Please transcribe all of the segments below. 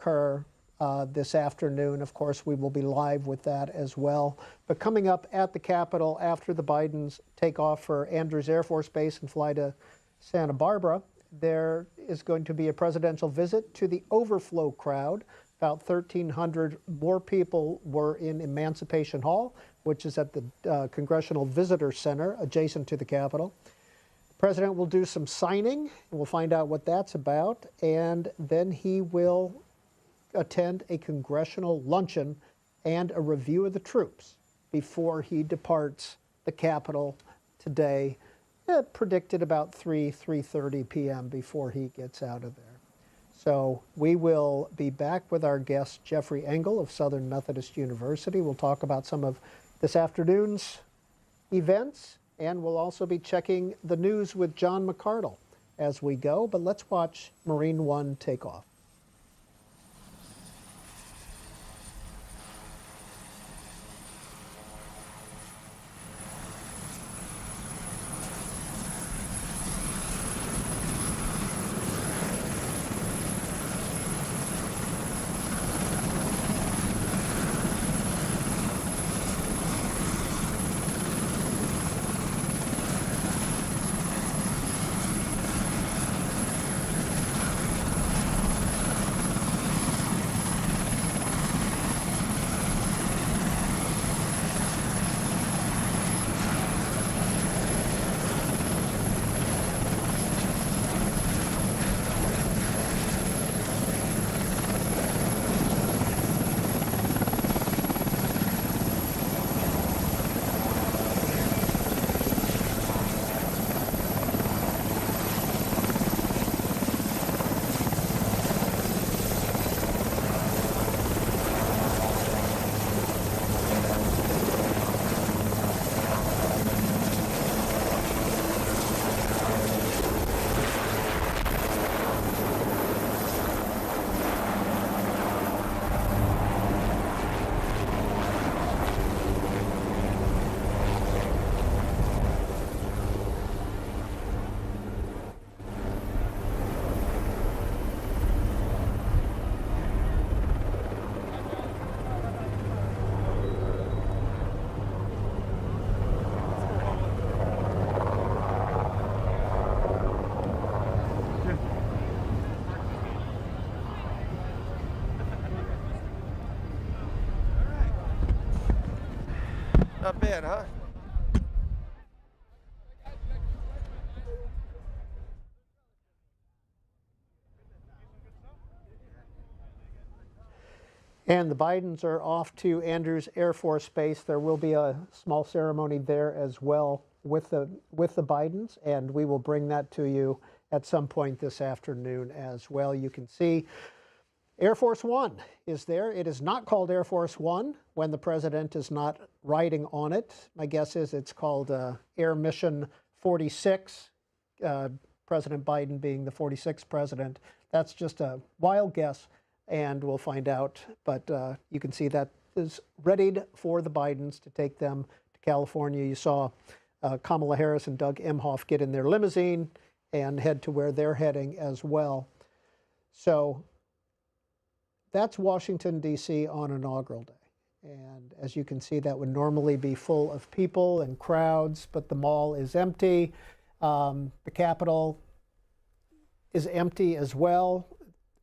occur this afternoon. Of course, we will be live with that as well. But coming up at the Capitol after the Bidens take off for Andrews Air Force Base and fly to Santa Barbara, there is going to be a presidential visit to the overflow crowd. About 1,300 more people were in Emancipation Hall, which is at the Congressional Visitor Center adjacent to the Capitol. The president will do some signing, and we'll find out what that's about, and then he will attend a congressional luncheon and a review of the troops before he departs the Capitol today. Predicted about 3:30 p.m. before he gets out of there. So we will be back with our guest, Jeffrey Engel of Southern Methodist University. We'll talk about some of this afternoon's events, and we'll also be checking the news with John McCardle as we go. But let's watch Marine One take off. Not bad, huh? And the Bidens are off to Andrews Air Force Base. There will be a small ceremony there as well with the Bidens, and we will bring that to you at some point this afternoon as well. You can see Air Force One is there. It is not called Air Force One when the president is not riding on it. My guess is it's called Air Mission 46, President Biden being the 46th president. That's just a wild guess, and we'll find out. But you can see that is readied for the Bidens to take them to California. You saw Kamala Harris and Doug Emhoff get in their limousine and head to where they're heading as well. So that's Washington, D.C. on Inaugural Day. And as you can see, that would normally be full of people and crowds, but the mall is empty. The Capitol is empty as well.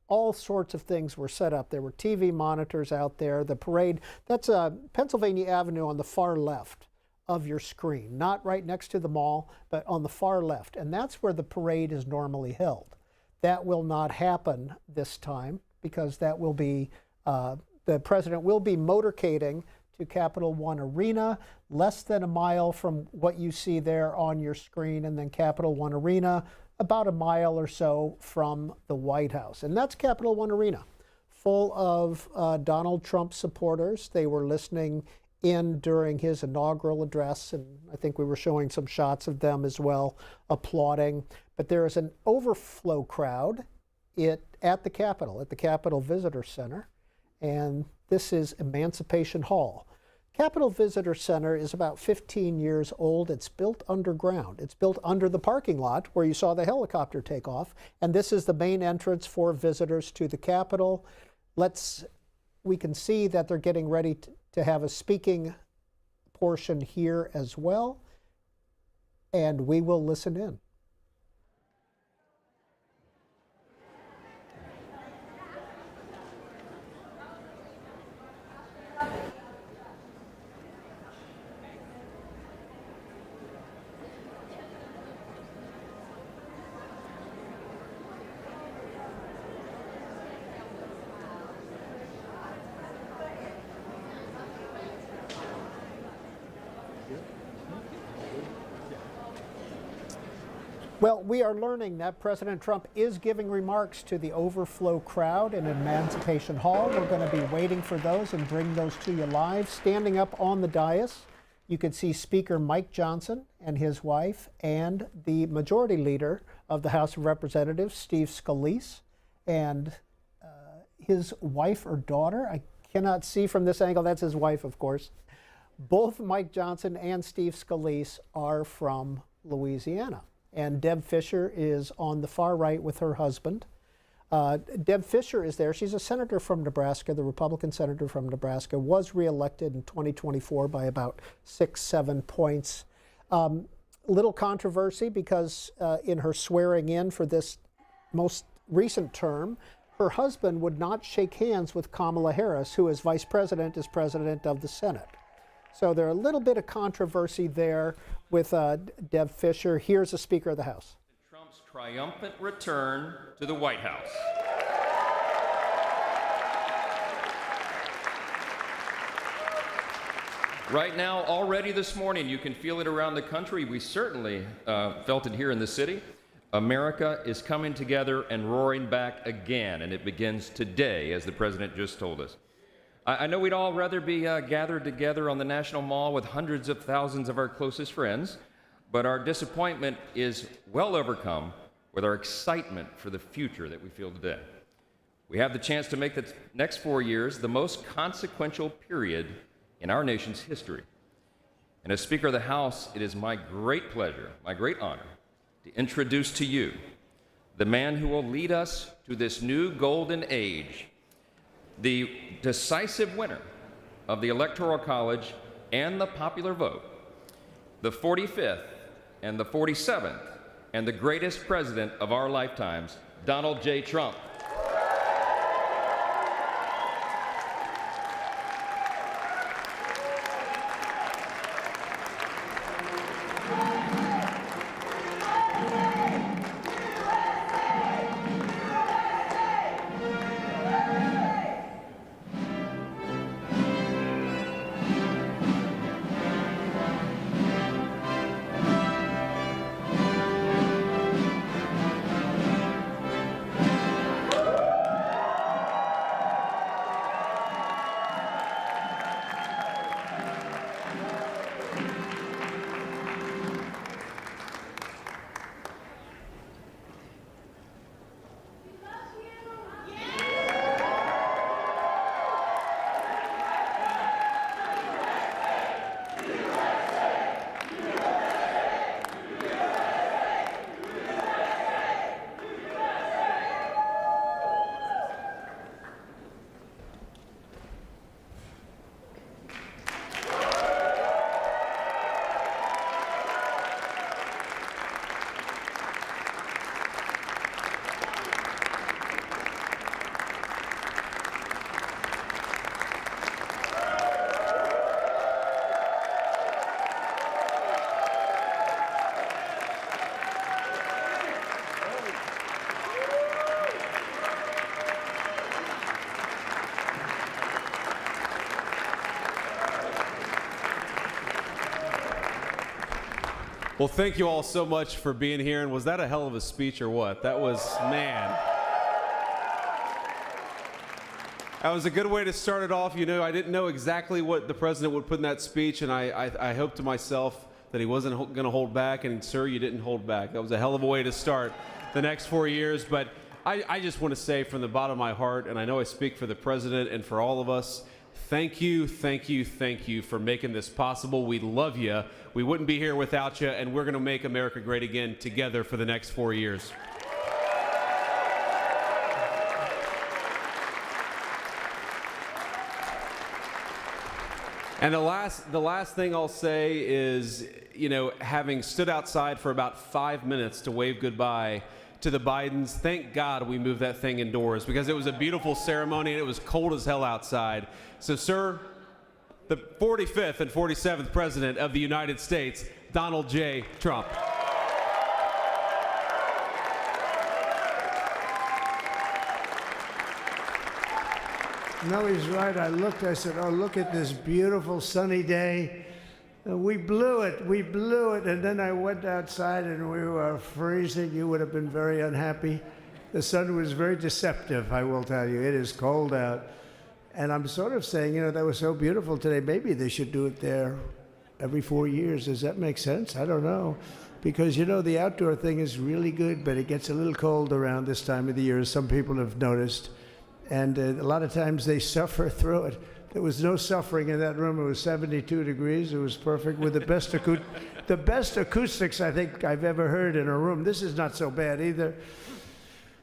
All sorts of things were set up. There were TV monitors out there. The parade, that's Pennsylvania Avenue on the far left of your screen, not right next to the mall, but on the far left. And that's where the parade is normally held. That will not happen this time, because that will be, the president will be motorcading to Capital One Arena, less than a mile from what you see there on your screen, and then Capital One Arena, about a mile or so from the White House. And that's Capital One Arena, full of Donald Trump supporters. They were listening in during his inaugural address, and I think we were showing some shots of them as well, applauding. But there is an overflow crowd at the Capitol Visitor Center, and this is Emancipation Hall. Capitol Visitor Center is about 15 years old. It's built underground. It's built under the parking lot where you saw the helicopter take off, and this is the main entrance for visitors to the Capitol. we can see that they're getting ready to have a speaking portion here as well, and we will listen in. Well, we are learning that President Trump is giving remarks to the overflow crowd in Emancipation Hall. We're going to be waiting for those and bring those to you live. Standing up on the dais, you can see Speaker Mike Johnson and his wife and the Majority Leader of the House of Representatives, Steve Scalise, and his wife or daughter. I cannot see from this angle. That's his wife, of course. Both Mike Johnson and Steve Scalise are from Louisiana. And Deb Fischer is on the far right with her husband. Deb Fischer is there. She's a senator from Nebraska, the Republican senator from Nebraska, was reelected in 2024 by about 6-7 points. Little controversy because in her swearing in for this most recent term, her husband would not shake hands with Kamala Harris, who as vice president is president of the Senate. So there's a little bit of controversy there with Deb Fischer. Here's the Speaker of the House. Trump's triumphant return to the White House. Right now, already this morning, you can feel it around the country. We certainly felt it here in the city. America is coming together and roaring back again, and it begins today, as the president just told us. I know we'd all rather be gathered together on the National Mall with hundreds of thousands of our closest friends, but our disappointment is well overcome with our excitement for the future that we feel today. We have the chance to make the next 4 years the most consequential period in our nation's history. And as Speaker of the House, it is my great pleasure, my great honor, to introduce to you the man who will lead us to this new golden age, the decisive winner of the Electoral College and the popular vote, the 45th and the 47th and the greatest president of our lifetimes, Donald J. Trump. Well, thank you all so much for being here. And was that a hell of a speech or what? That was, man. That was a good way to start it off. You know, I didn't know exactly what the president would put in that speech, and I hoped to myself that he wasn't going to hold back, and sir, you didn't hold back. That was a hell of a way to start the next 4 years. But I just want to say from the bottom of my heart, and I know I speak for the president and for all of us, thank you, thank you, thank you for making this possible. We love you. We wouldn't be here without you, and we're going to make America great again together for the next 4 years. And the last thing I'll say is, you know, having stood outside for about 5 minutes to wave goodbye to the Bidens, thank God we moved that thing indoors, because it was a beautiful ceremony and it was cold as hell outside. So, sir, the 45th and 47th President of the United States, Donald J. Trump. No, he's right. I said, oh, look at this beautiful sunny day. We blew it, and then I went outside and we were freezing. You would have been very unhappy. The sun was very deceptive, I will tell you. It is cold out. And I'm sort of saying, you know, that was so beautiful today. Maybe they should do it there every 4 years. Does that make sense? I don't know. Because, you know, the outdoor thing is really good, but it gets a little cold around this time of the year, as some people have noticed. And a lot of times they suffer through it. There was no suffering in that room. It was 72 degrees. It was perfect with the best acoustics I think I've ever heard in a room. This is not so bad either.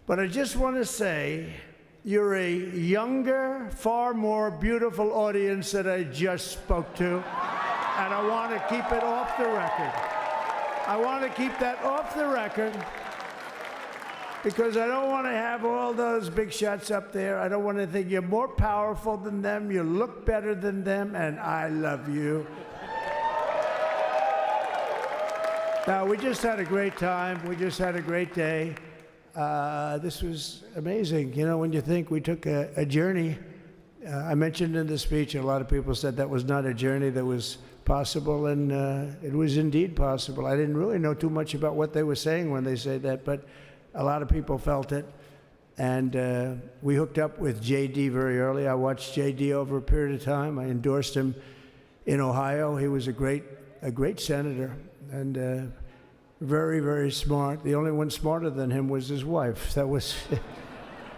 But I just want to say, you're a younger, far more beautiful audience that I just spoke to. And I want to keep it off the record. I want to keep that off the record, because I don't want to have all those big shots up there. I don't want to think you're more powerful than them, you look better than them, and I love you. Now, we just had a great time. We just had a great day. This was amazing. You know, when you think we took a journey, I mentioned in the speech, a lot of people said that was not a journey that was possible, and it was indeed possible. I didn't really know too much about what they were saying when they said that, but a lot of people felt it, and we hooked up with J.D. very early. I watched J.D. over a period of time. I endorsed him in Ohio. He was a great senator, and very, very smart. The only one smarter than him was his wife. That was,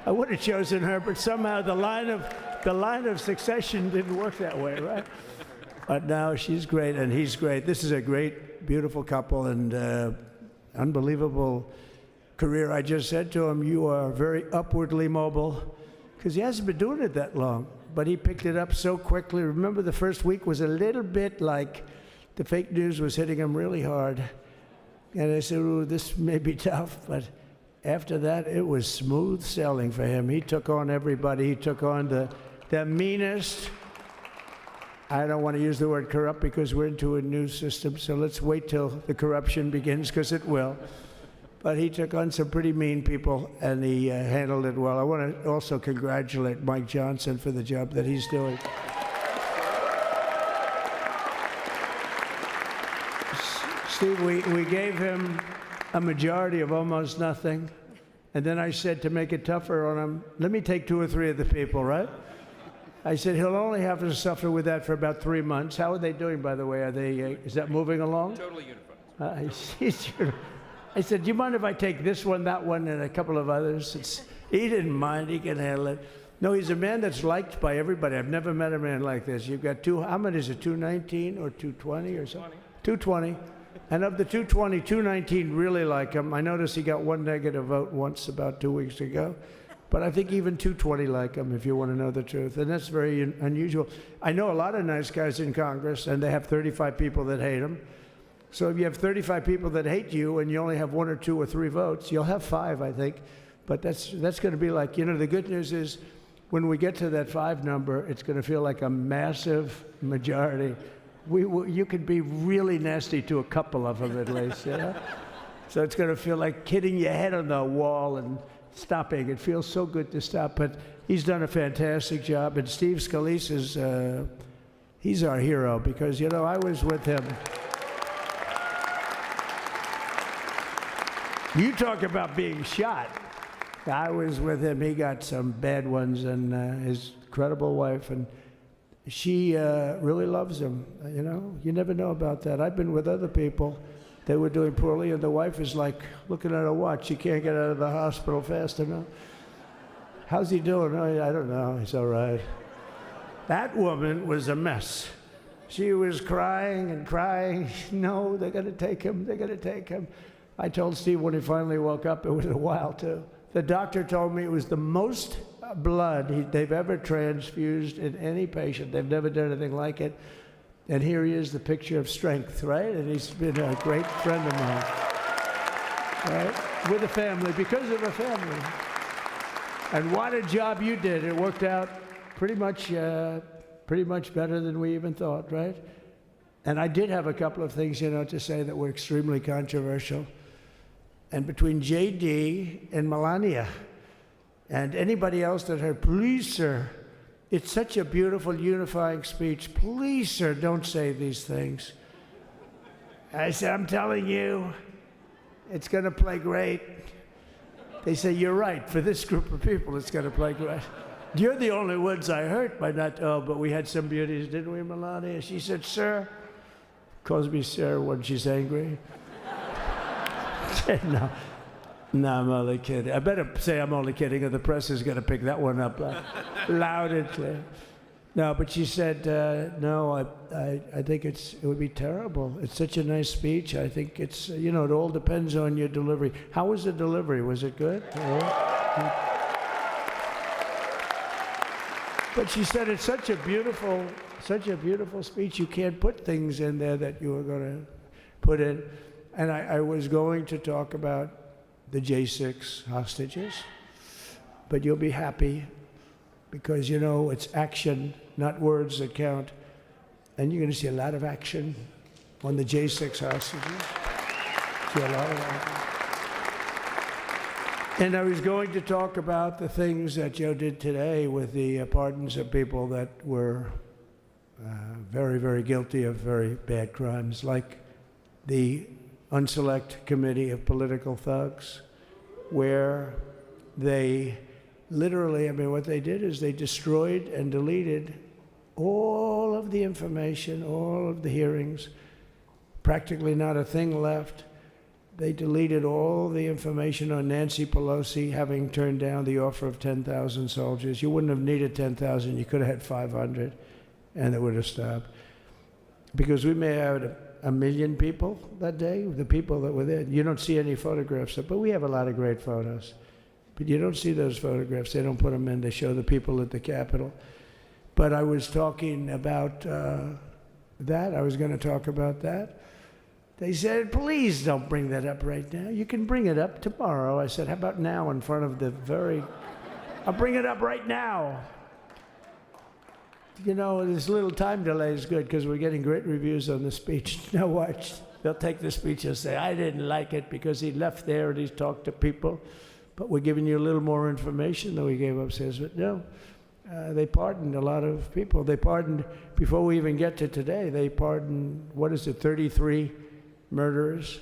I would have chosen her, but somehow the line of succession didn't work that way, right? But now she's great, and he's great. This is a great, beautiful couple, and unbelievable career. I just said to him, you are very upwardly mobile, because he hasn't been doing it that long, but he picked it up so quickly. Remember, the first week was a little bit like the fake news was hitting him really hard. And I said, ooh, this may be tough, but after that, it was smooth sailing for him. He took on everybody. He took on the meanest. I don't want to use the word corrupt because we're into a new system, so let's wait till the corruption begins, because it will. But he took on some pretty mean people, and he handled it well. I want to also congratulate Mike Johnson for the job that he's doing. Steve, we gave him a majority of almost nothing, and then I said, to make it tougher on him, let me take 2 or 3 of the people, right? I said, he'll only have to suffer with that for about 3 months. How are they doing, by the way? Are they, is that moving along? Totally unified. I said, do you mind if I take this one, that one, and a couple of others? He didn't mind. He can handle it. No, he's a man that's liked by everybody. I've never met a man like this. You've got how many is it, 219 or 220 or something? 220. And of the 220, 219 really like him. I noticed he got 1 negative vote once about 2 weeks ago. But I think even 220 like him, if you want to know the truth. And that's very unusual. I know a lot of nice guys in Congress, and they have 35 people that hate him. So if you have 35 people that hate you and you only have 1 or 2 or 3 votes, you'll have 5, I think. But that's going to be like, you know, the good news is when we get to that 5 number, it's going to feel like a massive majority. You could be really nasty to a couple of them at least, you know? So it's going to feel like hitting your head on the wall and stopping. It feels so good to stop, but he's done a fantastic job. And Steve Scalise is, he's our hero, because, you know, I was with him. You talk about being shot. I was with him. He got some bad ones, and his incredible wife, and she really loves him. You know, you never know about that. I've been with other people. They were doing poorly, and the wife is like looking at her watch. She can't get out of the hospital fast enough. How's he doing? Oh, I don't know. He's all right. That woman was a mess. She was crying and crying. No, they're going to take him. They're going to take him. I told Steve when he finally woke up, it was a while too. The doctor told me it was the most blood they've ever transfused in any patient. They've never done anything like it. And here he is, the picture of strength, right? And he's been a great friend of mine, right? With a family, because of a family. And what a job you did. It worked out pretty much better than we even thought, right? And I did have a couple of things, to say that were extremely controversial. And between J.D. and Melania and anybody else that heard, please, sir, it's such a beautiful unifying speech. Please, sir, don't say these things. I said, I'm telling you, it's going to play great. They say, you're right. For this group of people, it's going to play great. You're the only ones I hurt by not, but we had some beauties, didn't we, Melania? She said, sir, calls me sir when she's angry. I said, no, I'm only kidding. I better say I'm only kidding, or the press is going to pick that one up loud and clear. No, but she said, no, I think it would be terrible. It's such a nice speech. I think it's, it all depends on your delivery. How was the delivery? Was it good? But she said it's such a beautiful speech. You can't put things in there that you were going to put in. And I was going to talk about the J6 hostages, but you'll be happy because, it's action, not words that count. And you're going to see a lot of action on the J6 hostages. See a lot of action. And I was going to talk about the things that Joe did today with the pardons of people that were very, very guilty of very bad crimes, like the Unselect Committee of Political Thugs, where they literally, what they did is they destroyed and deleted all of the information, all of the hearings, practically not a thing left. They deleted all the information on Nancy Pelosi having turned down the offer of 10,000 soldiers. You wouldn't have needed 10,000. You could have had 500, and it would have stopped. Because we may have had 1 million people that day, the people that were there. You don't see any photographs, but we have a lot of great photos. But you don't see those photographs. They don't put them in. They show the people at the Capitol. But I was talking about that. I was going to talk about that. They said, please don't bring that up right now. You can bring it up tomorrow. I said, how about now in front of I'll bring it up right now. This little time delay is good because we're getting great reviews on the speech. Now watch. They'll take the speech and say, I didn't like it because he left there and he's talked to people. But we're giving you a little more information than we gave upstairs. But no, they pardoned a lot of people. They pardoned, before we even get to today, they pardoned, 33 murderers,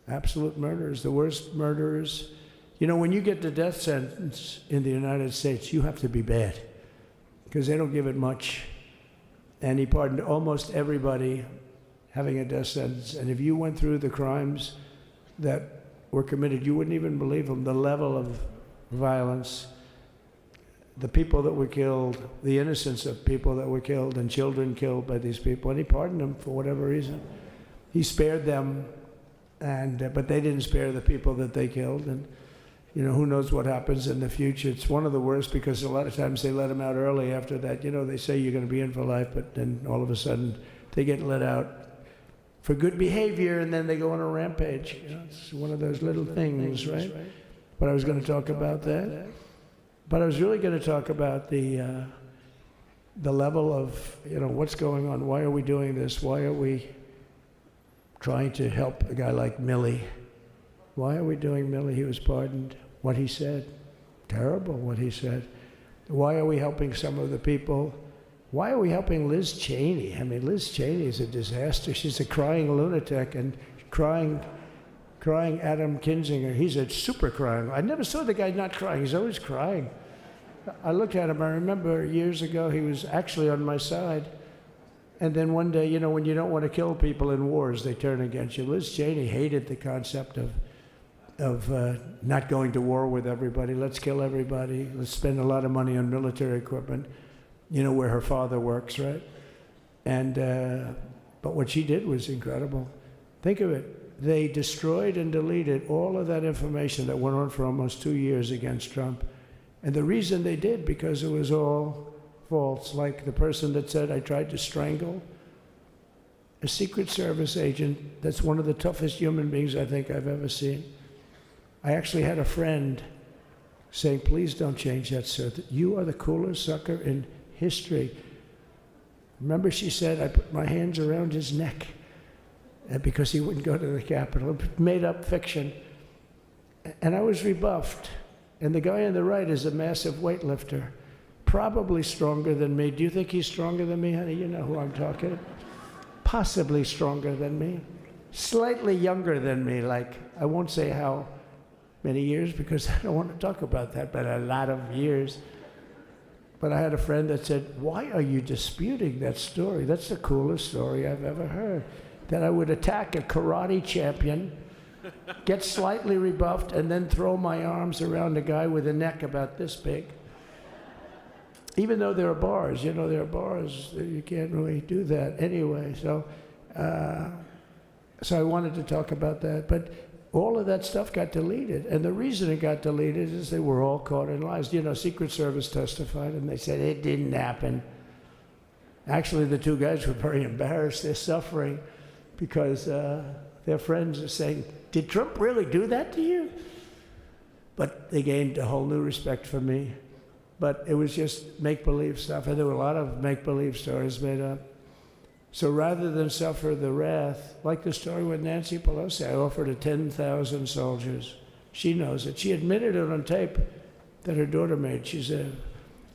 absolute murderers, the worst murderers. When you get the death sentence in the United States, you have to be bad because they don't give it much. And he pardoned almost everybody having a death sentence. And if you went through the crimes that were committed, you wouldn't even believe them, the level of violence, the people that were killed, the innocence of people that were killed and children killed by these people. And he pardoned them for whatever reason. He spared them, but they didn't spare the people that they killed. And, who knows what happens in the future. It's one of the worst because a lot of times they let them out early after that. They say you're going to be in for life, but then all of a sudden they get let out for good behavior and then they go on a rampage. It's one of those little things, right? But I was going to talk about that. But I was really going to talk about the level of, what's going on. Why are we doing this? Why are we trying to help a guy like Milley? Why are we doing Milley? He was pardoned. What he said, terrible what he said. Why are we helping some of the people? Why are we helping Liz Cheney? Liz Cheney is a disaster. She's a crying lunatic and crying Adam Kinzinger. He's a super crying. I never saw the guy not crying. He's always crying. I looked at him. I remember years ago he was actually on my side. And then one day, when you don't want to kill people in wars, they turn against you. Liz Cheney hated the concept of not going to war with everybody. Let's kill everybody. Let's spend a lot of money on military equipment, where her father works, right? And but what she did was incredible. Think of it. They destroyed and deleted all of that information that went on for almost 2 years against Trump. And the reason they did, because it was all false. Like the person that said, I tried to strangle a Secret Service agent that's one of the toughest human beings I think I've ever seen. I actually had a friend saying, please don't change that, sir. You are the coolest sucker in history. Remember, she said, I put my hands around his neck because he wouldn't go to the Capitol. Made up fiction. And I was rebuffed. And the guy on the right is a massive weightlifter, probably stronger than me. Do you think he's stronger than me, honey? You know who I'm talking about. Possibly stronger than me. Slightly younger than me, like, I won't say how many years because I don't want to talk about that, but a lot of years. But I had a friend that said, why are you disputing that story? That's the coolest story I've ever heard. That I would attack a karate champion, get slightly rebuffed, and then throw my arms around a guy with a neck about this big. Even though there are bars, you know, there are bars, you can't really do that anyway. So I wanted to talk about that. But all of that stuff got deleted. And the reason it got deleted is they were all caught in lies. You know, Secret Service testified, and they said it didn't happen. Actually, the two guys were very embarrassed. They're suffering because their friends are saying, did Trump really do that to you? But they gained a whole new respect for me. But it was just make-believe stuff, and there were a lot of make-believe stories made up. So rather than suffer the wrath, like the story with Nancy Pelosi, I offered her 10,000 soldiers. She knows it. She admitted it on tape that her daughter made. She's a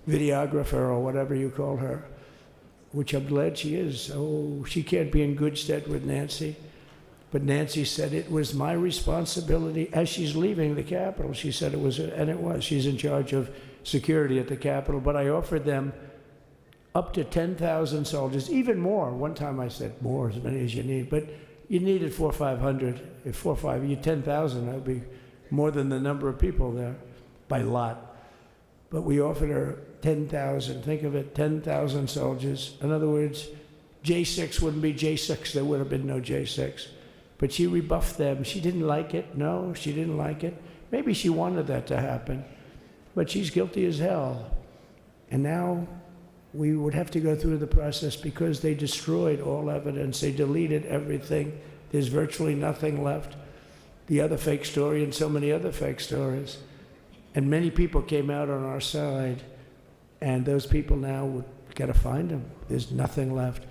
videographer or whatever you call her, which I'm glad she is. Oh, she can't be in good stead with Nancy. But Nancy said it was my responsibility as she's leaving the Capitol. She said it was, and it was. She's in charge of security at the Capitol. But I offered them up to 10,000 soldiers, even more. One time I said more, as many as you need. But you needed 400 or 500. If 4 or 5, you 10,000, that would be more than the number of people there by lot. But we offered her 10,000. Think of it, 10,000 soldiers. In other words, J6 wouldn't be J6. There would have been no J6. But she rebuffed them. She didn't like it. No, she didn't like it. Maybe she wanted that to happen. But she's guilty as hell. And now we would have to go through the process because they destroyed all evidence. They deleted everything. There's virtually nothing left. The other fake story and so many other fake stories. And many people came out on our side. And those people now would got to find them. There's nothing left.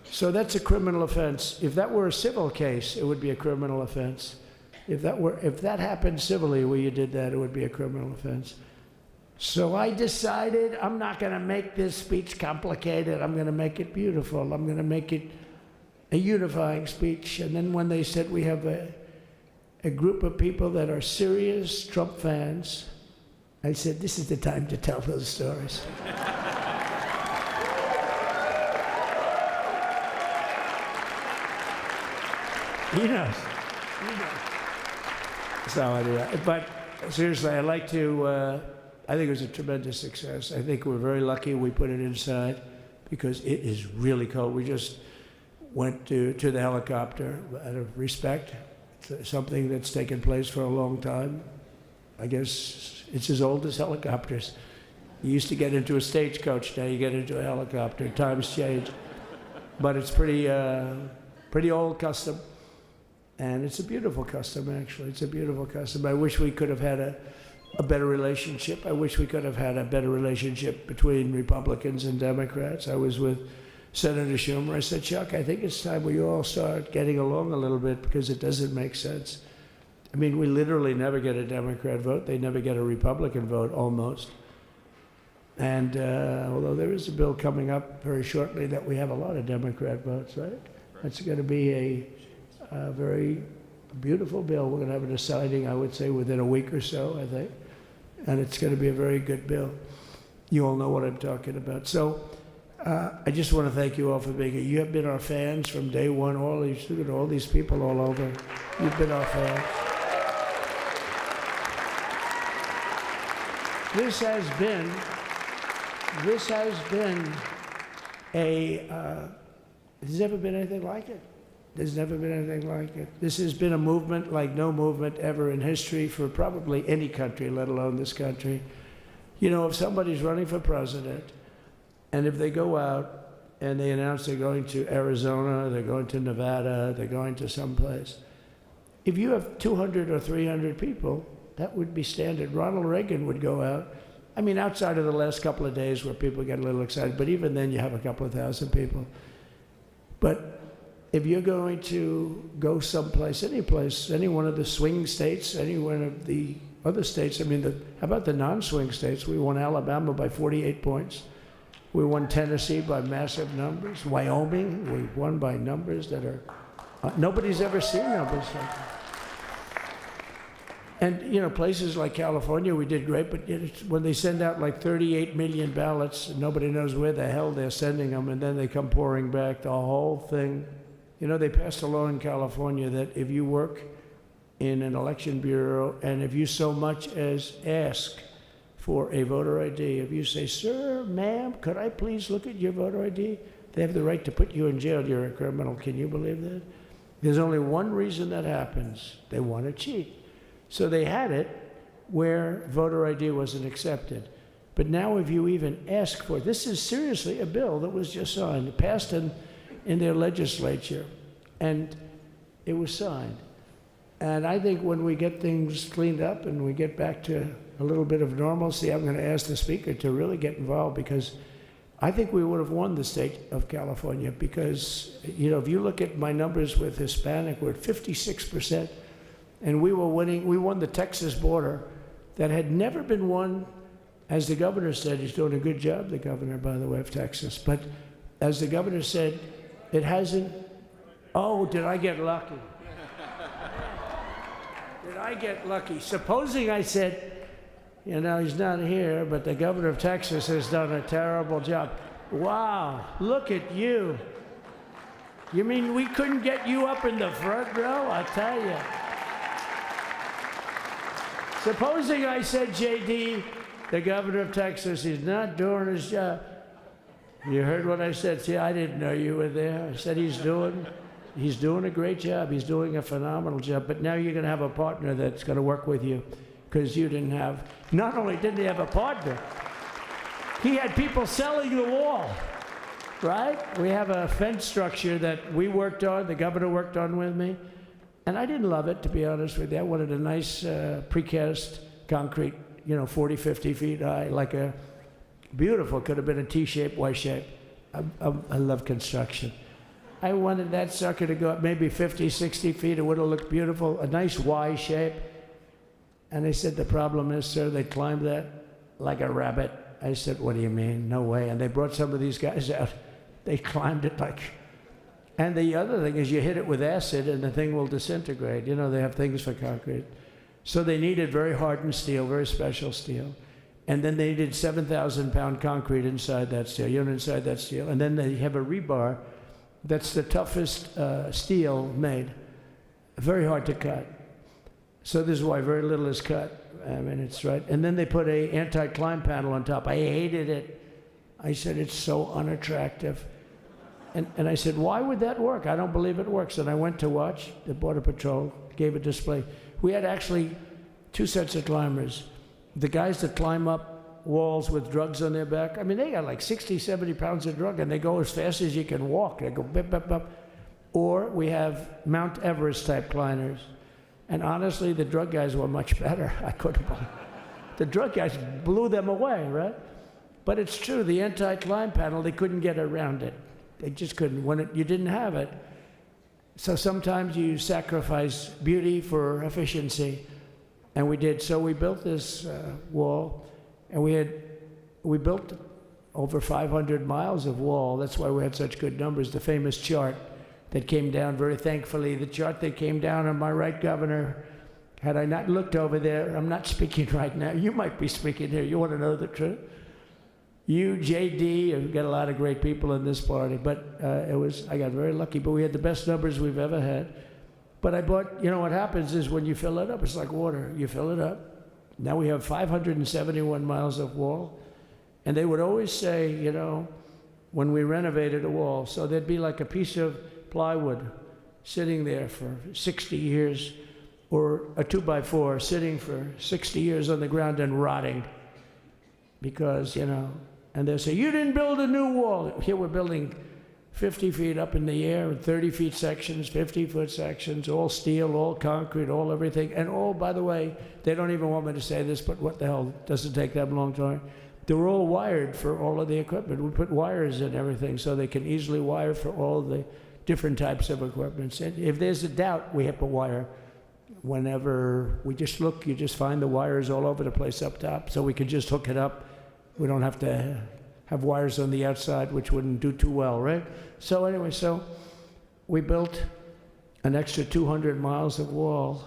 So that's a criminal offense. If that were a civil case, it would be a criminal offense. If that happened civilly where you did that, it would be a criminal offense. So I decided I'm not going to make this speech complicated. I'm going to make it beautiful. I'm going to make it a unifying speech. And then when they said we have a group of people that are serious Trump fans, I said, this is the time to tell those stories. He knows. So anyway, but seriously, I'd like to, I think it was a tremendous success. I think we're very lucky we put it inside because it is really cold. We just went to the helicopter out of respect. It's something that's taken place for a long time. I guess it's as old as helicopters. You used to get into a stagecoach, now you get into a helicopter. Times change. But it's pretty old custom. And it's a beautiful custom, actually. It's a beautiful custom. I wish we could have had a better relationship. I wish we could have had a better relationship between Republicans and Democrats. I was with Senator Schumer. I said, Chuck, I think it's time we all start getting along a little bit because it doesn't make sense. I mean, we literally never get a Democrat vote. They never get a Republican vote, almost. And although there is a bill coming up very shortly that we have a lot of Democrat votes, right? That's going to be a very beautiful bill. We're going to have a deciding, I would say, within a week or so, I think. And it's going to be a very good bill. You all know what I'm talking about. So I just want to thank you all for being here. You have been our fans from day one, all these people all over. You've been our fans. This has been there's never been anything like it. There's never been anything like it. This has been a movement like no movement ever in history for probably any country, let alone this country. You know, if somebody's running for president, and if they go out and they announce they're going to Arizona, they're going to Nevada, they're going to someplace. If you have 200 or 300 people, that would be standard. Ronald Reagan would go out. I mean, outside of the last couple of days where people get a little excited, but even then you have a couple of thousand people. But if you're going to go someplace, any place, any one of the swing states, any one of the other states, I mean, how about the non-swing states? We won Alabama by 48 points. We won Tennessee by massive numbers. Wyoming, we won by numbers that are, nobody's ever seen numbers like that. And, you know, places like California, we did great, but when they send out like 38 million ballots, nobody knows where the hell they're sending them, and then they come pouring back, the whole thing. You know, they passed a law in California that if you work in an election bureau and if you so much as ask for a voter ID, if you say, sir, ma'am, could I please look at your voter ID? They have the right to put you in jail. You're a criminal. Can you believe that? There's only one reason that happens. They want to cheat. So they had it where voter ID wasn't accepted. But now if you even ask for it, this is seriously a bill that was just signed, passed in their legislature, and it was signed. And I think when we get things cleaned up and we get back to a little bit of normalcy, I'm going to ask the Speaker to really get involved, because I think we would have won the state of California, because, you know, if you look at my numbers with Hispanic, we're at 56%. And we won the Texas border that had never been won. As the governor said, he's doing a good job, the governor, by the way, of Texas. But as the governor said, it hasn't, oh, did I get lucky? Did I get lucky? Supposing I said, you know, he's not here, but the governor of Texas has done a terrible job. Wow, look at you. You mean we couldn't get you up in the front row? I'll tell you. Supposing I said, JD, the governor of Texas, he's not doing his job. You heard what I said. See, I didn't know you were there. I said he's doing a great job. He's doing a phenomenal job. But now you're going to have a partner that's going to work with you, because you didn't have, not only didn't he have a partner, he had people selling the wall, right? We have a fence structure that we worked on, the governor worked on with me. And I didn't love it, to be honest with you. I wanted a nice precast concrete, you know, 40, 50 feet high, like a beautiful, could have been a T-shape, Y-shape. I love construction. I wanted that sucker to go up maybe 50, 60 feet. It would have looked beautiful, a nice Y shape. And they said, the problem is, sir, they climbed that like a rabbit. I said, what do you mean? No way. And they brought some of these guys out. They climbed it like... And the other thing is you hit it with acid and the thing will disintegrate. You know, they have things for concrete. So they needed very hardened steel, very special steel. And then they needed 7,000-pound concrete inside that steel, you know, inside that steel. And then they have a rebar that's the toughest steel made. Very hard to cut. So this is why very little is cut. I mean, it's right. And then they put a anti-climb panel on top. I hated it. I said, it's so unattractive. And I said, why would that work? I don't believe it works. And I went to watch. The Border Patrol gave a display. We had actually two sets of climbers. The guys that climb up walls with drugs on their back, I mean, they got like 60, 70 pounds of drug, and they go as fast as you can walk. They go bip, bip, bip. Or we have Mount Everest type climbers. And honestly, the drug guys were much better. I couldn't believe it. The drug guys blew them away, right? But it's true, the anti-climb panel, they couldn't get around it. They just couldn't. When you didn't have it. So sometimes you sacrifice beauty for efficiency, and we did. So we built this wall, and we built over 500 miles of wall. That's why we had such good numbers. The famous chart that came down, very thankfully, the chart that came down on my right, Governor. Had I not looked over there, I'm not speaking right now. You might be speaking here. You want to know the truth? You, JD, you've got a lot of great people in this party, but I got very lucky, but we had the best numbers we've ever had. But I bought, you know what happens is when you fill it up, it's like water. You fill it up. Now we have 571 miles of wall. And they would always say, you know, when we renovated a wall, so there'd be like a piece of plywood sitting there for 60 years, or a 2x4 sitting for 60 years on the ground and rotting. Because, you know, and they'll say, you didn't build a new wall. Here we're building 50 feet up in the air, and 30 feet sections, 50-foot sections, all steel, all concrete, all everything. And all, by the way, they don't even want me to say this, but what the hell, doesn't take that long time. They're all wired for all of the equipment. We put wires in everything so they can easily wire for all the different types of equipment. And if there's a doubt, we have to wire. Whenever we just look, you just find the wires all over the place up top, so we can just hook it up. We don't have to have wires on the outside, which wouldn't do too well, right? So anyway, so we built an extra 200 miles of wall,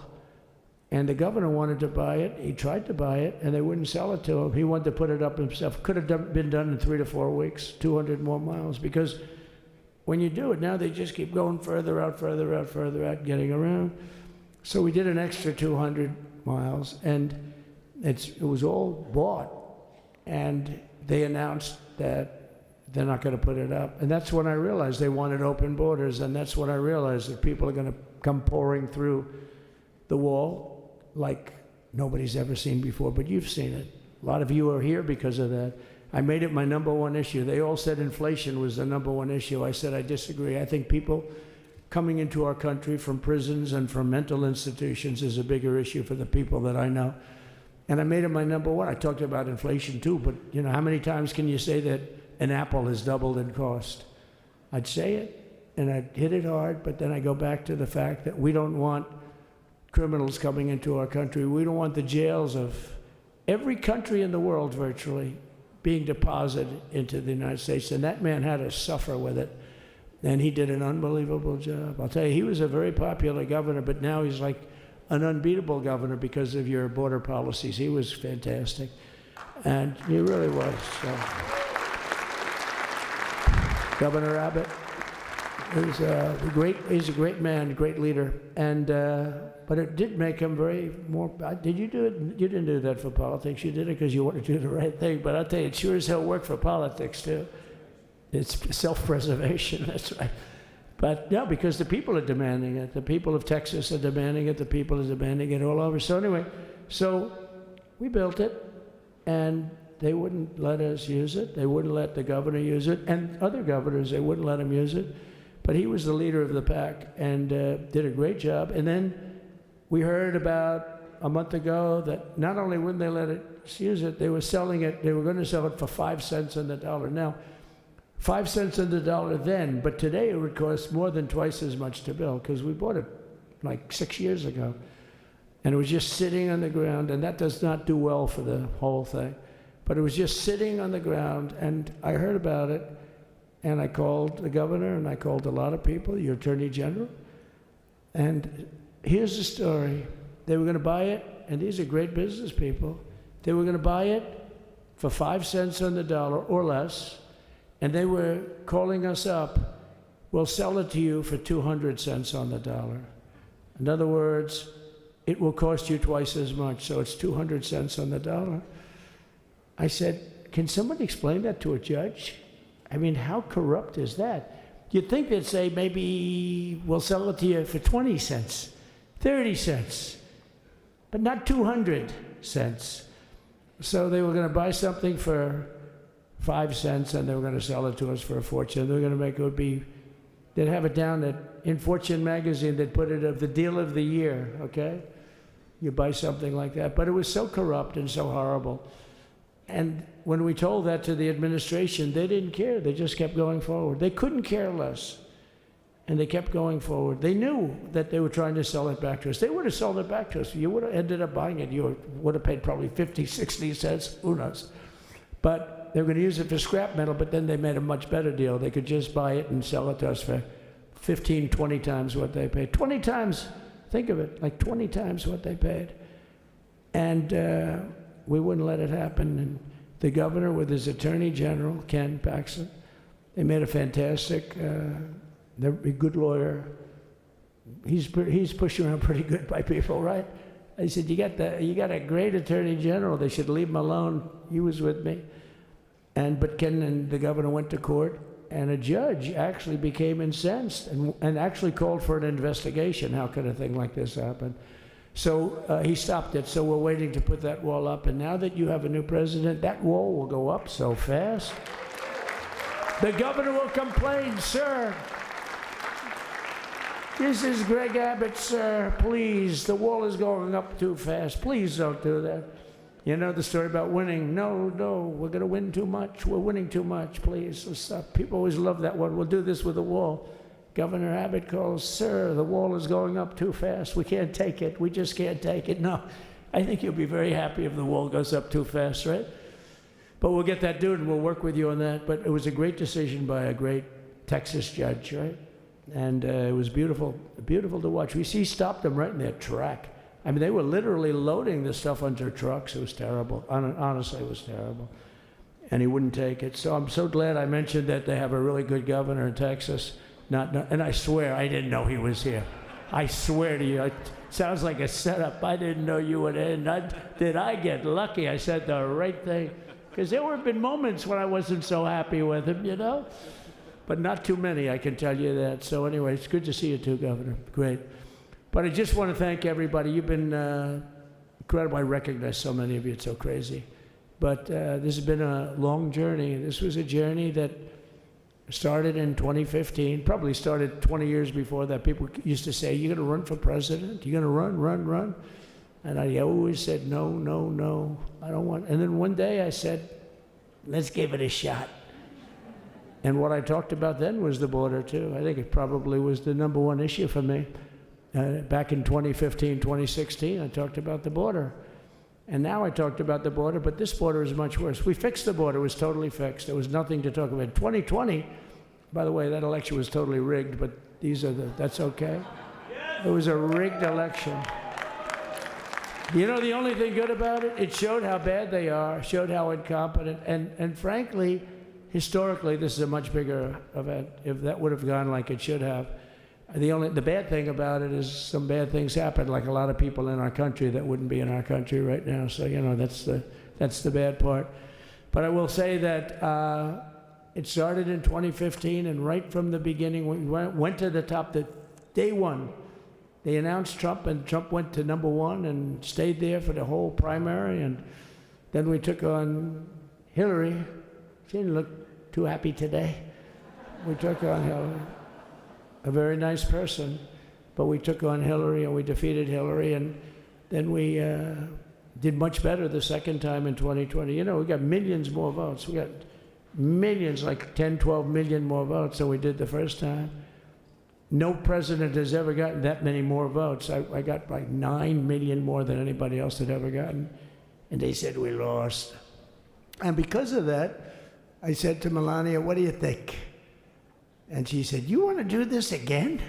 and the governor wanted to buy it. He tried to buy it, and they wouldn't sell it to him. He wanted to put it up himself. Could have been done in 3 to 4 weeks, 200 more miles, because when you do it now, they just keep going further out, further out, further out, getting around. So we did an extra 200 miles, and it was all bought, and they announced that they're not going to put it up. And that's when I realized they wanted open borders, and that's when I realized that people are going to come pouring through the wall like nobody's ever seen before, but you've seen it. A lot of you are here because of that. I made it my #1 issue. They all said inflation was the #1 issue. I said I disagree. I think people coming into our country from prisons and from mental institutions is a bigger issue for the people that I know. And I made it my #1. I talked about inflation too, but you know, how many times can you say that an apple has doubled in cost? I'd say it, and I'd hit it hard, but then I go back to the fact that we don't want criminals coming into our country. We don't want the jails of every country in the world virtually being deposited into the United States, and that man had to suffer with it. And he did an unbelievable job. I'll tell you, he was a very popular governor, but now he's like an unbeatable governor because of your border policies. He was fantastic, and he really was. So. Governor Abbott is he's a great man, great leader, and but it did make him very more. Did you do it? You didn't do that for politics. You did it because you wanted to do the right thing. But I'll tell you, it sure as hell worked for politics too. It's self-preservation. That's right. But no, because the people are demanding it. The people of Texas are demanding it. The people are demanding it all over. So anyway, so we built it, and they wouldn't let us use it. They wouldn't let the governor use it, and other governors, they wouldn't let him use it. But he was the leader of the pack and did a great job. And then we heard about a month ago that not only wouldn't they let us use it, they were selling it. They were going to sell it for 5 cents on the dollar. Now, 5 cents on the dollar then, but today it would cost more than twice as much to build because we bought it like 6 years ago. And it was just sitting on the ground, and that does not do well for the whole thing. But it was just sitting on the ground, and I heard about it, and I called the governor, and I called a lot of people, your attorney general. And here's the story. They were going to buy it, and these are great business people. They were going to buy it for 5 cents on the dollar or less, and they were calling us up, we'll sell it to you for 200 cents on the dollar. In other words, it will cost you twice as much, so it's 200 cents on the dollar. I said, can somebody explain that to a judge? I mean, how corrupt is that? You'd think they'd say, maybe we'll sell it to you for 20 cents, 30 cents, but not 200 cents. So they were going to buy something for 5 cents, and they were going to sell it to us for a fortune. They were going to make it would be, they'd have it down in Fortune magazine, they'd put it of the deal of the year, okay? You buy something like that. But it was so corrupt and so horrible. And when we told that to the administration, they didn't care. They just kept going forward. They couldn't care less. And they kept going forward. They knew that they were trying to sell it back to us. They would have sold it back to us. You would have ended up buying it. You would have paid probably 50, 60 cents, who knows. But they were going to use it for scrap metal, but then they made a much better deal. They could just buy it and sell it to us for 15, 20 times what they paid. 20 times, think of it, like 20 times what they paid. And we wouldn't let it happen. And the governor with his attorney general, Ken Paxton, they made a fantastic, they're a good lawyer. He's pushed around pretty good by people, right? I said, you got a great attorney general. They should leave him alone. He was with me. But Ken and the governor went to court, and a judge actually became incensed and actually called for an investigation. How could a thing like this happen? So he stopped it. So we're waiting to put that wall up. And now that you have a new president, that wall will go up so fast. The governor will complain, sir. This is Greg Abbott, sir. Please, the wall is going up too fast. Please don't do that. You know the story about winning. No, we're going to win too much. We're winning too much. Please, let's stop. People always love that one. We'll do this with the wall. Governor Abbott calls, sir, the wall is going up too fast. We can't take it. We just can't take it. No, I think you'll be very happy if the wall goes up too fast, right? But we'll get that dude and we'll work with you on that. But it was a great decision by a great Texas judge, right? And it was beautiful, beautiful to watch. He stopped them right in their track. I mean, they were literally loading this stuff onto trucks. It was terrible. Honestly, it was terrible. And he wouldn't take it. So I'm so glad I mentioned that they have a really good governor in Texas. And I swear, I didn't know he was here. I swear to you, it sounds like a setup. I didn't know you would end. Did I get lucky? I said the right thing. Because there have been moments when I wasn't so happy with him, you know? But not too many, I can tell you that. So anyway, it's good to see you too, Governor. Great. But I just want to thank everybody. You've been incredible. I recognize so many of you. It's so crazy. But this has been a long journey. This was a journey that started in 2015, probably started 20 years before that. People used to say, you're going to run for president? You're going to run? And I always said, no, I don't want. And then one day I said, let's give it a shot. And what I talked about then was the border, too. I think it probably was the number one issue for me. Back in 2015, 2016, I talked about the border. And now I talked about the border, but this border is much worse. We fixed the border. It was totally fixed. There was nothing to talk about. 2020, by the way, that election was totally rigged, but that's okay. It was a rigged election. You know the only thing good about it? It showed how bad they are, showed how incompetent, and frankly, historically, this is a much bigger event. If that would have gone like it should have. The bad thing about it is some bad things happened, like a lot of people in our country that wouldn't be in our country right now. So, you know, that's the bad part. But I will say that it started in 2015, and right from the beginning, we went to the top. Day one, they announced Trump, and Trump went to number one and stayed there for the whole primary. And then we took on Hillary. She didn't look too happy today. We took on Hillary. A very nice person, but we took on Hillary and we defeated Hillary, and then we did much better the second time in 2020. You know, we got millions more votes. We got millions, like 10, 12 million more votes than we did the first time. No president has ever gotten that many more votes. I got like 9 million more than anybody else had ever gotten, and they said we lost. And because of that, I said to Melania, what do you think? And she said, you want to do this again?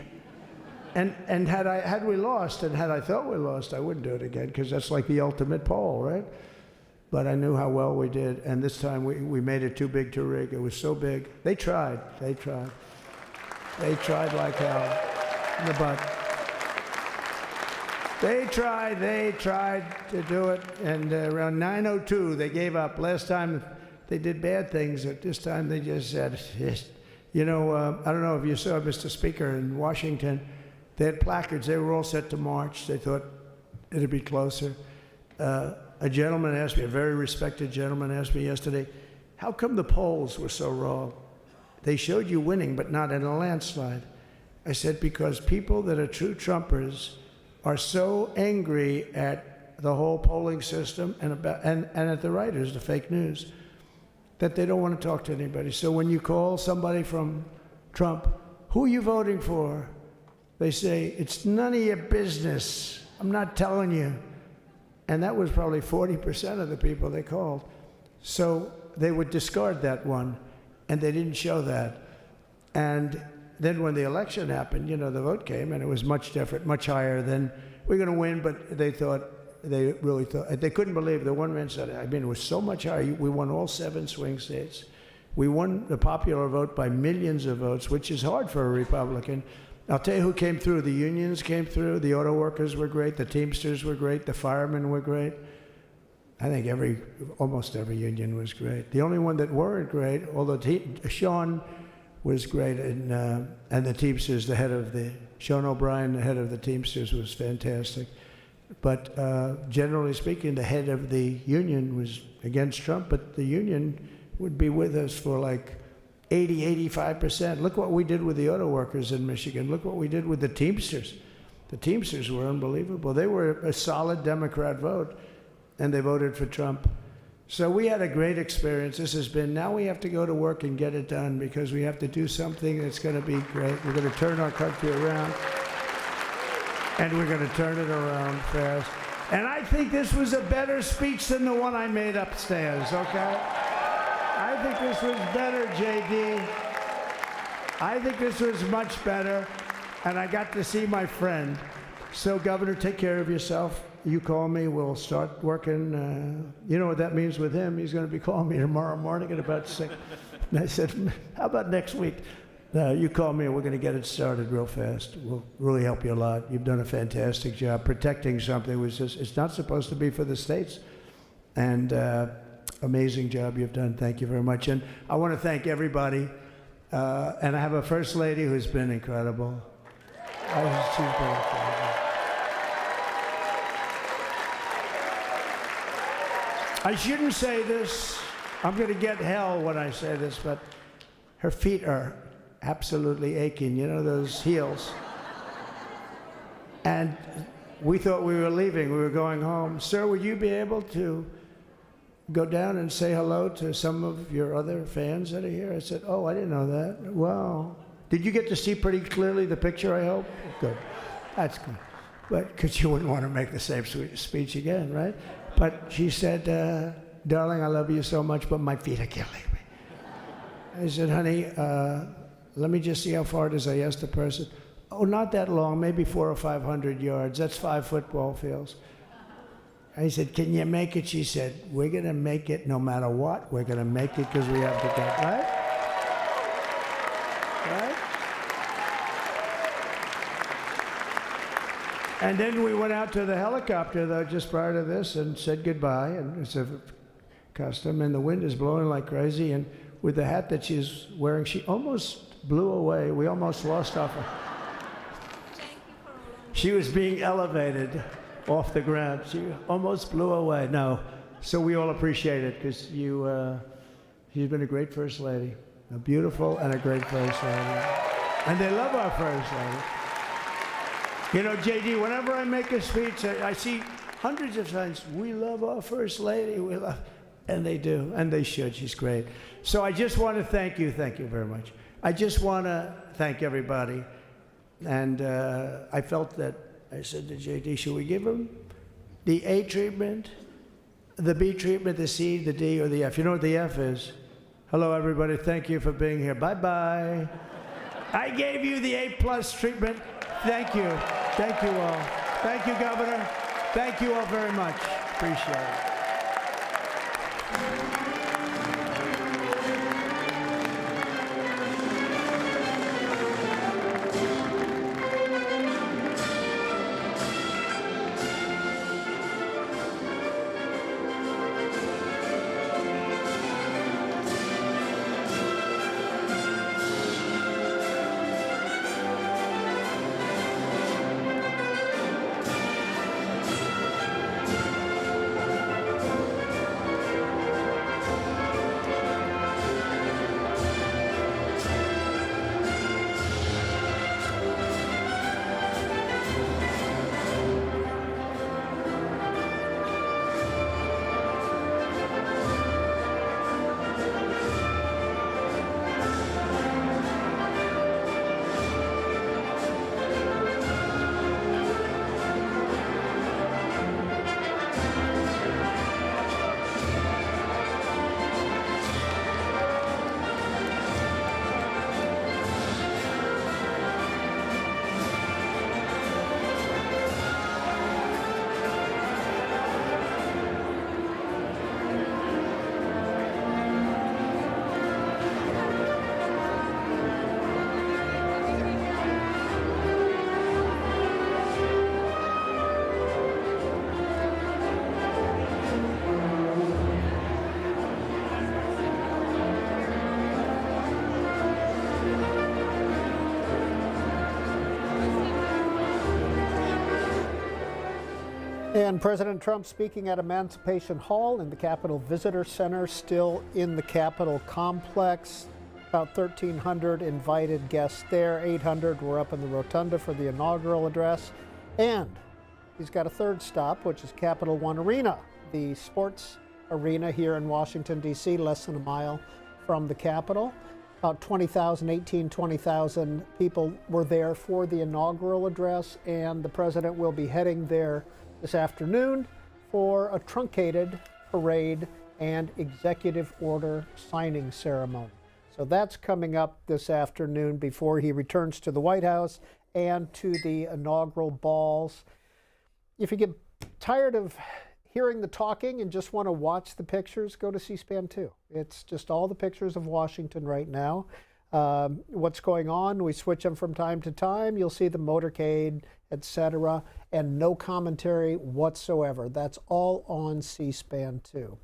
And had we lost, and had I thought we lost, I wouldn't do it again, because that's like the ultimate poll, right? But I knew how well we did, and this time we made it too big to rig. It was so big. They tried like hell in the butt. They tried to do it, and around 9:02, they gave up. Last time they did bad things, but this time they just said, you know, I don't know if you saw, Mr. Speaker, in Washington, they had placards. They were all set to march. They thought it'd be closer. A gentleman asked me, a very respected gentleman asked me yesterday, how come the polls were so wrong? They showed you winning, but not in a landslide. I said, because people that are true Trumpers are so angry at the whole polling system and at the writers, the fake news, that they don't want to talk to anybody. So when you call somebody from Trump, who are you voting for? They say, it's none of your business. I'm not telling you. And that was probably 40% of the people they called. So they would discard that one, and they didn't show that. And then when the election happened, you know, the vote came, and it was much different, much higher than, we're going to win, but they really thought, they couldn't believe, the one man said, I mean, it was so much higher. We won all 7 swing states. We won the popular vote by millions of votes, which is hard for a Republican. I'll tell you who came through. The unions came through. The auto workers were great. The Teamsters were great. The firemen were great. I think almost every union was great. The only one that weren't great, although Sean was great, and the Teamsters, Sean O'Brien, the head of the Teamsters, was fantastic. But generally speaking, the head of the union was against Trump, but the union would be with us for like 85%. Look what we did with the auto workers in Michigan. Look what we did with the Teamsters. The Teamsters were unbelievable. They were a solid Democrat vote, and they voted for Trump. So we had a great experience. This has been, now we have to go to work and get it done because we have to do something that's going to be great. We're going to turn our country around, and we're going to turn it around fast. And I think this was a better speech than the one I made upstairs, okay? I think this was better, JD. I think this was much better, and I got to see my friend. So, Governor, take care of yourself. You call me, we'll start working. You know what that means with him. He's going to be calling me tomorrow morning at about 6. And I said, how about next week? You call me and we're going to get it started real fast. We'll really help you a lot. You've done a fantastic job protecting something which is, it's not supposed to be for the states. And amazing job you've done. Thank you very much. And I want to thank everybody. And I have a First Lady who's been incredible. She's been incredible. I shouldn't say this. I'm going to get hell when I say this, but her feet are absolutely aching. You know, those heels. And we thought we were leaving. We were going home. Sir, would you be able to go down and say hello to some of your other fans that are here? I said, oh, I didn't know that. Wow. Did you get to see pretty clearly the picture, I hope? Good. That's good. But because you wouldn't want to make the same speech again, right? But she said, darling, I love you so much, but my feet are killing me. I said, honey, let me just see how far it is. I asked the person. Oh, not that long, maybe 400 or 500 yards. That's 5 football fields. I said, can you make it? She said, we're going to make it no matter what. We're going to make it because we have to go. Right? Right? And then we went out to the helicopter, though, just prior to this and said goodbye. And it's a custom. And the wind is blowing like crazy. And with the hat that she's wearing, she almost blew away. We almost lost off her. She was being elevated off the ground. She almost blew away. No. So we all appreciate it because she's been a great First Lady. A beautiful and a great First Lady. And they love our First Lady. You know, JD, whenever I make a speech, I see hundreds of times, we love our First Lady, we love, and they do, and they should. She's great. So I just want to thank you very much. I just want to thank everybody. And I felt that, I said to JD, should we give him the A treatment, the B treatment, the C, the D, or the F? You know what the F is? Hello, everybody. Thank you for being here. Bye-bye. I gave you the A+ treatment. Thank you. Thank you all. Thank you, Governor. Thank you all very much. Appreciate it. And President Trump speaking at Emancipation Hall in the Capitol Visitor Center, still in the Capitol complex. About 1,300 invited guests there. 800 were up in the rotunda for the inaugural address. And he's got a third stop, which is Capital One Arena, the sports arena here in Washington, D.C., less than a mile from the Capitol. About 20,000 people were there for the inaugural address, and the president will be heading there this afternoon for a truncated parade and executive order signing ceremony. So that's coming up this afternoon before he returns to the White House and to the inaugural balls. If you get tired of hearing the talking and just want to watch the pictures, go to C-SPAN 2. It's just all the pictures of Washington right now. What's going on, we switch them from time to time. You'll see the motorcade, etc., and no commentary whatsoever. That's all on C-SPAN 2.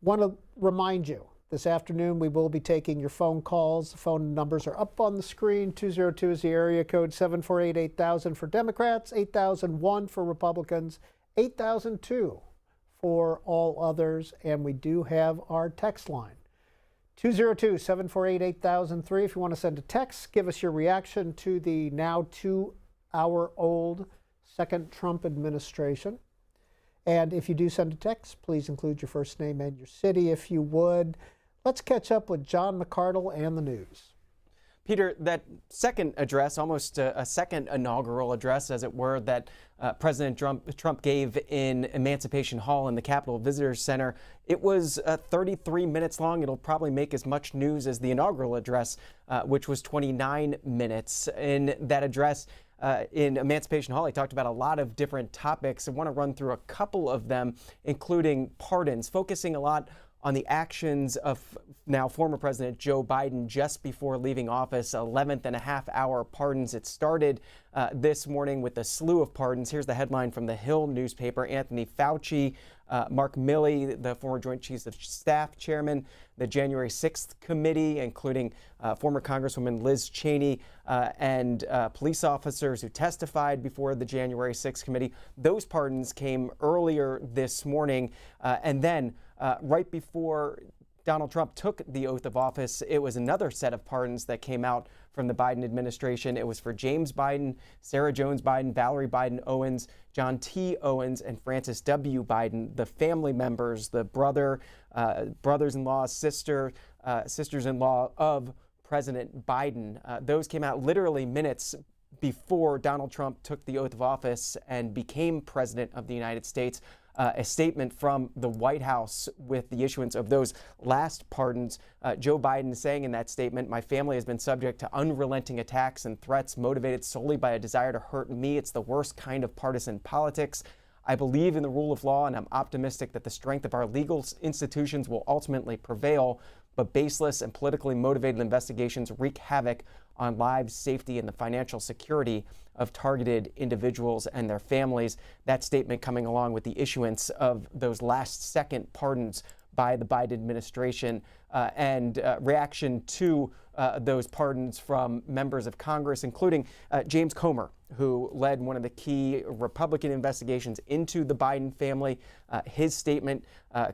Want to remind you, this afternoon we will be taking your phone calls. The phone numbers are up on the screen. 202 is the area code, 748-8000 for Democrats, 8001 for Republicans, 8002 for all others, and we do have our text line, 202-748-8003. If you want to send a text, give us your reaction to the now 2-hour-old second Trump administration. And if you do send a text, please include your first name and your city if you would. Let's catch up with John McCardle and the news. Peter, that second address, almost a second inaugural address, as it were, that President Trump gave in Emancipation Hall in the Capitol Visitors Center, it was 33 minutes long. It'll probably make as much news as the inaugural address, which was 29 minutes. In that address in Emancipation Hall, he talked about a lot of different topics. I want to run through a couple of them, including pardons, focusing a lot on the actions of now former President Joe Biden just before leaving office, 11.5-hour pardons. It started this morning with a slew of pardons. Here's the headline from the Hill newspaper. Anthony Fauci, Mark Milley, the former Joint Chiefs of Staff chairman, the January 6th committee, including former Congresswoman Liz Cheney and police officers who testified before the January 6th committee. Those pardons came earlier this morning. And then right before Donald Trump took the oath of office, it was another set of pardons that came out from the Biden administration. It was for James Biden, Sarah Jones Biden, Valerie Biden Owens, John T. Owens, and Francis W. Biden, the family members, the brothers-in-law, sisters-in-law of President Biden. Those came out literally minutes before Donald Trump took the oath of office and became president of the United States. A statement from the White House with the issuance of those last pardons. Joe Biden saying in that statement, "My family has been subject to unrelenting attacks and threats motivated solely by a desire to hurt me. It's the worst kind of partisan politics. I believe in the rule of law, and I'm optimistic that the strength of our legal institutions will ultimately prevail, but baseless and politically motivated investigations wreak havoc on lives, safety, and the financial security of targeted individuals and their families." That statement coming along with the issuance of those last-second pardons by the Biden administration and reaction to those pardons from members of Congress, including James Comer, who led one of the key Republican investigations into the Biden family. His statement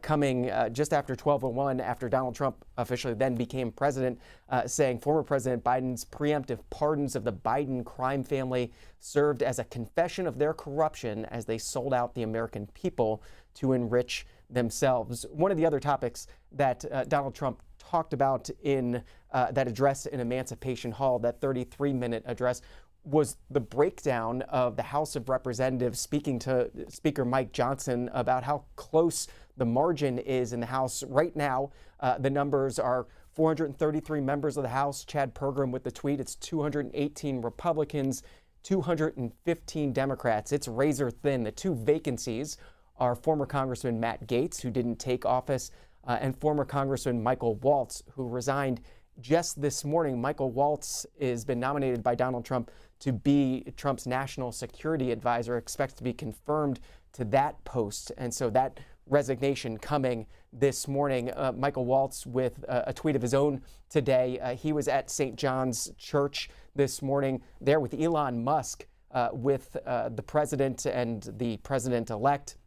coming just after 12:01, after Donald Trump officially then became president, saying former President Biden's preemptive pardons of the Biden crime family served as a confession of their corruption as they sold out the American people to enrich themselves. One of the other topics that Donald Trump talked about in that address in Emancipation Hall, that 33-minute address, was the breakdown of the House of Representatives, speaking to Speaker Mike Johnson about how close the margin is in the House. Right now, the numbers are 433 members of the House. Chad Pergram with the tweet, it's 218 Republicans, 215 Democrats. It's razor thin. The two vacancies are former Congressman Matt Gaetz, who didn't take office, and former Congressman Michael Waltz, who resigned just this morning. Michael Waltz has been nominated by Donald Trump to be Trump's national security advisor, expects to be confirmed to that post. And so that resignation coming this morning. Michael Waltz with a tweet of his own today. He was at St. John's Church this morning there with Elon Musk, with the president and the president-elect.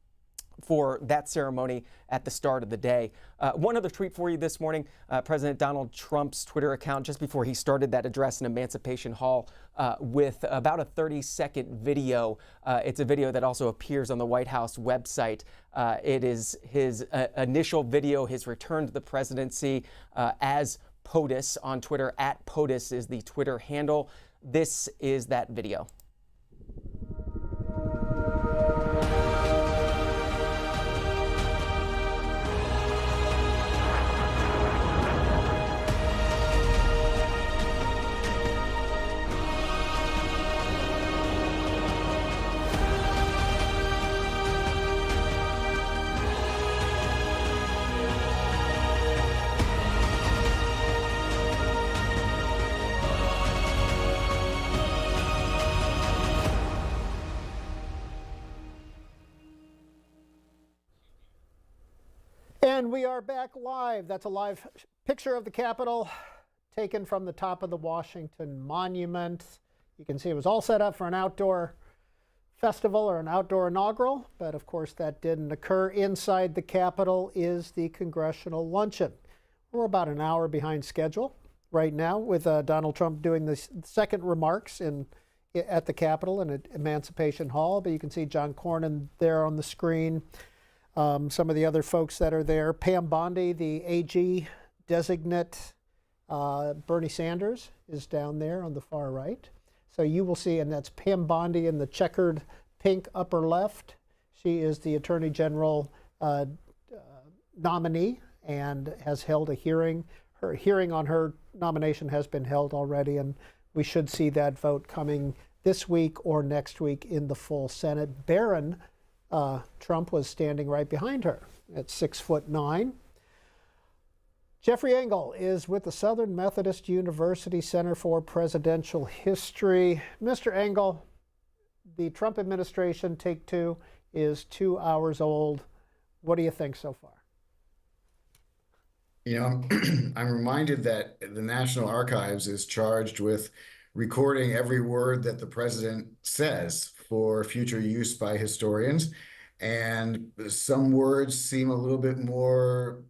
for that ceremony at the start of the day. One other tweet for you this morning. President Donald Trump's Twitter account, just before he started that address in Emancipation Hall, with about a 30-second video. It's a video that also appears on the White House website. It is his initial video, his return to the presidency as POTUS on Twitter. At POTUS is the Twitter handle. This is that video. And we are back live. That's a live picture of the Capitol taken from the top of the Washington Monument. You can see it was all set up for an outdoor festival or an outdoor inaugural, but of course that didn't occur. Inside the Capitol is the Congressional Luncheon. We're about an hour behind schedule right now with Donald Trump doing the second remarks at the Capitol and at Emancipation Hall, but you can see John Cornyn there on the screen. Some of the other folks that are there, Pam Bondi, the AG designate, Bernie Sanders is down there on the far right. So you will see, and that's Pam Bondi in the checkered pink upper left. She is the Attorney General nominee and has held a hearing. Her hearing on her nomination has been held already, and we should see that vote coming this week or next week in the full Senate. Barron Trump was standing right behind her at 6'9". Jeffrey Engel is with the Southern Methodist University Center for Presidential History. Mr. Engel, the Trump administration, take two, is 2 hours old. What do you think so far? You know, I'm reminded that the National Archives is charged with recording every word that the president says for future use by historians. And some words seem a little bit more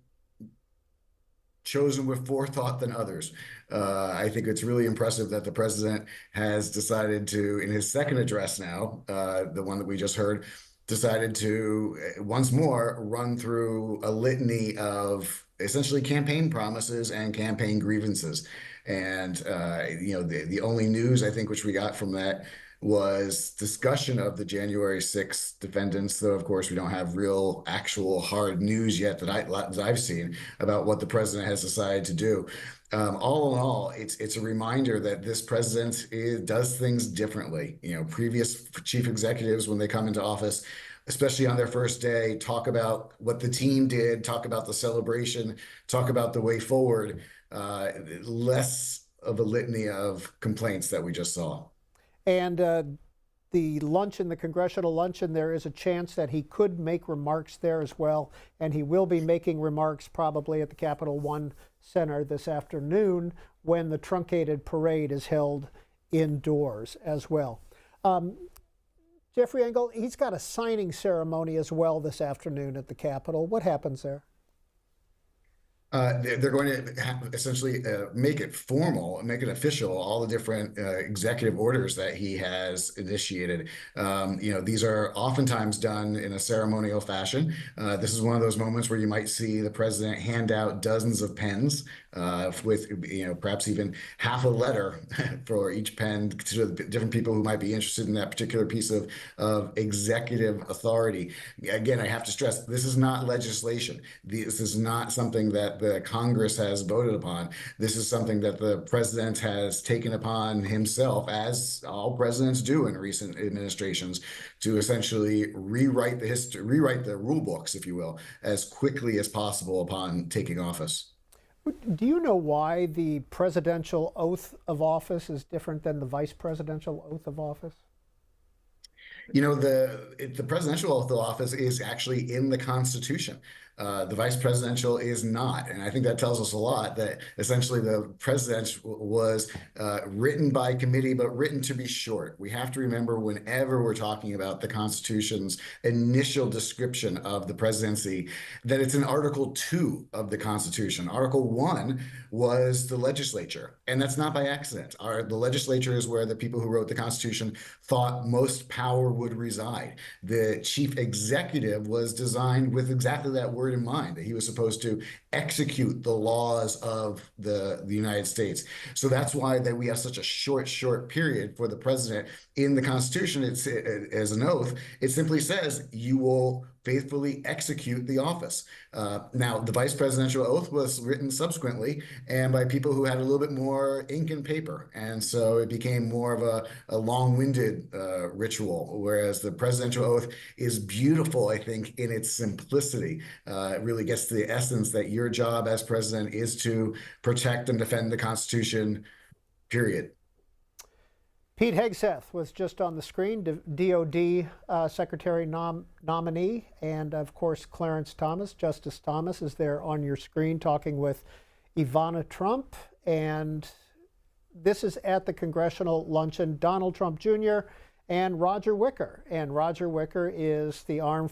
chosen with forethought than others. I think it's really impressive that the president has decided to, in his second address now, the one that we just heard, decided to once more run through a litany of essentially campaign promises and campaign grievances. And, you know, the only news I think which we got from that was discussion of the January 6th defendants, though of course we don't have real, actual hard news yet that I've seen about what the president has decided to do. All in all, it's a reminder that this president does things differently. You know, previous chief executives, when they come into office, especially on their first day, talk about what the team did, talk about the celebration, talk about the way forward, less of a litany of complaints that we just saw. And the luncheon, the Congressional Luncheon, there is a chance that he could make remarks there as well. And he will be making remarks probably at the Capital One Center this afternoon when the truncated parade is held indoors as well. Jeffrey Engel, he's got a signing ceremony as well this afternoon at the Capitol. What happens there? They're going to essentially make it formal, make it official, all the different executive orders that he has initiated. You know, these are oftentimes done in a ceremonial fashion. This is one of those moments where you might see the president hand out dozens of pens with, you know, perhaps even half a letter for each pen to the different people who might be interested in that particular piece of executive authority. Again, I have to stress, this is not legislation. This is not something that the Congress has voted upon. This is something that the president has taken upon himself, as all presidents do in recent administrations, to essentially rewrite the history, rewrite the rule books, if you will, as quickly as possible upon taking office. Do you know why the presidential oath of office is different than the vice presidential oath of office? You know, the presidential oath of office is actually in the Constitution. The vice presidential is not. And I think that tells us a lot that essentially the presidential was written by committee, but written to be short. We have to remember whenever we're talking about the Constitution's initial description of the presidency, that it's in Article 2 of the Constitution. Article 1 was the legislature, and that's not by accident. The legislature is where the people who wrote the Constitution thought most power would reside. The chief executive was designed with exactly that word in mind, that he was supposed to execute the laws of the United States. So that's why that we have such a short period for the president in the Constitution. It's as an oath. It simply says you will faithfully execute the office. Now, the vice presidential oath was written subsequently and by people who had a little bit more ink and paper. And so it became more of a long-winded ritual, whereas the presidential oath is beautiful, I think, in its simplicity. It really gets to the essence that your job as president is to protect and defend the Constitution, period. Pete Hegseth was just on the screen, DOD Secretary nominee, and of course Clarence Thomas, Justice Thomas, is there on your screen talking with Ivana Trump. And this is at the Congressional Luncheon. Donald Trump Jr. and Roger Wicker. And Roger Wicker is the Armed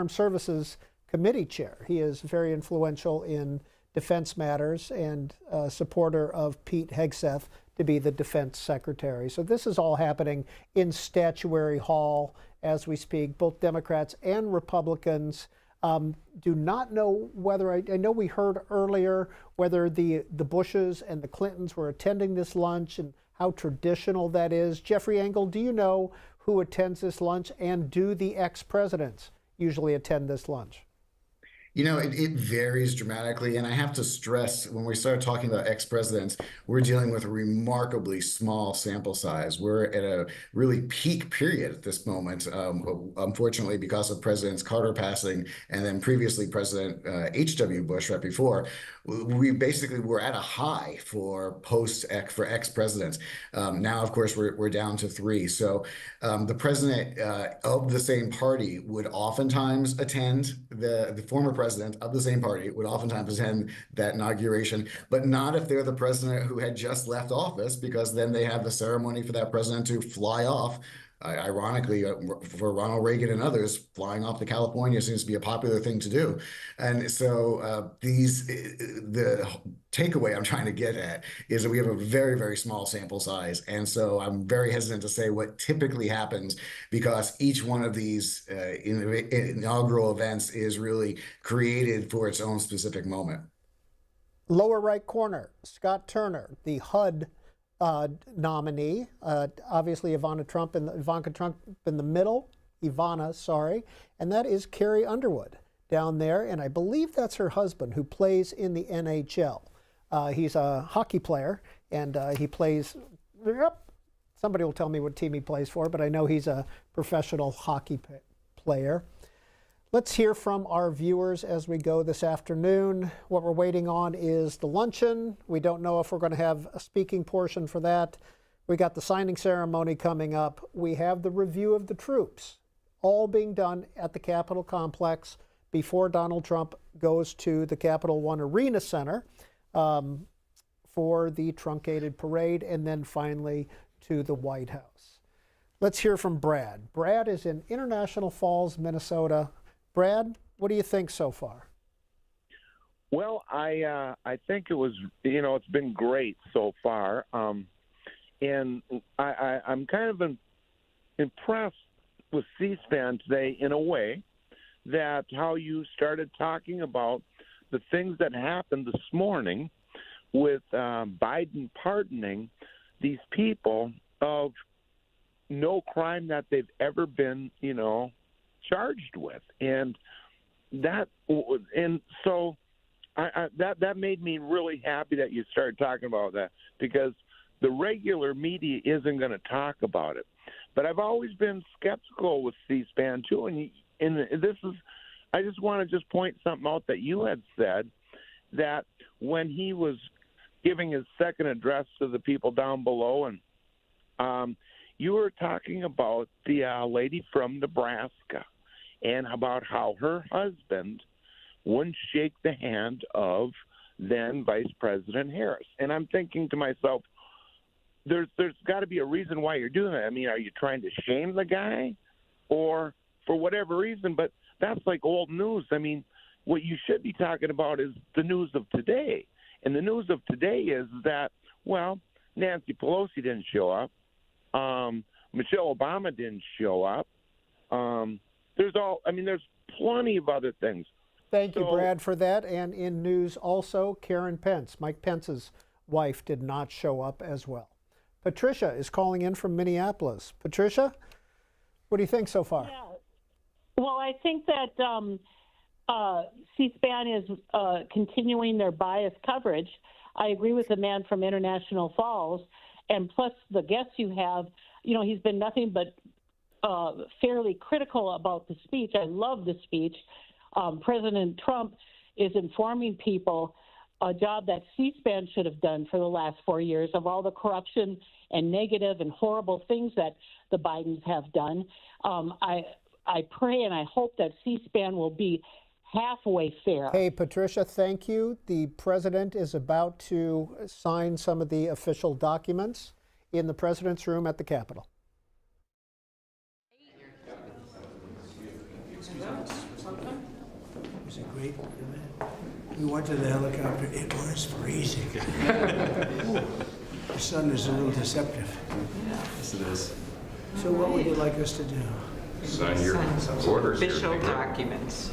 Services Committee Chair. He is very influential in defense matters and a supporter of Pete Hegseth to be the defense secretary. So this is all happening in Statuary Hall as we speak. Both Democrats and Republicans do not know whether, I know we heard earlier whether the Bushes and the Clintons were attending this lunch and how traditional that is. Jeffrey Engel, do you know who attends this lunch, and do the ex-presidents usually attend this lunch? You know, it varies dramatically. And I have to stress, when we start talking about ex-presidents, we're dealing with a remarkably small sample size. We're at a really peak period at this moment, unfortunately, because of Presidents Carter passing and then previously President H.W. Bush right before. We basically were at a high for ex-presidents. Now, of course, we're down to 3. So the president of the same party would oftentimes attend, the former president of the same party would oftentimes attend that inauguration, but not if they're the president who had just left office, because then they have the ceremony for that president to fly off. Ironically, for Ronald Reagan and others, flying off to California seems to be a popular thing to do. And so the takeaway I'm trying to get at is that we have a very, very small sample size. And so I'm very hesitant to say what typically happens, because each one of these inaugural events is really created for its own specific moment. Lower right corner, Scott Turner, the HUD nominee, obviously Ivanka Trump in the middle, and that is Carrie Underwood down there, and I believe that's her husband, who plays in the NHL. He's a hockey player, and he plays, somebody will tell me what team he plays for, but I know he's a professional hockey player. Let's hear from our viewers as we go this afternoon. What we're waiting on is the luncheon. We don't know if we're going to have a speaking portion for that. We got the signing ceremony coming up. We have the review of the troops, all being done at the Capitol complex before Donald Trump goes to the Capital One Arena Center for the truncated parade, and then finally to the White House. Let's hear from Brad. Brad is in International Falls, Minnesota. Brad, what do you think so far? Well, I think it was, it's been great so far. And I'm kind of impressed with C-SPAN today in a way, that how you started talking about the things that happened this morning with Biden pardoning these people of no crime that they've ever been, charged with, and so that made me really happy that you started talking about that, because the regular media isn't going to talk about it. But I've always been skeptical with C-SPAN too, and this is, I just want to point something out that you had said, that when he was giving his second address to the people down below, and you were talking about the lady from Nebraska and about how her husband wouldn't shake the hand of then Vice President Harris. And I'm thinking to myself, there's got to be a reason why you're doing that. I mean, are you trying to shame the guy or for whatever reason? But that's like old news. I mean, what you should be talking about is the news of today. And the news of today is that, well, Nancy Pelosi didn't show up. Michelle Obama didn't show up. There's plenty of other things. Thank you, Brad, for that. And in news also, Karen Pence, Mike Pence's wife, did not show up as well. Patricia is calling in from Minneapolis. Patricia, what do you think so far? Yeah. Well, I think that C-SPAN is continuing their biased coverage. I agree with the man from International Falls. And plus the guests you have, he's been nothing but fairly critical about the speech. I love the speech. President Trump is informing people, a job that C-SPAN should have done for the last 4 years, of all the corruption and negative and horrible things that the Bidens have done. I pray and I hope that C-SPAN will be halfway fair. Hey, Patricia, thank you. The president is about to sign some of the official documents in the president's room at the Capitol. It was a great event. We went to the helicopter. It was freezing. The sun is a little deceptive. Yes, it is. So what would you like us to do? Sign your orders. Official documents.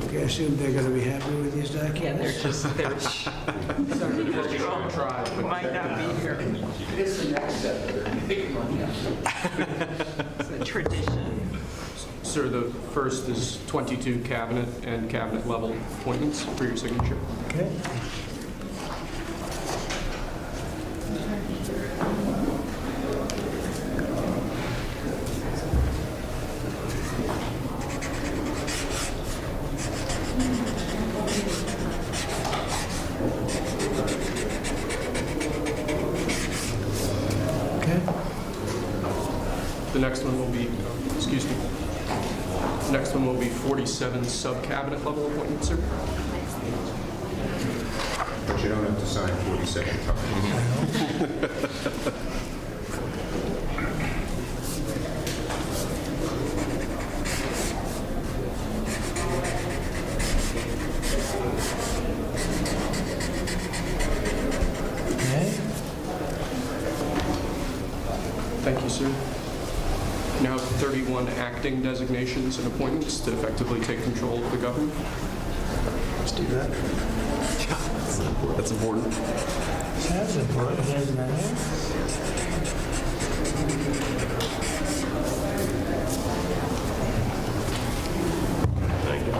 Okay, I assume they're going to be happy with these documents? Yeah, they're we might not be here. It's the next step. It's a tradition. Sir, the first is 22 cabinet and cabinet level appointments for your signature. Okay. The next one will be, excuse me, the next one will be 47 sub-cabinet level appointments, sir. But you don't have to sign 47 times. Thank you, sir. Now have 31 acting designations and appointments to effectively take control of the government. Let's do that. That's important. That's important, isn't it?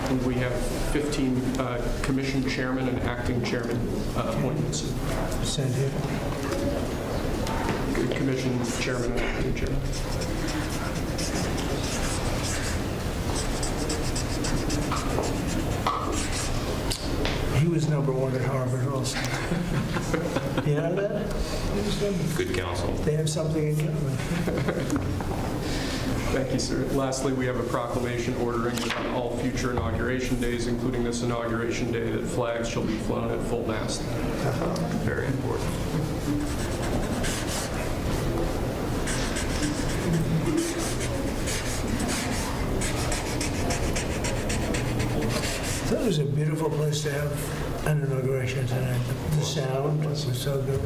And we have 15 commission chairman and acting chairman appointments. Send here. Commission chairman and acting chairman. He was #1 at Harvard also. You know that? Good counsel. They have something in common. Thank you, sir. Lastly, we have a proclamation ordering that on all future inauguration days, including this inauguration day, that flags shall be flown at full mast. Very important. That was a beautiful place to have an inauguration tonight. The sound was so good.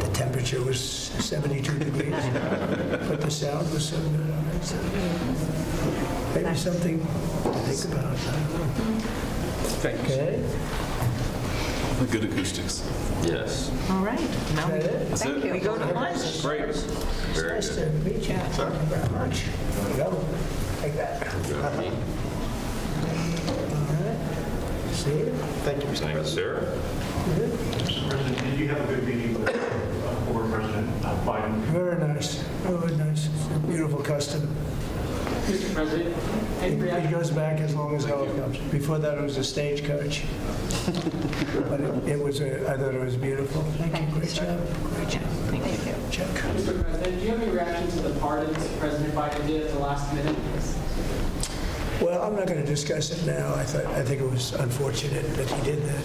The temperature was 72 degrees, but the sound was so good. So maybe something to think about. Thank you. Okay. The good acoustics. Yes. All right. Now, That's thank it. you. We go to lunch. Great. Very Nice good. to meet you. Thank you very much. There you go. Take that. See you. Thank you, Mr. Thank you, sir. Mr. President, did you have a good meeting with former President Biden? Very nice. Very nice. Beautiful custom. Mr. President, It goes back as long as helicopters. Before that, it was a stagecoach. But it was, I thought it was beautiful. Thank you. Great job. Thank you. check. Mr. President, do you have any reaction to the pardons President Biden did at the last minute? Well, I'm not going to discuss it now. I think it was unfortunate that he did that.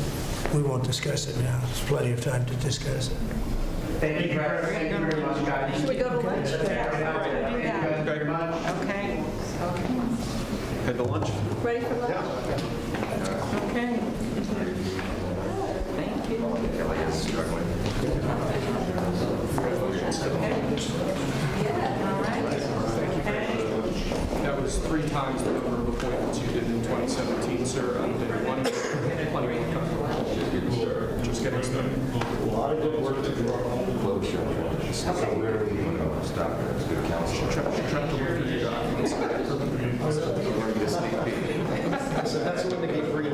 We won't discuss it now. There's plenty of time to discuss it. Thank you very much, guys. Should we go to lunch? Thank you very much. Okay. Okay. Head to lunch. Ready for lunch? Okay. Thank you. That was 3 times the number of appointments you did in 2017, sir, on day one. Plenty of time. Just getting started. A lot of good work to do. So where are we going to stop it? It's good counsel. Try to look through your documents. That's when they get free.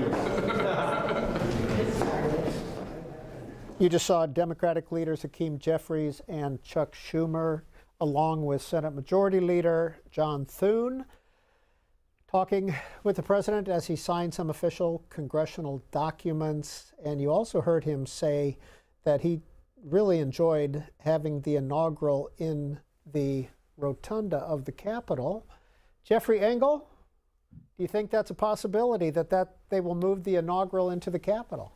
You just saw Democratic leaders Hakeem Jeffries and Chuck Schumer, along with Senate Majority Leader John Thune, talking with the president as he signed some official congressional documents. And you also heard him say that he really enjoyed having the inaugural in the rotunda of the Capitol. Jeffrey Engel, do you think that's a possibility that they will move the inaugural into the Capitol?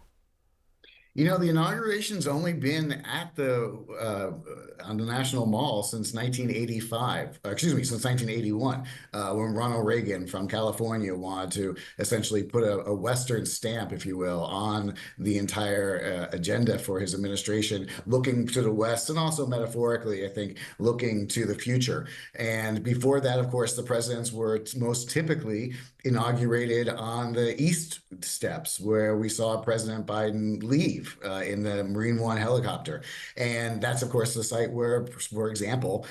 You know, the inauguration's only been at on the National Mall since 1985. Since 1981, when Ronald Reagan from California wanted to essentially put a Western stamp, if you will, on the entire agenda for his administration, looking to the West and also metaphorically, I think, looking to the future. And before that, of course, the presidents were most typically inaugurated on the East steps, where we saw President Biden leave in the Marine One helicopter. And that's, of course, the site where, for example,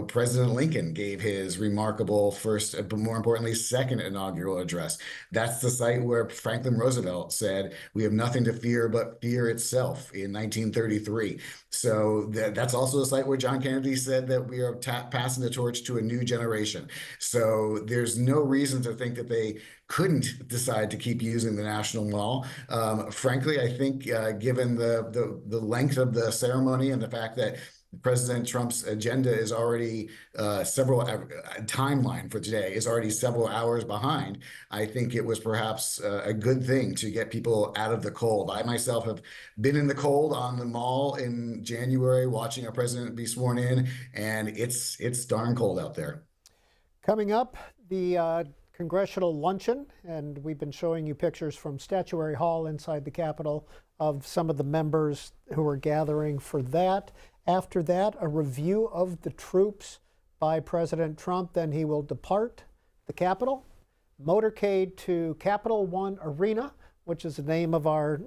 President Lincoln gave his remarkable first, but more importantly, second inaugural address. That's the site where Franklin Roosevelt said, "We have nothing to fear but fear itself," in 1933. So that's also a site where John Kennedy said that we are passing the torch to a new generation. So there's no reason to think that they couldn't decide to keep using the National Mall. Frankly, I think given the length of the ceremony and the fact that President Trump's agenda is already timeline for today is already several hours behind, I think it was perhaps a good thing to get people out of the cold. I myself have been in the cold on the Mall in January watching our president be sworn in, and it's darn cold out there. Coming up, the Congressional Luncheon, and we've been showing you pictures from Statuary Hall inside the Capitol of some of the members who are gathering for that. After that, a review of the troops by President Trump. Then he will depart the Capitol, motorcade to Capital One Arena, which is the name of our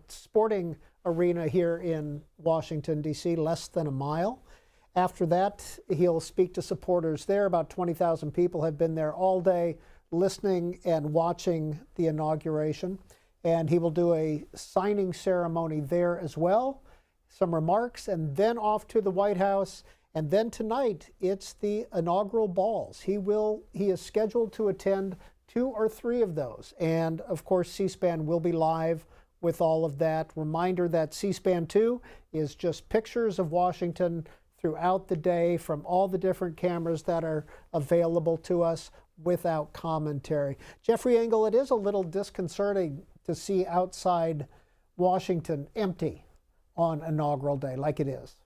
sporting arena here in Washington, D.C., less than a mile. After that, he'll speak to supporters there. About 20,000 people have been there all day listening and watching the inauguration. And he will do a signing ceremony there as well, some remarks, and then off to the White House. And then tonight, it's the inaugural balls. He is scheduled to attend 2 or 3 of those. And of course, C-SPAN will be live with all of that. Reminder that C-SPAN 2 is just pictures of Washington throughout the day from all the different cameras that are available to us without commentary. Jeffrey Engel, it is a little disconcerting to see outside Washington empty on inaugural day like it is.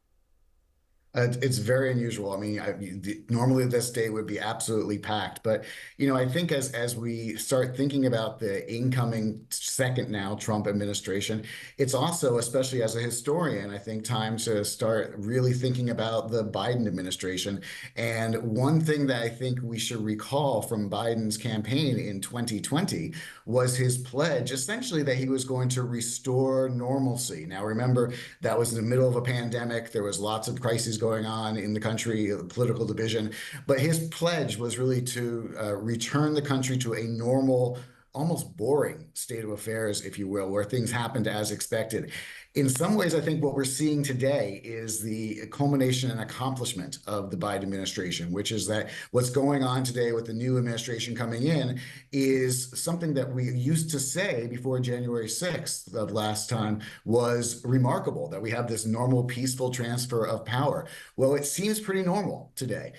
It's very unusual. I mean, normally this day would be absolutely packed, but I think as we start thinking about the incoming second now Trump administration, it's also, especially as a historian, I think time to start really thinking about the Biden administration. And one thing that I think we should recall from Biden's campaign in 2020 was his pledge, essentially, that he was going to restore normalcy. Now, remember, that was in the middle of a pandemic. There was lots of crises going on in the country, political division. But his pledge was really to return the country to a normal, almost boring state of affairs, if you will, where things happened as expected. In some ways, I think what we're seeing today is the culmination and accomplishment of the Biden administration, which is that what's going on today with the new administration coming in is something that we used to say before January 6th of last time was remarkable, that we have this normal, peaceful transfer of power. Well, it seems pretty normal today.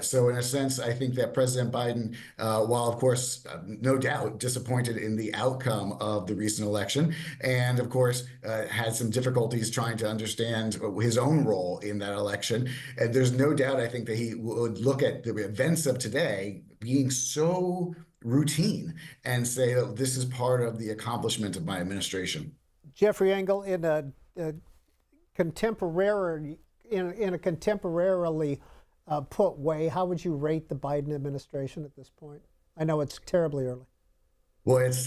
So in a sense, I think that President Biden, while of course, no doubt disappointed in the outcome of the recent election, and of course, had some difficulties trying to understand his own role in that election. And there's no doubt, I think, that he would look at the events of today being so routine and say, oh, this is part of the accomplishment of my administration. Jeffrey Engel, in a contemporarily put way, how would you rate the Biden administration at this point? I know it's terribly early. Well, it's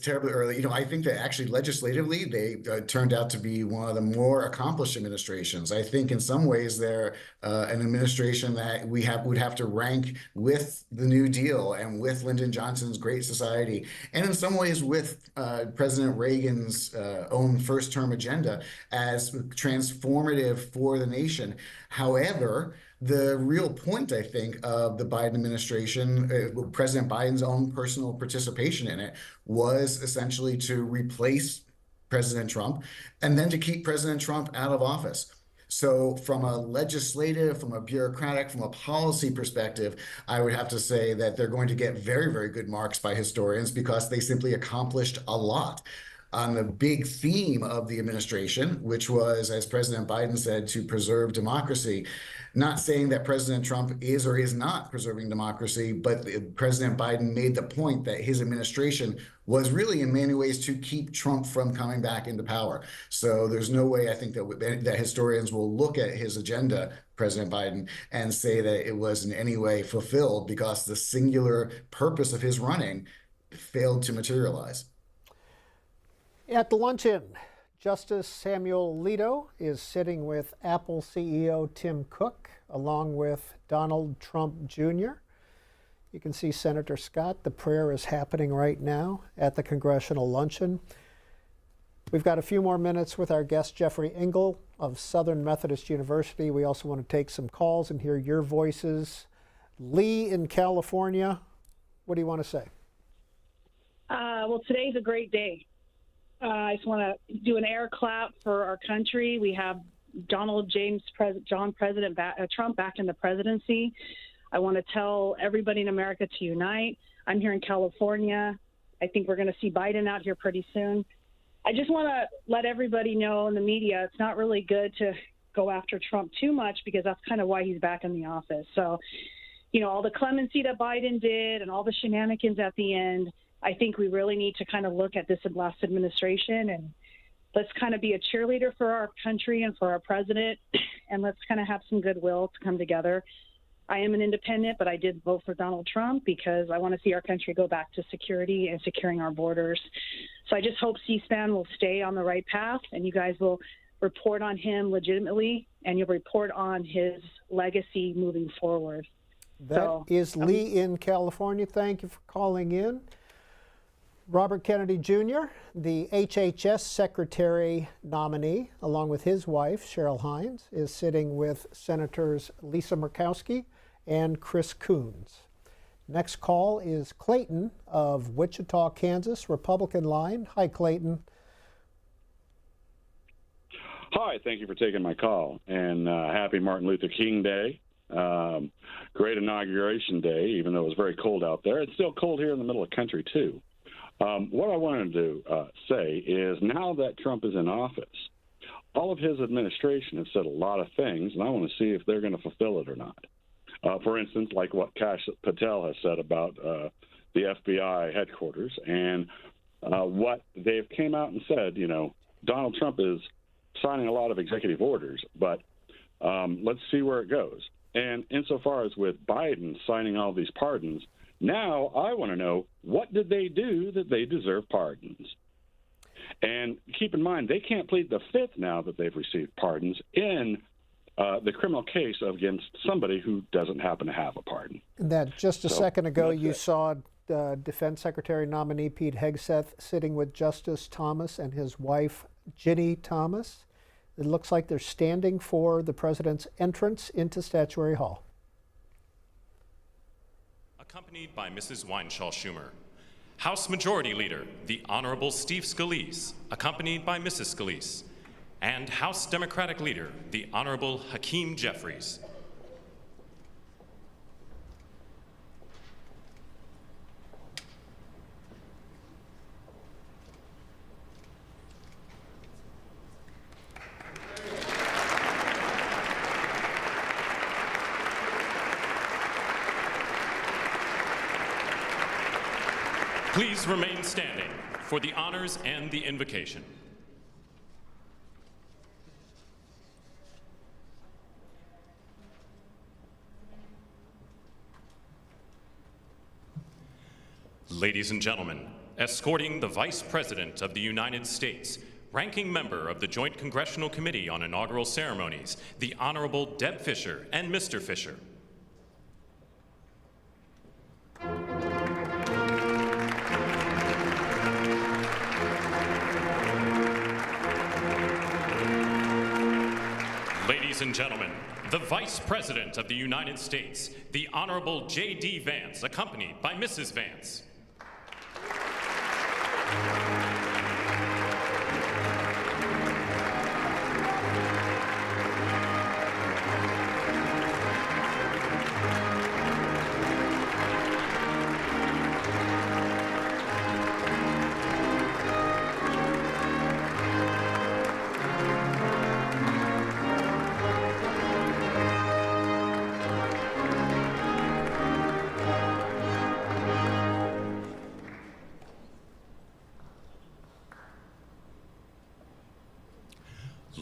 terribly early. You know, I think that actually legislatively, they turned out to be one of the more accomplished administrations. I think in some ways they're an administration that would have to rank with the New Deal and with Lyndon Johnson's Great Society, and in some ways with President Reagan's own first-term agenda as transformative for the nation. However, the real point, I think, of the Biden administration, President Biden's own personal participation in it, was essentially to replace President Trump and then to keep President Trump out of office. So from a legislative, from a bureaucratic, from a policy perspective, I would have to say that they're going to get very, very good marks by historians because they simply accomplished a lot. On the big theme of the administration, which was, as President Biden said, to preserve democracy, not saying that President Trump is or is not preserving democracy, but President Biden made the point that his administration was really in many ways to keep Trump from coming back into power. So there's no way, I think, that historians will look at his agenda, President Biden, and say that it was in any way fulfilled because the singular purpose of his running failed to materialize. At the luncheon, Justice Samuel Alito is sitting with Apple CEO Tim Cook, along with Donald Trump Jr. You can see Senator Scott. The prayer is happening right now at the Congressional Luncheon. We've got a few more minutes with our guest, Jeffrey Engel of Southern Methodist University. We also want to take some calls and hear your voices. Lee in California, what do you want to say? Well, today's a great day. I just want to do an air clap for our country. We have President Trump back in the presidency. I want to tell everybody in America to unite. I'm here in California. I think we're going to see Biden out here pretty soon. I just want to let everybody know in the media, it's not really good to go after Trump too much because that's kind of why he's back in the office. So, you know, all the clemency that Biden did and all the shenanigans at the end, I think we really need to kind of look at this last administration and let's kind of be a cheerleader for our country and for our president, and let's kind of have some goodwill to come together. I am an independent, but I did vote for Donald Trump because I want to see our country go back to security and securing our borders. So I just hope C-SPAN will stay on the right path and you guys will report on him legitimately and you'll report on his legacy moving forward. That is Lee in California. Thank you for calling in. Robert Kennedy Jr., the HHS Secretary nominee, along with his wife, Cheryl Hines, is sitting with Senators Lisa Murkowski and Chris Coons. Next call is Clayton of Wichita, Kansas, Republican line. Hi, Clayton. Hi, thank you for taking my call, and happy Martin Luther King Day. Great Inauguration Day, even though it was very cold out there. It's still cold here in the middle of the country, too. What I wanted to say is now that Trump is in office, all of his administration has said a lot of things, and I want to see if they're going to fulfill it or not. For instance, like what Kash Patel has said about the FBI headquarters and what they've came out and said, you know, Donald Trump is signing a lot of executive orders, but let's see where it goes. And insofar as with Biden signing all these pardons, now I want to know, what did they do that they deserve pardons? And keep in mind, they can't plead the fifth now that they've received pardons in the criminal case against somebody who doesn't happen to have a pardon. That just a second ago, you saw Defense Secretary nominee Pete Hegseth sitting with Justice Thomas and his wife, Ginny Thomas. It looks like they're standing for the President's entrance into Statuary Hall. Accompanied by Mrs. Weinshaw Schumer. House Majority Leader, the Honorable Steve Scalise, accompanied by Mrs. Scalise. And House Democratic Leader, the Honorable Hakeem Jeffries. Please remain standing for the honors and the invocation. Ladies and gentlemen, escorting the Vice President of the United States, ranking member of the Joint Congressional Committee on Inaugural Ceremonies, the Honorable Deb Fischer and Mr. Fischer. Ladies and gentlemen, the Vice President of the United States, the Honorable J.D. Vance, accompanied by Mrs. Vance.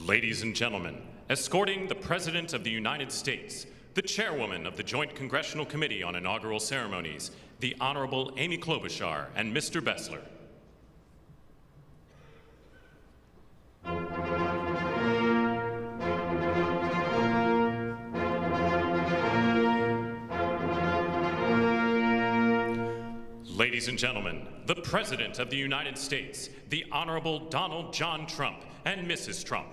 Ladies and gentlemen, escorting the President of the United States, the Chairwoman of the Joint Congressional Committee on Inaugural Ceremonies, the Honorable Amy Klobuchar and Mr. Bessler. Ladies and gentlemen, the President of the United States, the Honorable Donald John Trump and Mrs. Trump.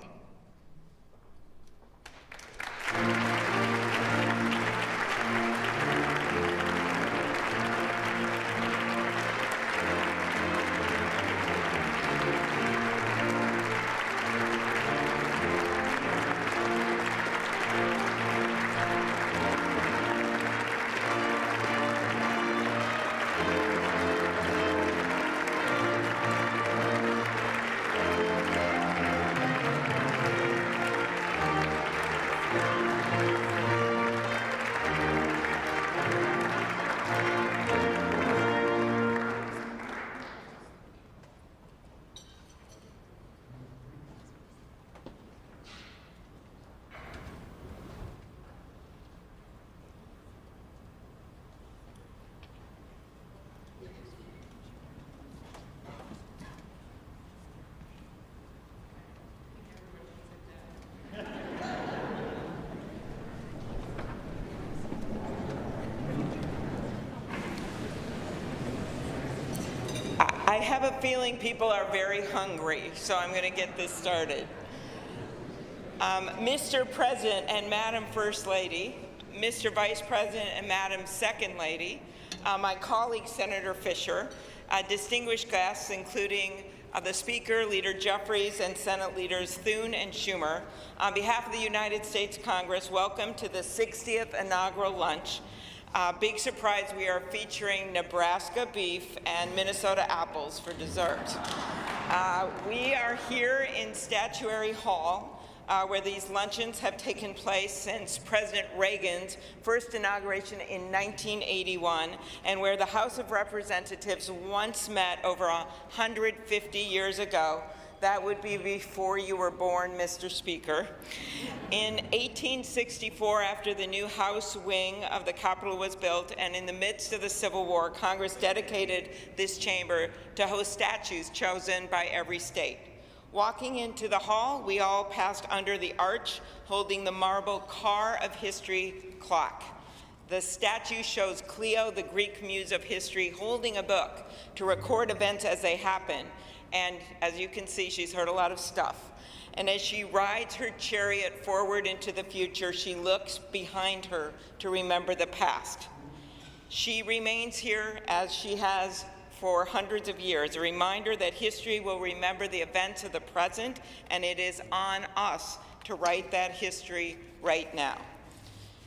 I have a feeling people are very hungry, so I'm going to get this started. Mr. President and Madam First Lady, Mr. Vice President and Madam Second Lady, my colleague Senator Fischer, distinguished guests including the Speaker, Leader Jeffries, and Senate Leaders Thune and Schumer, on behalf of the United States Congress, welcome to the 60th inaugural lunch. Big surprise, we are featuring Nebraska beef and Minnesota apples for dessert. We are here in Statuary Hall, where these luncheons have taken place since President Reagan's first inauguration in 1981, and where the House of Representatives once met over 150 years ago. That would be before you were born, Mr. Speaker. In 1864, after the new House wing of the Capitol was built, and in the midst of the Civil War, Congress dedicated this chamber to host statues chosen by every state. Walking into the hall, we all passed under the arch, holding the marble Car of History clock. The statue shows Clio, the Greek muse of history, holding a book to record events as they happen. And as you can see, she's heard a lot of stuff. And as she rides her chariot forward into the future, she looks behind her to remember the past. She remains here as she has for hundreds of years, a reminder that history will remember the events of the present, and it is on us to write that history right now.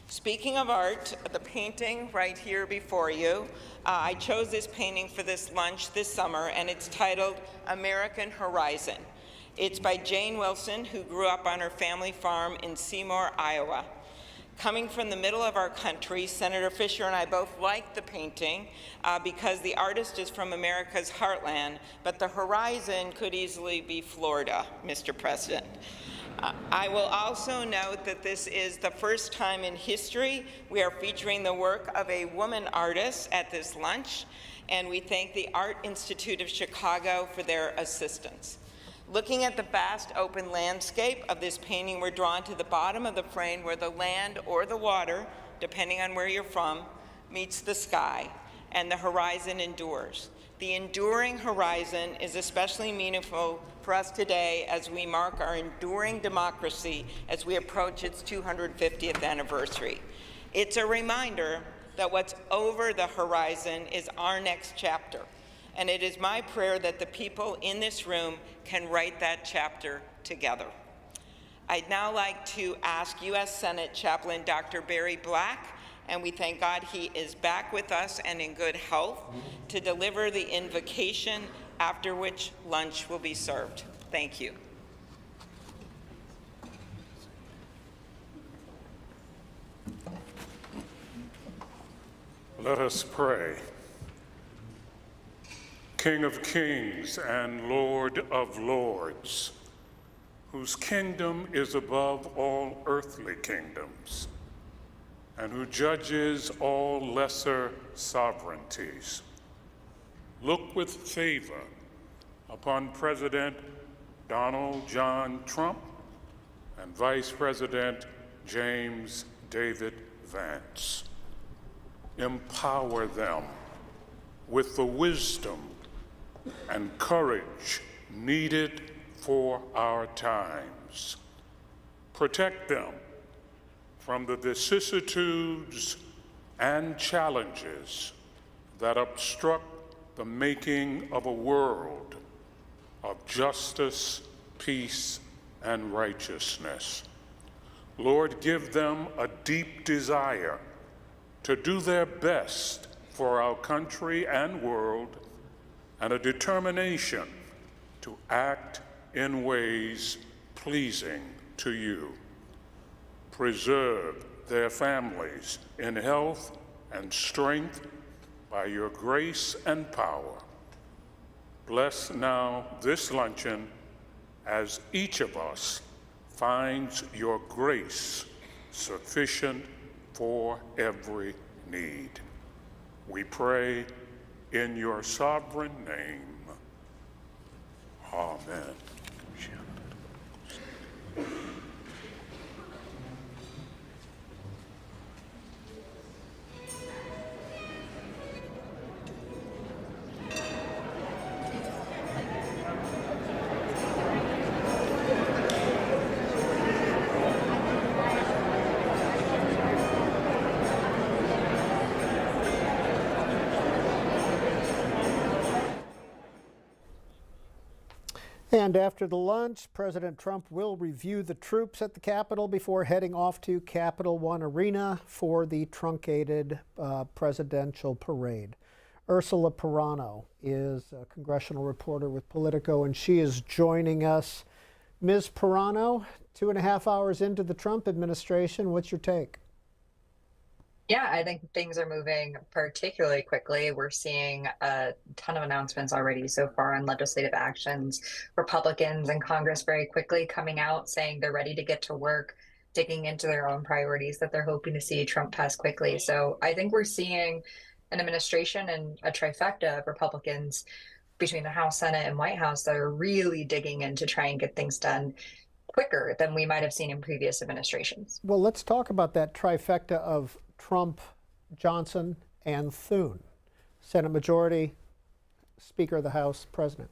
Speaking of art, the painting right here before you, I chose this painting for this lunch this summer, and it's titled American Horizon. It's by Jane Wilson, who grew up on her family farm in Seymour, Iowa. Coming from the middle of our country, Senator Fisher and I both like the painting because the artist is from America's heartland, but the horizon could easily be Florida, Mr. President. I will also note that this is the first time in history we are featuring the work of a woman artist at this lunch, and we thank the Art Institute of Chicago for their assistance. Looking at the vast open landscape of this painting, we're drawn to the bottom of the frame where the land or the water, depending on where you're from, meets the sky, and the horizon endures. The enduring horizon is especially meaningful for us today as we mark our enduring democracy as we approach its 250th anniversary. It's a reminder that what's over the horizon is our next chapter. And it is my prayer that the people in this room can write that chapter together. I'd now like to ask U.S. Senate Chaplain Dr. Barry Black, and we thank God he is back with us and in good health, to deliver the invocation, after which lunch will be served. Thank you. Let us pray. King of kings and Lord of lords, whose kingdom is above all earthly kingdoms, and who judges all lesser sovereignties, look with favor upon President Donald John Trump and Vice President James David Vance. Empower them with the wisdom and courage needed for our times. Protect them from the vicissitudes and challenges that obstruct the making of a world of justice, peace, and righteousness. Lord, give them a deep desire to do their best for our country and world, and a determination to act in ways pleasing to you. Preserve their families in health and strength by your grace and power. Bless now this luncheon as each of us finds your grace sufficient for every need. We pray in your sovereign name. Amen. And after the lunch, President Trump will review the troops at the Capitol before heading off to Capital One Arena for the truncated presidential parade. Ursula Perano is a congressional reporter with Politico, and she is joining us. Ms. Perano, 2.5 hours into the Trump administration, what's your take? Yeah, I think things are moving particularly quickly. We're seeing a ton of announcements already so far on legislative actions. Republicans in Congress very quickly coming out saying they're ready to get to work, digging into their own priorities that they're hoping to see Trump pass quickly. So I think we're seeing an administration and a trifecta of Republicans between the House, Senate, and White House that are really digging in to try and get things done quicker than we might have seen in previous administrations. Well, let's talk about that trifecta of Trump, Johnson, and Thune. Senate Majority, Speaker of the House, President.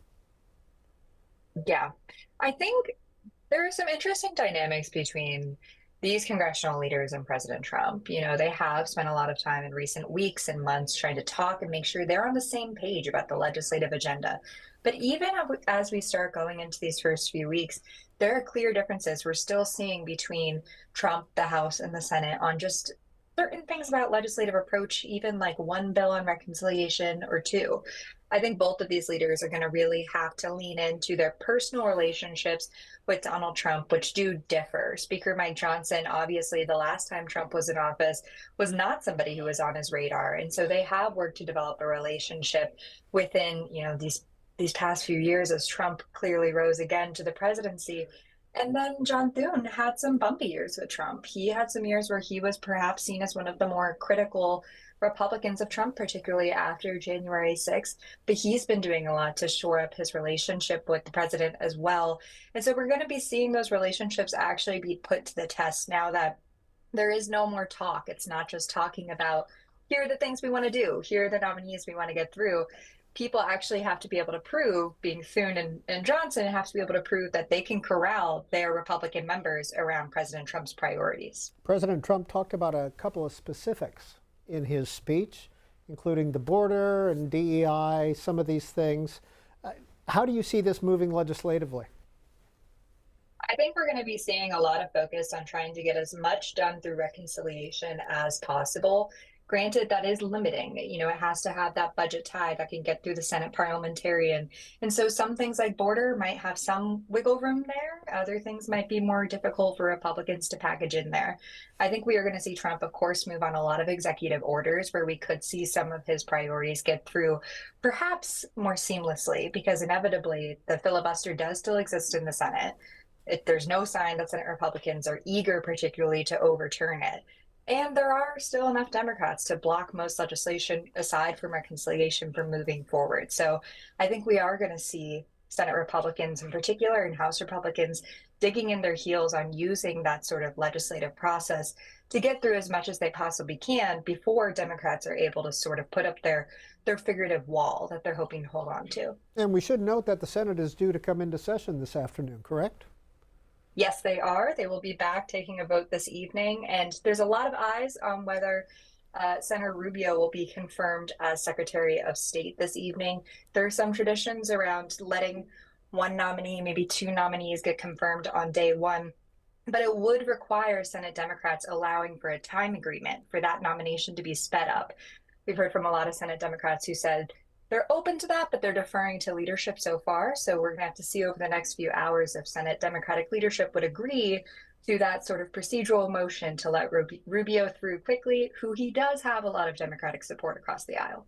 Yeah, I think there are some interesting dynamics between these congressional leaders and President Trump. You know, they have spent a lot of time in recent weeks and months trying to talk and make sure they're on the same page about the legislative agenda. But even as we start going into these first few weeks, there are clear differences we're still seeing between Trump, the House, and the Senate on just certain things about legislative approach, even like one bill on reconciliation or two. I think both of these leaders are going to really have to lean into their personal relationships with Donald Trump, which do differ. Speaker Mike Johnson, obviously, the last time Trump was in office, was not somebody who was on his radar. And so they have worked to develop a relationship within, you know, these past few years as Trump clearly rose again to the presidency. And then John Thune had some bumpy years with Trump. He had some years where he was perhaps seen as one of the more critical Republicans of Trump, particularly after January 6th. But he's been doing a lot to shore up his relationship with the president as well. And so we're going to be seeing those relationships actually be put to the test now that there is no more talk. It's not just talking about, here are the things we want to do, here are the nominees we want to get through. People actually have to be able to prove, being Thune and Johnson, have to be able to prove that they can corral their Republican members around President Trump's priorities. President Trump talked about a couple of specifics in his speech, including the border and DEI, some of these things. How do you see this moving legislatively? I think we're going to be seeing a lot of focus on trying to get as much done through reconciliation as possible. Granted, that is limiting. You know, it has to have that budget tie that can get through the Senate parliamentarian. And so some things like border might have some wiggle room there. Other things might be more difficult for Republicans to package in there. I think we are going to see Trump, of course, move on a lot of executive orders where we could see some of his priorities get through perhaps more seamlessly, because inevitably the filibuster does still exist in the Senate. There's no sign that Senate Republicans are eager particularly to overturn it. And there are still enough Democrats to block most legislation aside from reconciliation from moving forward. So I think we are going to see Senate Republicans in particular and House Republicans digging in their heels on using that sort of legislative process to get through as much as they possibly can before Democrats are able to sort of put up their figurative wall that they're hoping to hold on to. And we should note that the Senate is due to come into session this afternoon, correct? Yes, they are. They will be back taking a vote this evening. And there's a lot of eyes on whether Senator Rubio will be confirmed as Secretary of State this evening. There are some traditions around letting one nominee, maybe two nominees, get confirmed on day one. But it would require Senate Democrats allowing for a time agreement for that nomination to be sped up. We've heard from a lot of Senate Democrats who said they're open to that, but they're deferring to leadership so far. So we're going to have to see over the next few hours if Senate Democratic leadership would agree to that sort of procedural motion to let Rubio through quickly, who he does have a lot of Democratic support across the aisle.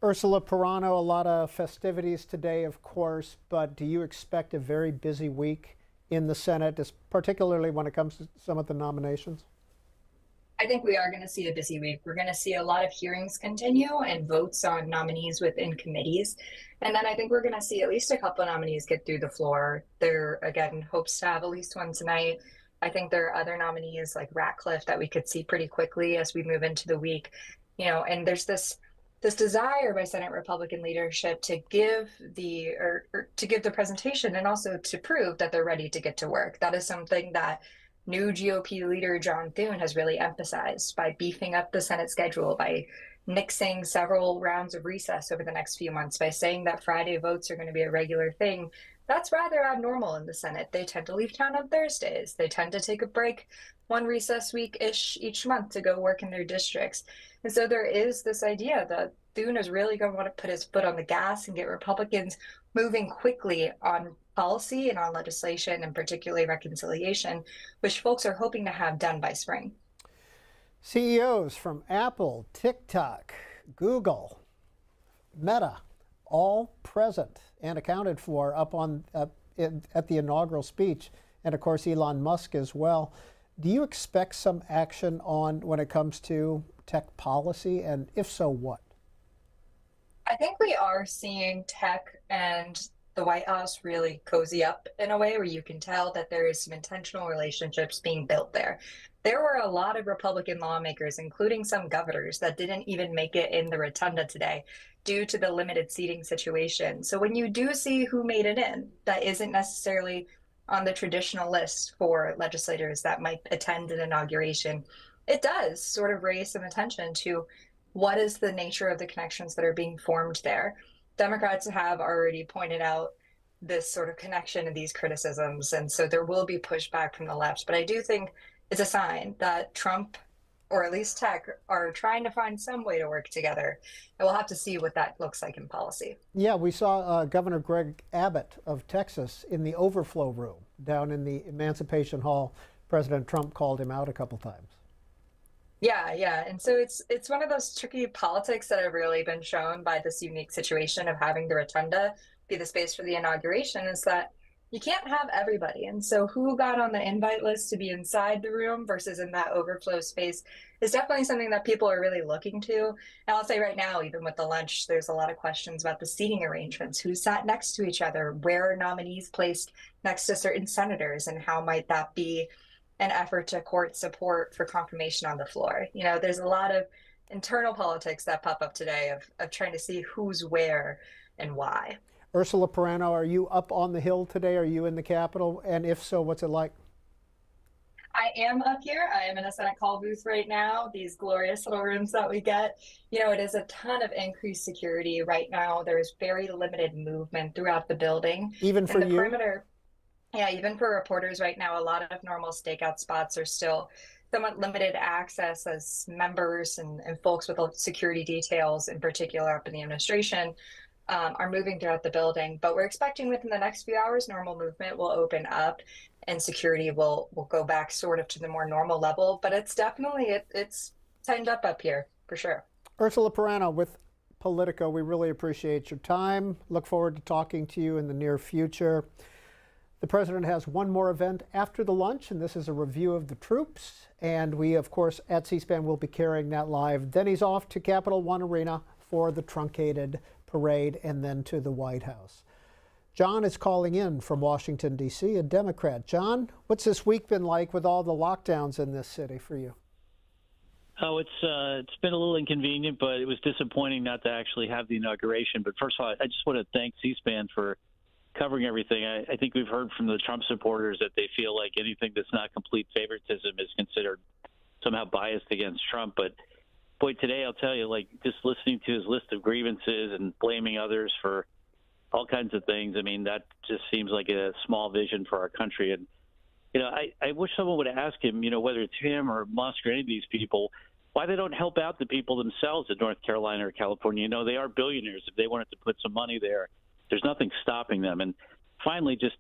Ursula Perano, a lot of festivities today, of course, but do you expect a very busy week in the Senate, particularly when it comes to some of the nominations? I think we are going to see a busy week. We're going to see a lot of hearings continue and votes on nominees within committees. And then I think we're going to see at least a couple of nominees get through the floor. There, again, hopes to have at least one tonight. I think there are other nominees like Ratcliffe that we could see pretty quickly as we move into the week. You know, and there's this desire by Senate Republican leadership to give the presentation and also to prove that they're ready to get to work. That is something that new GOP leader John Thune has really emphasized by beefing up the Senate schedule, by nixing several rounds of recess over the next few months, by saying that Friday votes are going to be a regular thing. That's rather abnormal in the Senate. They tend to leave town on Thursdays. They tend to take a break one recess week-ish each month to go work in their districts. And so there is this idea that Thune is really going to want to put his foot on the gas and get Republicans moving quickly on policy and on legislation, and particularly reconciliation, which folks are hoping to have done by spring. CEOs from Apple, TikTok, Google, Meta, all present and accounted for up on at the inaugural speech, and of course Elon Musk as well. Do you expect some action on when it comes to tech policy, and if so, what? I think we are seeing tech and the White House really cozy up in a way where you can tell that there is some intentional relationships being built there. there were a lot of Republican lawmakers, including some governors, that didn't even make it in the rotunda today due to the limited seating situation. So when you do see who made it in, that isn't necessarily on the traditional list for legislators that might attend an inauguration, it does sort of raise some attention to what is the nature of the connections that are being formed there. Democrats have already pointed out this sort of connection and these criticisms, and so there will be pushback from the left. But I do think it's a sign that Trump, or at least tech, are trying to find some way to work together. And we'll have to see what that looks like in policy. Yeah, we saw Governor Greg Abbott of Texas in the overflow room down in the Emancipation Hall. President Trump called him out a couple times. Yeah. And so it's one of those tricky politics that have really been shown by this unique situation of having the rotunda be the space for the inauguration, is that you can't have everybody. And so who got on the invite list to be inside the room versus in that overflow space is definitely something that people are really looking to. And I'll say right now, even with the lunch, there's a lot of questions about the seating arrangements, who sat next to each other, where are nominees placed next to certain senators, and how might that be an effort to court support for confirmation on the floor. You know, there's a lot of internal politics that pop up today of trying to see who's where and why. Ursula Perano, are you up on the Hill today? Are you in the Capitol? And if so, what's it like? I am up here. I am in a Senate call booth right now, these glorious little rooms that we get. You know, it is a ton of increased security right now. There is very limited movement throughout the building. Even for you? Perimeter, yeah, even for reporters right now, a lot of normal stakeout spots are still somewhat limited access, as members and folks with security details in particular up in the administration are moving throughout the building. But we're expecting within the next few hours, normal movement will open up and security will go back sort of to the more normal level. But it's definitely, it's tightened up here for sure. Ursula Perano with Politico, we really appreciate your time. Look forward to talking to you in the near future. The president has one more event after the lunch, and this is a review of the troops. And we, of course, at C-SPAN will be carrying that live. Then he's off to Capital One Arena for the truncated parade and then to the White House. John is calling in from Washington, D.C., a Democrat. John, what's this week been like with all the lockdowns in this city for you? Oh, it's been a little inconvenient, but it was disappointing not to actually have the inauguration. But first of all, I just want to thank C-SPAN for covering everything. I think we've heard from the Trump supporters that they feel like anything that's not complete favoritism is considered somehow biased against Trump. But boy, today I'll tell you, like, just listening to his list of grievances and blaming others for all kinds of things, I mean, that just seems like a small vision for our country. And, you know, I wish someone would ask him, you know, whether it's him or Musk or any of these people, why they don't help out the people themselves in North Carolina or California. You know, they are billionaires. If they wanted to put some money there, there's nothing stopping them. And finally, just,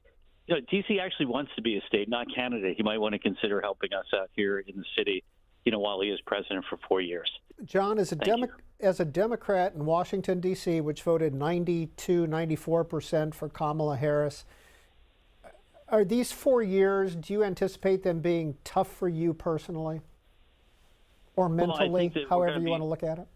you know, D.C. actually wants to be a state, not Canada. He might want to consider helping us out here in the city, you know, while he is president for 4 years. John, as a Democrat in Washington, D.C., which voted 94% for Kamala Harris, are these 4 years, do you anticipate them being tough for you personally? Or mentally, however you want to look at it?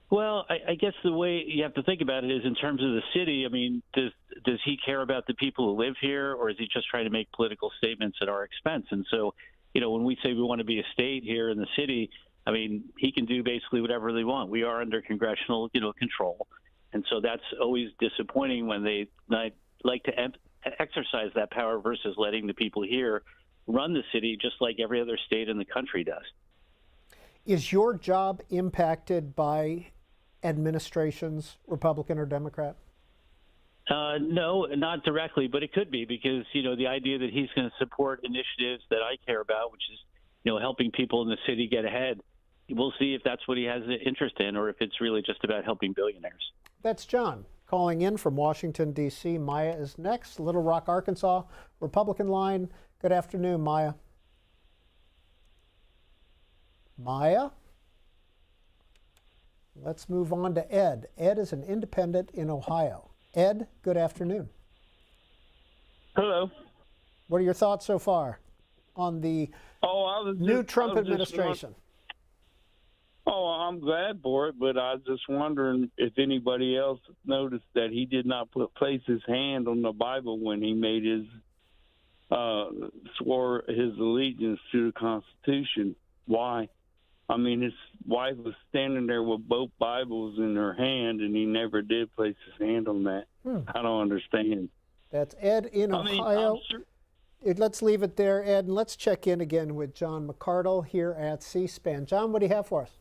Well, I guess the way you have to think about it is in terms of the city. I mean, does he care about the people who live here, or is he just trying to make political statements at our expense? And so, you know, when we say we want to be a state here in the city, I mean, he can do basically whatever they want. We are under congressional, you know, control. And so that's always disappointing when they like to exercise that power versus letting the people here run the city just like every other state in the country does. Is your job impacted by administrations, Republican or Democrat? No, not directly, but it could be because, you know, the idea that he's going to support initiatives that I care about, which is, you know, helping people in the city get ahead. We'll see if that's what he has an interest in or if it's really just about helping billionaires. That's John calling in from Washington, D.C. Maya is next, Little Rock, Arkansas, Republican line. Good afternoon, Maya. Maya? Let's move on to Ed. Ed is an independent in Ohio. Ed, good afternoon. Hello. What are your thoughts so far on the new Trump administration? I'm glad for it, but I was just wondering if anybody else noticed that he did not place his hand on the Bible when he made his swore his allegiance to the Constitution. Why? I mean, his wife was standing there with both Bibles in her hand, and he never did place his hand on that. I don't understand. That's Ed in Ohio. Let's leave it there, Ed, and let's check in again with John McArdle here at C-SPAN. John, what do you have for us?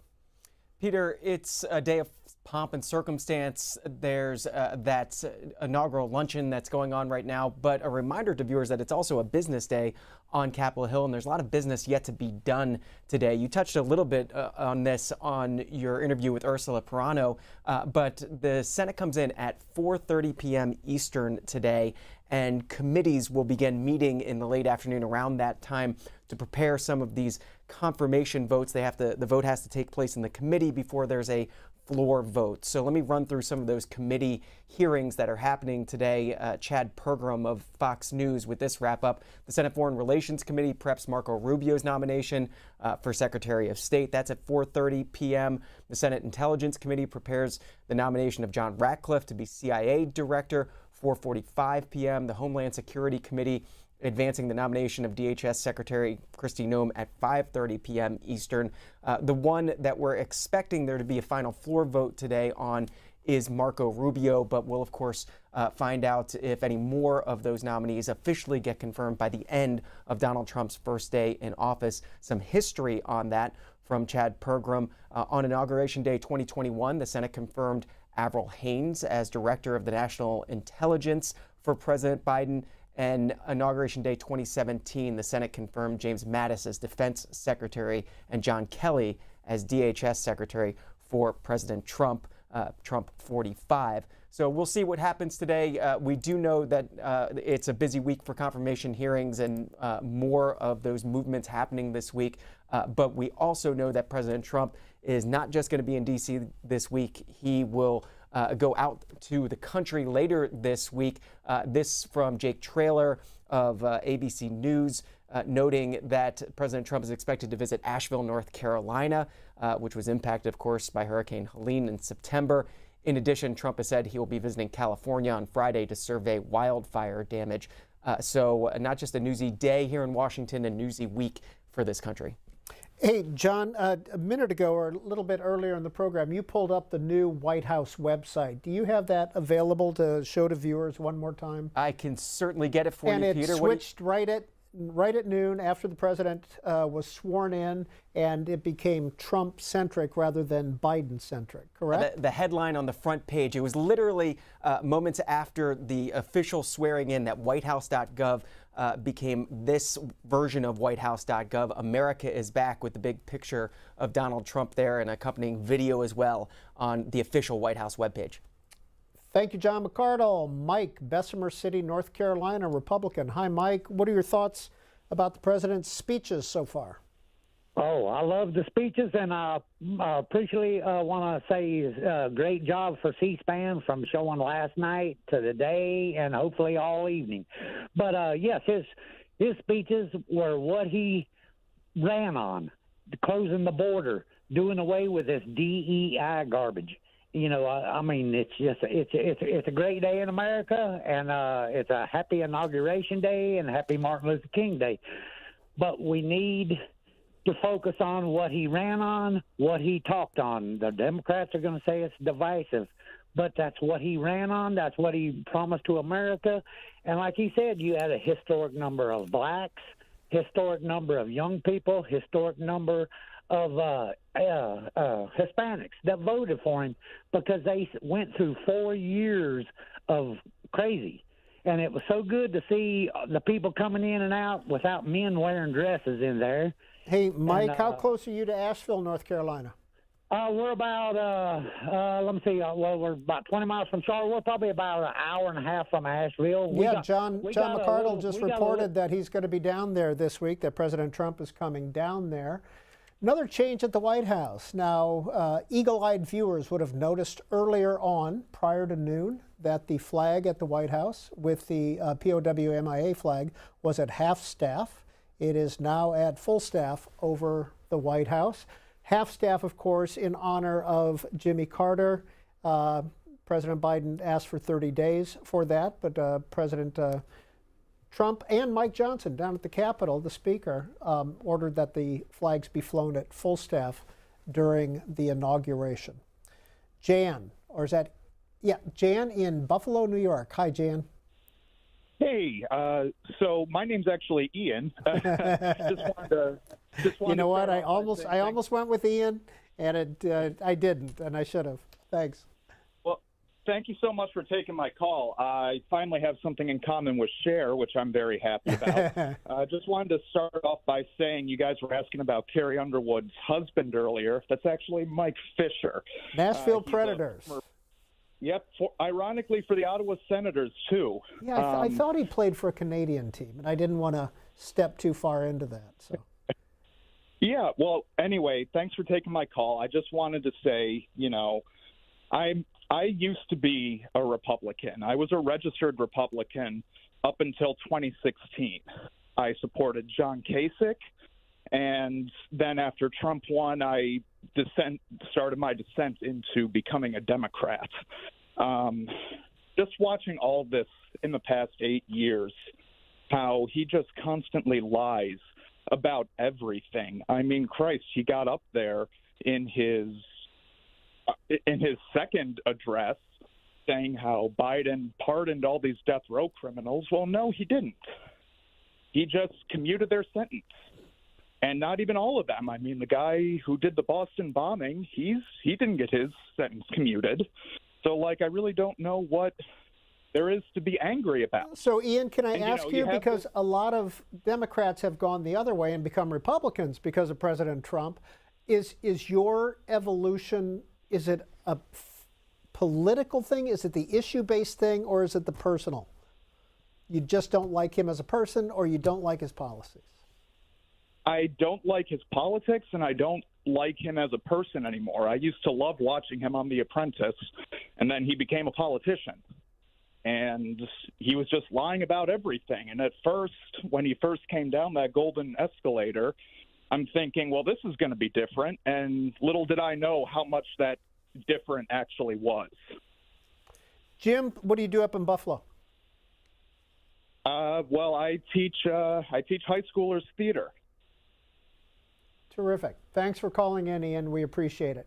Peter, it's a day of pomp and circumstance. There's that inaugural luncheon that's going on right now, but a reminder to viewers that it's also a business day on Capitol Hill, and there's a lot of business yet to be done today. You touched a little bit on this on your interview with Ursula Perano, but the Senate comes in at 4:30 p.m. Eastern today, and committees will begin meeting in the late afternoon around that time to prepare some of these confirmation votes. The vote has to take place in the committee before there's a floor vote. So let me run through some of those committee hearings that are happening today. Chad Pergram of Fox News with this wrap up. The Senate Foreign Relations Committee preps Marco Rubio's nomination for Secretary of State. That's at 4:30 p.m. The Senate Intelligence Committee prepares the nomination of John Ratcliffe to be CIA Director. 4:45 p.m. The Homeland Security Committee advancing the nomination of DHS Secretary Kristi Noem at 5:30 p.m. Eastern. The one that we're expecting there to be a final floor vote today on is Marco Rubio, but we'll, of course, find out if any more of those nominees officially get confirmed by the end of Donald Trump's first day in office. Some history on that from Chad Pergram. On Inauguration Day 2021, the Senate confirmed Avril Haines as Director of the National Intelligence for President Biden. And Inauguration Day 2017, the Senate confirmed James Mattis as Defense Secretary and John Kelly as DHS Secretary for President Trump, Trump 45. So we'll see what happens today. We do know that it's a busy week for confirmation hearings and more of those movements happening this week. But we also know that President Trump is not just going to be in D.C. this week. He will go out to the country later this week. This from Jake Traylor of ABC News, noting that President Trump is expected to visit Asheville, North Carolina, which was impacted, of course, by Hurricane Helene in September. In addition, Trump has said he will be visiting California on Friday to survey wildfire damage. So not just a newsy day here in Washington, a newsy week for this country. Hey, John, a minute ago or a little bit earlier in the program, you pulled up the new White House website. Do you have that available to show to viewers one more time? I can certainly get it for you, Peter. And it switched right at noon after the president was sworn in, and it became Trump-centric rather than Biden-centric, correct? The headline on the front page, it was literally moments after the official swearing in that whitehouse.gov became this version of whitehouse.gov. America is back, with the big picture of Donald Trump there and accompanying video as well on the official White House webpage. Thank you, John McArdle. Mike, Bessemer City, North Carolina, Republican. Hi, Mike. What are your thoughts about the president's speeches so far? Oh, I love the speeches, and I appreciably want to say great job for C-SPAN from showing last night to today and hopefully all evening. But, yes, his speeches were what he ran on, closing the border, doing away with this DEI garbage. You know, I mean, it's a great day in America, and it's a happy Inauguration Day and happy Martin Luther King Day. But we need to focus on what he ran on, what he talked on. The Democrats are going to say it's divisive, but that's what he ran on. That's what he promised to America. And like he said, you had a historic number of blacks, historic number of young people, historic number of Hispanics that voted for him because they went through 4 years of crazy. And it was so good to see the people coming in and out without men wearing dresses in there. Hey, Mike, how close are you to Asheville, North Carolina? We're about, we're about 20 miles from Charlotte. We're probably about an hour and a half from Asheville. John McArdle just reported that he's going to be down there this week, that President Trump is coming down there. Another change at the White House. Now, eagle-eyed viewers would have noticed earlier on, prior to noon, that the flag at the White House with the POW MIA flag was at half staff. It is now at full staff over the White House. Half staff, of course, in honor of Jimmy Carter. President Biden asked for 30 days for that, but President Trump and Mike Johnson down at the Capitol, the Speaker, ordered that the flags be flown at full staff during the inauguration. Jan, or is that, yeah, Jan in Buffalo, New York. Hi, Jan. Hey, so my name's actually Ian. You know what? I almost went with Ian, and I didn't, and I should have. Thanks. Well, thank you so much for taking my call. I finally have something in common with Cher, which I'm very happy about. Just wanted to start off by saying you guys were asking about Carrie Underwood's husband earlier. That's actually Mike Fisher. Nashville Predators. Yep, ironically for the Ottawa Senators, too. Yeah, I thought he played for a Canadian team, and I didn't want to step too far into that. So. Yeah, well, anyway, thanks for taking my call. I just wanted to say, you know, I used to be a Republican. I was a registered Republican up until 2016. I supported John Kasich, and then after Trump won, I started my descent into becoming a Democrat. Just watching all this in the past 8 years, how he just constantly lies about everything. I mean, Christ, he got up there in his second address saying how Biden pardoned all these death row criminals. Well, no, he didn't. He just commuted their sentence. And not even all of them. I mean, the guy who did the Boston bombing, he didn't get his sentence commuted. So, like, I really don't know what there is to be angry about. So, Ian, can I ask you, because a lot of Democrats have gone the other way and become Republicans because of President Trump, is your evolution, is it a political thing? Is it the issue-based thing, or is it the personal? You just don't like him as a person, or you don't like his policies? I don't like his politics, and I don't like him as a person anymore. I used to love watching him on The Apprentice, and then he became a politician. And he was just lying about everything. And at first, when he first came down that golden escalator, I'm thinking, well, this is going to be different. And little did I know how much that different actually was. Jim, what do you do up in Buffalo? Well, I teach high schoolers theater. Terrific. Thanks for calling in, Ian. We appreciate it.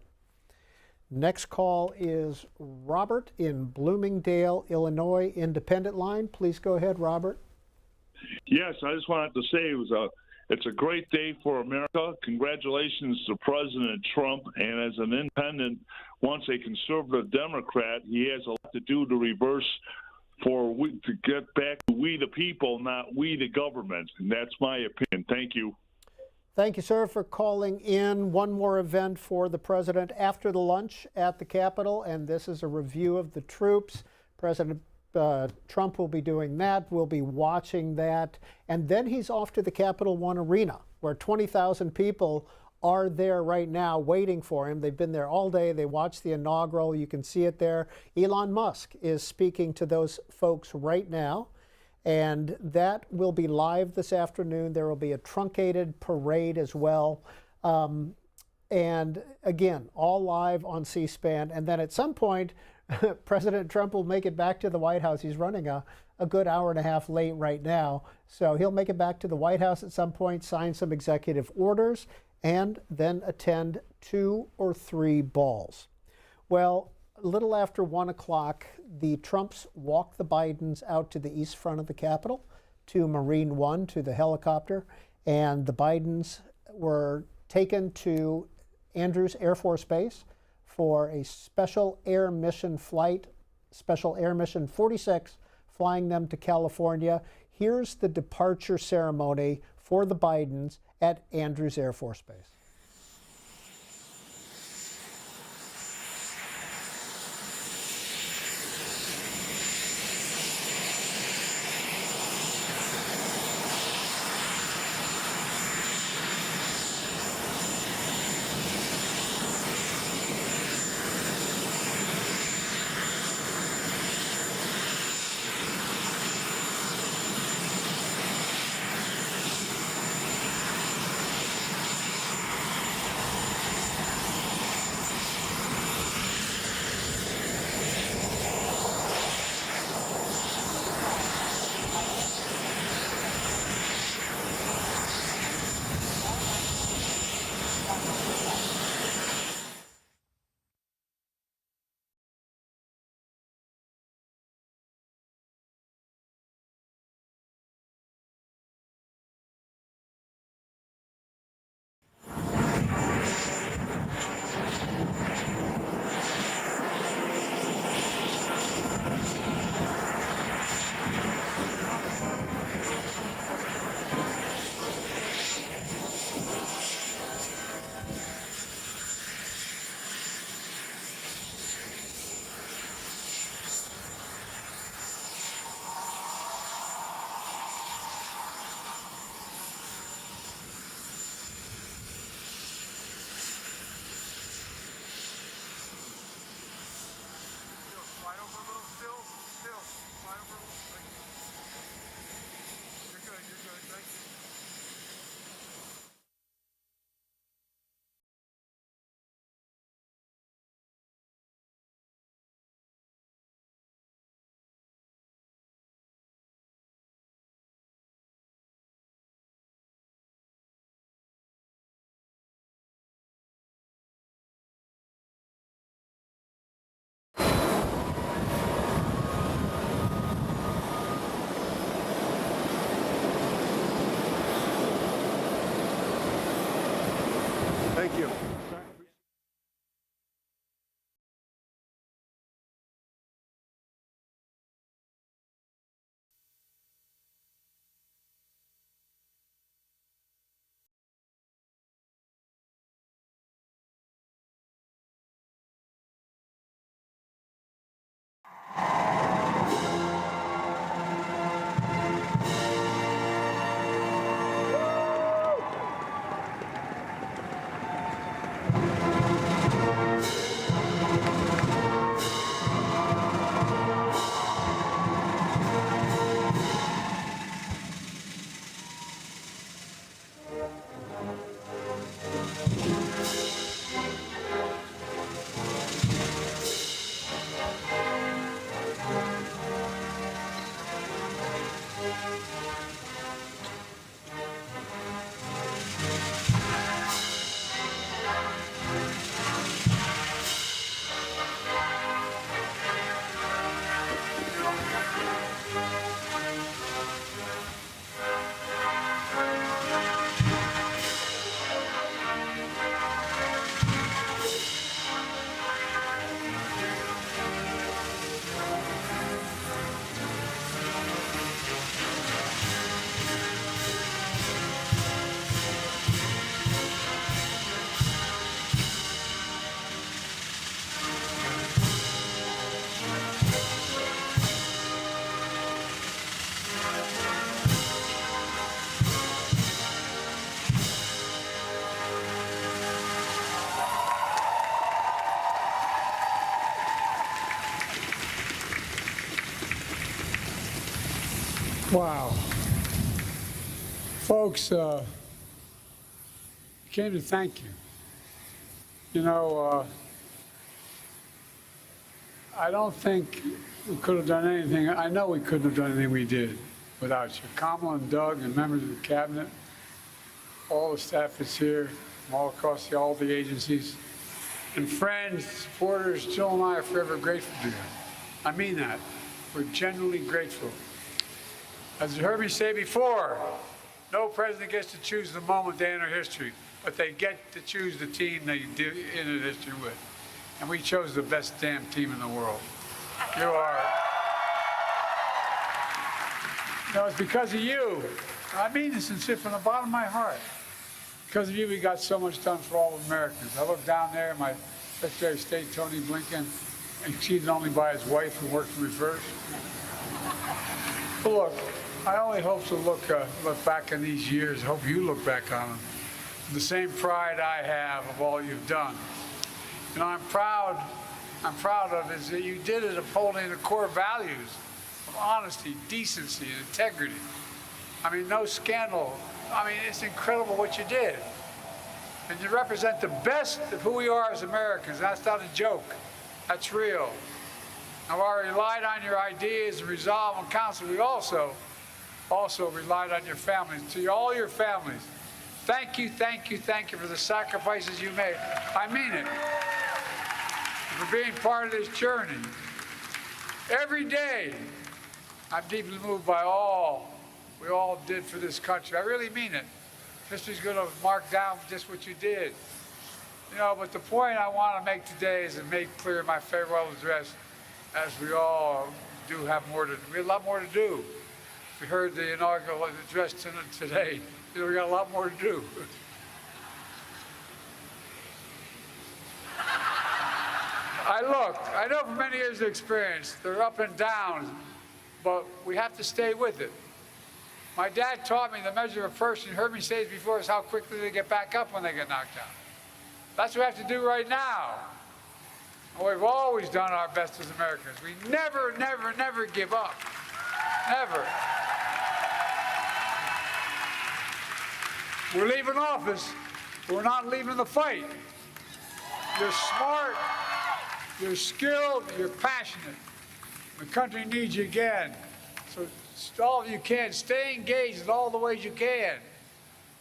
Next call is Robert in Bloomingdale, Illinois, Independent Line. Please go ahead, Robert. Yes, I just wanted to say it's a great day for America. Congratulations to President Trump. And as an independent, once a conservative Democrat, he has a lot to do to reverse to get back to we the people, not we the government. And that's my opinion. Thank you. Thank you, sir, for calling in. One more event for the president after the lunch at the Capitol, and this is a review of the troops. President Trump will be doing that. We'll be watching that. And then he's off to the Capital One Arena, where 20,000 people are there right now waiting for him. They've been there all day. They watched the inaugural. You can see it there. Elon Musk is speaking to those folks right now. And that will be live this afternoon. There will be a truncated parade as well. And again, all live on C-SPAN. And then at some point, President Trump will make it back to the White House. He's running a good hour and a half late right now. So he'll make it back to the White House at some point, sign some executive orders, and then attend 2 or 3 balls. Well, a little after 1 o'clock, the Trumps walked the Bidens out to the east front of the Capitol, to Marine One, to the helicopter, and the Bidens were taken to Andrews Air Force Base for a special air mission flight, Special Air Mission 46, flying them to California. Here's the departure ceremony for the Bidens at Andrews Air Force Base. Thank you. Wow. Folks, came to thank you. You know, I don't think we could have done anything. I know we couldn't have done anything we did without you. Kamala and Doug and members of the cabinet, all the staff that's here, from all across all the agencies, and friends, supporters. Jill and I are forever grateful to you. I mean that. We're genuinely grateful. As you heard me say before, no president gets to choose the moment they enter history, but they get to choose the team they enter history with. And we chose the best damn team in the world. You are. No, it's because of you. I mean this sincere from the bottom of my heart. Because of you, we got so much done for all Americans. I look down there, my Secretary of State, Tony Blinken, exceeded only by his wife, who worked in reverse. But look, I only hope to look back on these years, hope you look back on them, with the same pride I have of all you've done. You know, I'm proud of is that you did it upholding the core values of honesty, decency, and integrity. I mean, no scandal. I mean, it's incredible what you did. And you represent the best of who we are as Americans. That's not a joke. That's real. Now, while we relied on your ideas and resolve and counsel, we also relied on your families. To all your families, thank you for the sacrifices you made. I mean it. For being part of this journey. Every day, I'm deeply moved by all we all did for this country. I really mean it. History's going to mark down just what you did. You know, but the point I want to make today is to make clear in my farewell address, as we all do have we have a lot more to do. We heard the inaugural address today. You know, we got a lot more to do. I know from many years of experience, they're up and down, but we have to stay with it. My dad taught me the measure of a person, you heard me say this before, is how quickly they get back up when they get knocked down. That's what we have to do right now. We've always done our best as Americans. We never, never, never give up. Never. We're leaving office, but we're not leaving the fight. You're smart, you're skilled, you're passionate. The country needs you again. So all of you can, stay engaged in all the ways you can.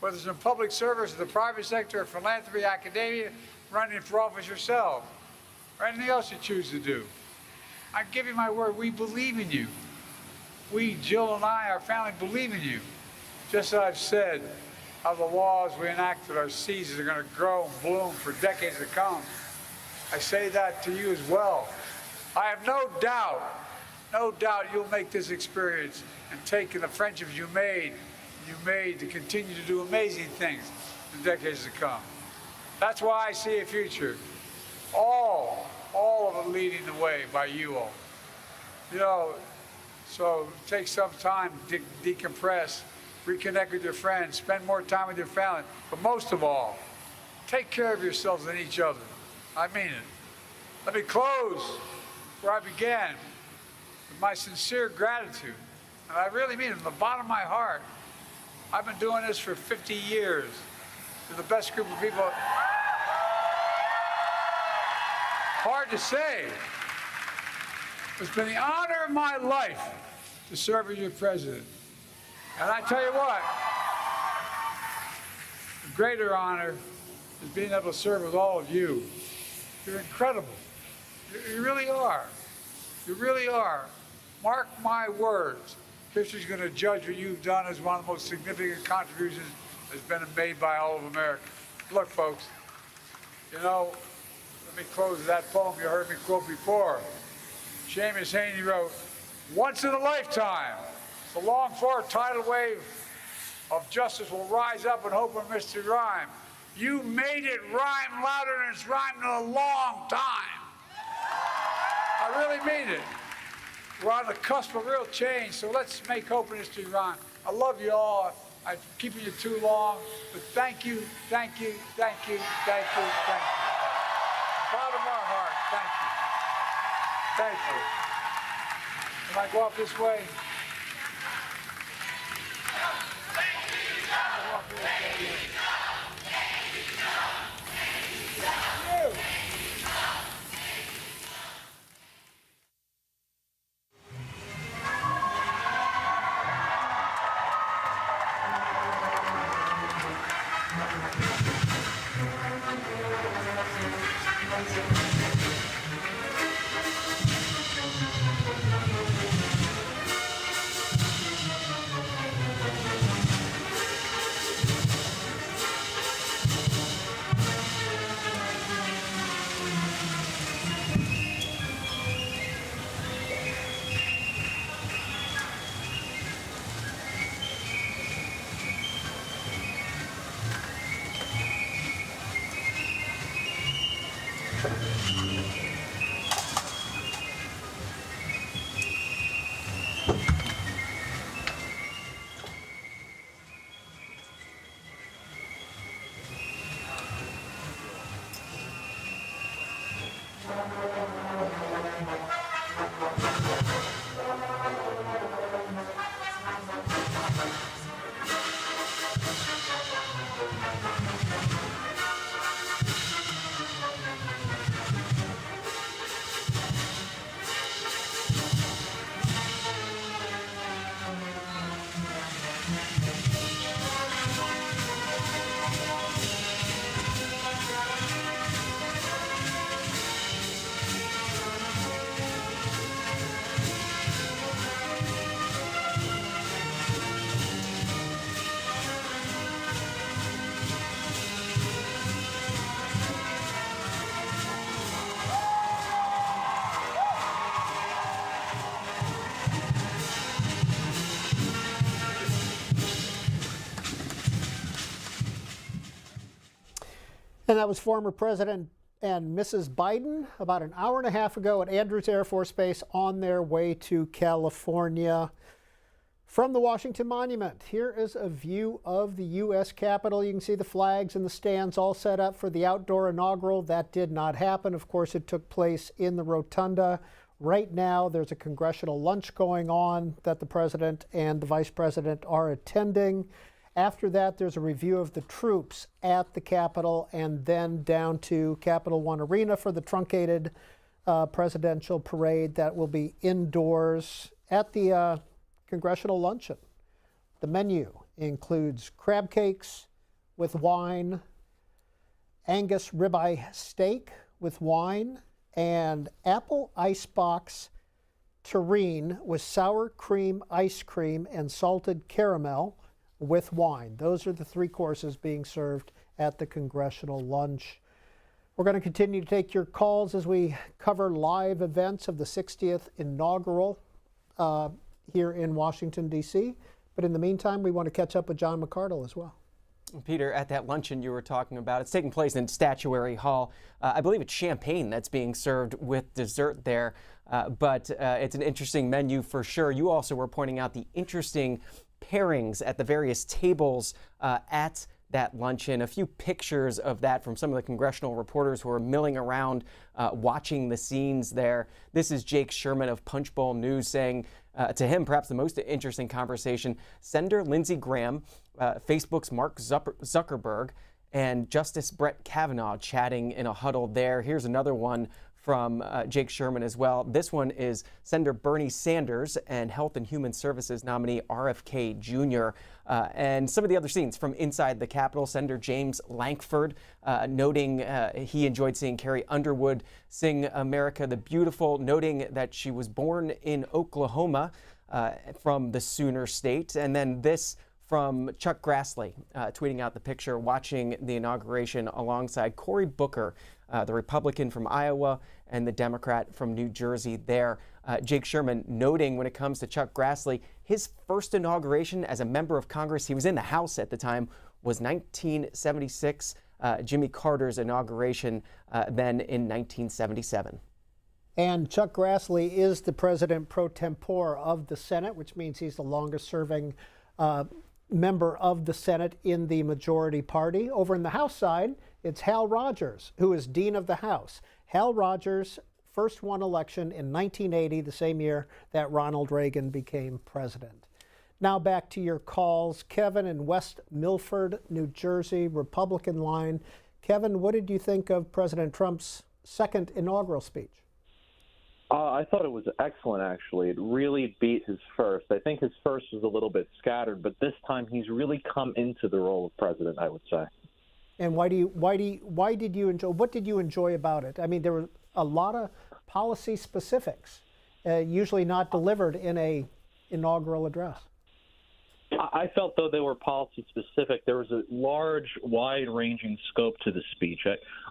Whether it's in public service, the private sector, philanthropy, academia, running for office yourself, or anything else you choose to do. I give you my word, we believe in you. We, Jill and I, our family, believe in you. Just as I've said, how the laws we enacted, our seasons are going to grow and bloom for decades to come. I say that to you as well. I have no doubt you'll make this experience and take in the friendships you made to continue to do amazing things in decades to come. That's why I see a future. All of it leading the way by you all. You know, so take some time to decompress, reconnect with your friends, spend more time with your family, but most of all, take care of yourselves and each other. I mean it. Let me close where I began with my sincere gratitude, and I really mean it from the bottom of my heart. I've been doing this for 50 years. You're the best group of people. Hard to say. It's been the honor of my life to serve as your president. And I tell you what, the greater honor is being able to serve with all of you. You're incredible. You really are. You really are. Mark my words. History's going to judge what you've done as one of the most significant contributions that's been made by all of America. Look, folks, you know, let me close with that poem you heard me quote before. Seamus Haney wrote, "Once in a lifetime, the longed-for tidal wave of justice will rise up in hope and mystery rhyme. You made it rhyme louder than it's rhymed in a long time." I really mean it. We're on the cusp of real change, so let's make hope and history rhyme. I love you all. I'm keeping you too long, but thank you, thank you, thank you, thank you, thank you. Bottom of our heart, thank you. Thank you. Can I go up this way? And that was former President and Mrs. Biden about an hour and a half ago at Andrews Air Force Base on their way to California. From the Washington Monument, here is a view of the U.S. Capitol. You can see the flags and the stands all set up for the outdoor inaugural. That did not happen. Of course, it took place in the rotunda. Right now, there's a congressional lunch going on that the president and the vice president are attending. After that, there's a review of the troops at the Capitol and then down to Capital One Arena for the truncated presidential parade that will be indoors at the Congressional Luncheon. The menu includes crab cakes with wine, Angus ribeye steak with wine, and apple icebox terrine with sour cream ice cream and salted caramel with wine. Those are the three courses being served at the Congressional Lunch. We're going to continue to take your calls as we cover live events of the 60th inaugural here in Washington, D.C. But in the meantime, we want to catch up with John McCardle as well. Peter, at that luncheon you were talking about, it's taking place in Statuary Hall. I believe it's champagne that's being served with dessert there, but it's an interesting menu for sure. You also were pointing out the interesting pairings at the various tables at that luncheon. A few pictures of that from some of the congressional reporters who are milling around watching the scenes there. This is Jake Sherman of Punchbowl News saying to him perhaps the most interesting conversation, Senator Lindsey Graham, Facebook's Mark Zuckerberg, and Justice Brett Kavanaugh chatting in a huddle there. Here's another one from Jake Sherman as well. This one is Senator Bernie Sanders and Health and Human Services nominee RFK Jr. And some of the other scenes from inside the Capitol. Senator James Lankford noting he enjoyed seeing Carrie Underwood sing America the Beautiful, noting that she was born in Oklahoma from the Sooner State. And then this from Chuck Grassley, tweeting out the picture watching the inauguration alongside Cory Booker, the Republican from Iowa, and the Democrat from New Jersey there. Jake Sherman noting when it comes to Chuck Grassley, his first inauguration as a member of Congress, he was in the House at the time, was 1976, Jimmy Carter's inauguration then in 1977. And Chuck Grassley is the president pro tempore of the Senate, which means he's the longest serving member of the Senate in the majority party. Over in the House side, it's Hal Rogers, who is Dean of the House. Hal Rogers first won election in 1980, the same year that Ronald Reagan became president. Now back to your calls. Kevin in West Milford, New Jersey, Republican line. Kevin, what did you think of President Trump's second inaugural speech? I thought it was excellent, actually. It really beat his first. I think his first was a little bit scattered, but this time he's really come into the role of president, I would say. And why did you enjoy? What did you enjoy about it? I mean, there were a lot of policy specifics, usually not delivered in a inaugural address. I felt though they were policy specific. There was a large, wide-ranging scope to the speech.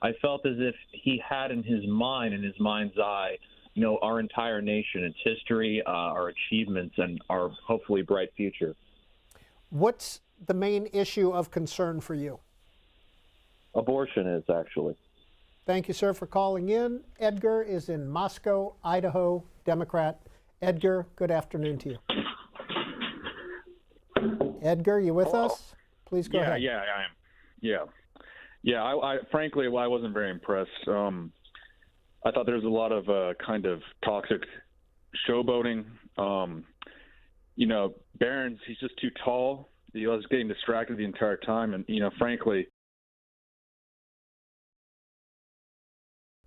I felt as if he had in his mind's eye, you know, our entire nation, its history, our achievements, and our hopefully bright future. What's the main issue of concern for you? Abortion is, actually. Thank you, sir, for calling in. Edgar is in Moscow, Idaho, Democrat. Edgar, good afternoon to you. Edgar, you with us? Please go ahead. Yeah, I am. Yeah. I frankly, I wasn't very impressed. I thought there was a lot of kind of toxic showboating. You know, Barron's, he's just too tall. He was getting distracted the entire time. And, you know, frankly.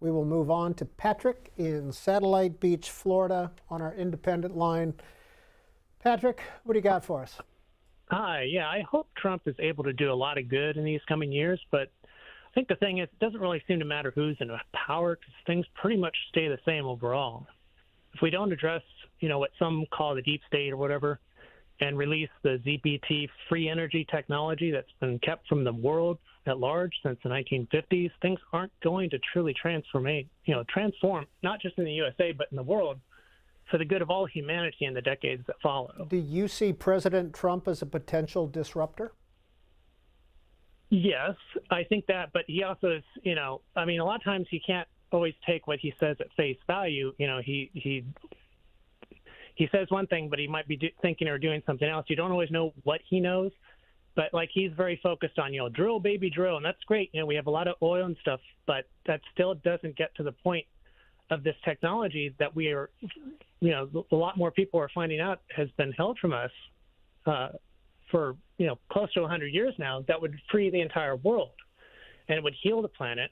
We will move on to Patrick in Satellite Beach, Florida, on our independent line. Patrick, what do you got for us? Hi. Yeah, I hope Trump is able to do a lot of good in these coming years, but I think the thing is, it doesn't really seem to matter who's in power because things pretty much stay the same overall. If we don't address, you know, what some call the deep state or whatever, and release the ZPT free energy technology that's been kept from the world at large since the 1950s, things aren't going to truly transform, not just in the USA, but in the world for the good of all humanity in the decades that follow. Do you see President Trump as a potential disruptor? Yes, I think that, but he also is, you know, I mean, a lot of times he can't always take what he says at face value. You know, he he says one thing, but he might be thinking or doing something else. You don't always know what he knows, but like he's very focused on, drill, baby, drill. And that's great. We have a lot of oil and stuff, but that still doesn't get to the point of this technology that we are, a lot more people are finding out has been held from us for, close to 100 years now, that would free the entire world and it would heal the planet.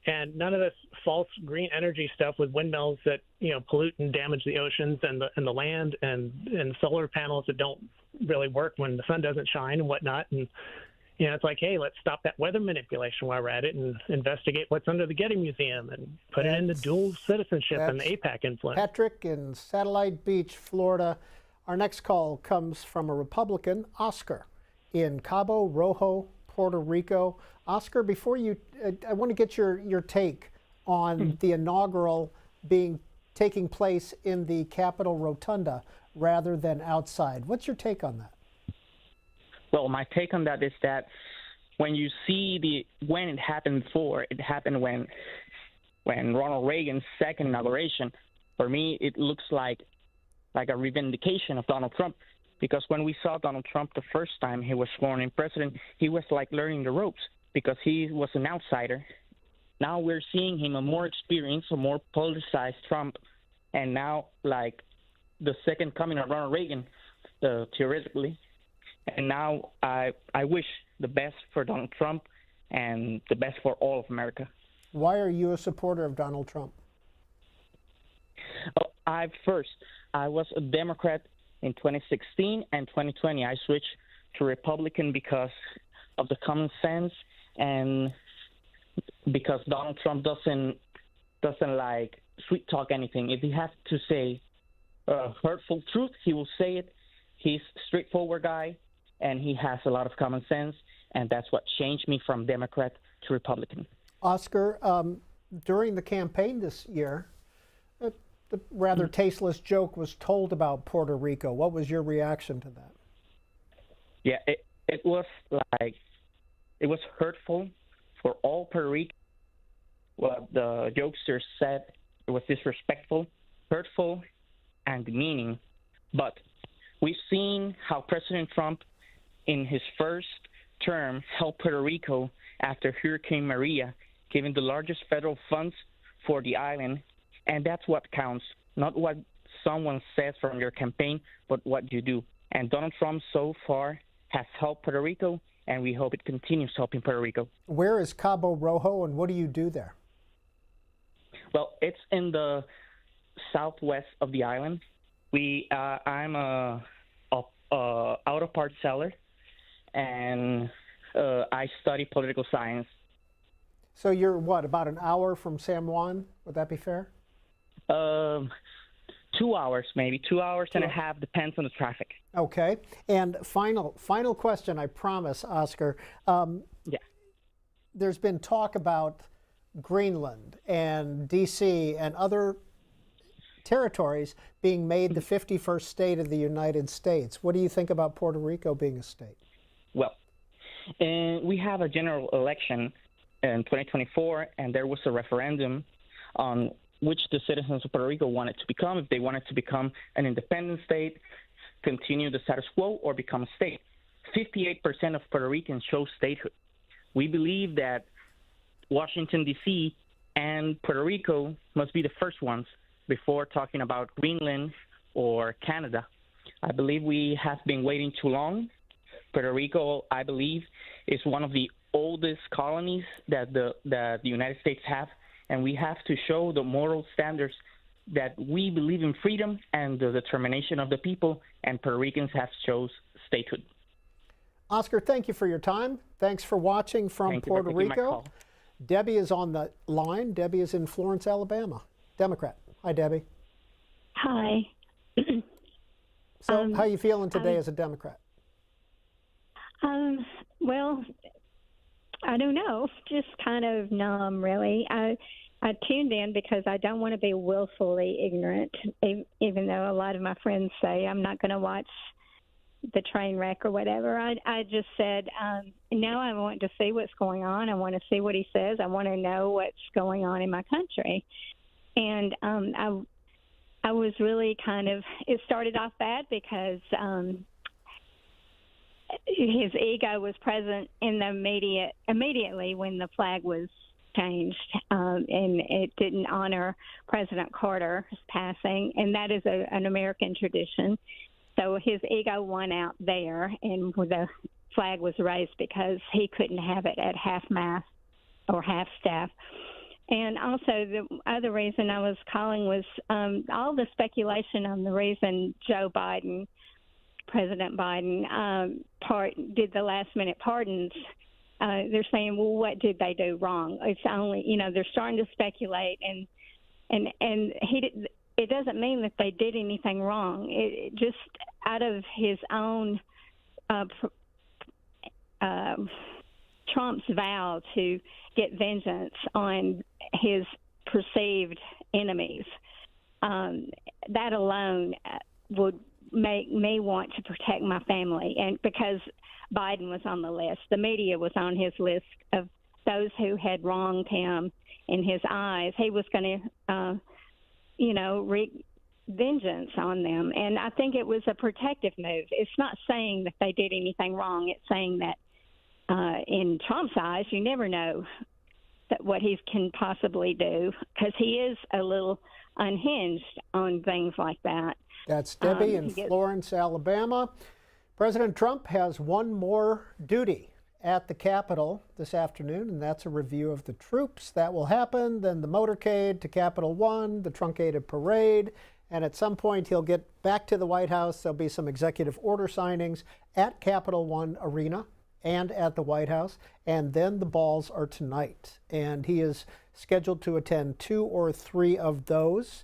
And none of this false green energy stuff with windmills that, pollute and damage the oceans and the land and solar panels that don't really work when the sun doesn't shine and whatnot. And, it's like, hey, let's stop that weather manipulation while we're at it and investigate what's under the Getty Museum and put it into dual citizenship and the APAC influence. Patrick in Satellite Beach, Florida. Our next call comes from a Republican, Oscar, in Cabo Rojo, Puerto Rico. Oscar, before I want to get your take on the inaugural taking place in the Capitol Rotunda rather than outside. What's your take on that? Well, my take on that is that when you see when it happened before, it happened when Ronald Reagan's second inauguration. For me, it looks like a revindication of Donald Trump, because when we saw Donald Trump the first time he was sworn in president, he was like learning the ropes because he was an outsider. Now we're seeing him a more experienced, a more politicized Trump, and now like the second coming of Ronald Reagan, theoretically. And now I wish the best for Donald Trump and the best for all of America. Why are you a supporter of Donald Trump? I was a Democrat in 2016 and 2020. I switched to Republican because of the common sense and because Donald Trump doesn't like sweet talk anything. If he has to say hurtful truth, he will say it. He's a straightforward guy, and he has a lot of common sense, and that's what changed me from Democrat to Republican. Oscar, during the campaign this year, the rather tasteless joke was told about Puerto Rico. What was your reaction to that? Yeah, it was hurtful for all Puerto Ricans. What the jokester said, it was disrespectful, hurtful, and demeaning. But we've seen how President Trump, in his first term, helped Puerto Rico after Hurricane Maria, giving the largest federal funds for the island. And that's what counts, not what someone says from your campaign, but what you do. And Donald Trump so far has helped Puerto Rico, and we hope it continues helping Puerto Rico. Where is Cabo Rojo, and what do you do there? Well, it's in the southwest of the island. I'm a auto parts seller, and I study political science. So you're about an hour from San Juan? Would that be fair? 2 hours, maybe 2 hours and a half, depends on the traffic. Okay. And final question, I promise, Oscar. Yeah. There's been talk about Greenland and D.C. and other territories being made the 51st state of the United States. What do you think about Puerto Rico being a state? Well, we have a general election in 2024, and there was a referendum on which the citizens of Puerto Rico wanted to become, if they wanted to become an independent state, continue the status quo, or become a state. 58% of Puerto Ricans chose statehood. We believe that Washington, D.C. and Puerto Rico must be the first ones before talking about Greenland or Canada. I believe we have been waiting too long. Puerto Rico, I believe, is one of the oldest colonies that the United States have, and we have to show the moral standards that we believe in freedom and the determination of the people, and Puerto Ricans have chose statehood. Oscar, thank you for your time. Thanks for watching from Puerto Rico. Debbie is on the line. Debbie is in Florence, Alabama. Democrat. Hi, Debbie. Hi. So how are you feeling today as a Democrat? Well, I don't know. Just kind of numb, really. I tuned in because I don't want to be willfully ignorant, even though a lot of my friends say I'm not going to watch the train wreck or whatever. I just said, now I want to see what's going on. I want to see what he says. I want to know what's going on in my country. And I was really it started off bad because his ego was present in the immediately when the flag was changed, and it didn't honor President Carter's passing, and that is an American tradition. So his ego won out there, and the flag was raised because he couldn't have it at half-mast or half-staff. And also the other reason I was calling was all the speculation on the reason Joe Biden, President Biden, did the last-minute pardons. They're saying, well, what did they do wrong? It's only, they're starting to speculate, and it doesn't mean that they did anything wrong. It just out of his own Trump's vow to get vengeance on his perceived enemies. That alone would make me want to protect my family, and because Biden was on the list, the media was on his list of those who had wronged him in his eyes. He was going to, wreak vengeance on them, and I think it was a protective move. It's not saying that they did anything wrong. It's saying that in Trump's eyes, you never know what he can possibly do, because he is a little unhinged on things like that. That's Debbie in Florence, Alabama. President Trump has one more duty at the Capitol this afternoon, and that's a review of the troops. That will happen, then the motorcade to Capitol One, the truncated parade, and at some point he'll get back to the White House. There'll be some executive order signings at Capitol One Arena and at the White House, and then the balls are tonight. And he is scheduled to attend 2 or 3 of those,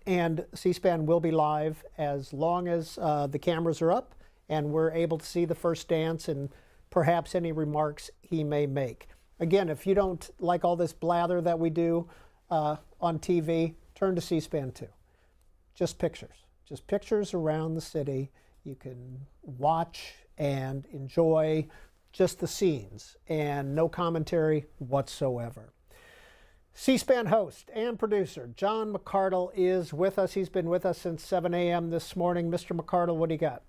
and C-SPAN will be live as long as the cameras are up and we're able to see the first dance and perhaps any remarks he may make. Again, if you don't like all this blather that we do on TV, turn to C-SPAN 2. Just pictures around the city. You can watch and enjoy just the scenes and no commentary whatsoever. C-SPAN host and producer John McCardle is with us. He's been with us since 7 a.m. this morning. Mr. McCardle, what do you got?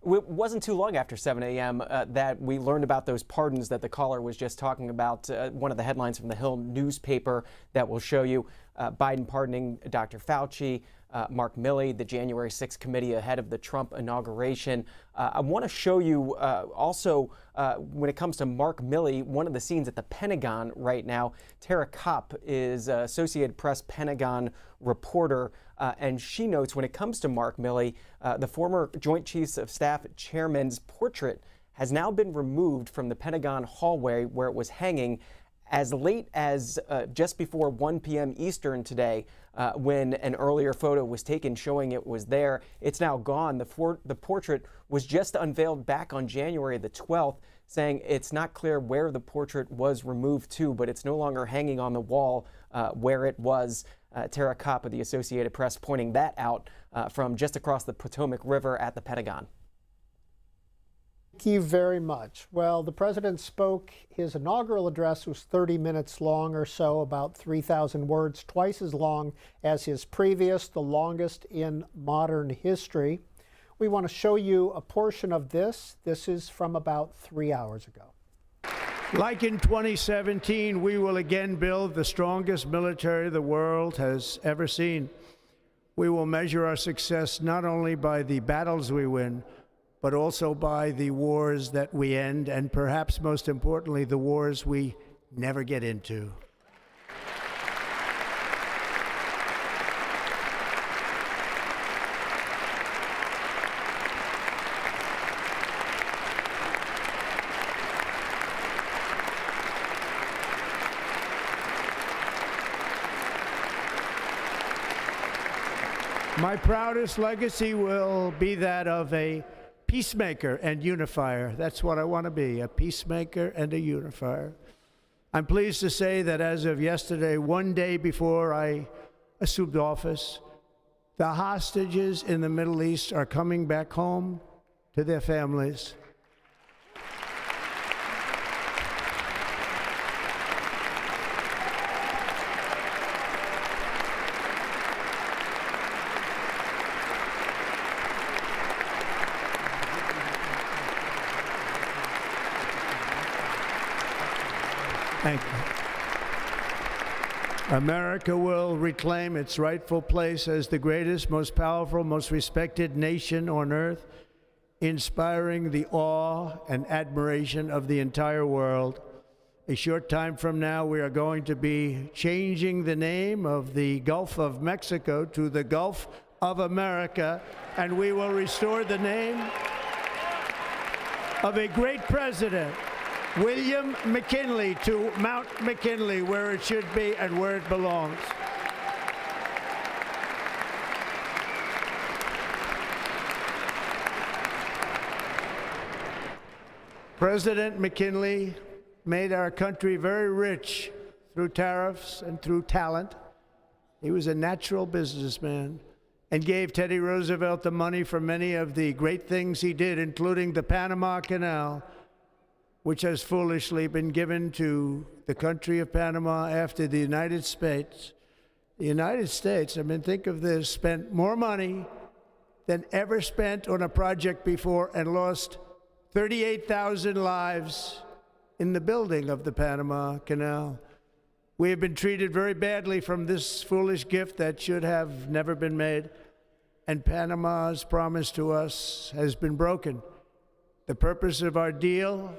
It wasn't too long after 7 a.m. That we learned about those pardons that the caller was just talking about. One of the headlines from the Hill newspaper that will show you Biden pardoning Dr. Fauci, Mark Milley, the January 6th committee ahead of the Trump inauguration. I want to show you also when it comes to Mark Milley, one of the scenes at the Pentagon right now. Tara Kopp is Associated Press Pentagon reporter, and she notes when it comes to Mark Milley, the former Joint Chiefs of Staff chairman's portrait has now been removed from the Pentagon hallway where it was hanging as late as just before 1 p.m. Eastern today, when an earlier photo was taken showing it was there. It's now gone. The portrait was just unveiled back on January the 12th, saying it's not clear where the portrait was removed to, but it's no longer hanging on the wall where it was. Tara Kopp of the Associated Press pointing that out from just across the Potomac River at the Pentagon. Thank you very much. Well, the president spoke. His inaugural address was 30 minutes long or so, about 3,000 words, twice as long as his previous, the longest in modern history. We want to show you a portion of this. This is from about 3 hours ago. Like in 2017, we will again build the strongest military the world has ever seen. We will measure our success not only by the battles we win, but also by the wars that we end, and perhaps most importantly, the wars we never get into. My proudest legacy will be that of a peacemaker and unifier. That's what I want to be, a peacemaker and a unifier. I'm pleased to say that as of yesterday, one day before I assumed office, the hostages in the Middle East are coming back home to their families. Thank you. America will reclaim its rightful place as the greatest, most powerful, most respected nation on earth, inspiring the awe and admiration of the entire world. A short time from now, we are going to be changing the name of the Gulf of Mexico to the Gulf of America, and we will restore the name of a great president, William McKinley, to Mount McKinley, where it should be and where it belongs. President McKinley made our country very rich through tariffs and through talent. He was a natural businessman and gave Teddy Roosevelt the money for many of the great things he did, including the Panama Canal, which has foolishly been given to the country of Panama after the United States. The United States, I mean, think of this, spent more money than ever spent on a project before and lost 38,000 lives in the building of the Panama Canal. We have been treated very badly from this foolish gift that should have never been made, and Panama's promise to us has been broken. The purpose of our deal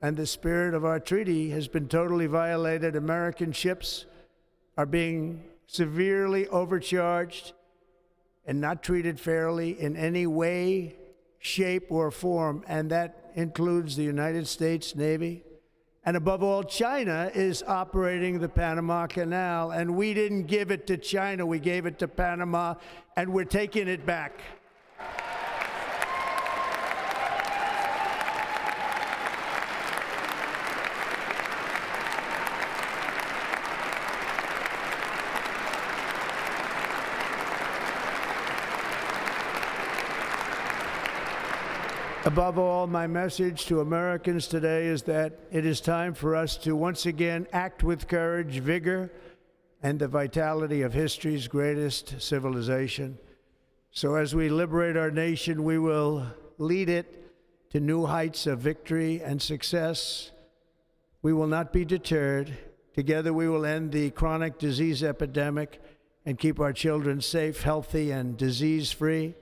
and the spirit of our treaty has been totally violated. American ships are being severely overcharged and not treated fairly in any way, shape, or form, and that includes the United States Navy. And above all, China is operating the Panama Canal, and we didn't give it to China, we gave it to Panama, and we're taking it back. Above all, my message to Americans today is that it is time for us to once again act with courage, vigor, and the vitality of history's greatest civilization. So as we liberate our nation, we will lead it to new heights of victory and success. We will not be deterred. Together we will end the chronic disease epidemic and keep our children safe, healthy, and disease-free.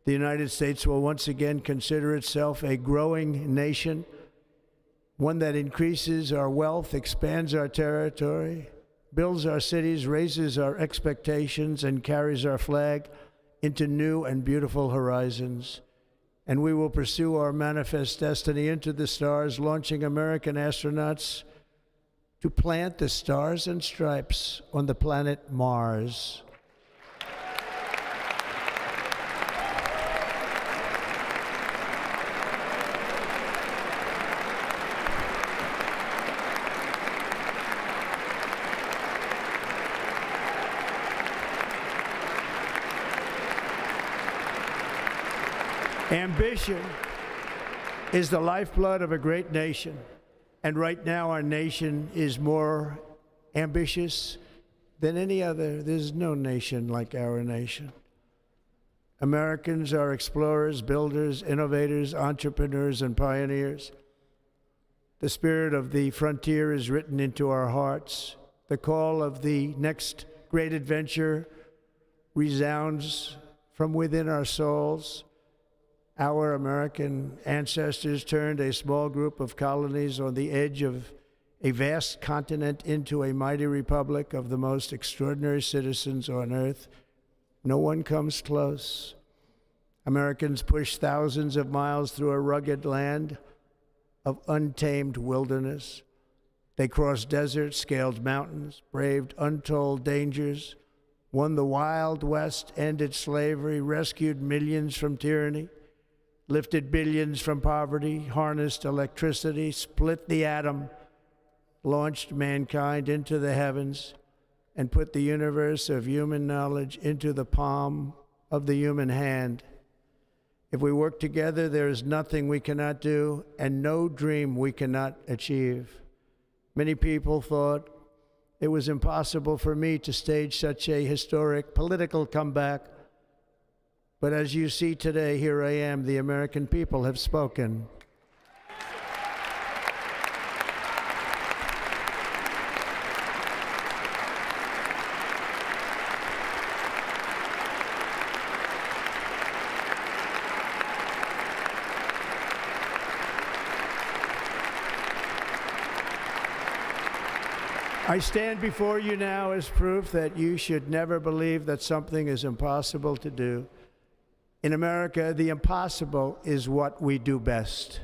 The United States will once again consider itself a growing nation, one that increases our wealth, expands our territory, builds our cities, raises our expectations, and carries our flag into new and beautiful horizons. And we will pursue our manifest destiny into the stars, launching American astronauts to plant the stars and stripes on the planet Mars. Ambition is the lifeblood of a great nation, and right now our nation is more ambitious than any other. There's no nation like our nation. Americans are explorers, builders, innovators, entrepreneurs, and pioneers. The spirit of the frontier is written into our hearts. The call of the next great adventure resounds from within our souls. Our American ancestors turned a small group of colonies on the edge of a vast continent into a mighty republic of the most extraordinary citizens on earth. No one comes close. Americans pushed thousands of miles through a rugged land of untamed wilderness. They crossed deserts, scaled mountains, braved untold dangers, won the Wild West, ended slavery, rescued millions from tyranny, lifted billions from poverty, harnessed electricity, split the atom, launched mankind into the heavens, and put the universe of human knowledge into the palm of the human hand. If we work together, there is nothing we cannot do and no dream we cannot achieve. Many people thought it was impossible for me to stage such a historic political comeback. But as you see today, here I am. The American people have spoken. I stand before you now as proof that you should never believe that something is impossible to do. In America, the impossible is what we do best.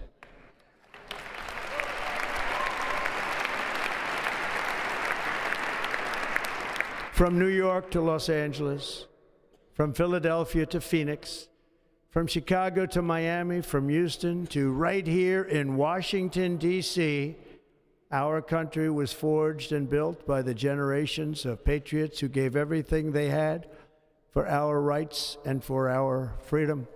From New York to Los Angeles, from Philadelphia to Phoenix, from Chicago to Miami, from Houston to right here in Washington, D.C., our country was forged and built by the generations of patriots who gave everything they had for our rights and for our freedom.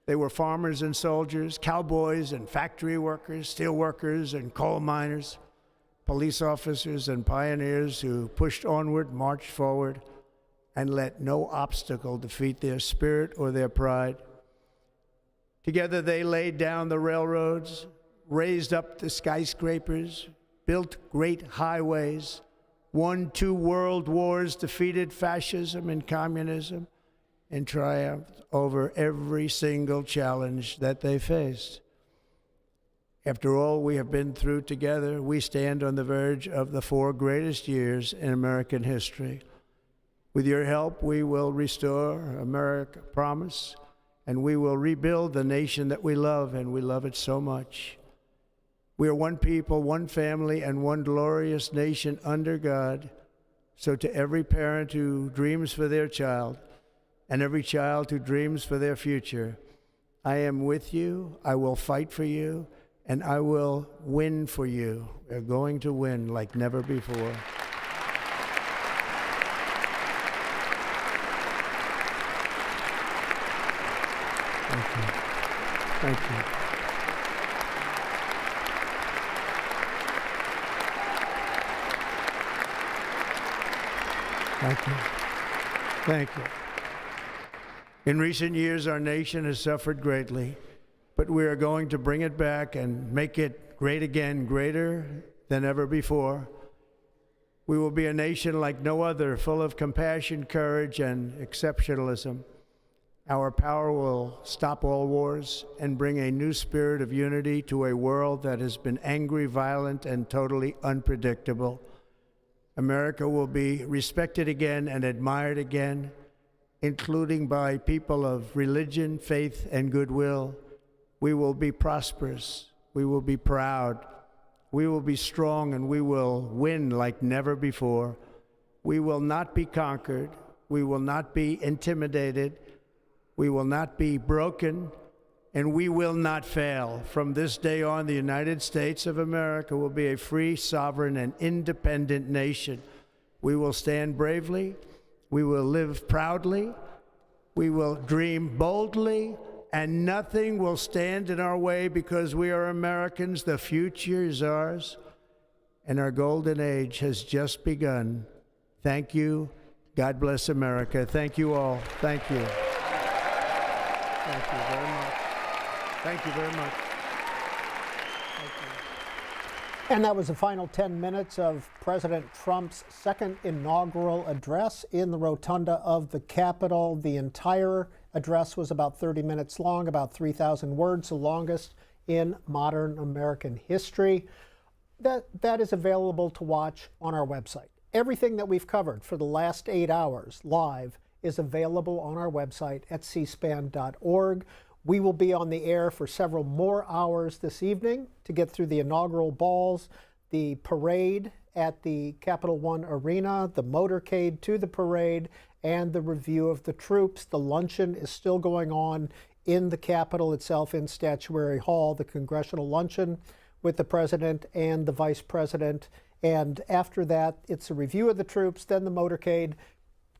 They were farmers and soldiers, cowboys and factory workers, steel workers and coal miners, police officers and pioneers who pushed onward, marched forward, and let no obstacle defeat their spirit or their pride. Together they laid down the railroads, raised up the skyscrapers, built great highways, won 2 world wars, defeated fascism and communism, and triumphed over every single challenge that they faced. After all we have been through together, we stand on the verge of the 4 greatest years in American history. With your help, we will restore America promise, and we will rebuild the nation that we love, and we love it so much. We are one people, one family, and one glorious nation under God. So to every parent who dreams for their child, and every child who dreams for their future, I am with you, I will fight for you, and I will win for you. We're going to win like never before. Thank you. Thank you. Thank you. Thank you. In recent years, our nation has suffered greatly, but we are going to bring it back and make it great again, greater than ever before. We will be a nation like no other, full of compassion, courage, and exceptionalism. Our power will stop all wars and bring a new spirit of unity to a world that has been angry, violent, and totally unpredictable. America will be respected again and admired again, including by people of religion, faith, and goodwill. We will be prosperous. We will be proud. We will be strong, and we will win like never before. We will not be conquered. We will not be intimidated. We will not be broken, and we will not fail. From this day on, the United States of America will be a free, sovereign, and independent nation. We will stand bravely. We will live proudly. We will dream boldly, and nothing will stand in our way because we are Americans. The future is ours, and our golden age has just begun. Thank you. God bless America. Thank you all. Thank you. Thank you very much. Thank you very much. Thank you. And that was the final 10 minutes of President Trump's second inaugural address in the rotunda of the Capitol. The entire address was about 30 minutes long, about 3,000 words, the longest in modern American history. That is available to watch on our website. Everything that we've covered for the last 8 hours live is available on our website at cspan.org. We will be on the air for several more hours this evening to get through the inaugural balls, the parade at the Capital One Arena, the motorcade to the parade, and the review of the troops. The luncheon is still going on in the Capitol itself in Statuary Hall, the Congressional Luncheon with the President and the Vice President. And after that, it's a review of the troops, then the motorcade,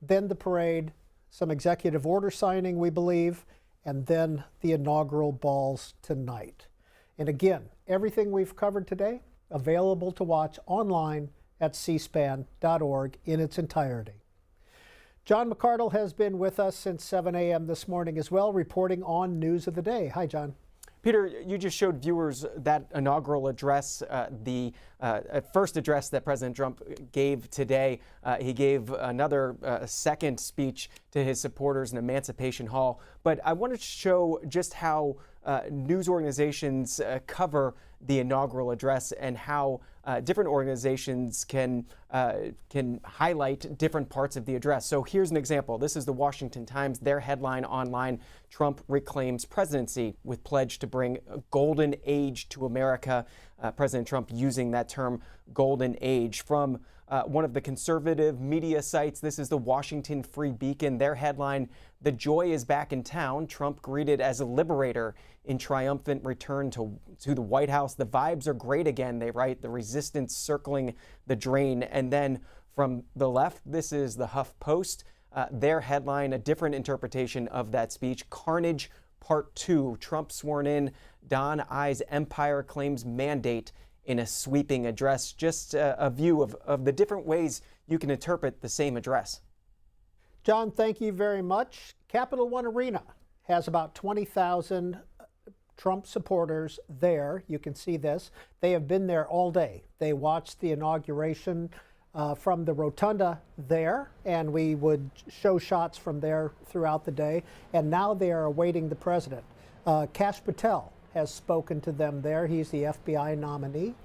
then the parade, some executive order signing, we believe, and then the inaugural balls tonight. And again, everything we've covered today, available to watch online at cspan.org in its entirety. John McCardle has been with us since 7 a.m. this morning as well, reporting on news of the day. Hi, John. Peter, you just showed viewers that inaugural address, the first address that President Trump gave today. He gave another second speech to his supporters in Emancipation Hall. But I wanted to show just how news organizations cover the inaugural address and how different organizations can highlight different parts of the address. So here's an example. This is the Washington Times. Their headline online: Trump reclaims presidency with pledge to bring a golden age to America. President Trump using that term, golden age. From one of the conservative media sites, this is the Washington Free Beacon. Their headline: the joy is back in town. Trump greeted as a liberator in triumphant return to the White House. The vibes are great again, they write. The resistance circling the drain. And then from the left, this is the Huff Post. Their headline, a different interpretation of that speech: Carnage Part 2. Trump sworn in. Don I's empire claims mandate in a sweeping address. Just a view of the different ways you can interpret the same address. John, thank you very much. Capital One Arena has about 20,000 Trump supporters there. You can see this. They have been there all day. They watched the inauguration from the rotunda there, and we would show shots from there throughout the day. And now they are awaiting the president. Kash Patel has spoken to them there. He's the FBI nominee.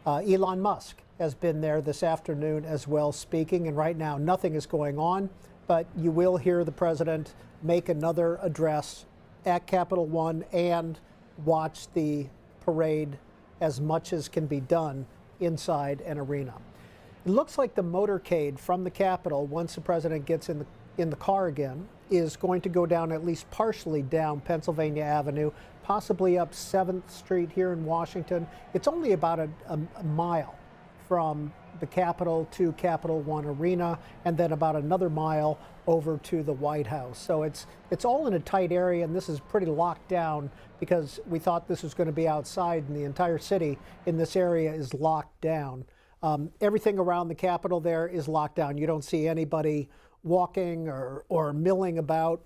Elon Musk has been there this afternoon as well, speaking. And right now, nothing is going on, but you will hear the president make another address at Capital One and watch the parade as much as can be done inside an arena. It looks like the motorcade from the Capitol, once the president gets in the car again, is going to go down, at least partially down Pennsylvania Avenue, possibly up 7th Street here in Washington. It's only about a mile from the Capitol to Capital One Arena, and then about another mile over to the White House. So it's all in a tight area, and this is pretty locked down because we thought this was going to be outside, and the entire city in this area is locked down. Everything around the Capitol there is locked down. You don't see anybody walking or milling about.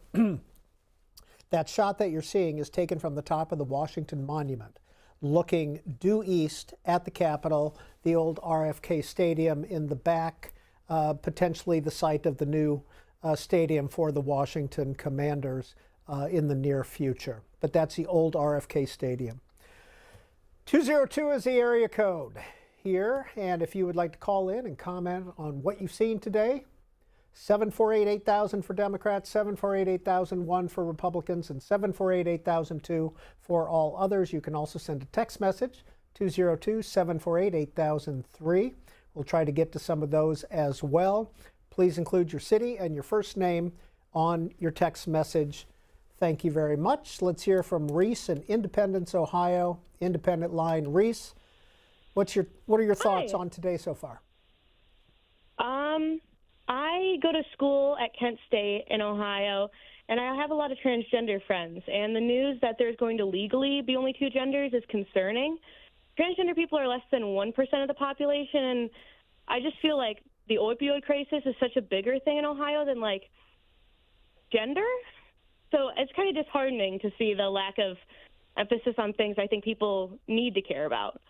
That shot that you're seeing is taken from the top of the Washington Monument, looking due east at the Capitol, the old RFK Stadium in the back, potentially the site of the new stadium for the Washington Commanders in the near future. But that's the old RFK Stadium. 202 is the area code here, and if you would like to call in and comment on what you've seen today, 748-8000 for Democrats, 748-8001 for Republicans, and 748-8002 for all others. You can also send a text message, 202-748-8003. We'll try to get to some of those as well. Please include your city and your first name on your text message. Thank you very much. Let's hear from Reese in Independence, Ohio. Independent line. Reese, what are your thoughts on today so far? I go to school at Kent State in Ohio, and I have a lot of transgender friends. And the news that there's going to legally be only 2 genders is concerning. Transgender people are less than 1% of the population, and I just feel like the opioid crisis is such a bigger thing in Ohio than, like, gender. So it's kind of disheartening to see the lack of emphasis on things I think people need to care about.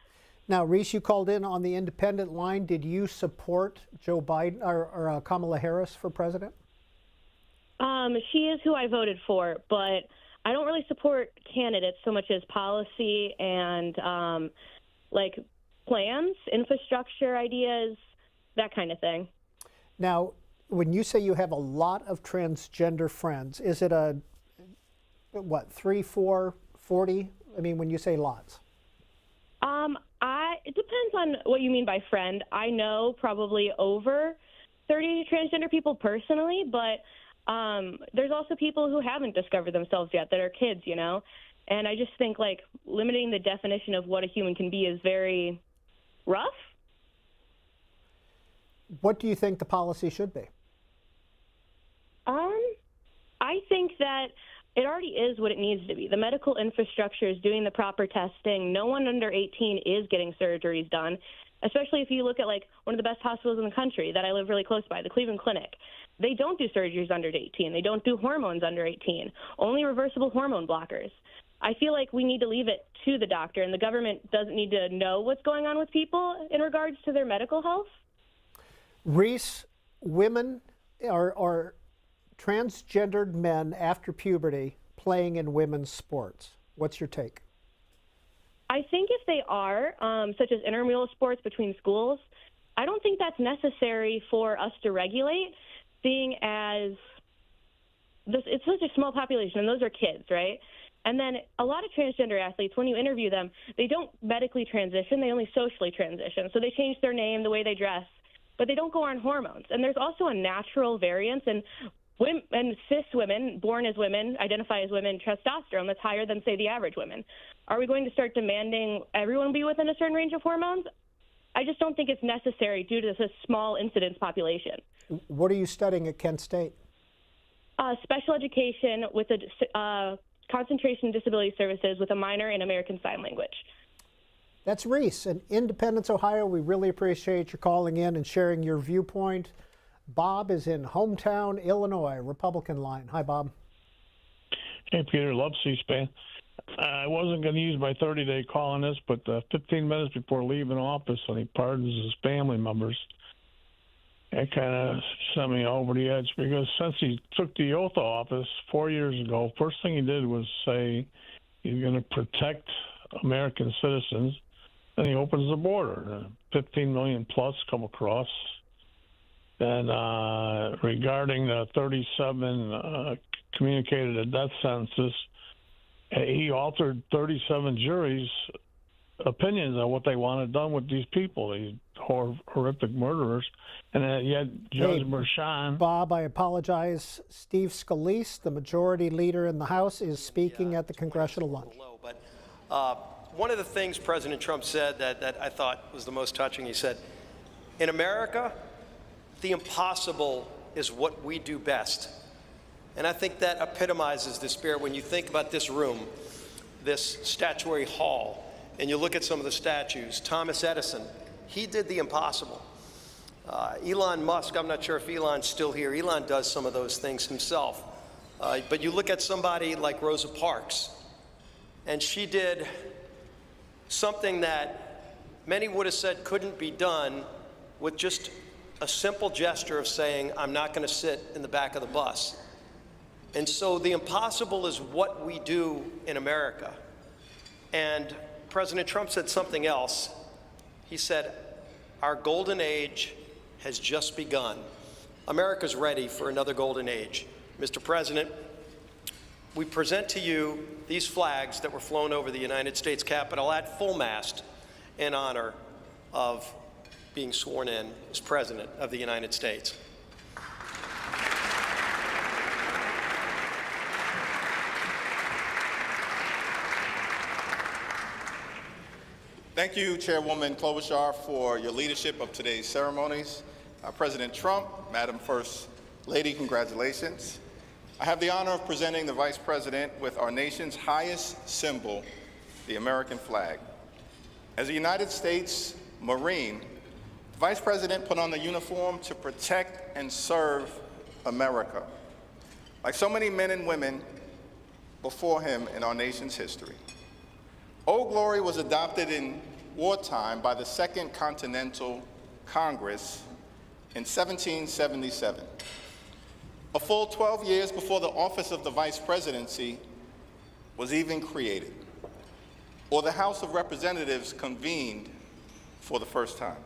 Now, Reese, you called in on the independent line. Did you support Joe Biden or Kamala Harris for president? She is who I voted for, but I don't really support candidates so much as policy and like plans, infrastructure ideas, that kind of thing. Now, when you say you have a lot of transgender friends, is it a, 3, 4, 40? I mean, when you say lots. It depends on what you mean by friend. I know probably over 30 transgender people personally, but there's also people who haven't discovered themselves yet that are kids, you know? And I just think, like, limiting the definition of what a human can be is very rough. What do you think the policy should be? I think that it already is what it needs to be. The medical infrastructure is doing the proper testing. No one under 18 is getting surgeries done, especially if you look at, like, one of the best hospitals in the country that I live really close by, the Cleveland Clinic. They don't do surgeries under 18. They don't do hormones under 18, only reversible hormone blockers. I feel like we need to leave it to the doctor, and the government doesn't need to know what's going on with people in regards to their medical health. Reese, women or transgendered men after puberty playing in women's sports. What's your take? I think if they are, such as intramural sports between schools, I don't think that's necessary for us to regulate, seeing as it's such a small population, and those are kids, right? And then a lot of transgender athletes, when you interview them, they don't medically transition, they only socially transition. So they change their name, the way they dress, but they don't go on hormones. And there's also a natural variance in women, and cis women, born as women, identify as women, testosterone that's higher than, say, the average women. Are we going to start demanding everyone be within a certain range of hormones? I just don't think it's necessary due to this small incidence population. What are you studying at Kent State? Special education with a concentration in disability services with a minor in American Sign Language. That's Reese in Independence, Ohio. We really appreciate your calling in and sharing your viewpoint. Bob is in hometown Illinois, Republican line. Hi, Bob. Hey, Peter. Love C-SPAN. I wasn't going to use my 30-day call on this, but 15 minutes before leaving office, when he pardons his family members, that kind of sent me over the edge, because since he took the oath of office 4 years ago, first thing he did was say he's going to protect American citizens, and he opens the border. 15 million plus come across. And regarding the 37 communicated death sentences, he altered 37 juries' opinions on what they wanted done with these people, these horrific murderers. And yet Judge Merchan... Bob, I apologize. Steve Scalise, the majority leader in the House, is speaking at the Congressional lunch. One of the things President Trump said that I thought was the most touching, he said, in America, the impossible is what we do best. And I think that epitomizes the spirit when you think about this room, this statuary hall, and you look at some of the statues. Thomas Edison, he did the impossible. Elon Musk, I'm not sure if Elon's still here. Elon does some of those things himself. But you look at somebody like Rosa Parks, and she did something that many would have said couldn't be done with just a simple gesture of saying, I'm not going to sit in the back of the bus. And so the impossible is what we do in America. And President Trump said something else. He said, our golden age has just begun. America's ready for another golden age. Mr. President, we present to you these flags that were flown over the United States Capitol at full mast in honor of being sworn in as President of the United States. Thank you, Chairwoman Klobuchar, for your leadership of today's ceremonies. President Trump, Madam First Lady, congratulations. I have the honor of presenting the Vice President with our nation's highest symbol, the American flag. As a United States Marine, the Vice President put on the uniform to protect and serve America, like so many men and women before him in our nation's history. Old Glory was adopted in wartime by the Second Continental Congress in 1777. A full 12 years before the office of the Vice Presidency was even created, or the House of Representatives convened for the first time.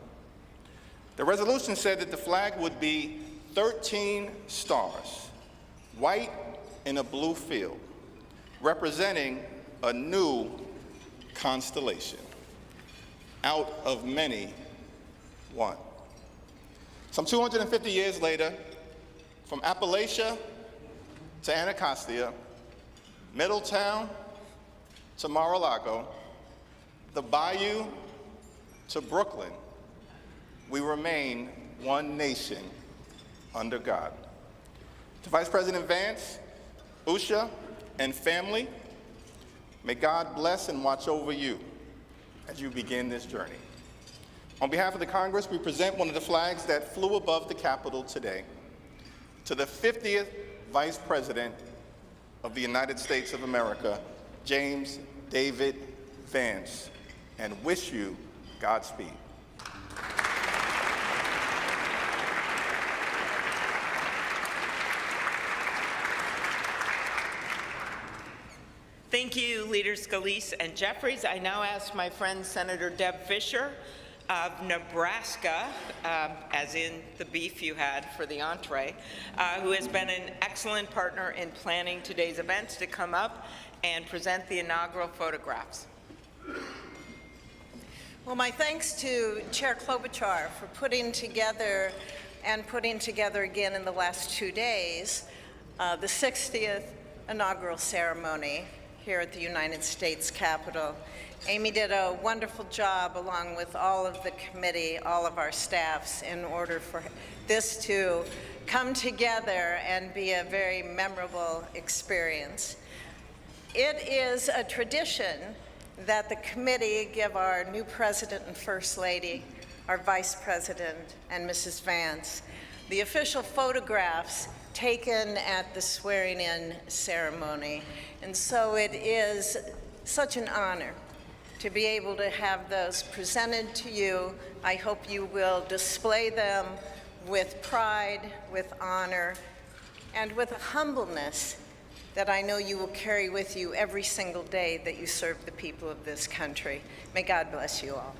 The resolution said that the flag would be 13 stars, white in a blue field, representing a new constellation, out of many, one. Some 250 years later, from Appalachia to Anacostia, Middletown to Mar-a-Lago, the Bayou to Brooklyn, we remain one nation under God. To Vice President Vance, Usha, and family, may God bless and watch over you as you begin this journey. On behalf of the Congress, we present one of the flags that flew above the Capitol today to the 50th Vice President of the United States of America, James David Vance, and wish you Godspeed. Thank you, Leaders Scalise and Jeffries. I now ask my friend Senator Deb Fischer of Nebraska, as in the beef you had for the entree, who has been an excellent partner in planning today's events, to come up and present the inaugural photographs. Well, my thanks to Chair Klobuchar for putting together again in the last 2 days the 60th inaugural ceremony here at the United States Capitol. Amy did a wonderful job, along with all of the committee, all of our staffs, in order for this to come together and be a very memorable experience. It is a tradition that the committee give our new President and First Lady, our Vice President, and Mrs. Vance the official photographs taken at the swearing-in ceremony. And so it is such an honor to be able to have those presented to you. I hope you will display them with pride, with honor, and with a humbleness that I know you will carry with you every single day that you serve the people of this country. May God bless you all.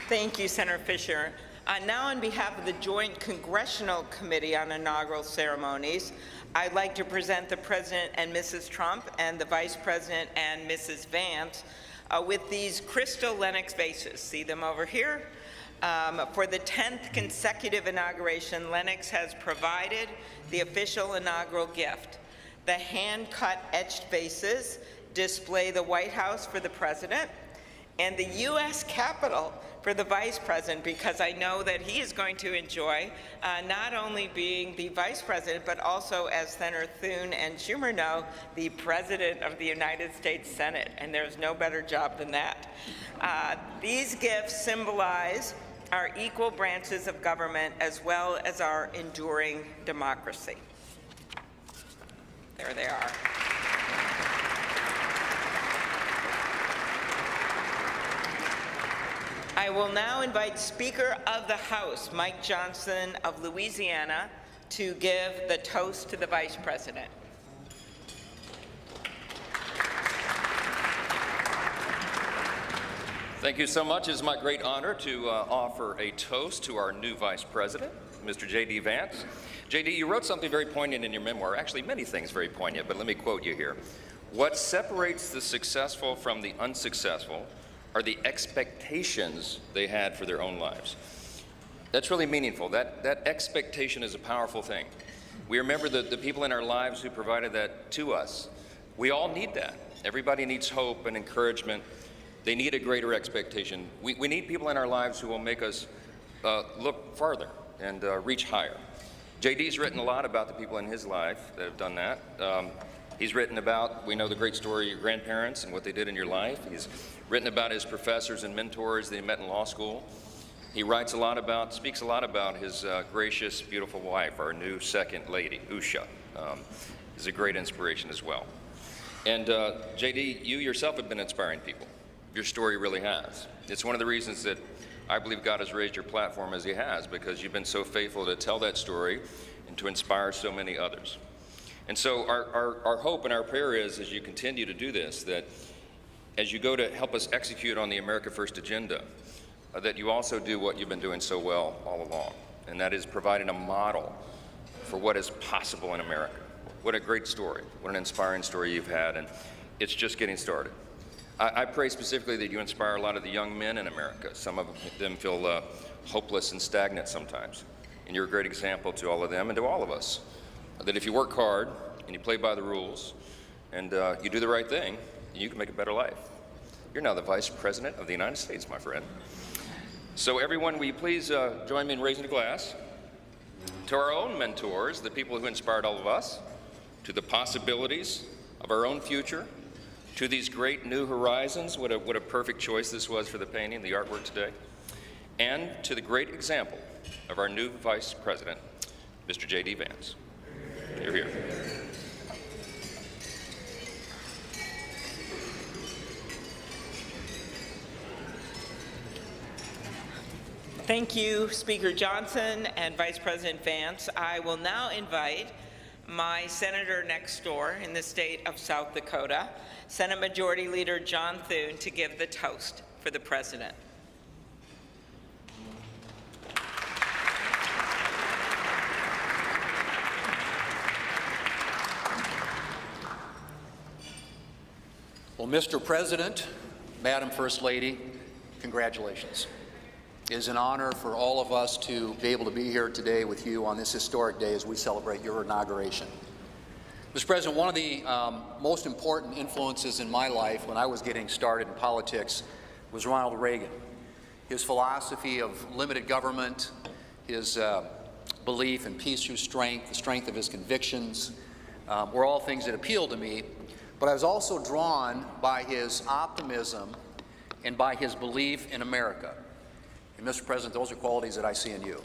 Thank you, Senator Fischer. Now, on behalf of the Joint Congressional Committee on Inaugural Ceremonies, I'd like to present the President and Mrs. Trump and the Vice President and Mrs. Vance with these crystal Lennox vases. See them over here? For the 10th consecutive inauguration, Lennox has provided the official inaugural gift. The hand-cut etched vases display the White House for the President and the U.S. Capitol for the Vice President, because I know that he is going to enjoy not only being the Vice President, but also, as Senator Thune and Schumer know, the President of the United States Senate, and there's no better job than that. These gifts symbolize our equal branches of government as well as our enduring democracy. There they are. I will now invite Speaker of the House, Mike Johnson of Louisiana, to give the toast to the Vice President. Thank you so much. It is my great honor to offer a toast to our new Vice President, Mr. J.D. Vance. J.D., you wrote something very poignant in your memoir, actually many things very poignant, but let me quote you here. What separates the successful from the unsuccessful are the expectations they had for their own lives. That's really meaningful. That expectation is a powerful thing. We remember the people in our lives who provided that to us. We all need that. Everybody needs hope and encouragement. They need a greater expectation. We need people in our lives who will make us look farther and reach higher. JD's written a lot about the people in his life that have done that. He's written about, we know the great story of your grandparents and what they did in your life. He's written about his professors and mentors that he met in law school. He speaks a lot about his gracious, beautiful wife, our new second lady, Usha. Is a great inspiration as well. And JD, you yourself have been inspiring people. Your story really has. It's one of the reasons that I believe God has raised your platform as he has, because you've been so faithful to tell that story and to inspire so many others. And so our hope and our prayer is, as you continue to do this, that as you go to help us execute on the America First agenda, that you also do what you've been doing so well all along, and that is providing a model for what is possible in America. What a great story, what an inspiring story you've had, and it's just getting started. I pray specifically that you inspire a lot of the young men in America. Some of them feel hopeless and stagnant sometimes, and you're a great example to all of them and to all of us, that if you work hard and you play by the rules and you do the right thing, you can make a better life. You're now the Vice President of the United States, my friend. So everyone, will you please join me in raising a glass to our own mentors, the people who inspired all of us, to the possibilities of our own future, to these great new horizons. What a perfect choice this was for the painting, the artwork today, and to the great example of our new Vice President, Mr. J.D. Vance. You're here. Thank you, Speaker Johnson and Vice President Vance. I will now invite my senator next door in the state of South Dakota, Senate Majority Leader John Thune, to give the toast for the President. Well, Mr. President, Madam First Lady, congratulations. It is an honor for all of us to be able to be here today with you on this historic day as we celebrate your inauguration. Mr. President, one of the most important influences in my life when I was getting started in politics was Ronald Reagan. His philosophy of limited government, his belief in peace through strength, the strength of his convictions, were all things that appealed to me. But I was also drawn by his optimism and by his belief in America. And Mr. President, those are qualities that I see in you.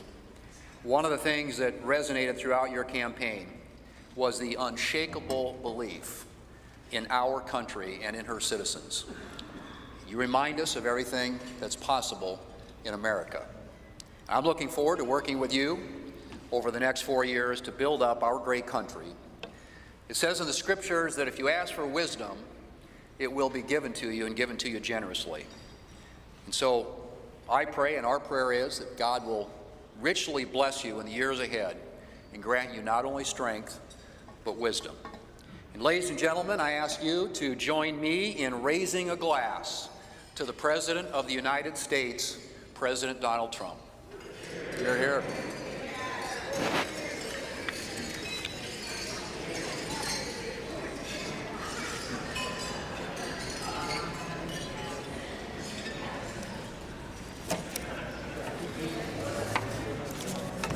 One of the things that resonated throughout your campaign was the unshakable belief in our country and in her citizens. You remind us of everything that's possible in America. I'm looking forward to working with you over the next 4 years to build up our great country. It says in the scriptures that if you ask for wisdom, it will be given to you and given to you generously. And so I pray, and our prayer is, that God will richly bless you in the years ahead and grant you not only strength, but wisdom. And ladies and gentlemen, I ask you to join me in raising a glass to the President of the United States, President Donald Trump. Hear, hear.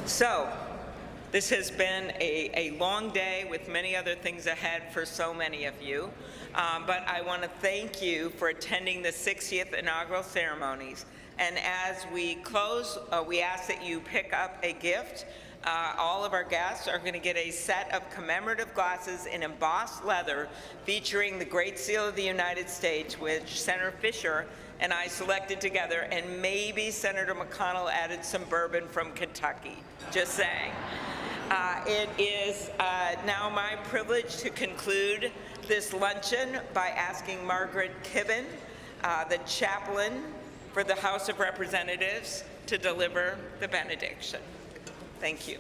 So, this has been a long day with many other things ahead for so many of you, but I want to thank you for attending the 60th inaugural ceremonies. And as we close, we ask that you pick up a gift. All of our guests are going to get a set of commemorative glasses in embossed leather featuring the Great Seal of the United States, which Senator Fisher and I selected together, and maybe Senator McConnell added some bourbon from Kentucky, just saying. It is now my privilege to conclude this luncheon by asking Margaret Kibben, the chaplain for the House of Representatives, to deliver the benediction. Thank you.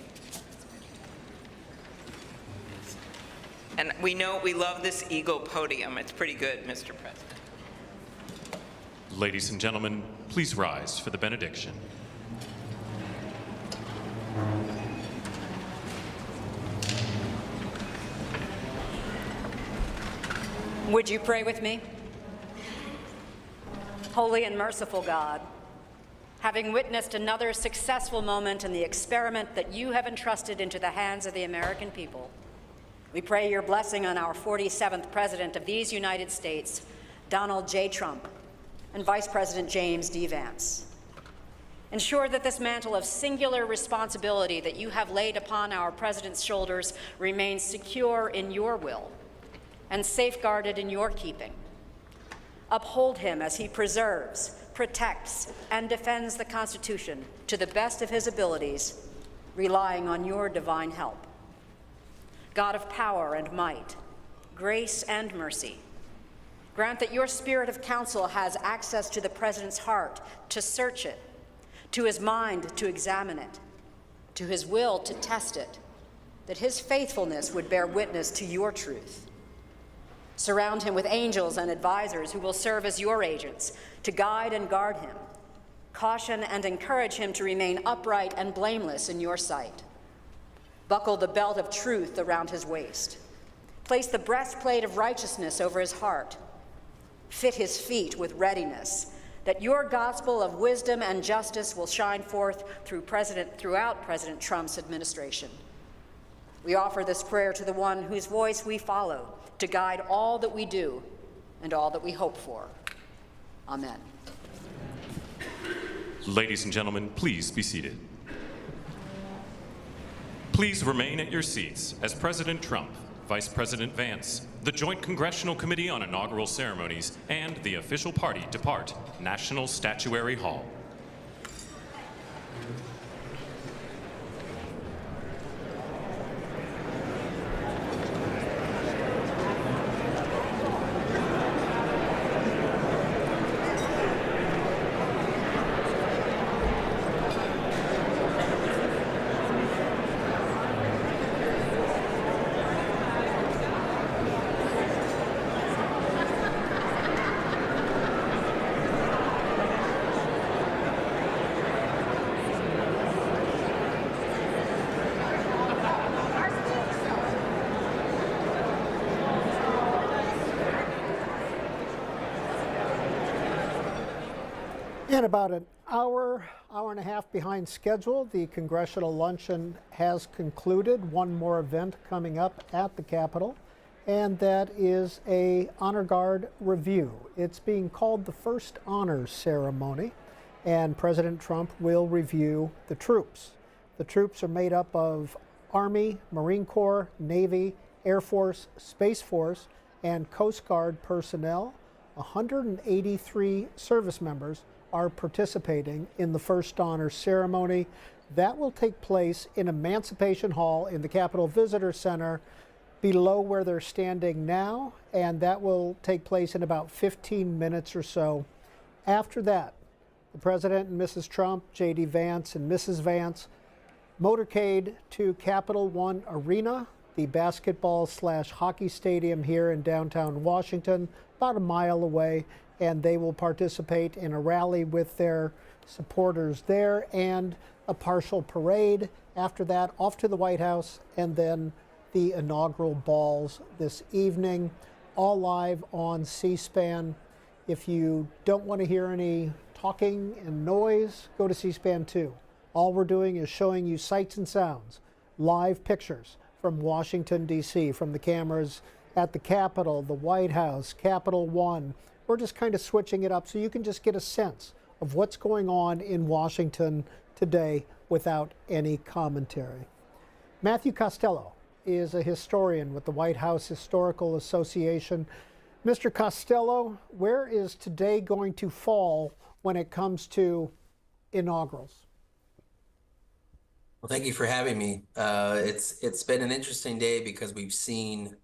And we know we love this eagle podium. It's pretty good, Mr. President. Ladies and gentlemen, please rise for the benediction. Would you pray with me? Holy and merciful God, having witnessed another successful moment in the experiment that you have entrusted into the hands of the American people, we pray your blessing on our 47th President of these United States, Donald J. Trump, and Vice President James D. Vance. Ensure that this mantle of singular responsibility that you have laid upon our President's shoulders remains secure in your will and safeguarded in your keeping. Uphold him as he preserves, protects, and defends the Constitution to the best of his abilities, relying on your divine help. God of power and might, grace and mercy, grant that your spirit of counsel has access to the President's heart to search it, to his mind to examine it, to his will to test it, that his faithfulness would bear witness to your truth. Surround him with angels and advisors who will serve as your agents to guide and guard him, caution and encourage him to remain upright and blameless in your sight. Buckle the belt of truth around his waist. Place the breastplate of righteousness over his heart. Fit his feet with readiness, that your gospel of wisdom and justice will shine forth throughout President Trump's administration. We offer this prayer to the one whose voice we follow to guide all that we do and all that we hope for. Amen. Ladies and gentlemen, please be seated. Please remain at your seats as President Trump, Vice President Vance, the Joint Congressional Committee on Inaugural Ceremonies, and the official party depart National Statuary Hall. And about an hour and a half behind schedule, the Congressional Luncheon has concluded. One more event coming up at the Capitol, and that is a honor guard review. It's being called the first honors ceremony, and President Trump will review the troops. The troops are made up of Army, Marine Corps, Navy, Air Force, Space Force, and Coast Guard personnel. 183 service members are participating in the first honors ceremony. That will take place in Emancipation Hall in the Capitol Visitor Center below where they're standing now, and that will take place in about 15 minutes or so. After that, the President and Mrs. Trump, J.D. Vance and Mrs. Vance, motorcade to Capital One Arena, the basketball/hockey stadium here in downtown Washington, about a mile away, and they will participate in a rally with their supporters there and a partial parade. After that, off to the White House, and then the inaugural balls this evening, all live on C-SPAN. If you don't want to hear any talking and noise, go to C-SPAN 2. All we're doing is showing you sights and sounds, live pictures from Washington, D.C., from the cameras at the Capitol, the White House, Capital One. We're just kind of switching it up so you can just get a sense of what's going on in Washington today without any commentary. Matthew Costello is a historian with the White House Historical Association. Mr. Costello, where is today going to fall when it comes to inaugurals? Well, thank you for having me. It's been an interesting day because we've seen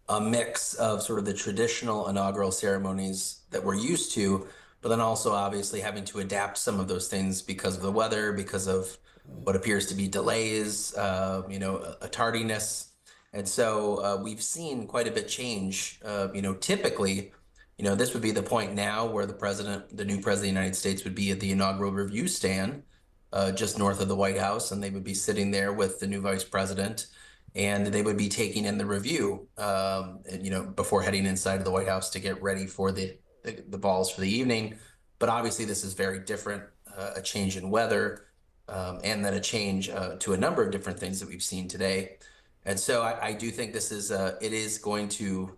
a mix of sort of the traditional inaugural ceremonies that we're used to, but then also obviously having to adapt some of those things because of the weather, because of what appears to be delays, a tardiness. And so we've seen quite a bit change. Typically, this would be the point now where the new president of the United States would be at the inaugural review stand just north of the White House, and they would be sitting there with the new vice president, and they would be taking in the review, before heading inside of the White House to get ready for the balls for the evening. But obviously, this is very different, a change in weather, and then a change to a number of different things that we've seen today. And so I do think this is it is going to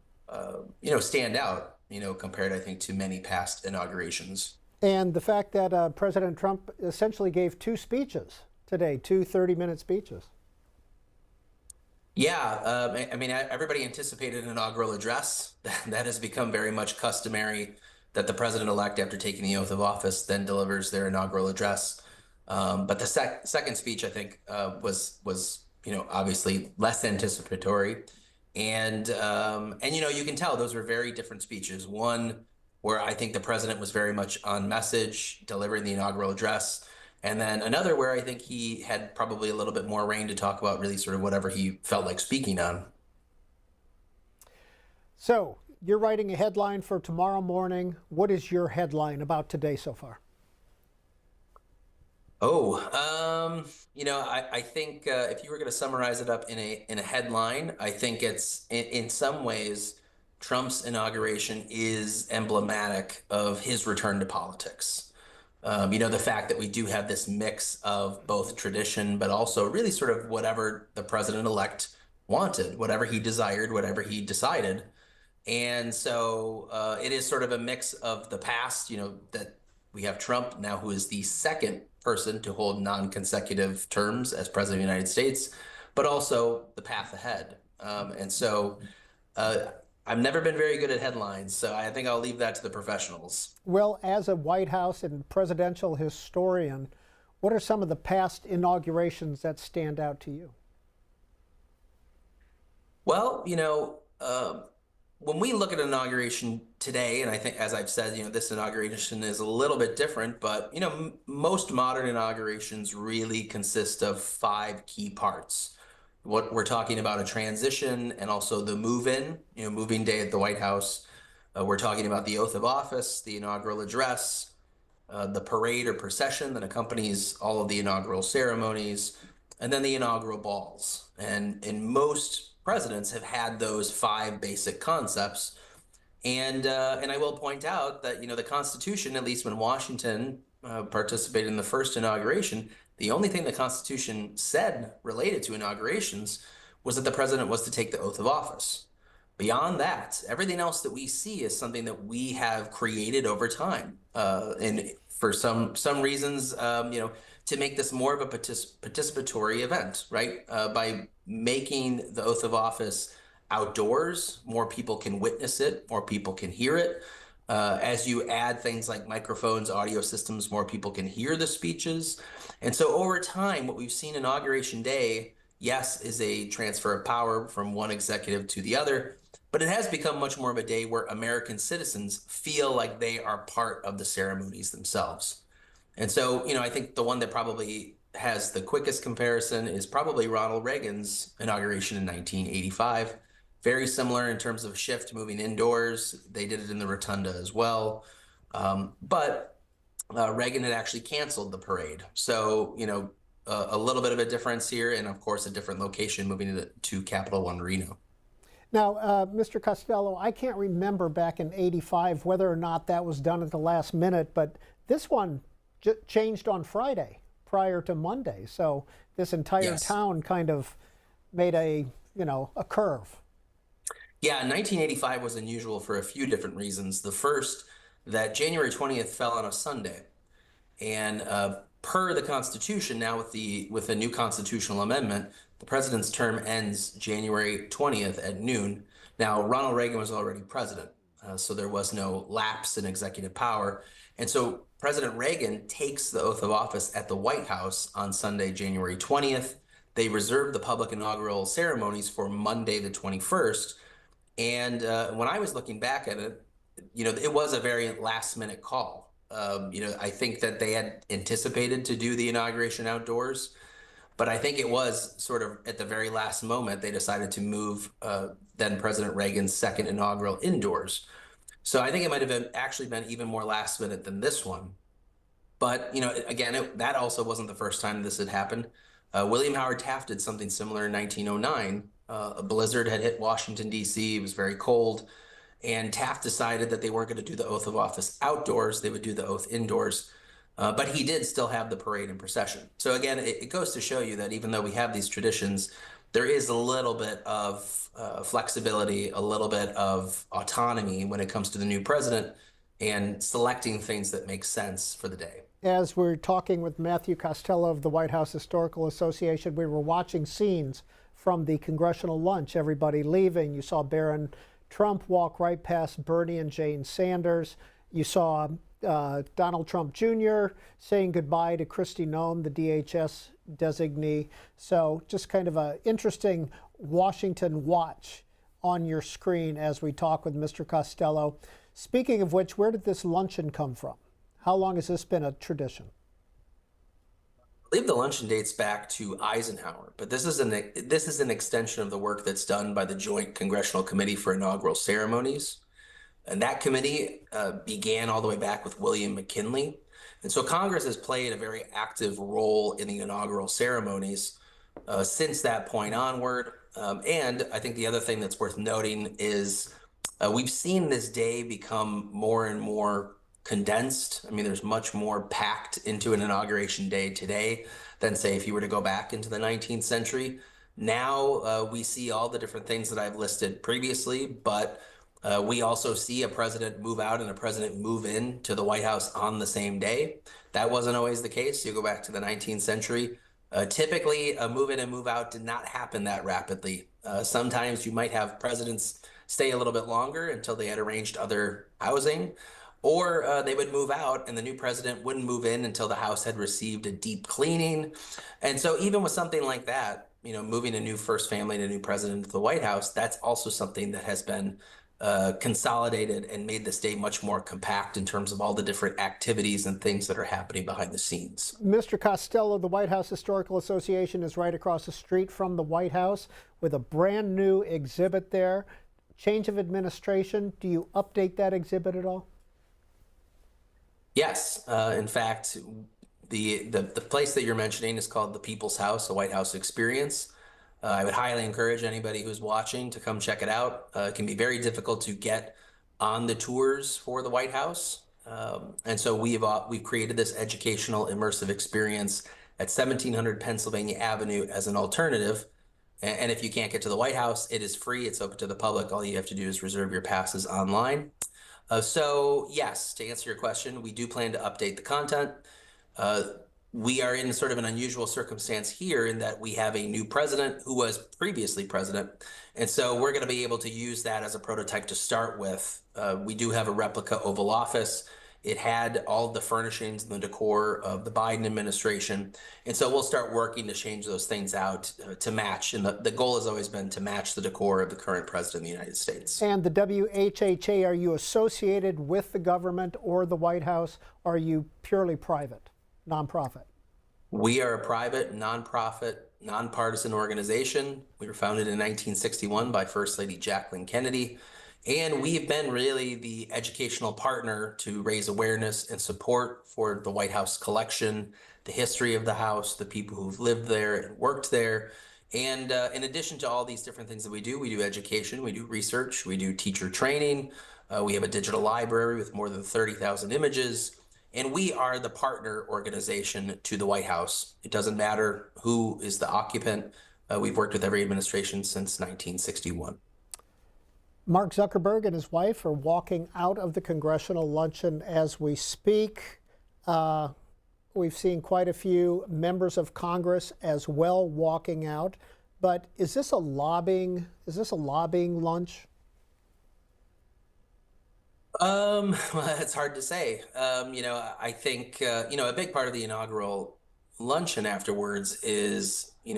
stand out, compared, I think, to many past inaugurations. And the fact that President Trump essentially gave two speeches today, two 30-minute speeches. Yeah, everybody anticipated an inaugural address. That has become very much customary, that the president-elect, after taking the oath of office, then delivers their inaugural address. But the second speech, I think, was obviously less anticipatory, and you can tell those were very different speeches. One where I think the president was very much on message, delivering the inaugural address. And then another where I think he had probably a little bit more reign to talk about really sort of whatever he felt like speaking on. So you're writing a headline for tomorrow morning. What is your headline about today so far? I think if you were going to summarize it up in a headline, I think it's in some ways Trump's inauguration is emblematic of his return to politics. The fact that we do have this mix of both tradition, but also really sort of whatever the president-elect wanted, whatever he desired, whatever he decided. And so it is sort of a mix of the past, that we have Trump now, who is the second person to hold non-consecutive terms as president of the United States, but also the path ahead. I've never been very good at headlines, so I think I'll leave that to the professionals. Well, as a White House and presidential historian, what are some of the past inaugurations that stand out to you? Well, when we look at inauguration today, and I think, as I've said, this inauguration is a little bit different, but, most modern inaugurations really consist of 5 key parts. What we're talking about, a transition, and also the move-in, moving day at the White House. We're talking about the oath of office, the inaugural address, the parade or procession that accompanies all of the inaugural ceremonies, and then the inaugural balls. And most presidents have had those 5 basic concepts. And I will point out that, the Constitution, at least when Washington participated in the first inauguration, the only thing the Constitution said related to inaugurations was that the president was to take the oath of office. Beyond that, everything else that we see is something that we have created over time, and for some reasons, to make this more of a participatory event, right? By making the oath of office outdoors, more people can witness it, more people can hear it. As you add things like microphones, audio systems, more people can hear the speeches. And so over time, what we've seen Inauguration Day, yes, is a transfer of power from one executive to the other, but it has become much more of a day where American citizens feel like they are part of the ceremonies themselves. And so, I think the one that probably has the quickest comparison is probably Ronald Reagan's inauguration in 1985. Very similar in terms of shift moving indoors. They did it in the rotunda as well. But Reagan had actually canceled the parade. So, a little bit of a difference here, and of course, a different location moving to Capital One Reno. Now, Mr. Costello, I can't remember back in '85 whether or not that was done at the last minute, but this one changed on Friday prior to Monday. So this entire town kind of made a curve. Yeah, 1985 was unusual for a few different reasons. The first, that January 20th fell on a Sunday. And per the Constitution, now with the new constitutional amendment, the president's term ends January 20th at noon. Now, Ronald Reagan was already president, so there was no lapse in executive power. And so President Reagan takes the oath of office at the White House on Sunday, January 20th. They reserved the public inaugural ceremonies for Monday, the 21st. And when I was looking back at it, it was a very last minute call. I think that they had anticipated to do the inauguration outdoors, but I think it was sort of at the very last moment they decided to move then President Reagan's second inaugural indoors. So I think it might have actually been even more last minute than this one. But, again, that also wasn't the first time this had happened. William Howard Taft did something similar in 1909. A blizzard had hit Washington, D.C. It was very cold. And Taft decided that they weren't going to do the oath of office outdoors. They would do the oath indoors. But he did still have the parade and procession. So again, it goes to show you that even though we have these traditions, there is a little bit of flexibility, a little bit of autonomy when it comes to the new president and selecting things that make sense for the day. As we're talking with Matthew Costello of the White House Historical Association, we were watching scenes from the Congressional lunch, everybody leaving. You saw Barron Trump walk right past Bernie and Jane Sanders. You saw Donald Trump Jr. saying goodbye to Kristi Noem, the DHS designee. So just kind of an interesting Washington watch on your screen as we talk with Mr. Costello. Speaking of which, where did this luncheon come from? How long has this been a tradition? I believe the luncheon dates back to Eisenhower, but this is an extension of the work that's done by the Joint Congressional Committee for Inaugural Ceremonies. And that committee began all the way back with William McKinley. And so Congress has played a very active role in the inaugural ceremonies since that point onward. And I think the other thing that's worth noting is we've seen this day become more and more condensed. I mean, there's much more packed into an inauguration day today than, say, if you were to go back into the 19th century. Now we see all the different things that I've listed previously, but we also see a president move out and a president move in to the White House on the same day. That wasn't always the case. You go back to the 19th century. Typically, a move in and move out did not happen that rapidly. Sometimes you might have presidents stay a little bit longer until they had arranged other housing, or they would move out and the new president wouldn't move in until the House had received a deep cleaning. And so even with something like that, moving a new first family and a new president to the White House, that's also something that has been consolidated and made this day much more compact in terms of all the different activities and things that are happening behind the scenes. Mr. Costello, the White House Historical Association is right across the street from the White House with a brand new exhibit there. Change of administration, do you update that exhibit at all? Yes. In fact, the place that you're mentioning is called the People's House, the White House Experience. I would highly encourage anybody who's watching to come check it out. It can be very difficult to get on the tours for the White House. And so we've created this educational immersive experience at 1700 Pennsylvania Avenue as an alternative. And if you can't get to the White House, it is free. It's open to the public. All you have to do is reserve your passes online. So yes, to answer your question, we do plan to update the content. We are in sort of an unusual circumstance here in that we have a new president who was previously president. And so we're going to be able to use that as a prototype to start with. We do have a replica Oval Office. It had all of the furnishings and the decor of the Biden administration. And so we'll start working to change those things out to match. And the goal has always been to match the decor of the current president of the United States. And the WHHA, are you associated with the government or the White House? Or are you purely private, nonprofit? We are a private, nonprofit, nonpartisan organization. We were founded in 1961 by First Lady Jacqueline Kennedy. And we have been really the educational partner to raise awareness and support for the White House collection, the history of the House, the people who've lived there and worked there. And in addition to all these different things that we do education, we do research, we do teacher training. We have a digital library with more than 30,000 images. And we are the partner organization to the White House. It doesn't matter who is the occupant. We've worked with every administration since 1961. Mark Zuckerberg and his wife are walking out of the Congressional Luncheon as we speak. We've seen quite a few members of Congress as well walking out. But is this a lobbying lunch? Well, it's hard to say. I think a big part of the inaugural luncheon afterwards is we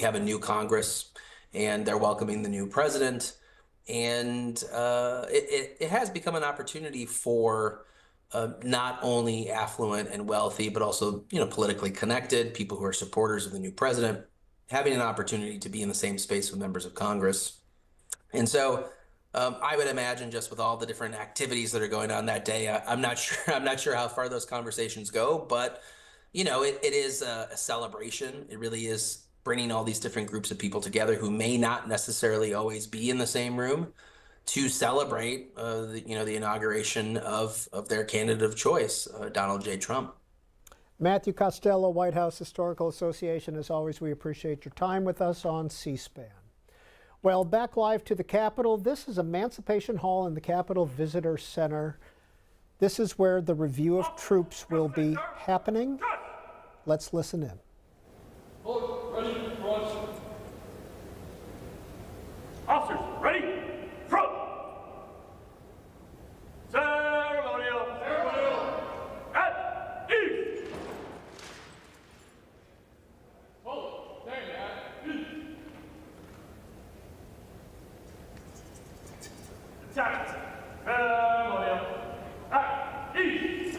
have a new Congress and they're welcoming the new president. And it has become an opportunity for not only affluent and wealthy, but also, politically connected people who are supporters of the new president, having an opportunity to be in the same space with members of Congress. And so I would imagine just with all the different activities that are going on that day, I'm not sure how far those conversations go, but, it is a celebration. It really is bringing all these different groups of people together who may not necessarily always be in the same room to celebrate, the inauguration of their candidate of choice, Donald J. Trump. Matthew Costello, White House Historical Association. As always, we appreciate your time with us on C-SPAN. Well, back live to the Capitol. This is Emancipation Hall in the Capitol Visitor Center. This is where the review of troops will be happening. Let's listen in. Ready, front. Officers, ready, front. Ceremonial. At ease. Hold it. Stand at ease. Attack. Ceremonial. At ease.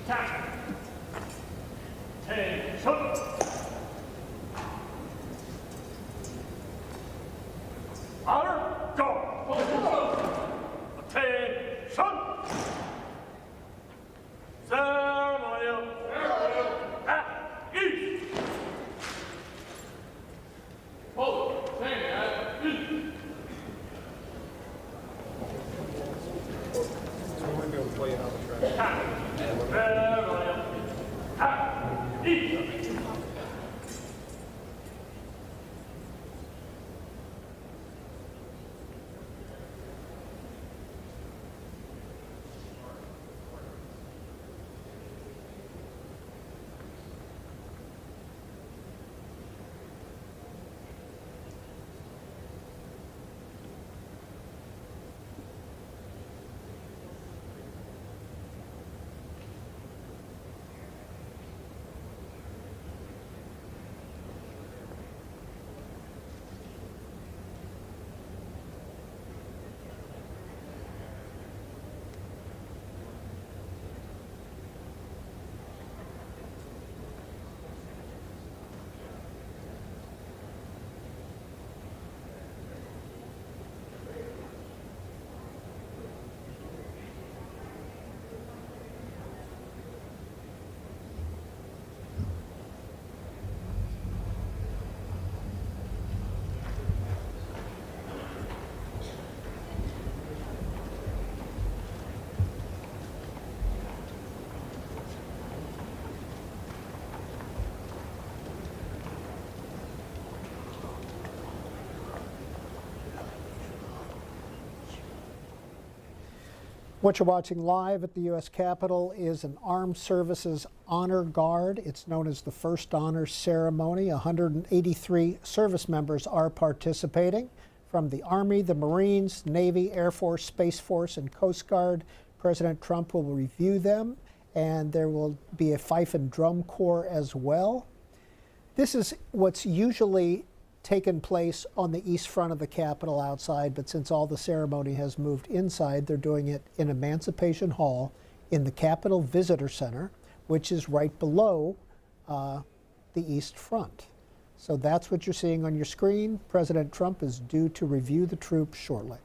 Attack. Attention. Honor, go. Attention. Ceremonial. At ease. Hold. Stand at ease. Ceremonial. At ease. What you're watching live at the U.S. Capitol is an Armed Services Honor Guard. It's known as the First Honor Ceremony. 183 service members are participating from the Army, the Marines, Navy, Air Force, Space Force, and Coast Guard. President Trump will review them, and there will be a fife and drum corps as well. This is what's usually taken place on the east front of the Capitol outside, but since all the ceremony has moved inside, they're doing it in Emancipation Hall in the Capitol Visitor Center, which is right below the east front. So that's what you're seeing on your screen. President Trump is due to review the troops shortly.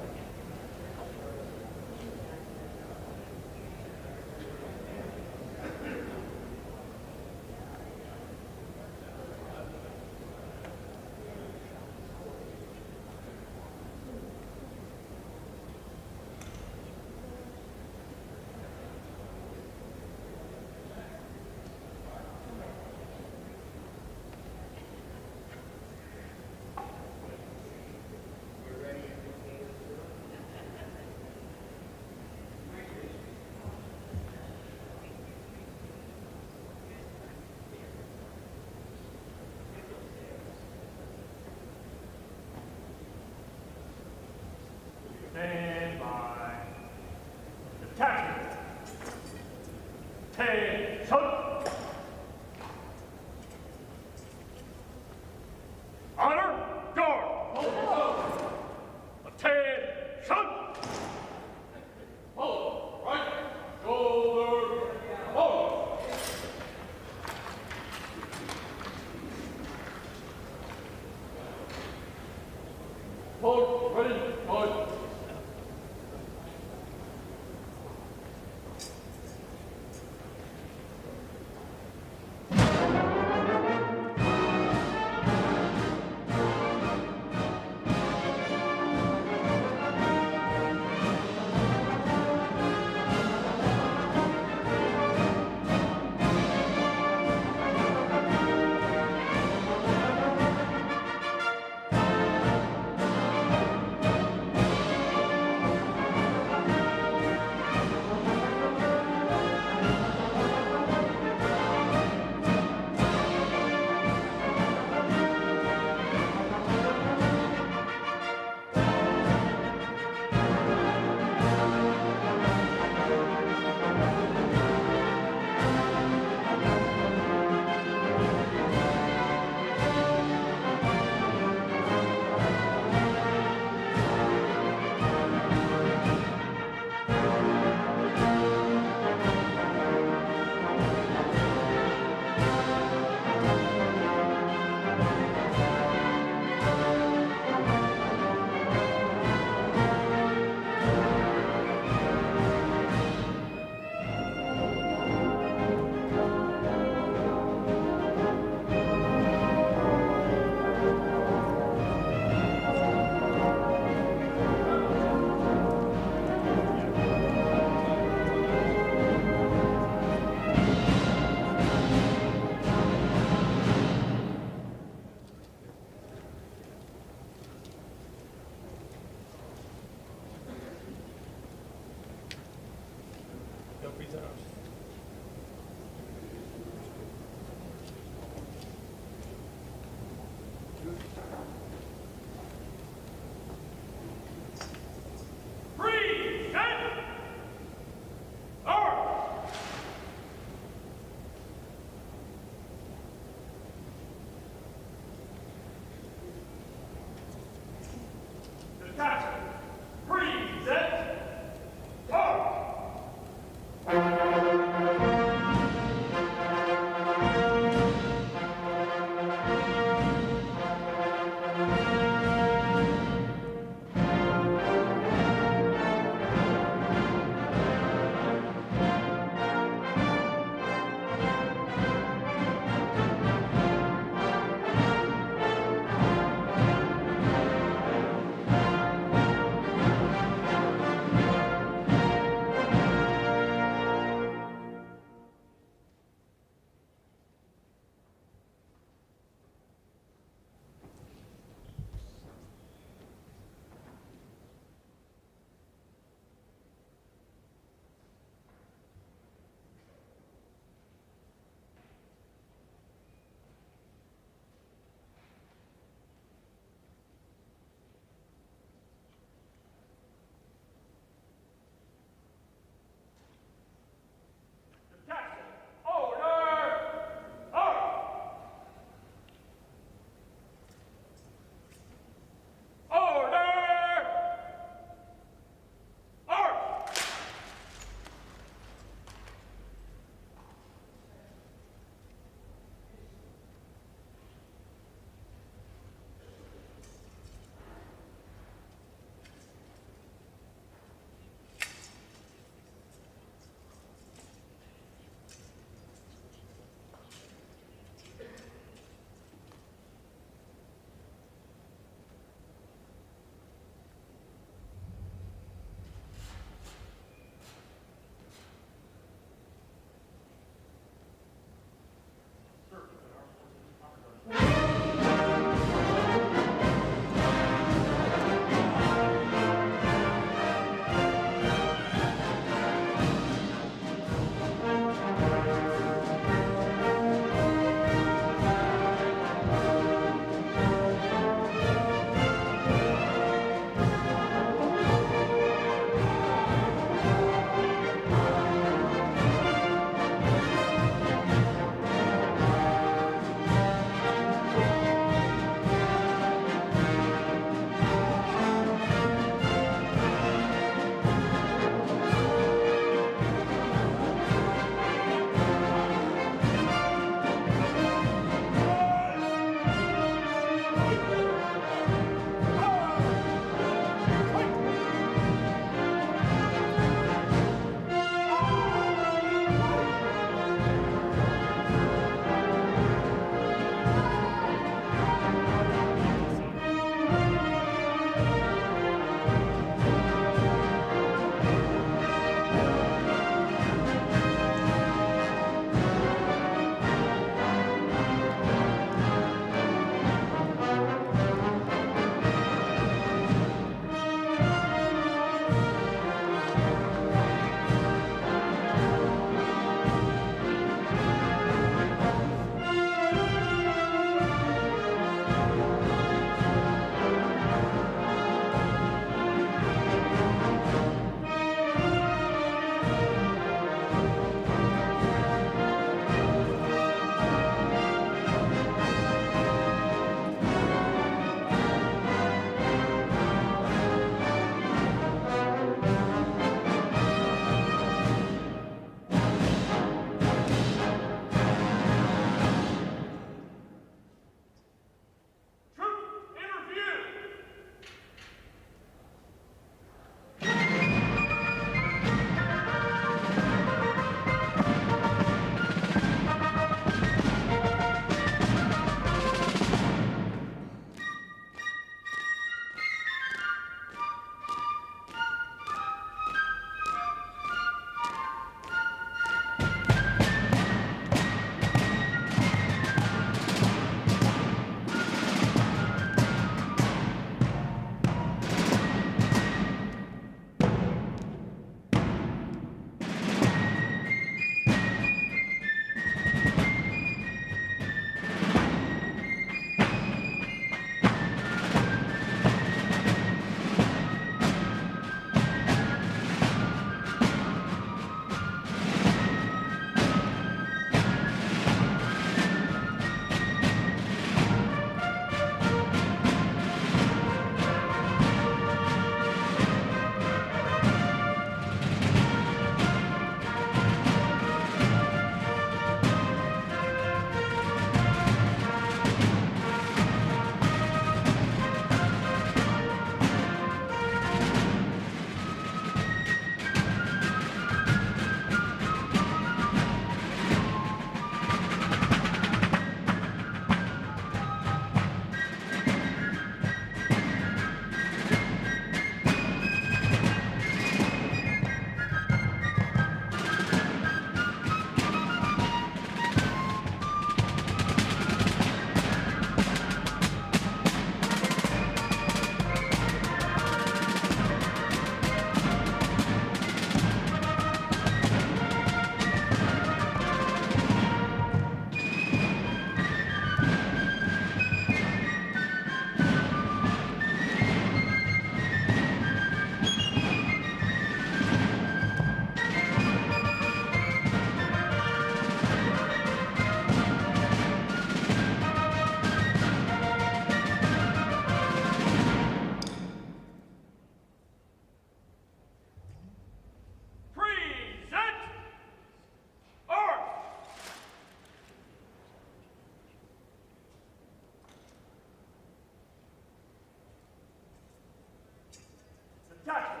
Jackson,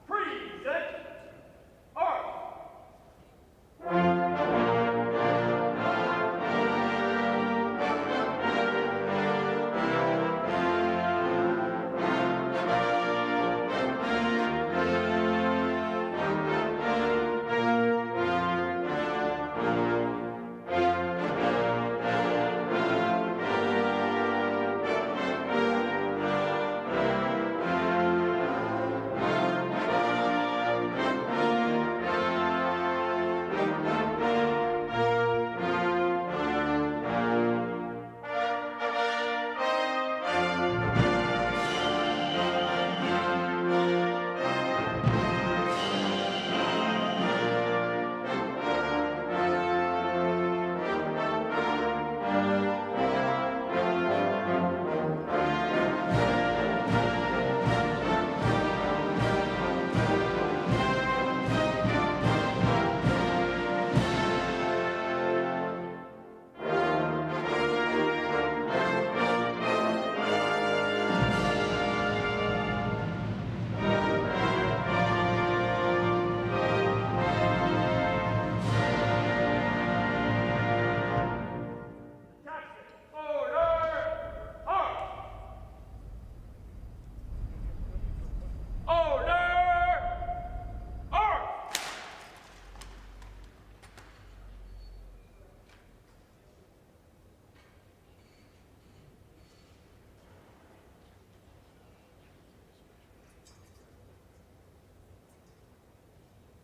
present. Art.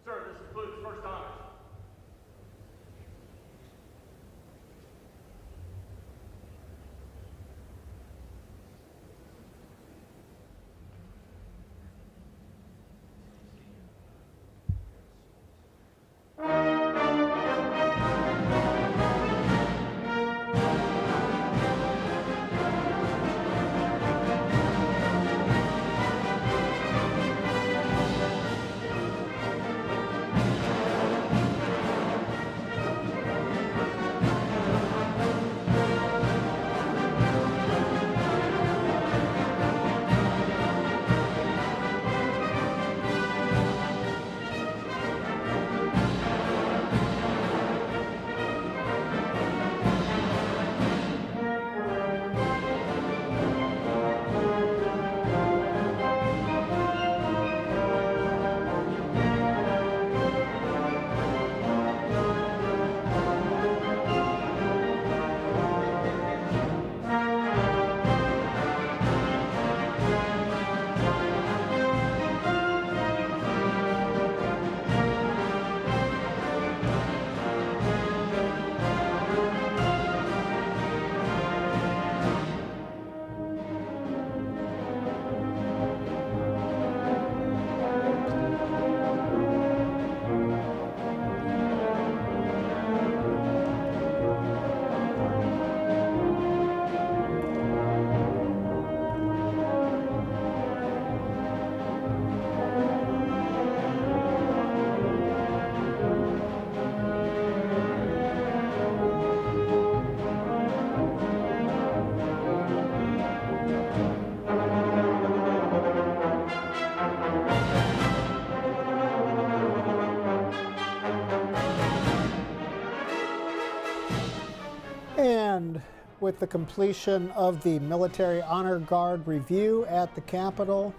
Sir, this includes first honors. And with the completion of the Military Honor Guard review at the Capitol,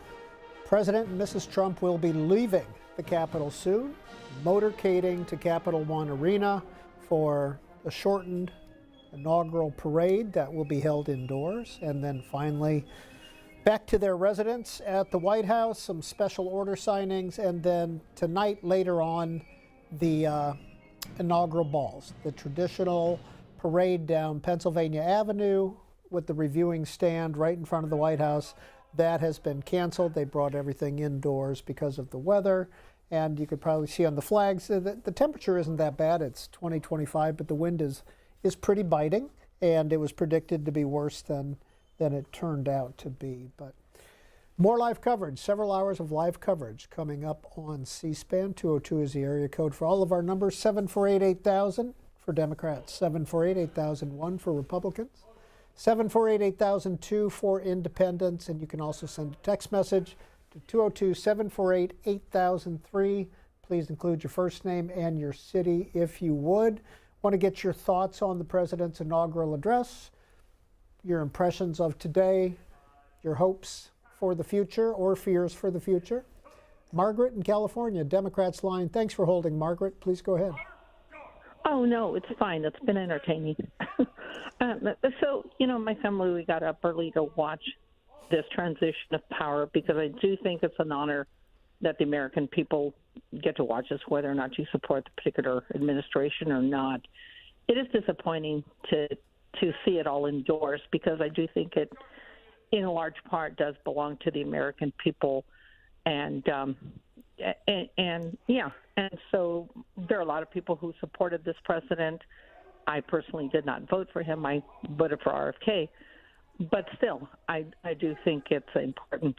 President and Mrs. Trump will be leaving the Capitol soon, motorcading to Capitol One Arena for a shortened inaugural parade that will be held indoors, and then finally back to their residence at the White House, some special order signings, and then tonight, later on, the inaugural balls, the traditional parade down Pennsylvania Avenue with the reviewing stand right in front of the White House. That has been canceled. They brought everything indoors because of the weather. And you could probably see on the flags, the temperature isn't that bad. It's 20-25, but the wind is pretty biting. And it was predicted to be worse than it turned out to be. But more live coverage, several hours of live coverage coming up on C-SPAN. 202 is the area code for all of our numbers. 748-8000 for Democrats, 748-8001 for Republicans, 748-8002 for Independents, and you can also send a text message to 202-748-8003. Please include your first name and your city if you would. Want to get your thoughts on the president's inaugural address, your impressions of today, your hopes for the future or fears for the future. Margaret in California, Democrats line. Thanks for holding, Margaret. Please go ahead. Oh, no, it's fine. It's been entertaining. So, my family, we got up early to watch this transition of power because I do think it's an honor that the American people get to watch this, whether or not you support the particular administration or not. It is disappointing to see it all endorsed because I do think it, in a large part, does belong to the American people. And so there are a lot of people who supported this president. I personally did not vote for him. I voted for RFK. But still, I do think it's important.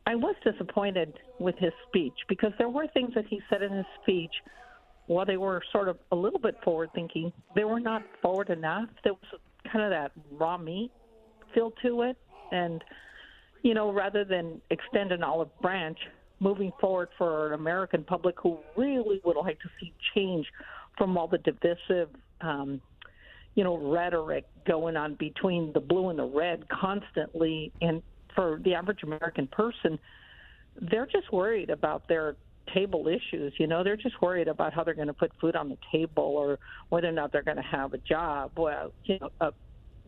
I was disappointed with his speech because there were things that he said in his speech, while they were sort of a little bit forward-thinking, they were not forward enough. There was kind of that raw meat feel to it. And, rather than extend an olive branch, moving forward for an American public who really would like to see change from all the divisive, rhetoric going on between the blue and the red constantly. And for the average American person, they're just worried about their table issues. They're just worried about how they're going to put food on the table or whether or not they're going to have a job. Well,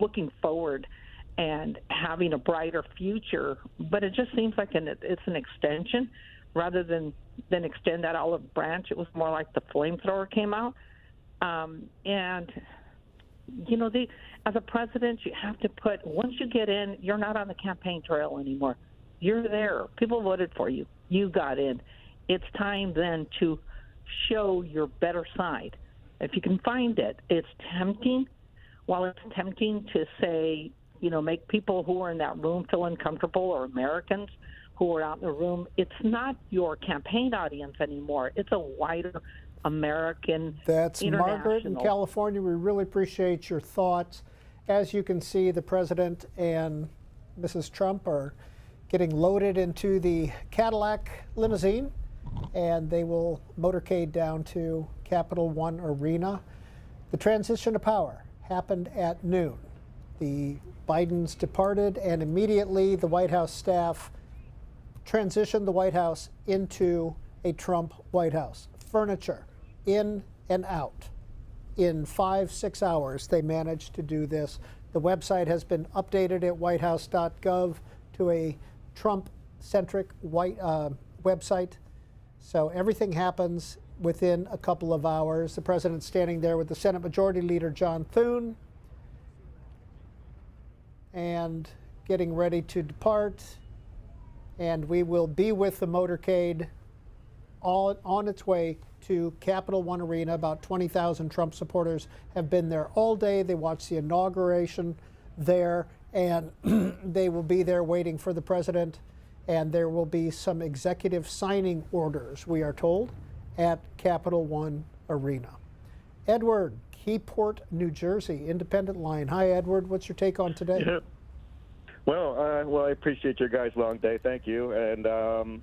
looking forward and having a brighter future. But it just seems like it's an extension rather than extend that olive branch. It was more like the flamethrower came out. As a president, you have to once you get in, you're not on the campaign trail anymore. You're there. People voted for you. You got in. It's time then to show your better side. If you can find it, it's tempting. While it's tempting to say, make people who are in that room feel uncomfortable or Americans who are out in the room, it's not your campaign audience anymore. It's a wider American. That's Margaret in California. We really appreciate your thoughts. As you can see, the president and Mrs. Trump are getting loaded into the Cadillac limousine, and they will motorcade down to Capital One Arena. The transition of power happened at noon. The Bidens departed, and immediately the White House staff transitioned the White House into a Trump White House. Furniture in and out. In 5-6 hours, they managed to do this. The website has been updated at whitehouse.gov to a Trump-centric website. So everything happens within a couple of hours. The president's standing there with the Senate Majority Leader, John Thune, and getting ready to depart. And we will be with the motorcade all on its way to Capital One Arena. About 20,000 Trump supporters have been there all day. They watched the inauguration there, and they will be there waiting for the president. And there will be some executive signing orders, we are told, at Capital One Arena. Edward, Keyport, New Jersey, Independent Line. Hi, Edward. What's your take on today? Yeah. Well, I appreciate your guys' long day. Thank you. And,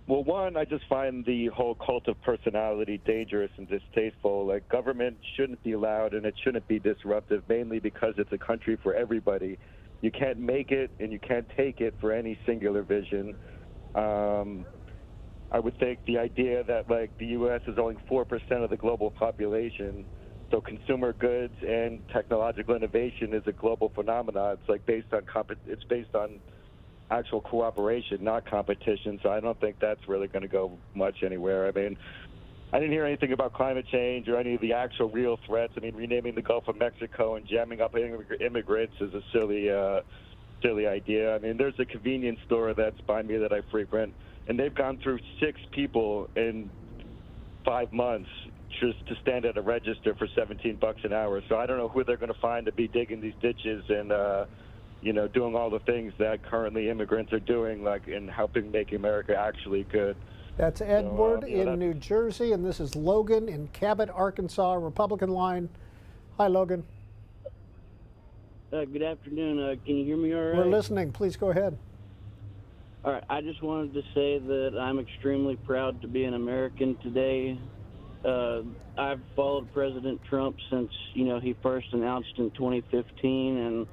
one, I just find the whole cult of personality dangerous and distasteful. Like, government shouldn't be allowed, and it shouldn't be disruptive, mainly because it's a country for everybody. You can't make it and you can't take it for any singular vision. I would think the idea that the U.S. is only 4% of the global population, so consumer goods and technological innovation is a global phenomenon. It's based on actual cooperation, not competition. So I don't think that's really going to go much anywhere. I mean, I didn't hear anything about climate change or any of the actual real threats. I mean, renaming the Gulf of Mexico and jamming up immigrants is a silly idea. I mean, there's a convenience store that's by me that I frequent, and they've gone through 6 people in 5 months just to stand at a register for $17 an hour. So I don't know who they're going to find to be digging these ditches and, doing all the things that currently immigrants are doing, in helping make America actually good. That's Edward in New Jersey, and this is Logan in Cabot, Arkansas, Republican Line. Hi, Logan. Good afternoon. Can you hear me all right? We're listening. Please go ahead. All right, I just wanted to say that I'm extremely proud to be an American today. I've followed President Trump since, he first announced in 2015, and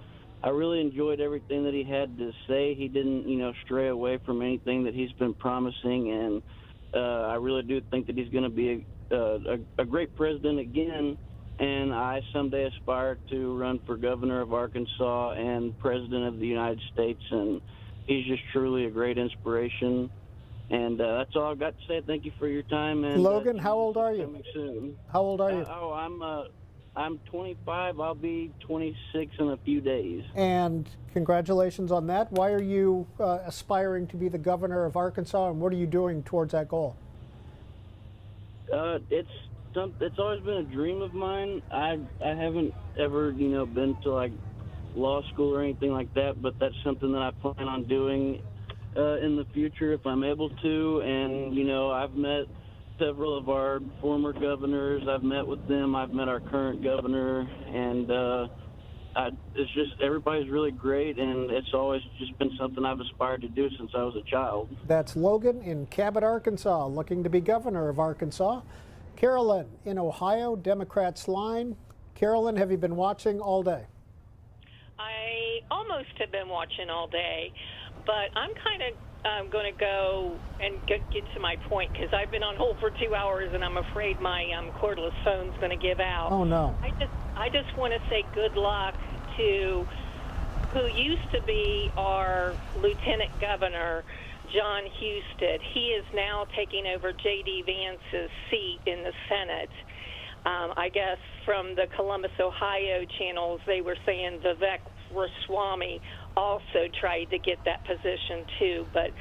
I really enjoyed everything that he had to say. He didn't, stray away from anything that he's been promising, and I really do think that he's going to be a great president again, and I someday aspire to run for governor of Arkansas and president of the United States, and he's just truly a great inspiration. And that's all I've got to say. Thank you for your time. And Logan, how old are you? Coming soon. How old are you? I'm 25. I'll be 26 in a few days. And congratulations on that. Why are you aspiring to be the governor of Arkansas, and what are you doing towards that goal? It's always been a dream of mine. I haven't ever been to like law school or anything like that, but that's something that I plan on doing in the future if I'm able to. And I've met several of our former governors. I've met with them. I've met our current governor, and it's just everybody's really great, and it's always just been something I've aspired to do since I was a child. That's Logan in Cabot, Arkansas, looking to be governor of Arkansas. Carolyn in Ohio, Democrats line. Carolyn, have you been watching all day? I almost have been watching all day, but I'm kind of going to go and get to my point because I've been on hold for 2 hours and I'm afraid my cordless phone's going to give out. Oh, no. I just want to say good luck to who used to be our lieutenant governor, John Husted. He is now taking over J.D. Vance's seat in the Senate. I guess from the Columbus, Ohio channels, they were saying Vivek Ramaswamy also tried to get that position too, but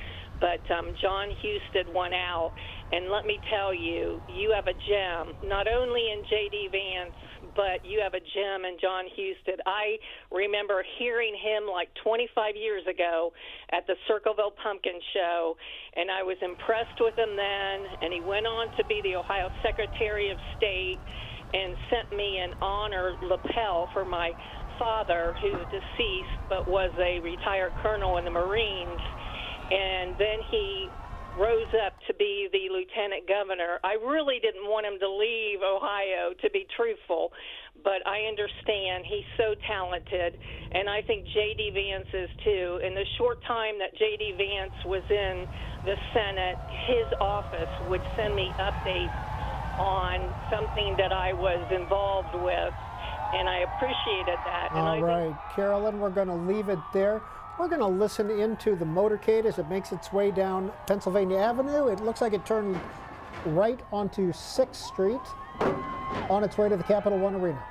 John Husted won out. And let me tell you, you have a gem, not only in J.D. Vance, but you have a gem in John Husted. I remember hearing him like 25 years ago at the Circleville Pumpkin Show, and I was impressed with him then, and he went on to be the Ohio Secretary of State and sent me an honor lapel for my father, who's deceased but was a retired colonel in the Marines, and then he rose up to be the lieutenant governor. I really didn't want him to leave Ohio, to be truthful, but I understand he's so talented, and I think J.D. Vance is too. In the short time that J.D. Vance was in the Senate, his office would send me updates on something that I was involved with, and I appreciated that. All right, Carolyn, we're going to leave it there. We're going to listen into the motorcade as it makes its way down Pennsylvania Avenue. It looks like it turned right onto 6th Street on its way to the Capital One Arena.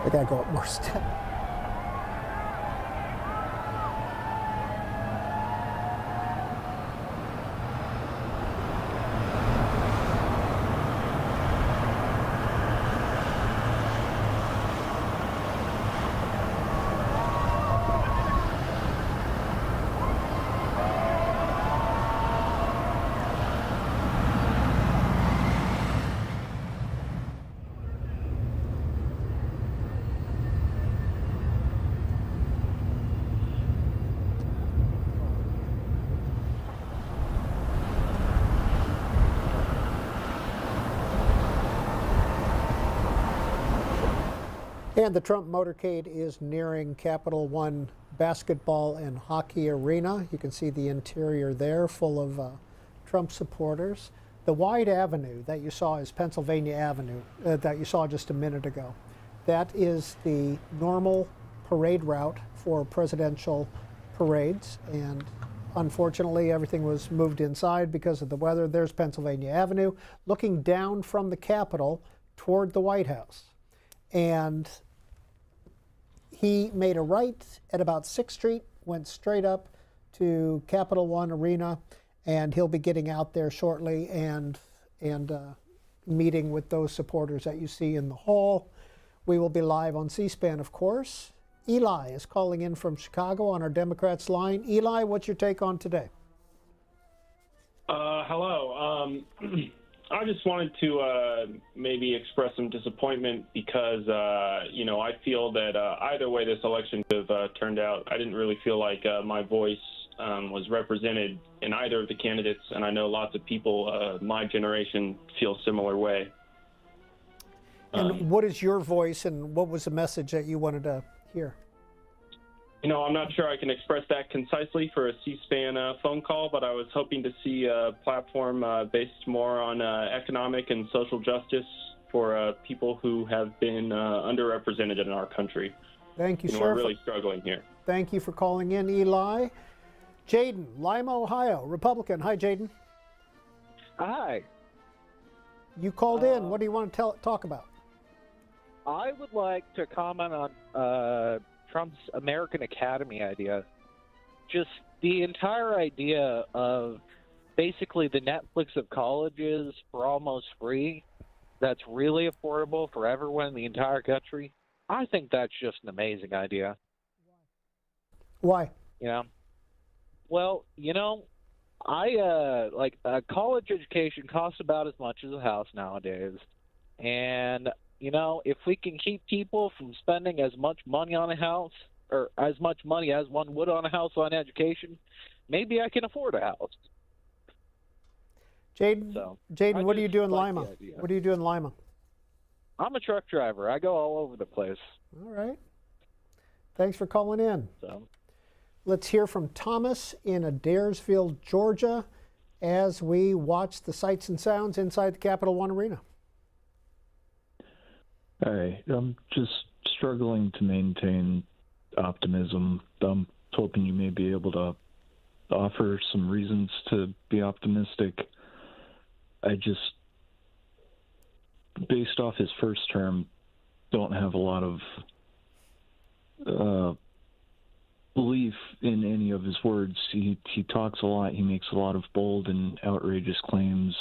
I gotta go up more steps. And the Trump motorcade is nearing Capital One basketball and hockey arena. You can see the interior there full of Trump supporters. The wide avenue that you saw is Pennsylvania Avenue that you saw just a minute ago. That is the normal parade route for presidential parades, and unfortunately everything was moved inside because of the weather. There's Pennsylvania Avenue looking down from the Capitol toward the White House. And he made a right at about 6th Street, went straight up to Capital One Arena, and he'll be getting out there shortly. And and meeting with those supporters that you see in the hall. We will be live on C-SPAN, of course. Eli is calling in from Chicago on our Democrats line. Eli, what's your take on today? Hello. I just wanted to maybe express some disappointment because, I feel that either way this election could have turned out, I didn't really feel like my voice was represented in either of the candidates, and I know lots of people my generation feel a similar way. And what is your voice, and what was the message that you wanted to hear? I'm not sure I can express that concisely for a C-SPAN phone call, but I was hoping to see a platform based more on economic and social justice for people who have been underrepresented in our country. Thank you, sir. We're really struggling here. Thank you for calling in, Eli. Jaden, Lima, Ohio, Republican. Hi, Jaden. Hi. You called in. What do you want to talk about? I would like to comment on Trump's American Academy idea. Just the entire idea of basically the Netflix of colleges for almost free, that's really affordable for everyone in the entire country. I think that's just an amazing idea. Why? Well, like a college education costs about as much as a house nowadays. And if we can keep people from spending as much money on a house, or as much money as one would on a house on education, maybe I can afford a house. Jaden, what do you do in Lima? Idea. What do you do in Lima? I'm a truck driver. I go all over the place. All right. Thanks for calling in. Let's hear from Thomas in Adairsville, Georgia, as we watch the sights and sounds inside the Capital One Arena. Hi, I'm just struggling to maintain optimism. I'm hoping you may be able to offer some reasons to be optimistic. I just, based off his first term, don't have a lot of belief in any of his words. He talks a lot. He makes a lot of bold and outrageous claims.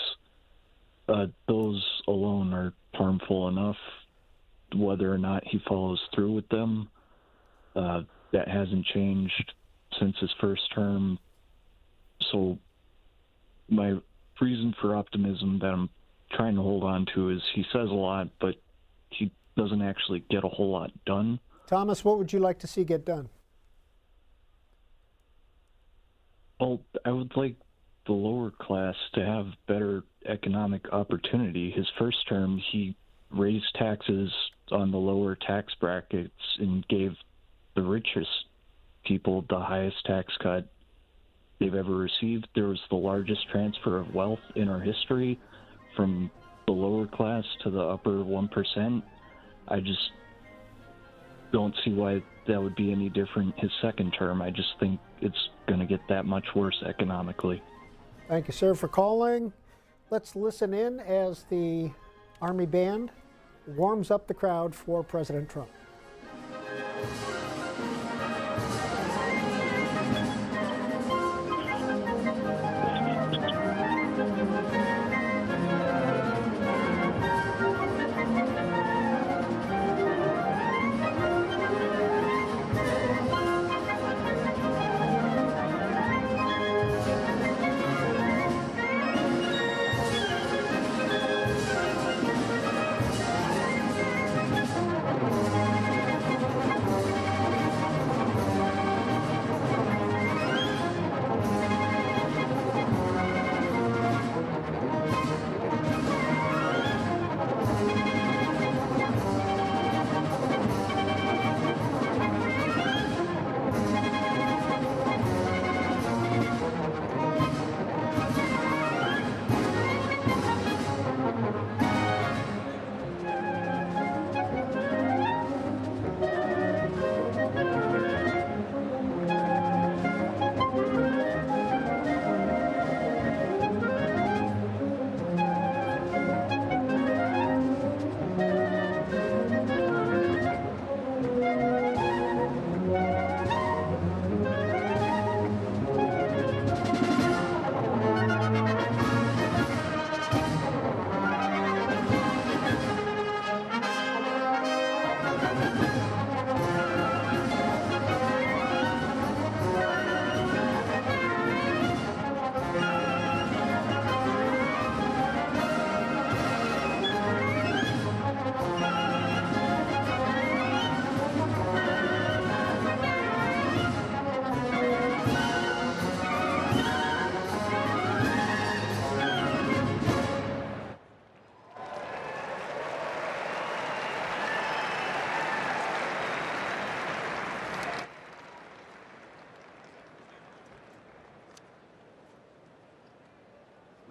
Those alone are harmful enough. Whether or not he follows through with them, that hasn't changed since his first term. So my reason for optimism that I'm trying to hold on to is he says a lot, but he doesn't actually get a whole lot done. Thomas, what would you like to see get done? Well, I would like the lower class to have better economic opportunity. His first term, he raised taxes on the lower tax brackets and gave the richest people the highest tax cut they've ever received. There was the largest transfer of wealth in our history from the lower class to the upper 1%. I just don't see why that would be any different his second term. I just think it's going to get that much worse economically. Thank you, sir, for calling. Let's listen in as the Army Band warms up the crowd for President Trump.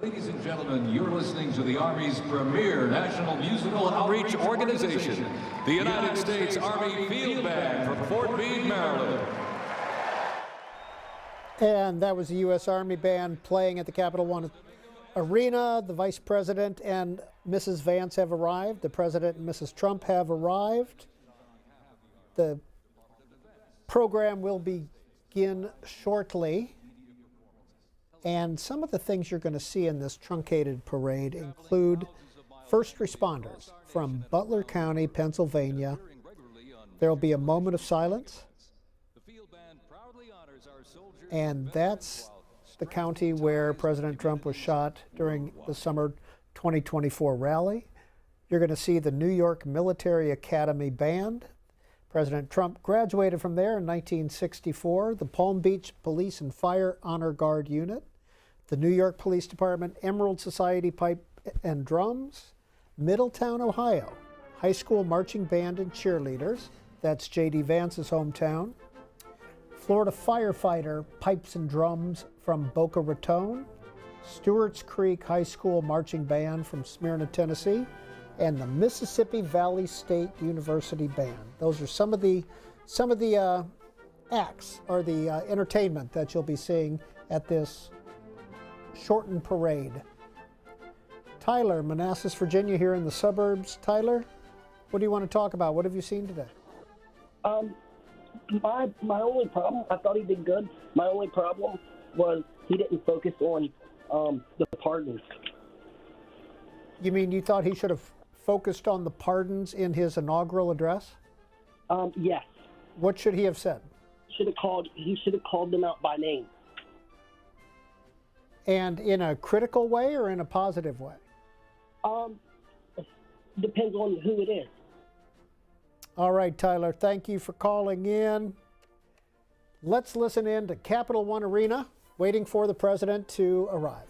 Ladies and gentlemen, you're listening to the Army's premier national musical outreach organization, the United States Army Field Band from Fort Meade, Maryland. And that was the U.S. Army Band playing at the Capital One Arena. The Vice President and Mrs. Vance have arrived. The President and Mrs. Trump have arrived. The program will begin shortly. And some of the things you're going to see in this truncated parade include first responders from Butler County, Pennsylvania. There will be a moment of silence. And that's the county where President Trump was shot during the summer 2024 rally. You're going to see the New York Military Academy Band. President Trump graduated from there in 1964. The Palm Beach Police and Fire Honor Guard Unit. The New York Police Department Emerald Society Pipe and Drums. Middletown, Ohio, High School Marching Band and Cheerleaders. That's J.D. Vance's hometown. Florida Firefighter Pipes and Drums from Boca Raton. Stewart's Creek High School Marching Band from Smyrna, Tennessee. And the Mississippi Valley State University Band. Those are some of the acts or the entertainment that you'll be seeing at this shortened parade. Tyler, Manassas, Virginia, here in the suburbs. Tyler, what do you want to talk about? What have you seen today? My only problem, I thought he did good. My only problem was he didn't focus on the pardons. You mean you thought he should have focused on the pardons in his inaugural address? Yes. What should he have said? He should have called them out by name. And in a critical way or in a positive way? Depends on who it is. All right, Tyler, thank you for calling in. Let's listen in to Capital One Arena, waiting for the president to arrive.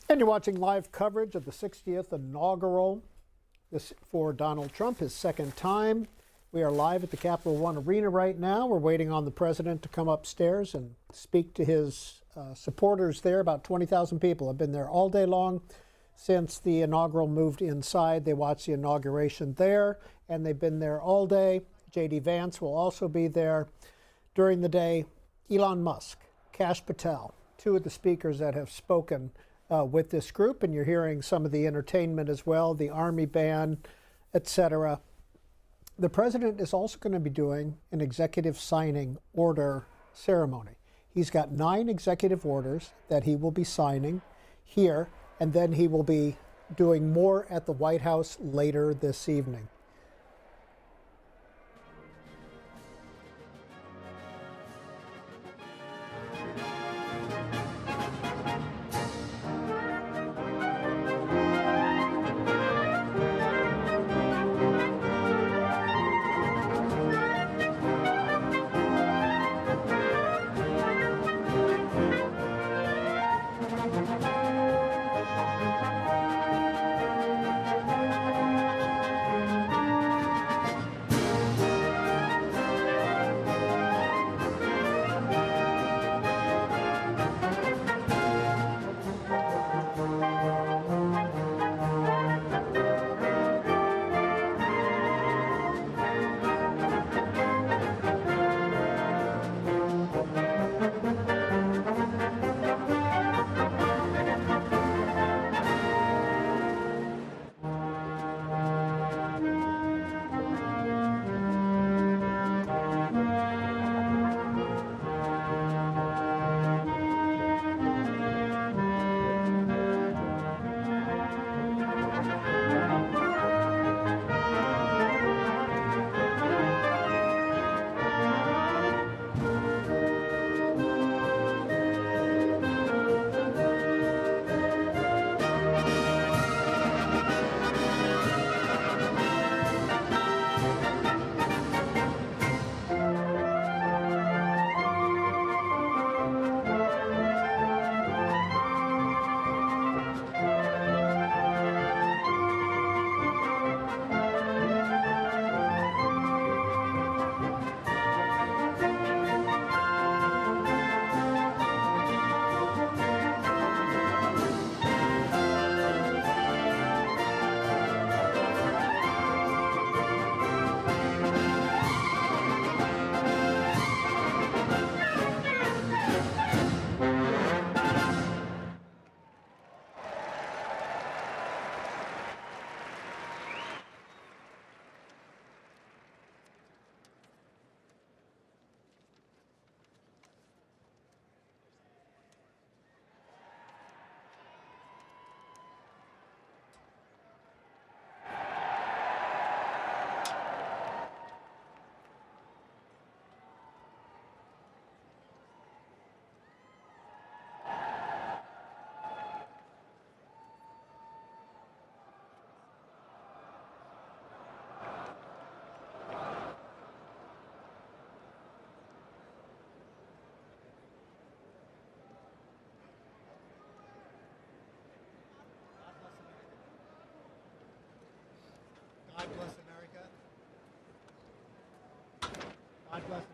And you're watching live coverage of the 60th inaugural. This for Donald Trump, his second time. We are live at the Capital One Arena right now. We're waiting on the president to come upstairs and speak to his supporters there. About 20,000 people have been there all day long since the inaugural moved inside. They watched the inauguration there, and they've been there all day. J.D. Vance will also be there during the day. Elon Musk, Kash Patel, two of the speakers that have spoken with this group, and you're hearing some of the entertainment as well, the Army band, etc. The president is also going to be doing an executive signing order ceremony. He's got 9 executive orders that he will be signing here, and then he will be doing more at the White House later this evening. God bless America. God bless America.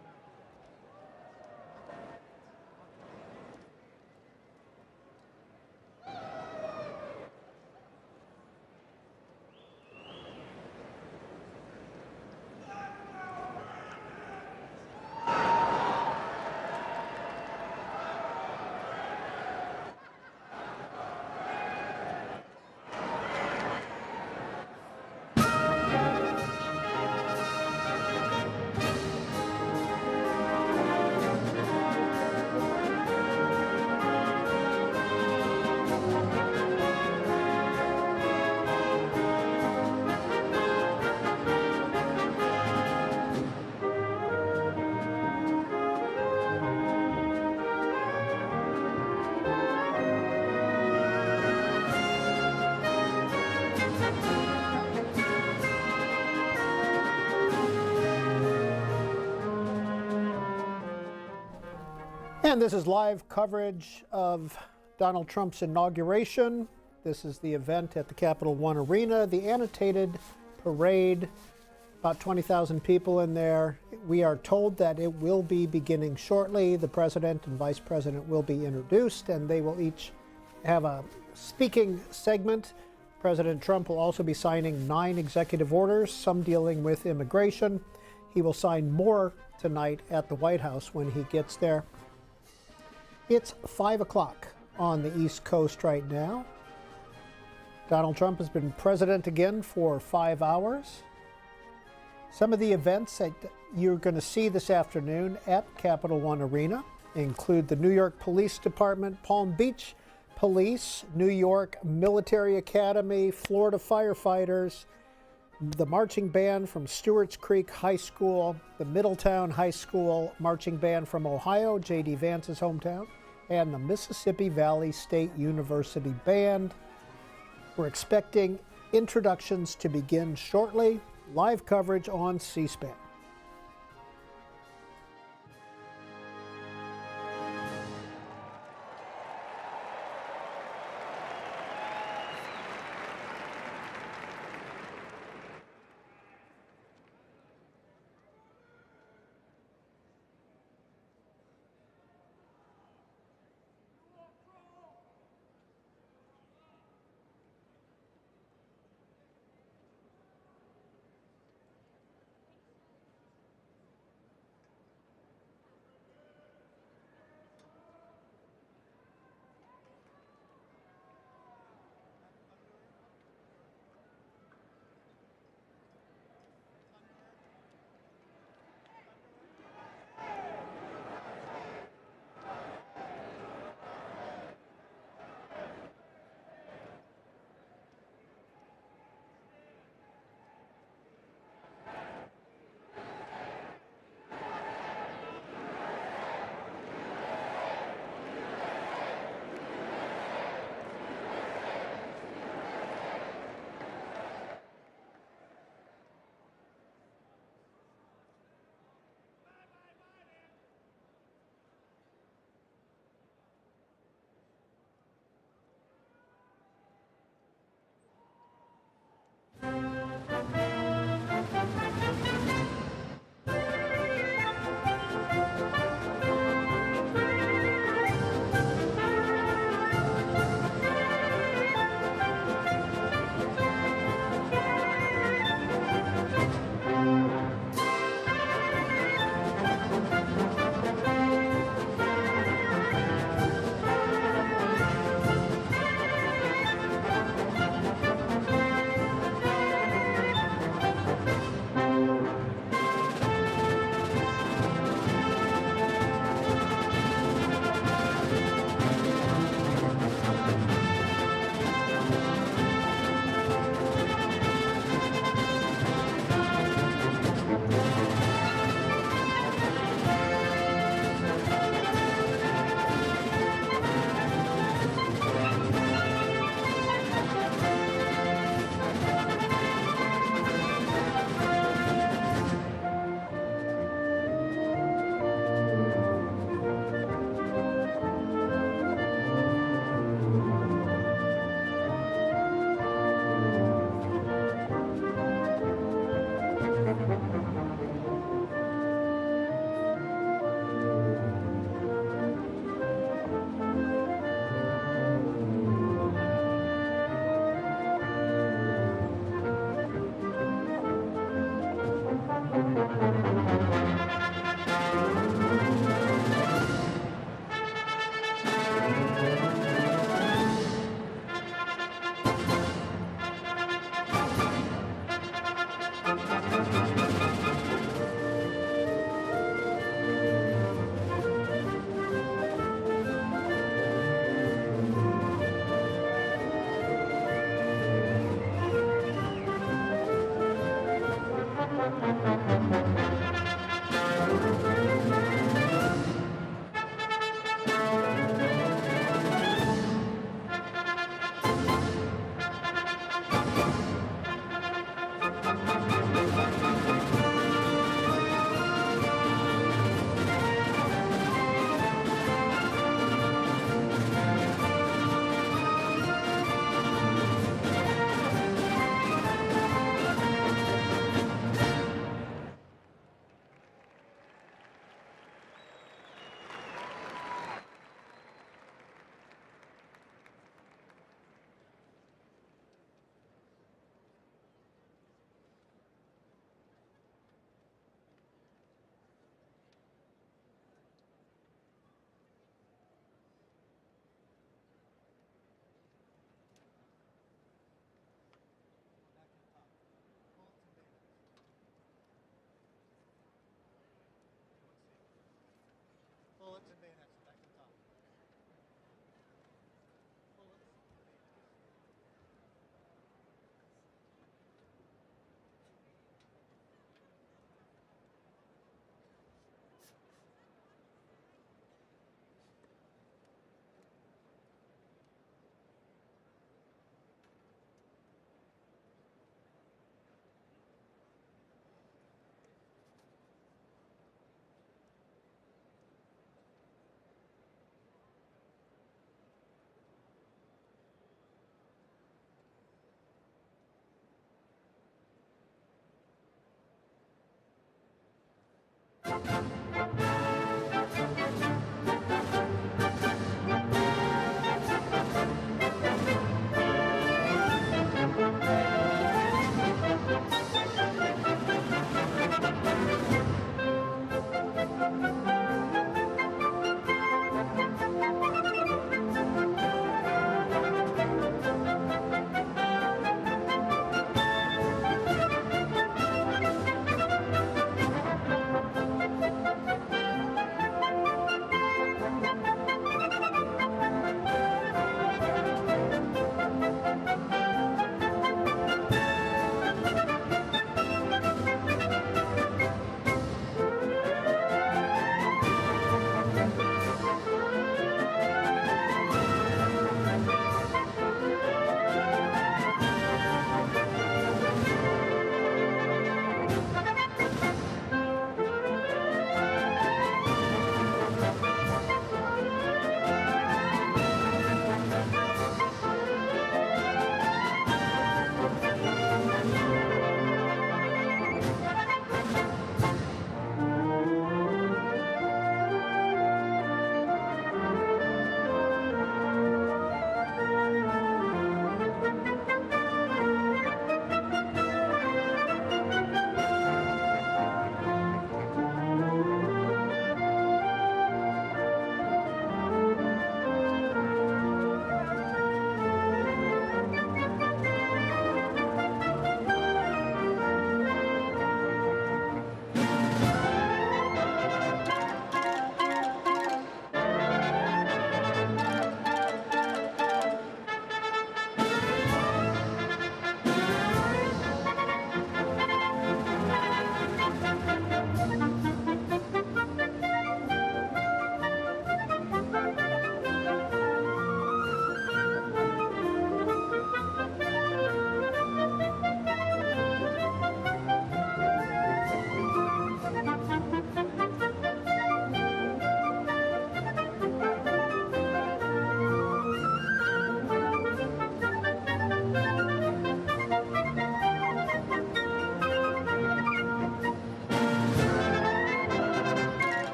And this is live coverage of Donald Trump's inauguration. This is the event at the Capital One Arena. The annotated parade, about 20,000 people in there. We are told that it will be beginning shortly. The president and vice president will be introduced, and they will each have a speaking segment. President Trump will also be signing 9 executive orders, some dealing with immigration. He will sign more tonight at the White House when he gets there. It's 5 o'clock on the East Coast right now. Donald Trump has been president again for 5 hours. Some of the events that you're going to see this afternoon at Capital One Arena include the New York Police Department, Palm Beach Police, New York Military Academy, Florida firefighters, the marching band from Stewart's Creek High School, the Middletown High School marching band from Ohio, J.D. Vance's hometown, and the Mississippi Valley State University Band. We're expecting introductions to begin shortly. Live coverage on C-SPAN.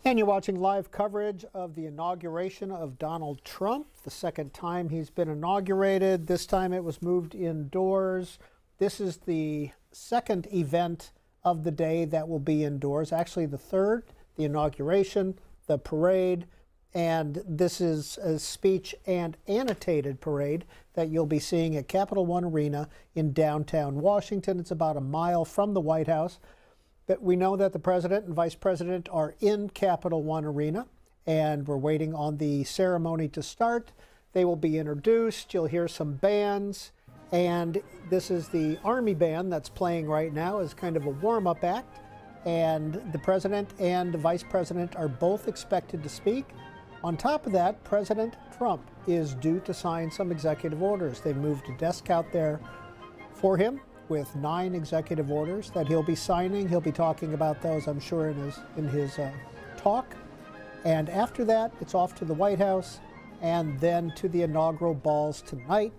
And you're watching live coverage of the inauguration of Donald Trump, the second time he's been inaugurated. This time it was moved indoors. This is the second event of the day that will be indoors, actually the third, the inauguration, the parade, and this is a speech and annotated parade that you'll be seeing at Capital One Arena in downtown Washington. It's about a mile from the White House. That we know that the president and vice president are in Capital One Arena, and we're waiting on the ceremony to start. They will be introduced. You'll hear some bands, and this is the Army band that's playing right now as kind of a warm-up act. And the president and the vice president are both expected to speak. On top of that, President Trump is due to sign some executive orders. They've moved a desk out there for him with 9 executive orders that he'll be signing. He'll be talking about those, I'm sure, in his talk. And after that, it's off to the White House and then to the inaugural balls tonight.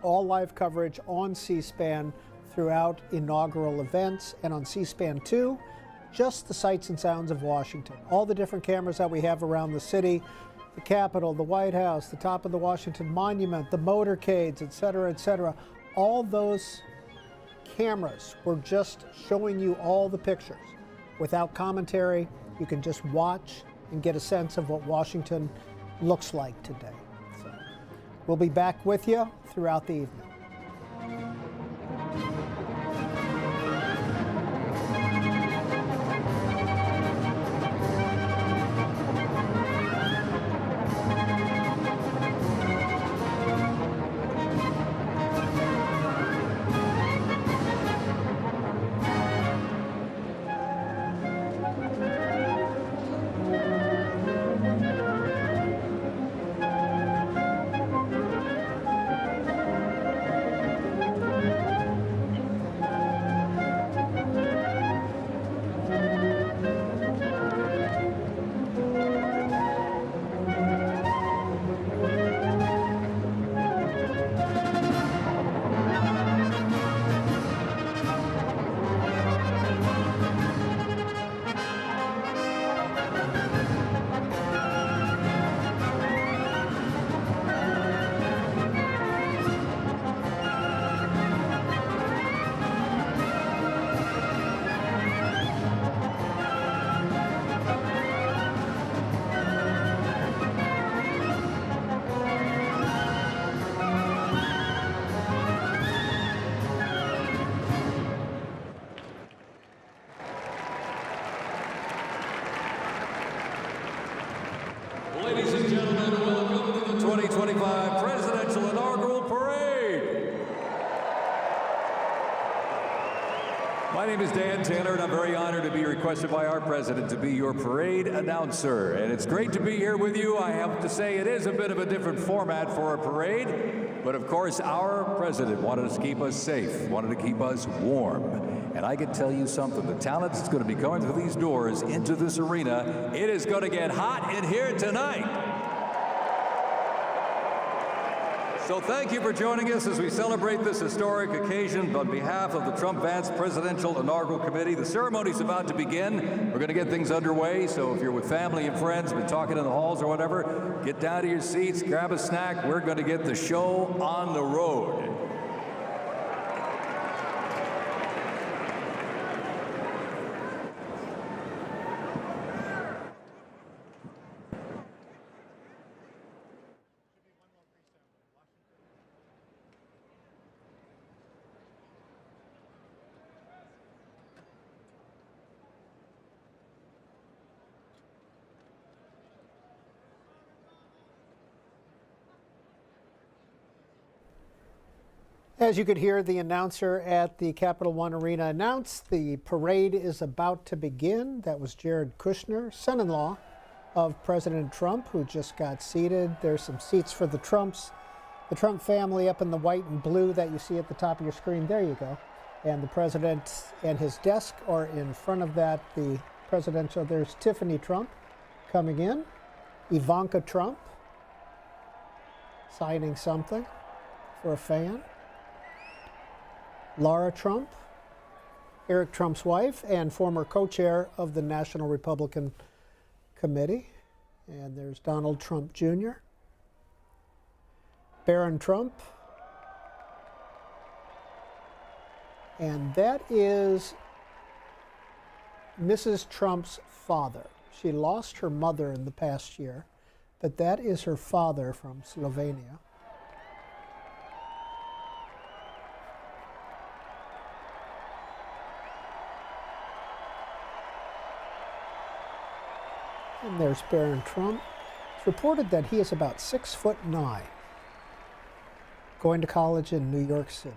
All live coverage on C-SPAN throughout inaugural events, and on C-SPAN 2, just the sights and sounds of Washington. All the different cameras that we have around the city, the Capitol, the White House, the top of the Washington Monument, the motorcades, et cetera, all those cameras, we're just showing you all the pictures. Without commentary, you can just watch and get a sense of what Washington looks like today. So we'll be back with you throughout the evening. Ladies and gentlemen, welcome to the 2025 Presidential Inaugural Parade. My name is Dan Taylor, and I'm very honored to be requested by our president to be your parade announcer. And it's great to be here with you. I have to say it is a bit of a different format for a parade, but of course our president wanted to keep us safe, wanted to keep us warm. And I can tell you something, the talent that's going to be coming through these doors into this arena, it is going to get hot in here tonight. So thank you for joining us as we celebrate this historic occasion on behalf of the Trump-Vance Presidential Inaugural Committee. The ceremony's about to begin. We're going to get things underway, so if you're with family and friends, been talking in the halls or whatever, get down to your seats, grab a snack. We're going to get the show on the road. As you could hear the announcer at the Capital One Arena announce, the parade is about to begin. That was Jared Kushner, son-in-law of President Trump, who just got seated. There's some seats for the Trumps. The Trump family up in the white and blue that you see at the top of your screen. There you go. And the president and his desk are in front of that. The presidential, there's Tiffany Trump coming in. Ivanka Trump signing something for a fan. Laura Trump, Eric Trump's wife and former co-chair of the National Republican Committee. And there's Donald Trump Jr., Barron Trump, and that is Mrs. Trump's father. She lost her mother in the past year, but that is her father from Slovenia. And there's Barron Trump. It's reported that he is about 6'9", going to college in New York City.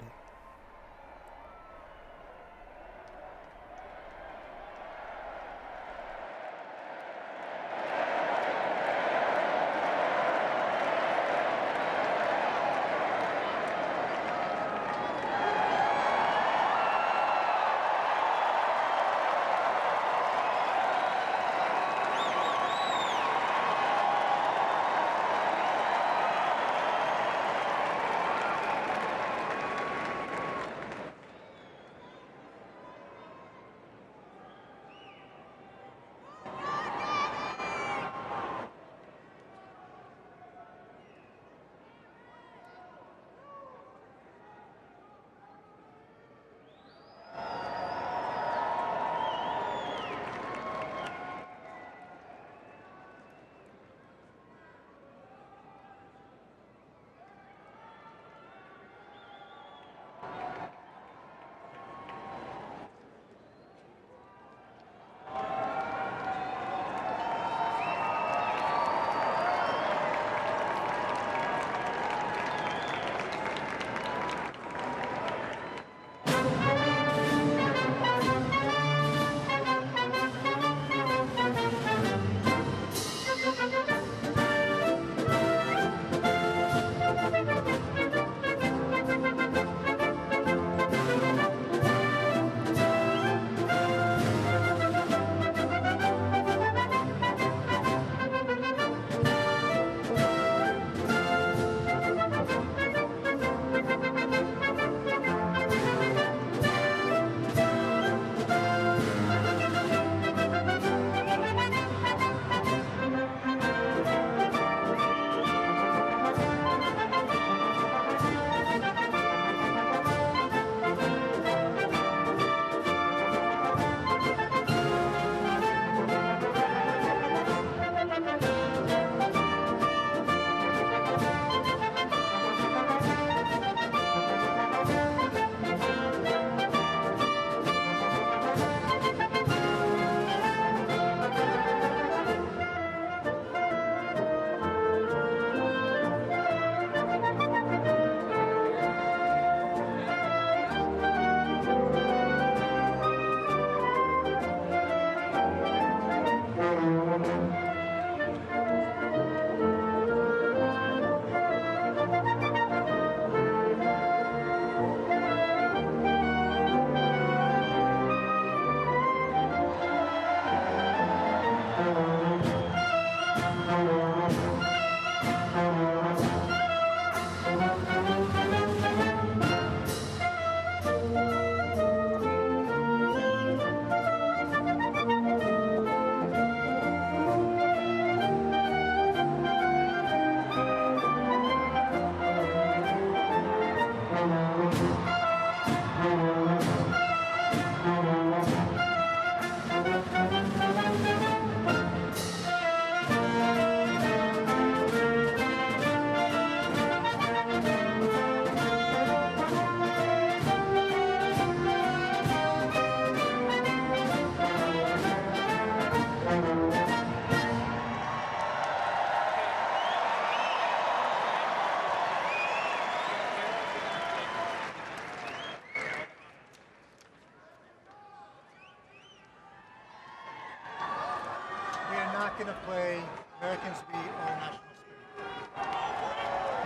not going to play Americans Be or National Spirit.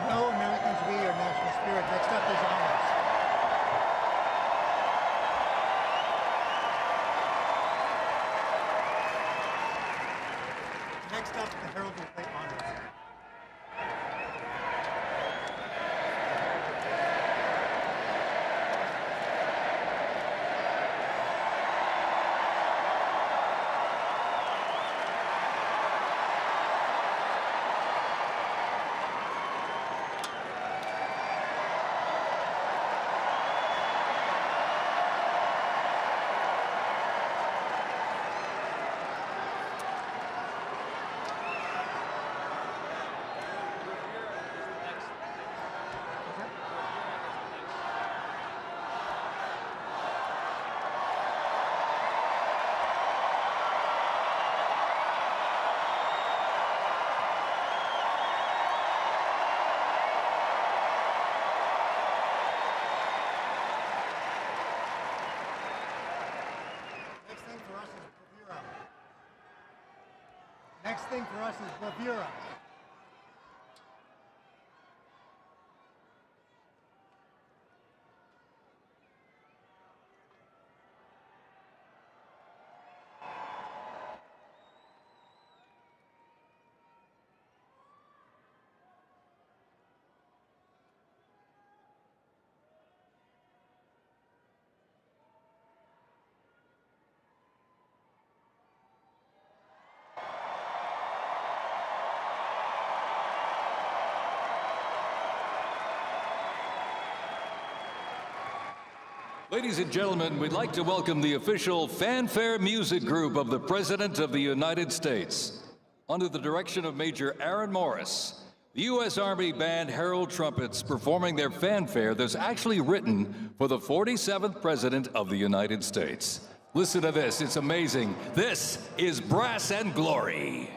No Americans Be or National Spirit. Next up is honors. Next up, the Herald will play honors. Next thing for us is bravura. Ladies and gentlemen, we'd like to welcome the official fanfare music group of the President of the United States. Under the direction of Major Aaron Morris, the U.S. Army Band Herald Trumpets performing their fanfare that's actually written for the 47th President of the United States. Listen to this, it's amazing. This is Brass and Glory.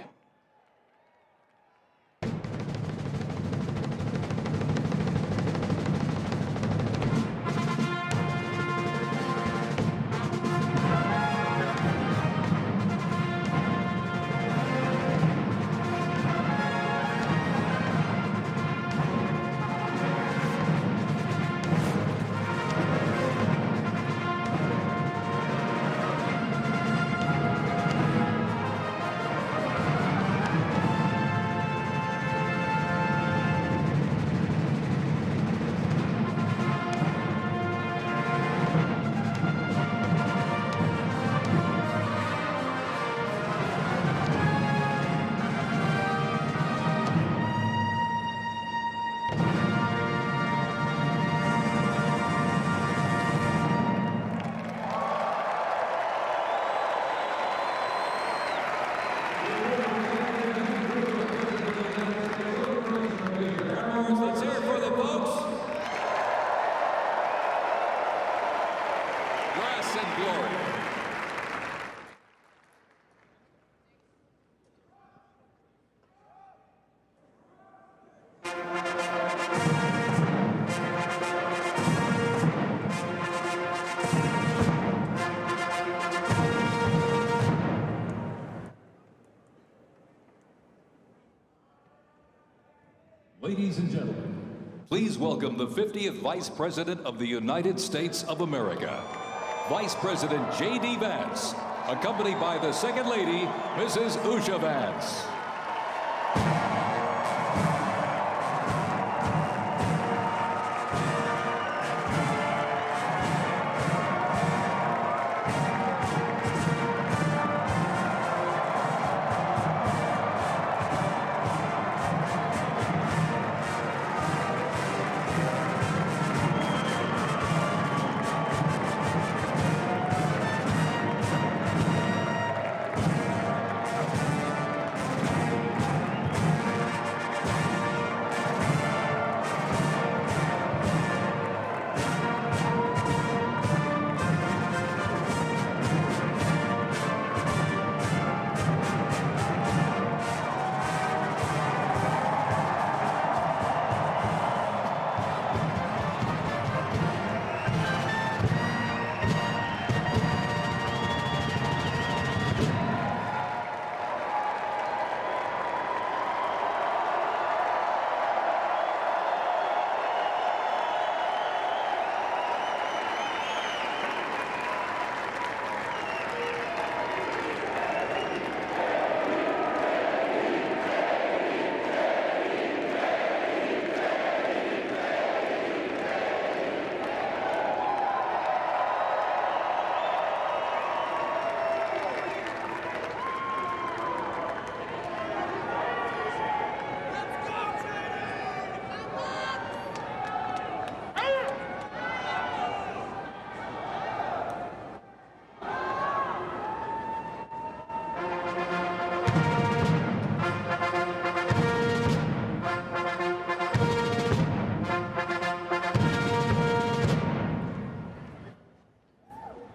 Ladies and gentlemen, please welcome the 50th Vice President of the United States of America, Vice President J.D. Vance, accompanied by the Second Lady, Mrs. Usha Vance.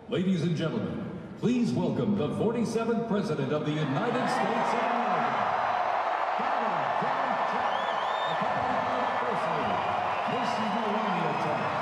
Ladies and gentlemen, please welcome the 47th President of the United States of America, Donald Trump, accompanied by the First Lady, Miss Melania Trump.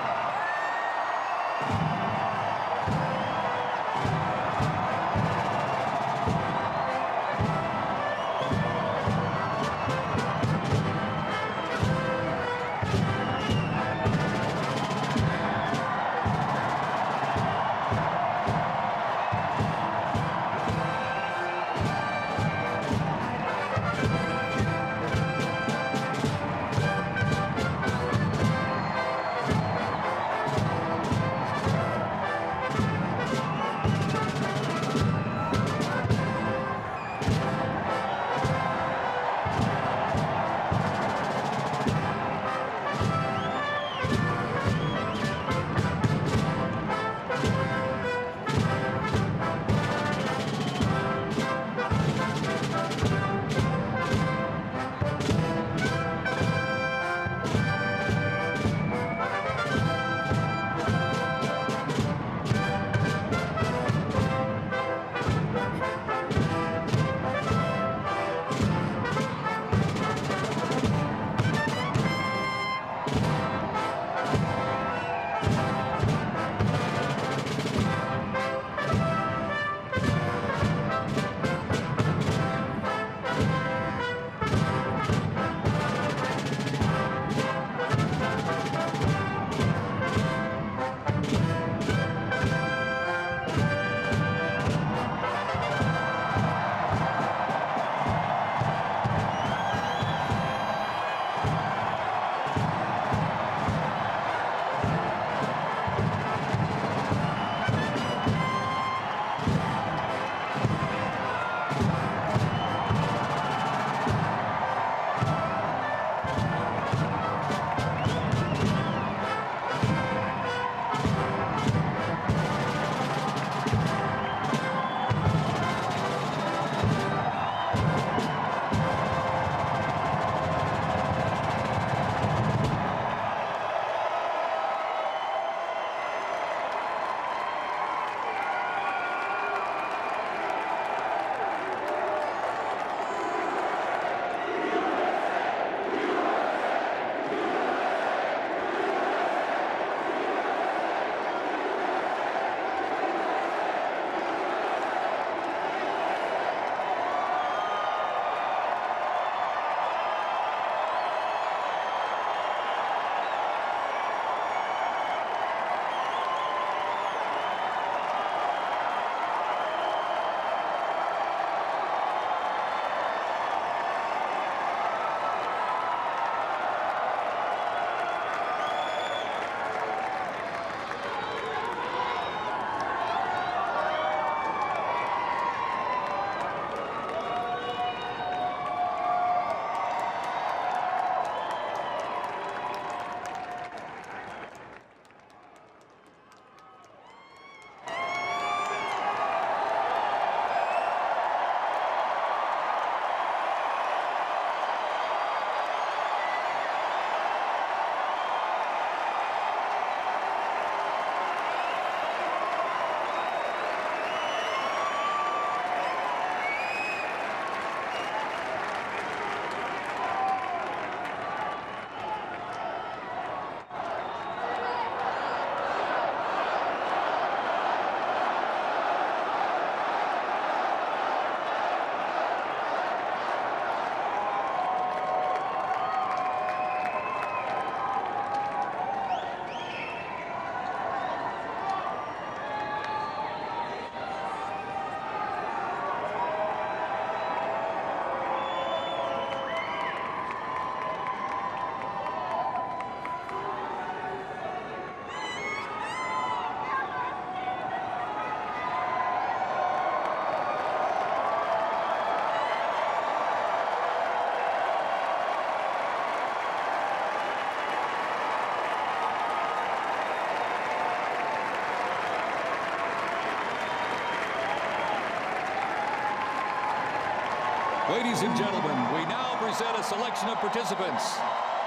Ladies and gentlemen, we now present a selection of participants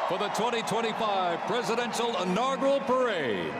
for the 2025 Presidential Inaugural Parade.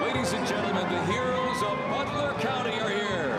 Ladies and gentlemen, the heroes of Butler County are here.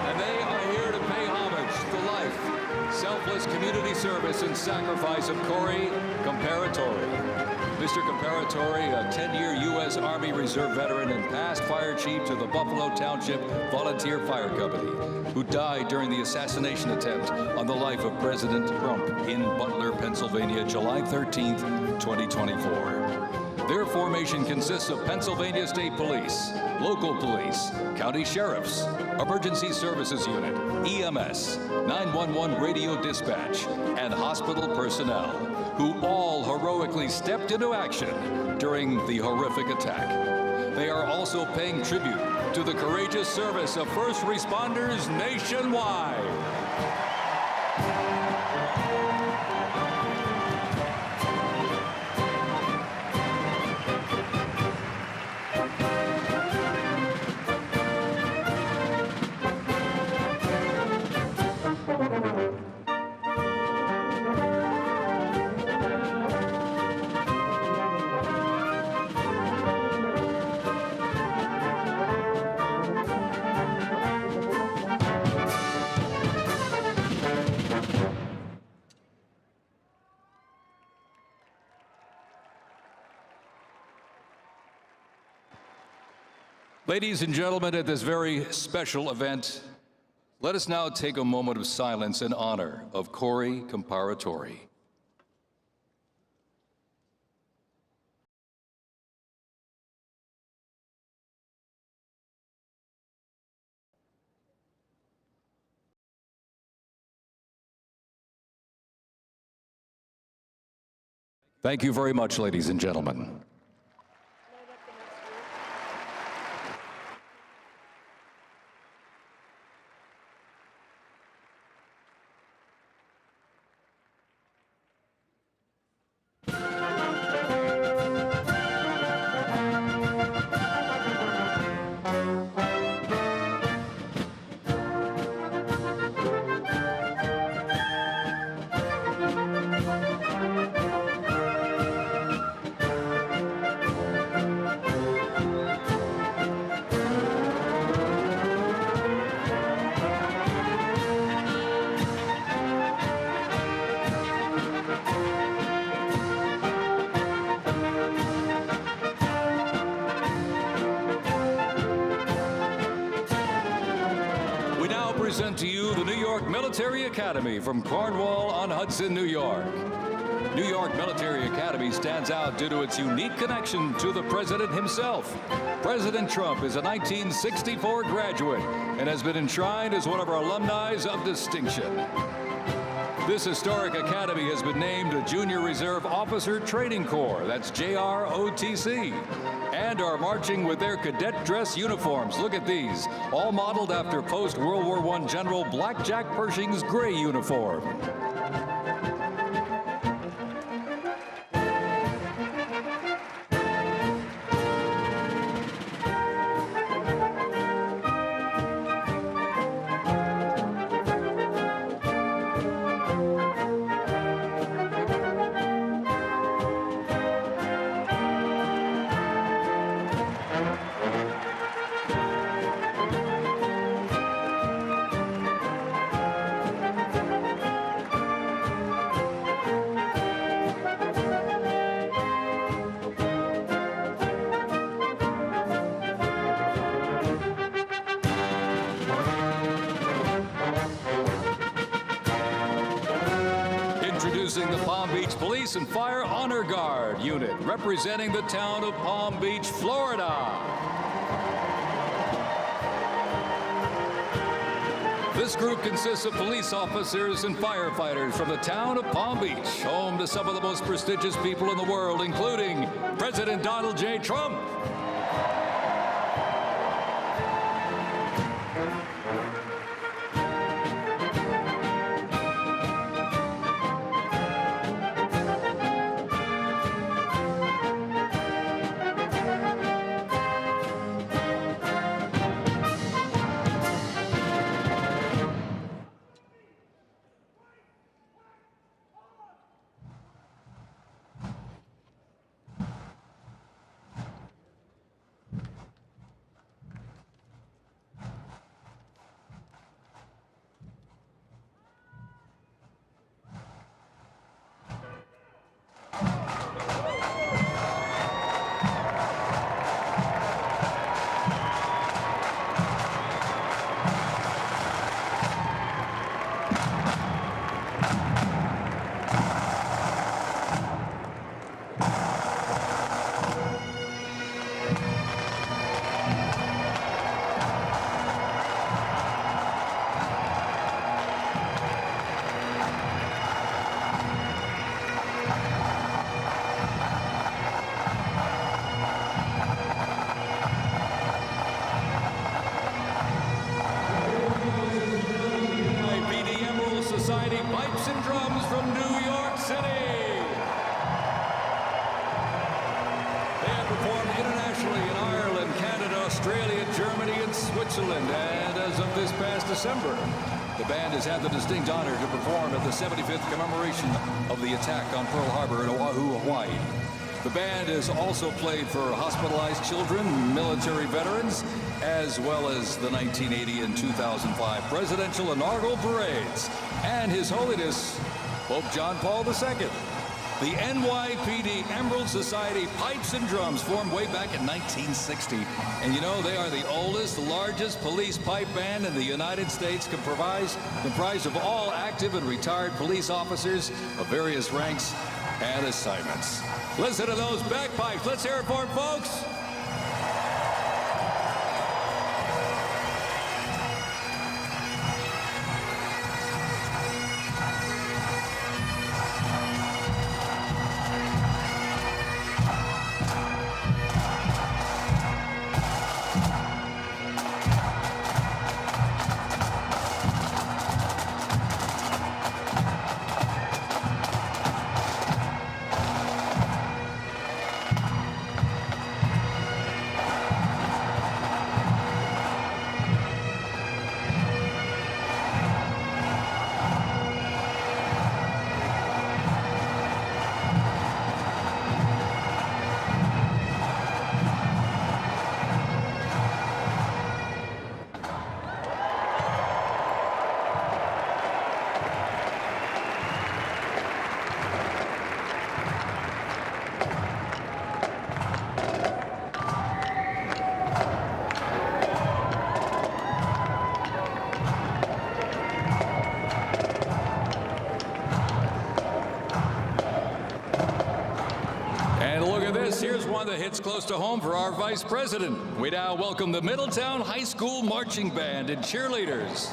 And they are here to pay homage to the life, selfless community service, and sacrifice of Corey Comparatori. Mr. Comparatori, a 10-year U.S. Army Reserve veteran and past fire chief to the Buffalo Township Volunteer Fire Company, who died during the assassination attempt on the life of President Trump in Butler, Pennsylvania, July 13th, 2024. Their formation consists of Pennsylvania State Police, local police, county sheriffs, emergency services unit, EMS, 911 radio dispatch, and hospital personnel, who all heroically stepped into action during the horrific attack. They are also paying tribute to the courageous service of first responders nationwide. Ladies and gentlemen, at this very special event, let us now take a moment of silence in honor of Corey Comparatori. Thank you very much, ladies and gentlemen. Present to you the New York Military Academy from Cornwall-on-Hudson, New York. New York Military Academy stands out due to its unique connection to the president himself. President Trump is a 1964 graduate and has been enshrined as one of our alumni of distinction. This historic academy has been named a Junior Reserve Officer Training Corps, that's JROTC, and are marching with their cadet dress uniforms. Look at these, all modeled after post-World War I General Blackjack Pershing's gray uniform. Introducing the Palm Beach Police and Fire Honor Guard unit, representing the town of Palm Beach, Florida. This group consists of police officers and firefighters from the town of Palm Beach, home to some of the most prestigious people in the world, including President Donald J. Trump. Pipes and drums from New York City. They have performed internationally in Ireland, Canada, Australia, Germany, and Switzerland. And as of this past December, the band has had the distinct honor to perform at the 75th commemoration of the attack on Pearl Harbor in Oahu, Hawaii. The band has also played for hospitalized children, military veterans, as well as the 1980 and 2005 presidential inaugural parades, and His Holiness Pope John Paul II. The NYPD Emerald Society Pipes and Drums formed way back in 1960. And you know, they are the oldest, largest police pipe band in the United States, comprised of all active and retired police officers of various ranks and assignments. Listen to those bagpipes. Let's hear it for them, folks. next, here's one that hits close to home for our Vice President. We now welcome the Middletown High School Marching Band and cheerleaders.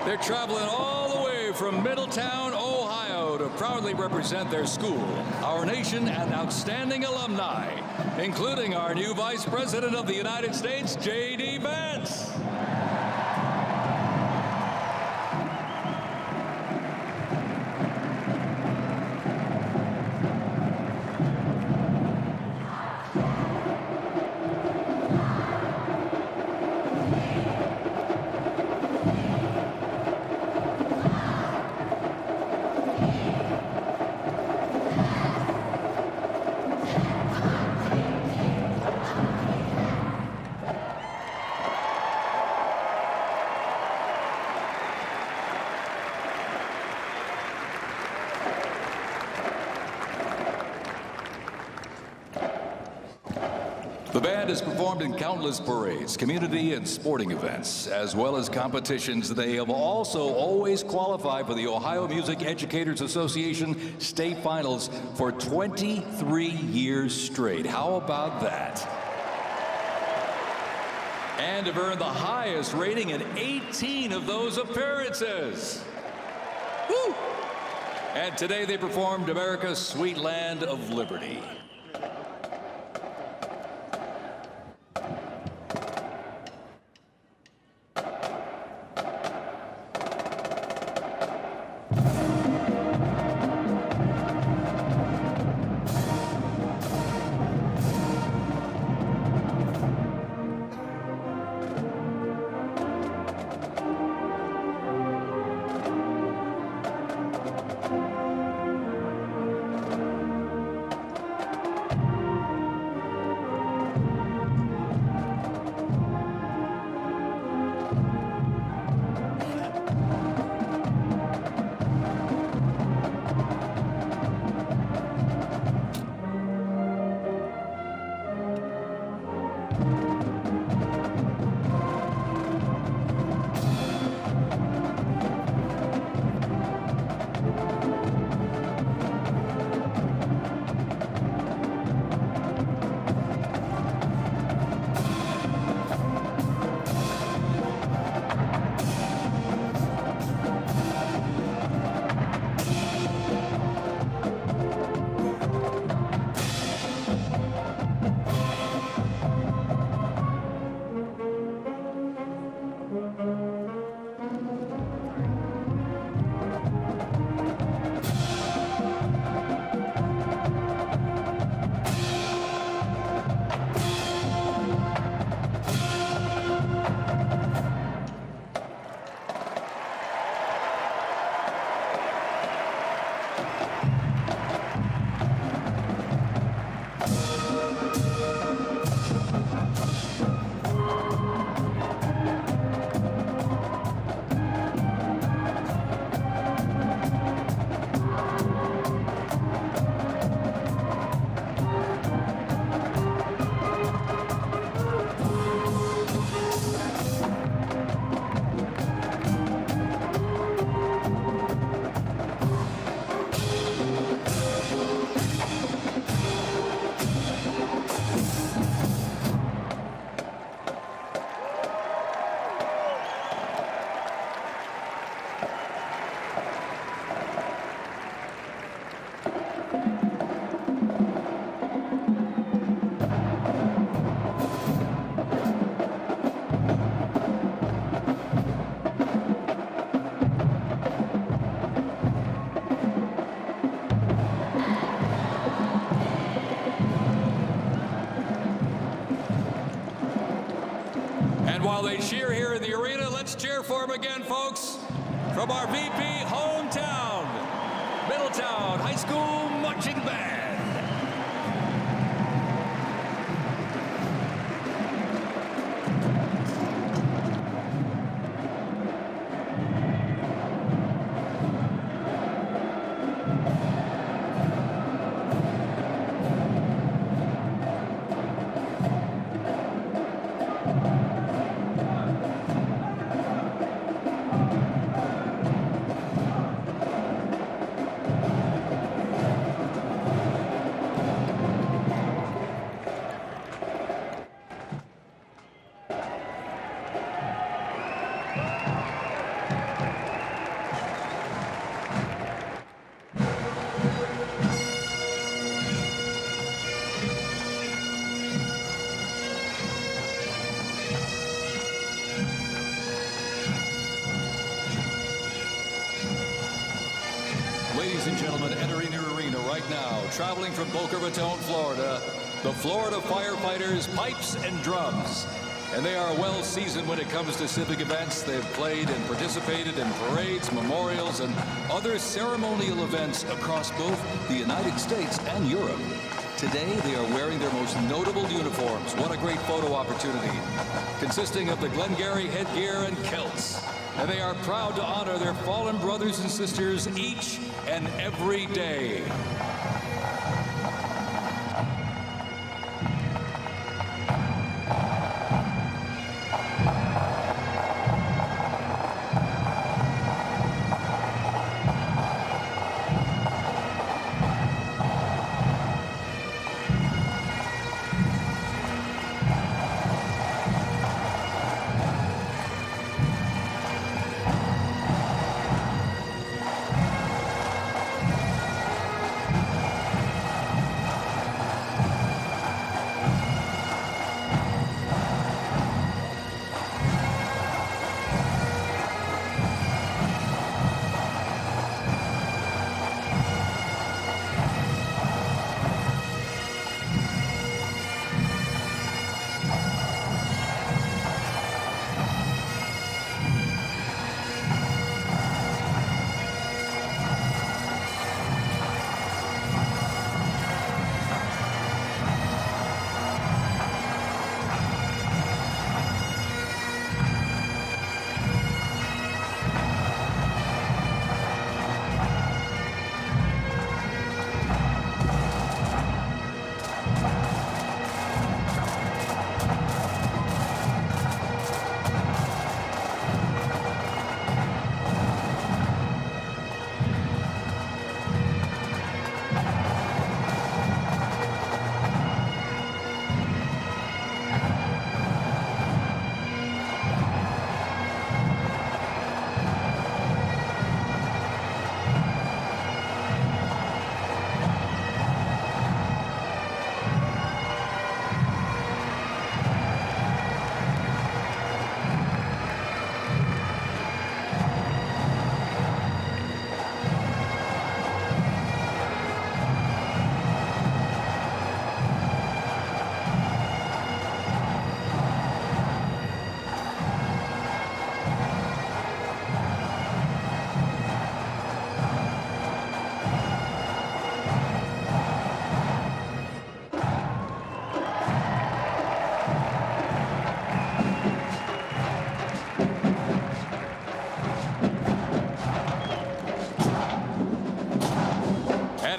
They're traveling all the way from Middletown, Ohio to proudly represent their school, our nation, and outstanding alumni, including our new Vice President of the United States, J.D. Vance. The band has performed in countless parades, community and sporting events, as well as competitions. They have also always qualified for the Ohio Music Educators Association state finals for 23 years straight. How about that? And have earned the highest rating in 18 of those appearances. Woo! And today they performed America's Sweet Land of Liberty. While they cheer here in the arena, let's cheer for them again, folks, from our VP hometown, Middletown High School Marching Band. traveling from Boca Raton, Florida, the Florida Firefighters Pipes and Drums. And they are well seasoned when it comes to civic events. They've played and participated in parades, memorials, and other ceremonial events across both the United States and Europe. Today, they are wearing their most notable uniforms. What a great photo opportunity. Consisting of the Glengarry headgear and kilts. And they are proud to honor their fallen brothers and sisters each and every day.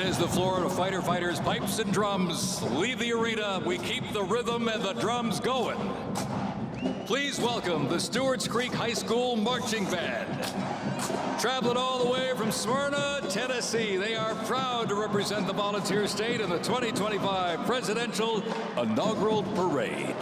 As the Florida Firefighters Pipes and Drums leave the arena, we keep the rhythm and the drums going. Please welcome the Stewart's Creek High School Marching Band. Traveling all the way from Smyrna, Tennessee, they are proud to represent the Volunteer State in the 2025 Presidential Inaugural Parade.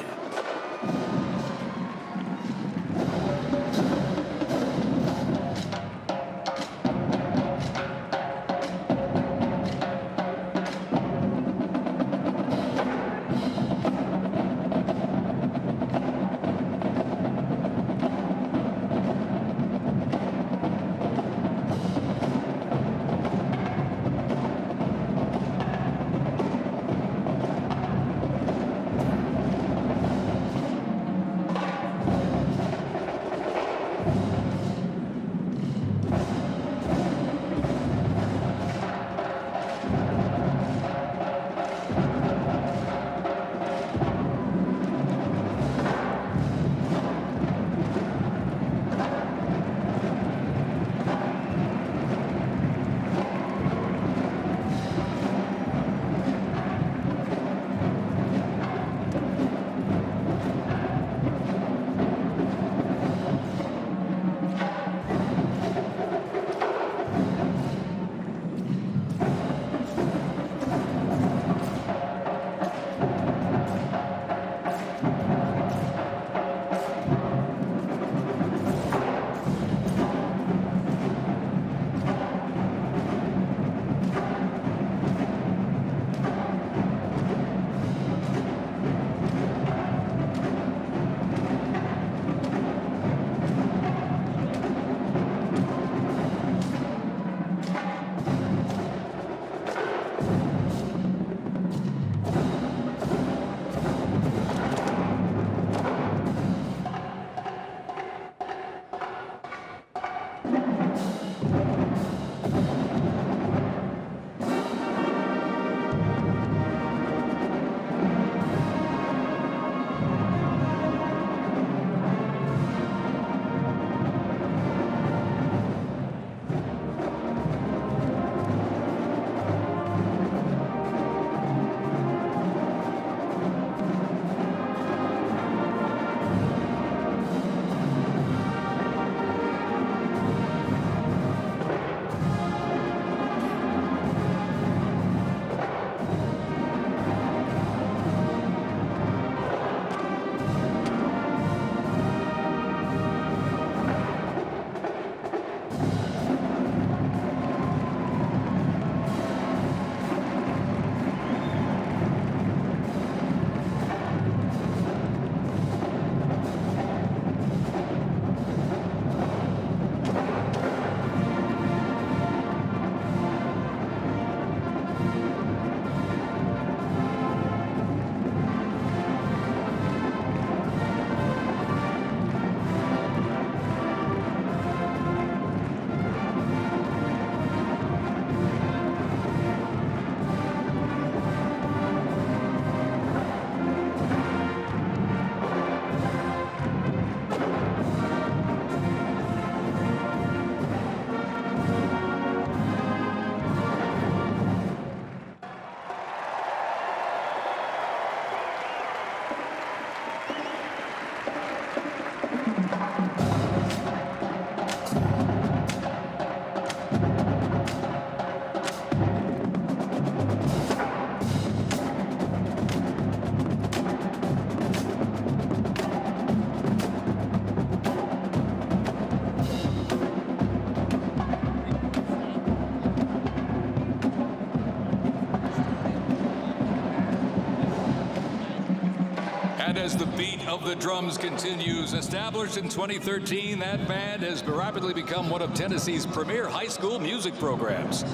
And as the beat of the drums continues, established in 2013, that band has rapidly become one of Tennessee's premier high school music programs.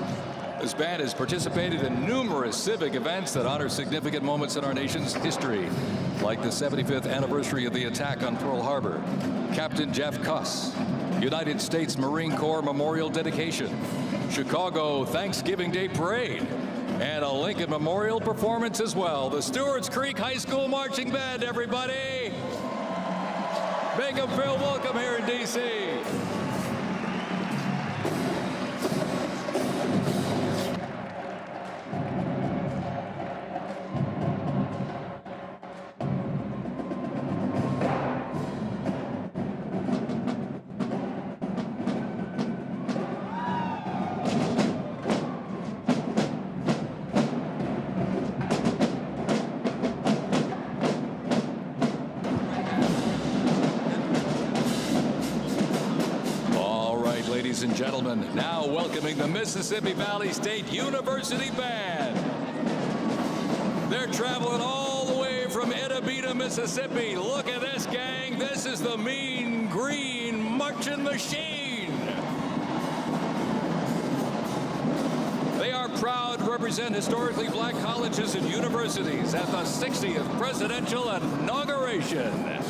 This band has participated in numerous civic events that honor significant moments in our nation's history, like the 75th anniversary of the attack on Pearl Harbor, Captain Jeff Cuss, United States Marine Corps Memorial Dedication, Chicago Thanksgiving Day Parade, and a Lincoln Memorial performance as well. The Stewart's Creek High School Marching Band, everybody. Make them feel welcome here in D.C. Ladies and gentlemen, now welcoming the Mississippi Valley State University Band. They're traveling all the way from Itabita, Mississippi. Look at this, gang. This is the Mean Green Marching Machine. They are proud to represent historically black colleges and universities at the 60th Presidential Inauguration.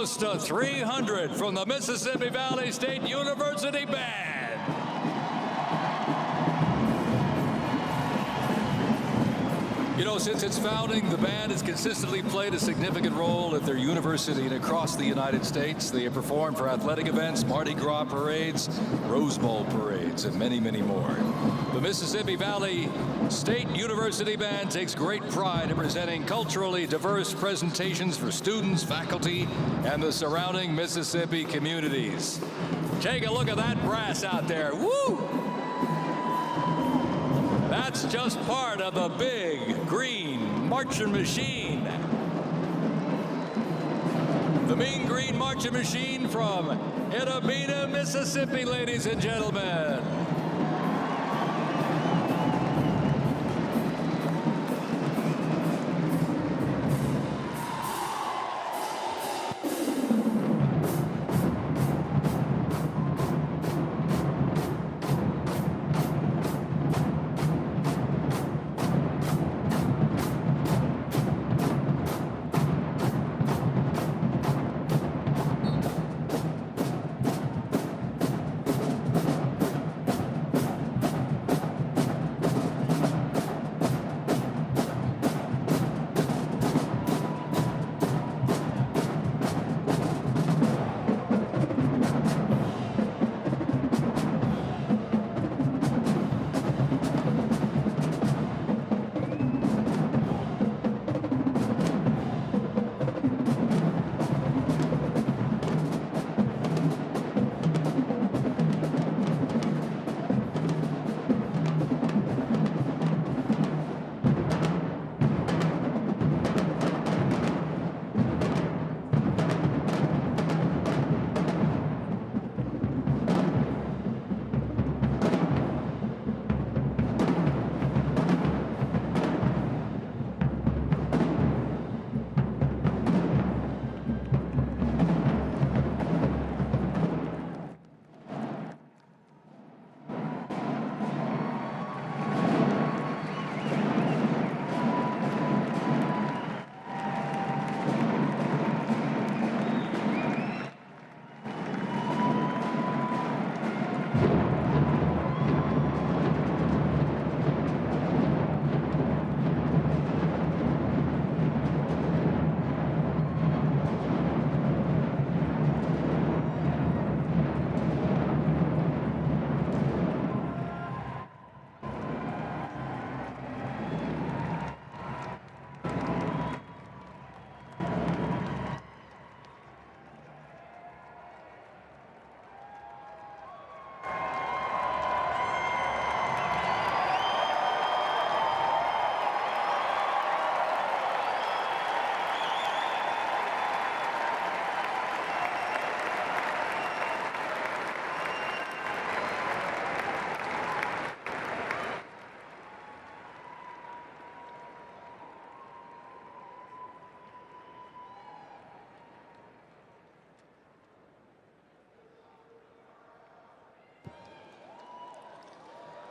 Toast to 300 from the Mississippi Valley State University Band. You know, since its founding, the band has consistently played a significant role at their university and across the United States. They have performed for athletic events, Mardi Gras parades, Rose Bowl parades, and many, many more. The Mississippi Valley State University Band takes great pride in presenting culturally diverse presentations for students, faculty, and the surrounding Mississippi communities. Take a look at that brass out there. Woo! That's just part of the big green marching machine. The Mean Green Marching Machine from Itabena, Mississippi, ladies and gentlemen.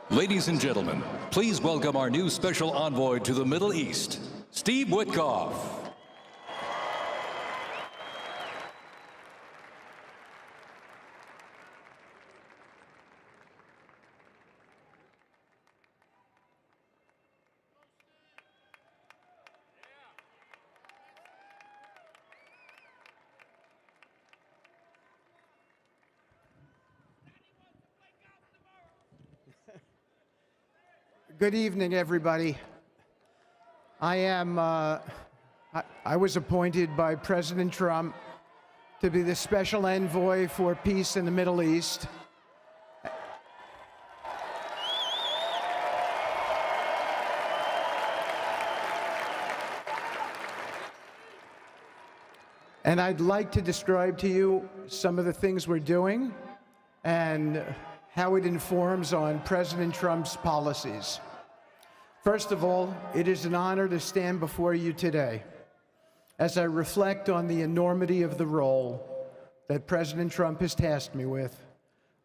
Ladies and gentlemen, please welcome our new special envoy to the Middle East, Steve Witkoff. Good evening, everybody. I was appointed by President Trump to be the special envoy for peace in the Middle East. And I'd like to describe to you some of the things we're doing and how it informs on President Trump's policies. First of all, it is an honor to stand before you today as I reflect on the enormity of the role that President Trump has tasked me with.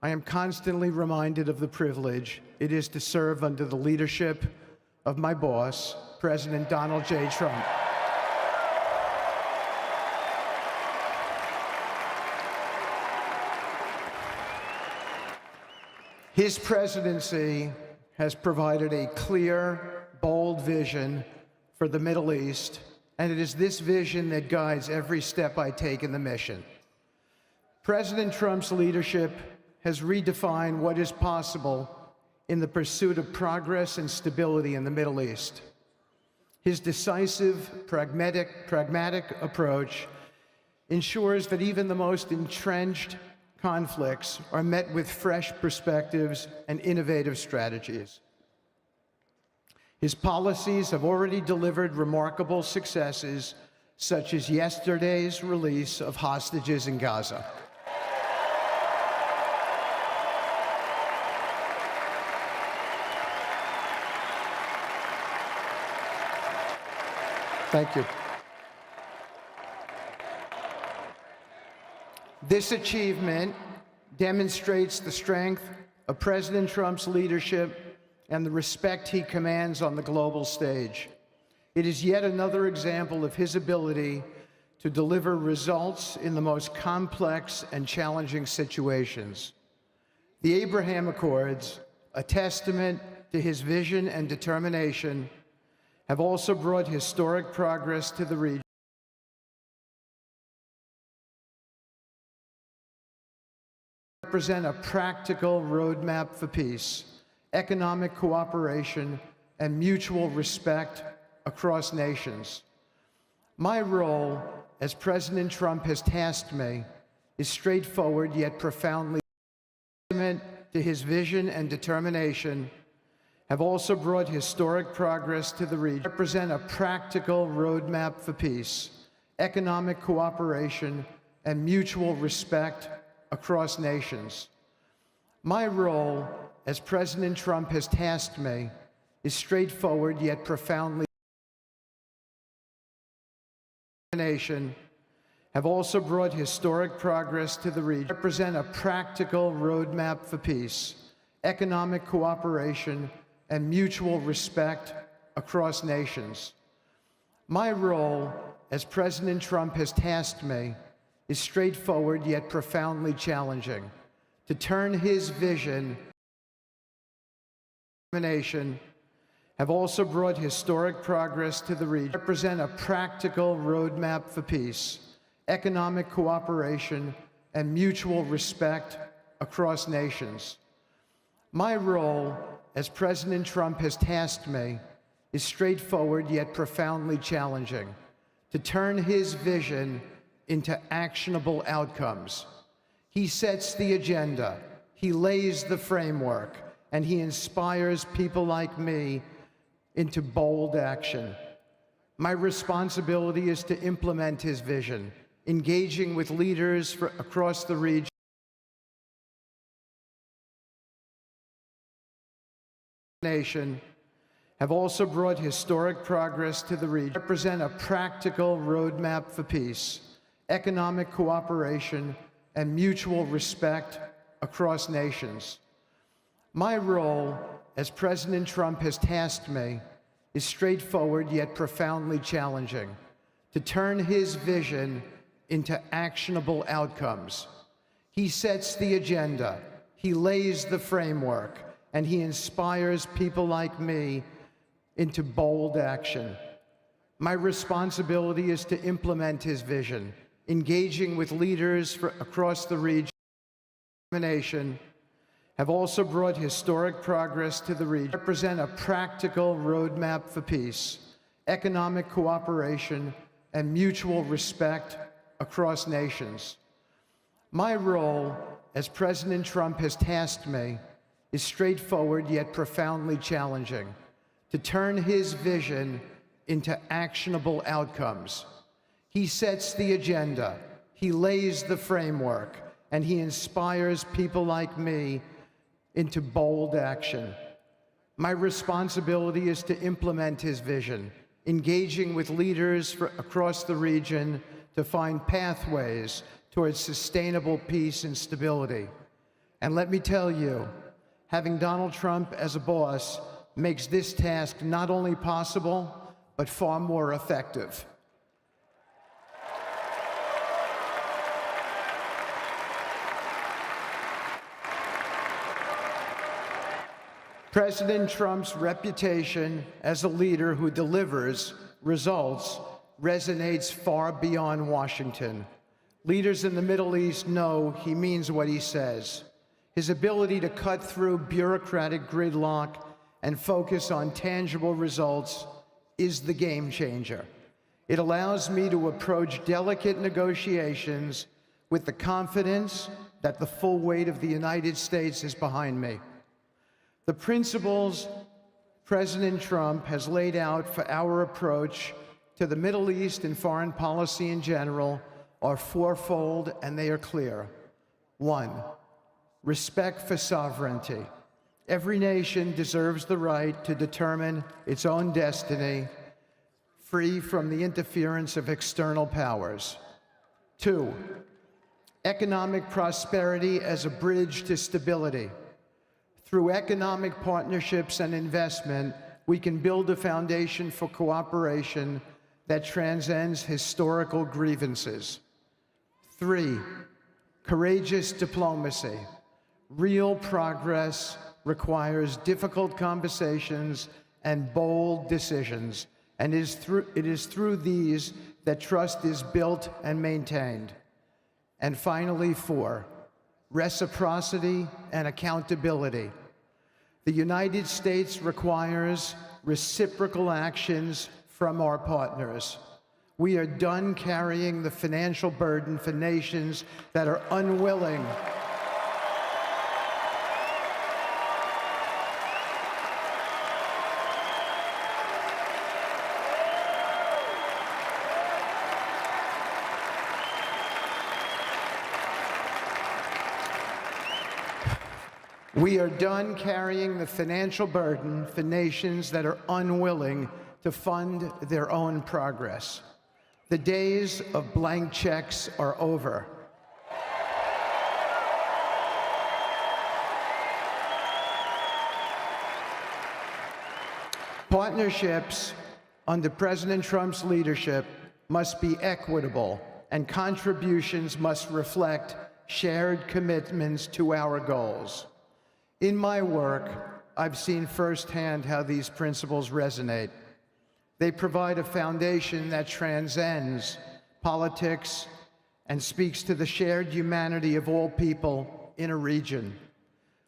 I am constantly reminded of the privilege it is to serve under the leadership of my boss, President Donald J. Trump. His presidency has provided a clear, bold vision for the Middle East, and it is this vision that guides every step I take in the mission. President Trump's leadership has redefined what is possible in the pursuit of progress and stability in the Middle East. His decisive, pragmatic approach ensures that even the most entrenched conflicts are met with fresh perspectives and innovative strategies. His policies have already delivered remarkable successes, such as yesterday's release of hostages in Gaza. Thank you. This achievement demonstrates the strength of President Trump's leadership and the respect he commands on the global stage. It is yet another example of his ability to deliver results in the most complex and challenging situations. The Abraham Accords, a testament to his vision and determination, have also brought historic progress to the region. Represent a practical roadmap for peace, economic cooperation, and mutual respect across nations. My role, as President Trump has tasked me, is straightforward yet profoundly testament to his vision and determination, have also brought historic progress to the region. Represent a practical roadmap for peace, economic cooperation, and mutual respect across nations. My role, as President Trump has tasked me, is straightforward yet profoundly have also brought historic progress to the region. Represent a practical roadmap for peace, economic cooperation, and mutual respect across nations. My role, as President Trump has tasked me, is straightforward yet profoundly challenging: to turn his vision and determination have also brought historic progress to the region. Represent a practical roadmap for peace, economic cooperation, and mutual respect across nations. My role, as President Trump has tasked me, is straightforward yet profoundly challenging: to turn his vision into actionable outcomes. He sets the agenda, he lays the framework, and he inspires people like me into bold action. My responsibility is to implement his vision, engaging with leaders across the region have also brought historic progress to the region. Represent a practical roadmap for peace, economic cooperation, and mutual respect across nations. My role, as President Trump has tasked me, is straightforward yet profoundly challenging: to turn his vision into actionable outcomes. He sets the agenda, he lays the framework, and he inspires people like me into bold action. My responsibility is to implement his vision, engaging with leaders across the region have also brought historic progress to the region. Represent a practical roadmap for peace, economic cooperation, and mutual respect across nations. My role, as President Trump has tasked me, is straightforward yet profoundly challenging: to turn his vision into actionable outcomes. He sets the agenda, he lays the framework, and he inspires people like me into bold action. My responsibility is to implement his vision, engaging with leaders across the region to find pathways towards sustainable peace and stability. And let me tell you, having Donald Trump as a boss makes this task not only possible, but far more effective. President Trump's reputation as a leader who delivers results resonates far beyond Washington. Leaders in the Middle East know he means what he says. His ability to cut through bureaucratic gridlock and focus on tangible results is the game changer. It allows me to approach delicate negotiations with the confidence that the full weight of the United States is behind me. The principles President Trump has laid out for our approach to the Middle East and foreign policy in general are fourfold, and they are clear. 1, respect for sovereignty. Every nation deserves the right to determine its own destiny, free from the interference of external powers. 2, economic prosperity as a bridge to stability. Through economic partnerships and investment, we can build a foundation for cooperation that transcends historical grievances. 3, courageous diplomacy. Real progress requires difficult conversations and bold decisions, and it is through these that trust is built and maintained. And finally, 4, reciprocity and accountability. The United States requires reciprocal actions from our partners. We are done carrying the financial burden for nations that are unwilling We are done carrying the financial burden for nations that are unwilling to fund their own progress. The days of blank checks are over. Partnerships under President Trump's leadership must be equitable, and contributions must reflect shared commitments to our goals. In my work, I've seen firsthand how these principles resonate. They provide a foundation that transcends politics and speaks to the shared humanity of all people in a region.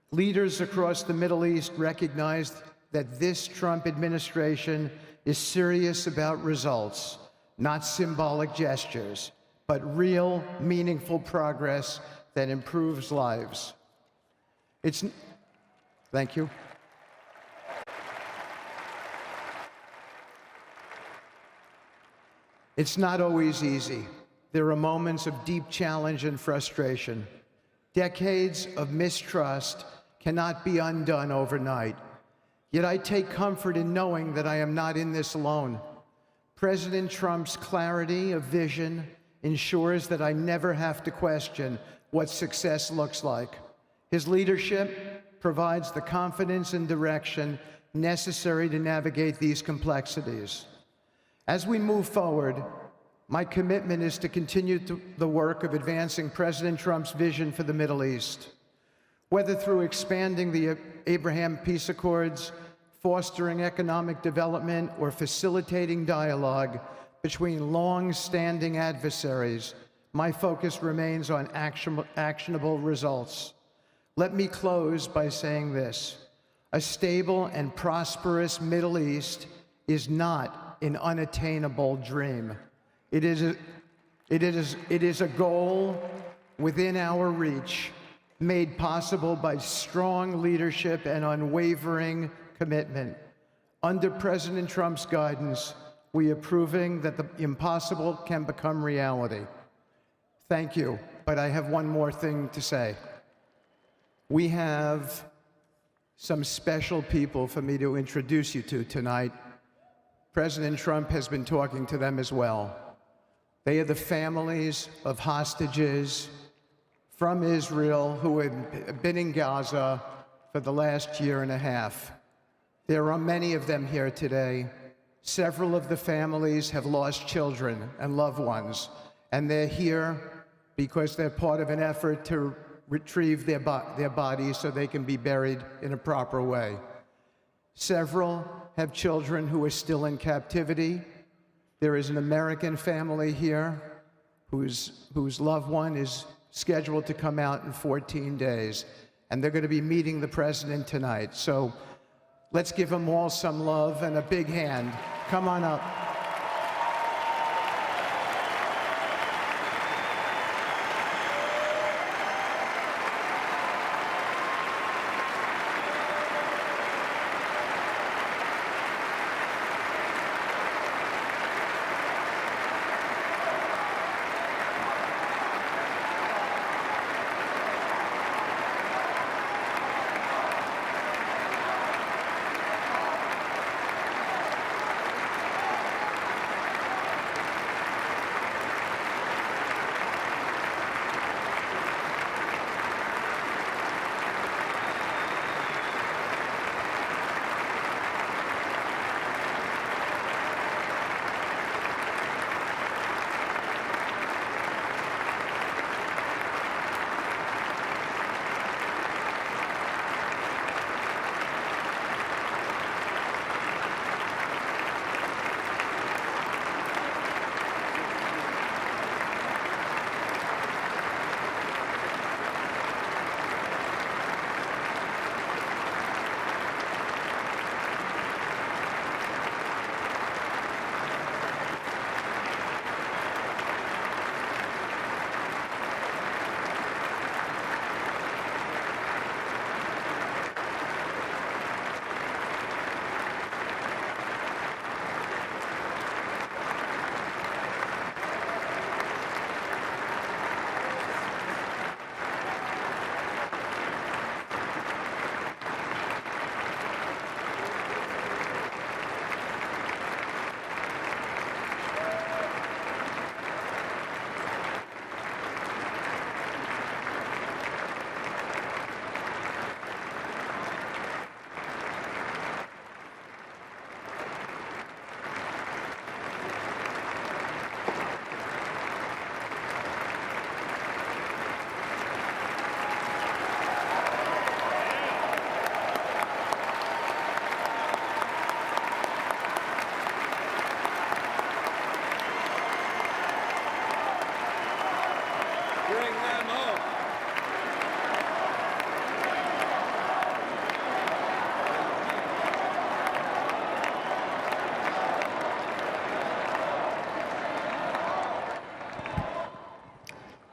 Leaders across the Middle East recognize that this Trump administration is serious about results, not symbolic gestures, but real, meaningful progress that improves lives. Thank you. It's not always easy. There are moments of deep challenge and frustration. Decades of mistrust cannot be undone overnight. Yet I take comfort in knowing that I am not in this alone. President Trump's clarity of vision ensures that I never have to question what success looks like. His leadership provides the confidence and direction necessary to navigate these complexities. As we move forward, my commitment is to continue the work of advancing President Trump's vision for the Middle East. Whether through expanding the Abraham Peace Accords, fostering economic development, or facilitating dialogue between long-standing adversaries, my focus remains on actionable results. Let me close by saying this: a stable and prosperous Middle East is not an unattainable dream. It is a goal within our reach, made possible by strong leadership and unwavering commitment. Under President Trump's guidance, we are proving that the impossible can become reality. Thank you, but I have one more thing to say. We have some special people for me to introduce you to tonight. President Trump has been talking to them as well. They are the families of hostages from Israel who have been in Gaza for the last year and a half. There are many of them here today. Several of the families have lost children and loved ones, and they're here because they're part of an effort to retrieve their bodies so they can be buried in a proper way. Several have children who are still in captivity. There is an American family here whose loved one is scheduled to come out in 14 days, and they're going to be meeting the president tonight. So let's give them all some love and a big hand. Come on up.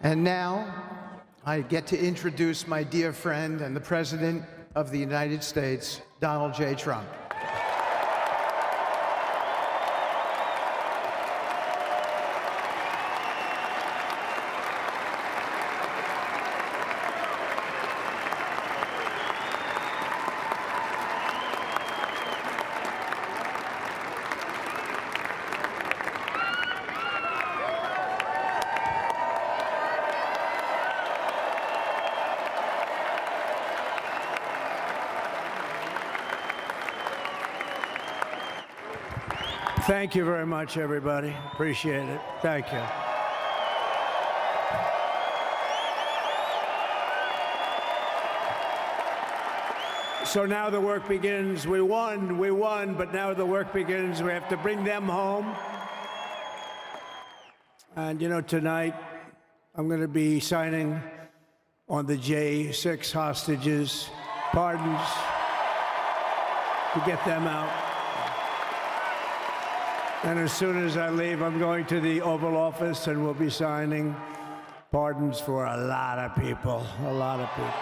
And now, I get to introduce my dear friend and the President of the United States, Donald J. Trump. Thank you very much, everybody. Appreciate it. Thank you. So now the work begins. We won, but now the work begins. We have to bring them home. And, you know, tonight I'm going to be signing on the J6 hostages, pardons, to get them out. And as soon as I leave, I'm going to the Oval Office and we'll be signing pardons for a lot of people, a lot of people.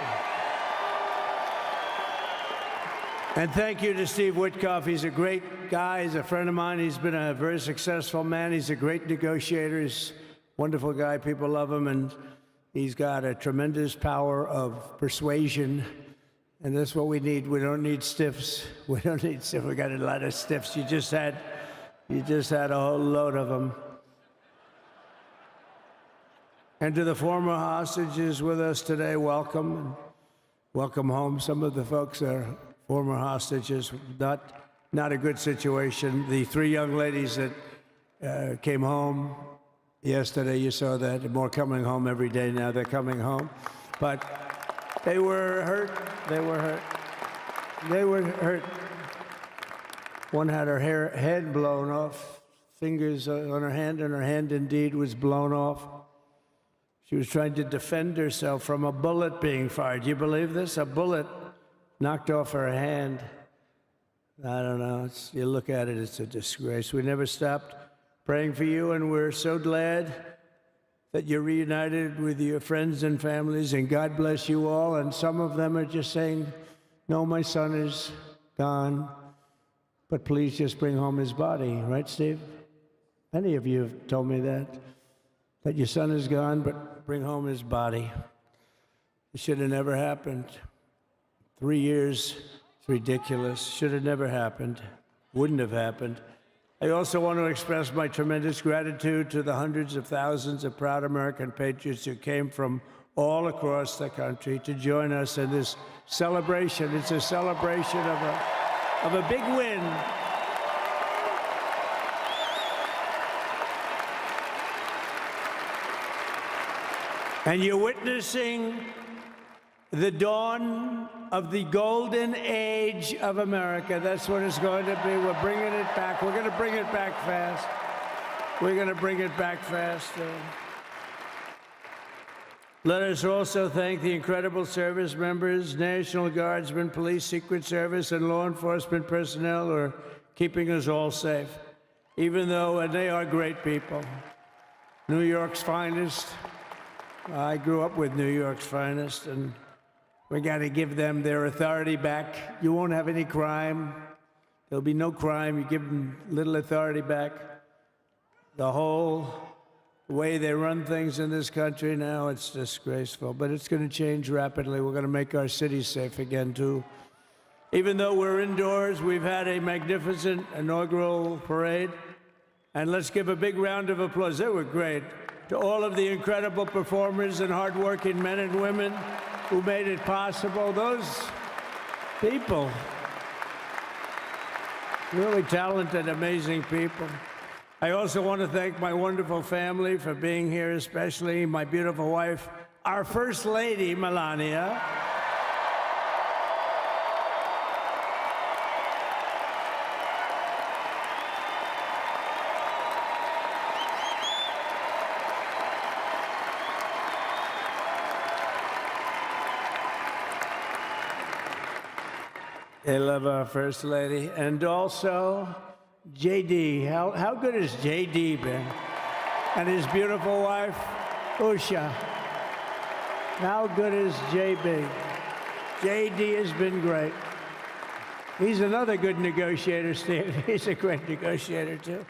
And thank you to Steve Witkoff. He's a great guy. He's a friend of mine. He's been a very successful man. He's a great negotiator. He's a wonderful guy. People love him. And he's got a tremendous power of persuasion. And that's what we need. We don't need stiffs. We don't need stiffs. We got a lot of stiffs. You just had a whole load of them. And to the former hostages with us today, welcome. Welcome home. Some of the folks are former hostages. Not a good situation. The three young ladies that came home yesterday, you saw that. They're more coming home every day now. They're coming home. But they were hurt. They were hurt. They were hurt. One had her head blown off, fingers on her hand, and her hand indeed was blown off. She was trying to defend herself from a bullet being fired. Do you believe this? A bullet knocked off her hand. I don't know. You look at it, it's a disgrace. We never stopped praying for you, and we're so glad that you're reunited with your friends and families, and God bless you all. And some of them are just saying, no, my son is gone, but please just bring home his body. Right, Steve? Many of you have told me that your son is gone, but bring home his body. It should have never happened. 3 years, it's ridiculous. Should have never happened. Wouldn't have happened. I also want to express my tremendous gratitude to the hundreds of thousands of proud American patriots who came from all across the country to join us in this celebration. It's a celebration of a big win. And you're witnessing the dawn of the golden age of America. That's what it's going to be. We're bringing it back. We're going to bring it back fast. We're going to bring it back fast. Let us also thank the incredible service members, National Guardsmen, Police, Secret Service, and law enforcement personnel who are keeping us all safe, even though they are great people. New York's finest. I grew up with New York's finest, and we got to give them their authority back. You won't have any crime. There'll be no crime. You give them little authority back. The whole way they run things in this country now, it's disgraceful. But it's going to change rapidly. We're going to make our cities safe again, too. Even though we're indoors, we've had a magnificent inaugural parade. And let's give a big round of applause. They were great. To all of the incredible performers and hardworking men and women who made it possible. Those people, really talented, amazing people. I also want to thank my wonderful family for being here, especially my beautiful wife, our First Lady, Melania. They love our First Lady. And also, J.D. How good has J.D. been? And his beautiful wife, Usha. How good is J.B.? J.D. has been great. He's another good negotiator, Steve. He's a great negotiator, too.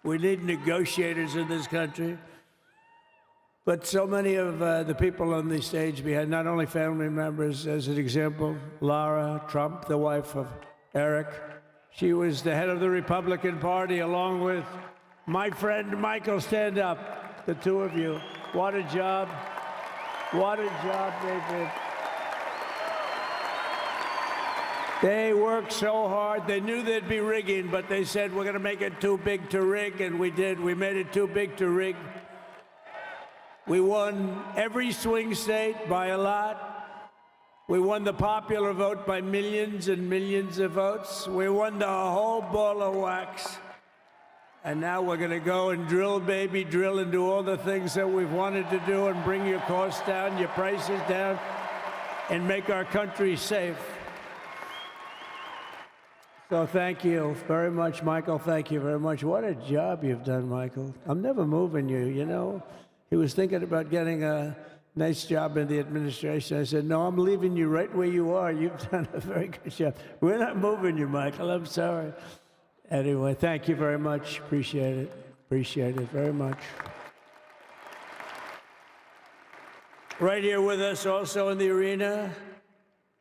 We need negotiators in this country. But so many of the people on the stage behind, not only family members, as an example, Lara Trump, the wife of Eric. She was the head of the Republican Party, along with my friend Michael. Stand up, the two of you. What a job. What a job they did. They worked so hard. They knew they'd be rigging, but they said, we're going to make it too big to rig, and we did. We made it too big to rig. We won every swing state by a lot. We won the popular vote by millions and millions of votes. We won the whole ball of wax. And now we're going to go and drill, baby, drill, and do all the things that we've wanted to do and bring your costs down, your prices down, and make our country safe. So thank you very much, Michael. Thank you very much. What a job you've done, Michael. I'm never moving you, you know. He was thinking about getting a nice job in the administration. I said, no, I'm leaving you right where you are. You've done a very good job. We're not moving you, Michael. I'm sorry. Anyway, thank you very much. Appreciate it. Appreciate it very much. Right here with us also in the arena,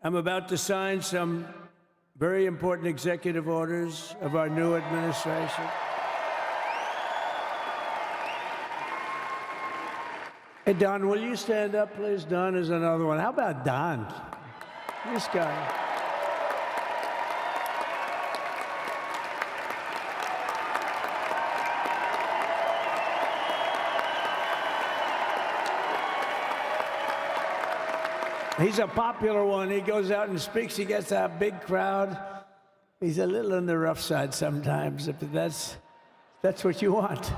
I'm about to sign some very important executive orders of our new administration. Hey, Don, will you stand up, please? Don is another one. How about Don? This guy. He's a popular one. He goes out and speaks. He gets a big crowd. He's a little on the rough side sometimes, but that's what you want.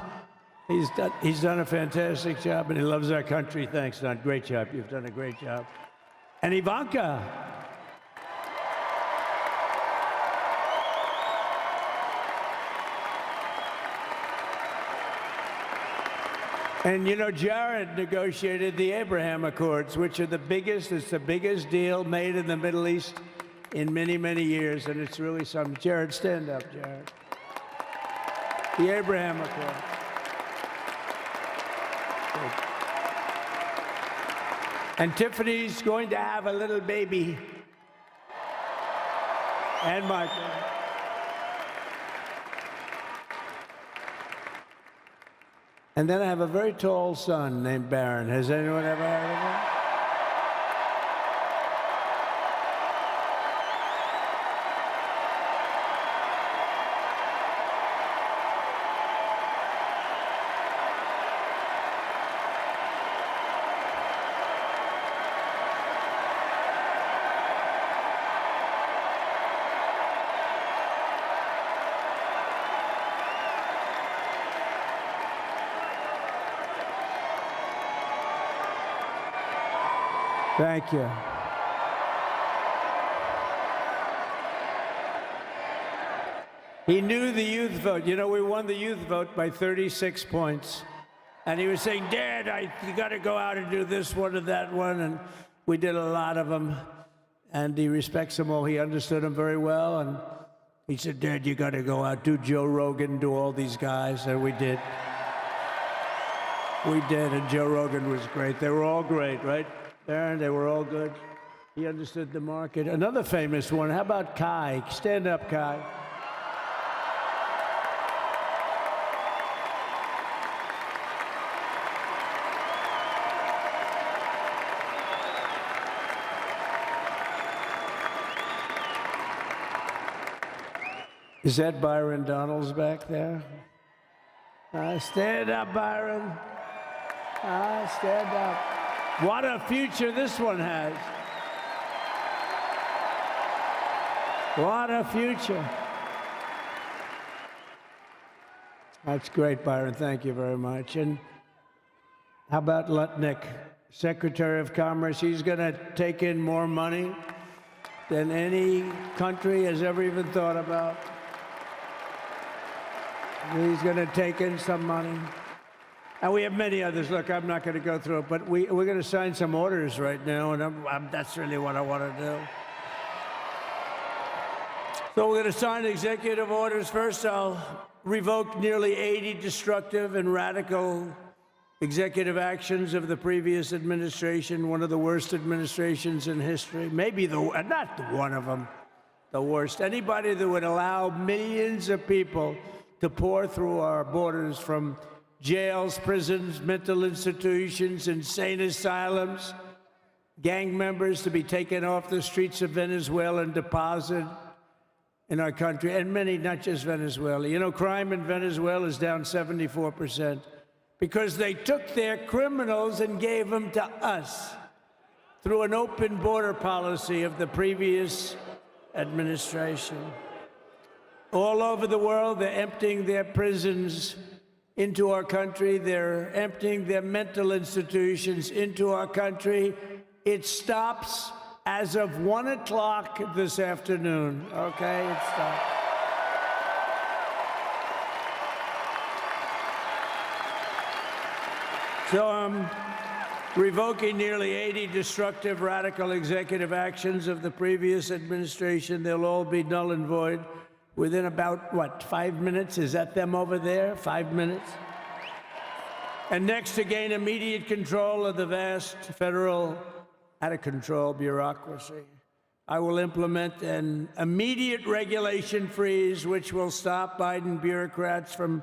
He's done a fantastic job, and he loves our country. Thanks, Don. Great job. You've done a great job. And Ivanka. And you know, Jared negotiated the Abraham Accords, which are it's the biggest deal made in the Middle East in many, many years, and it's really something. Jared, stand up, Jared. The Abraham Accords. And Tiffany's going to have a little baby. And Michael. And then I have a very tall son named Barron. Has anyone ever heard of him? Thank you. He knew the youth vote. You know, we won the youth vote by 36 points. And he was saying, Dad, you got to go out and do this one and that one. And we did a lot of them. And he respects them all. He understood them very well. And he said, Dad, you got to go out, do Joe Rogan, do all these guys. And we did. We did. And Joe Rogan was great. They were all great, right? Aaron, they were all good. He understood the market. Another famous one, how about Kai? Stand up, Kai. Is that Byron Donalds back there? Stand up, Byron. Stand up. What a future this one has. What a future. That's great, Byron. Thank you very much. And how about Lutnick, Secretary of Commerce? He's going to take in more money than any country has ever even thought about. He's going to take in some money. And we have many others. Look, I'm not going to go through it, but we're going to sign some orders right now, and that's really what I want to do. So we're going to sign executive orders. First, I'll revoke nearly 80 destructive and radical executive actions of the previous administration, one of the worst administrations in history. Maybe not one of them, the worst. Anybody that would allow millions of people to pour through our borders from jails, prisons, mental institutions, insane asylums, gang members to be taken off the streets of Venezuela and deposited in our country, and many, not just Venezuela. You know, crime in Venezuela is down 74% because they took their criminals and gave them to us through an open border policy of the previous administration. All over the world, they're emptying their prisons into our country. They're emptying their mental institutions into our country. It stops as of 1 o'clock this afternoon, okay? It stops. So I'm revoking nearly 80 destructive, radical executive actions of the previous administration. They'll all be null and void within about, what, 5 minutes? Is that them over there? 5 minutes? And next, to gain immediate control of the vast federal, out-of-control bureaucracy, I will implement an immediate regulation freeze, which will stop Biden bureaucrats from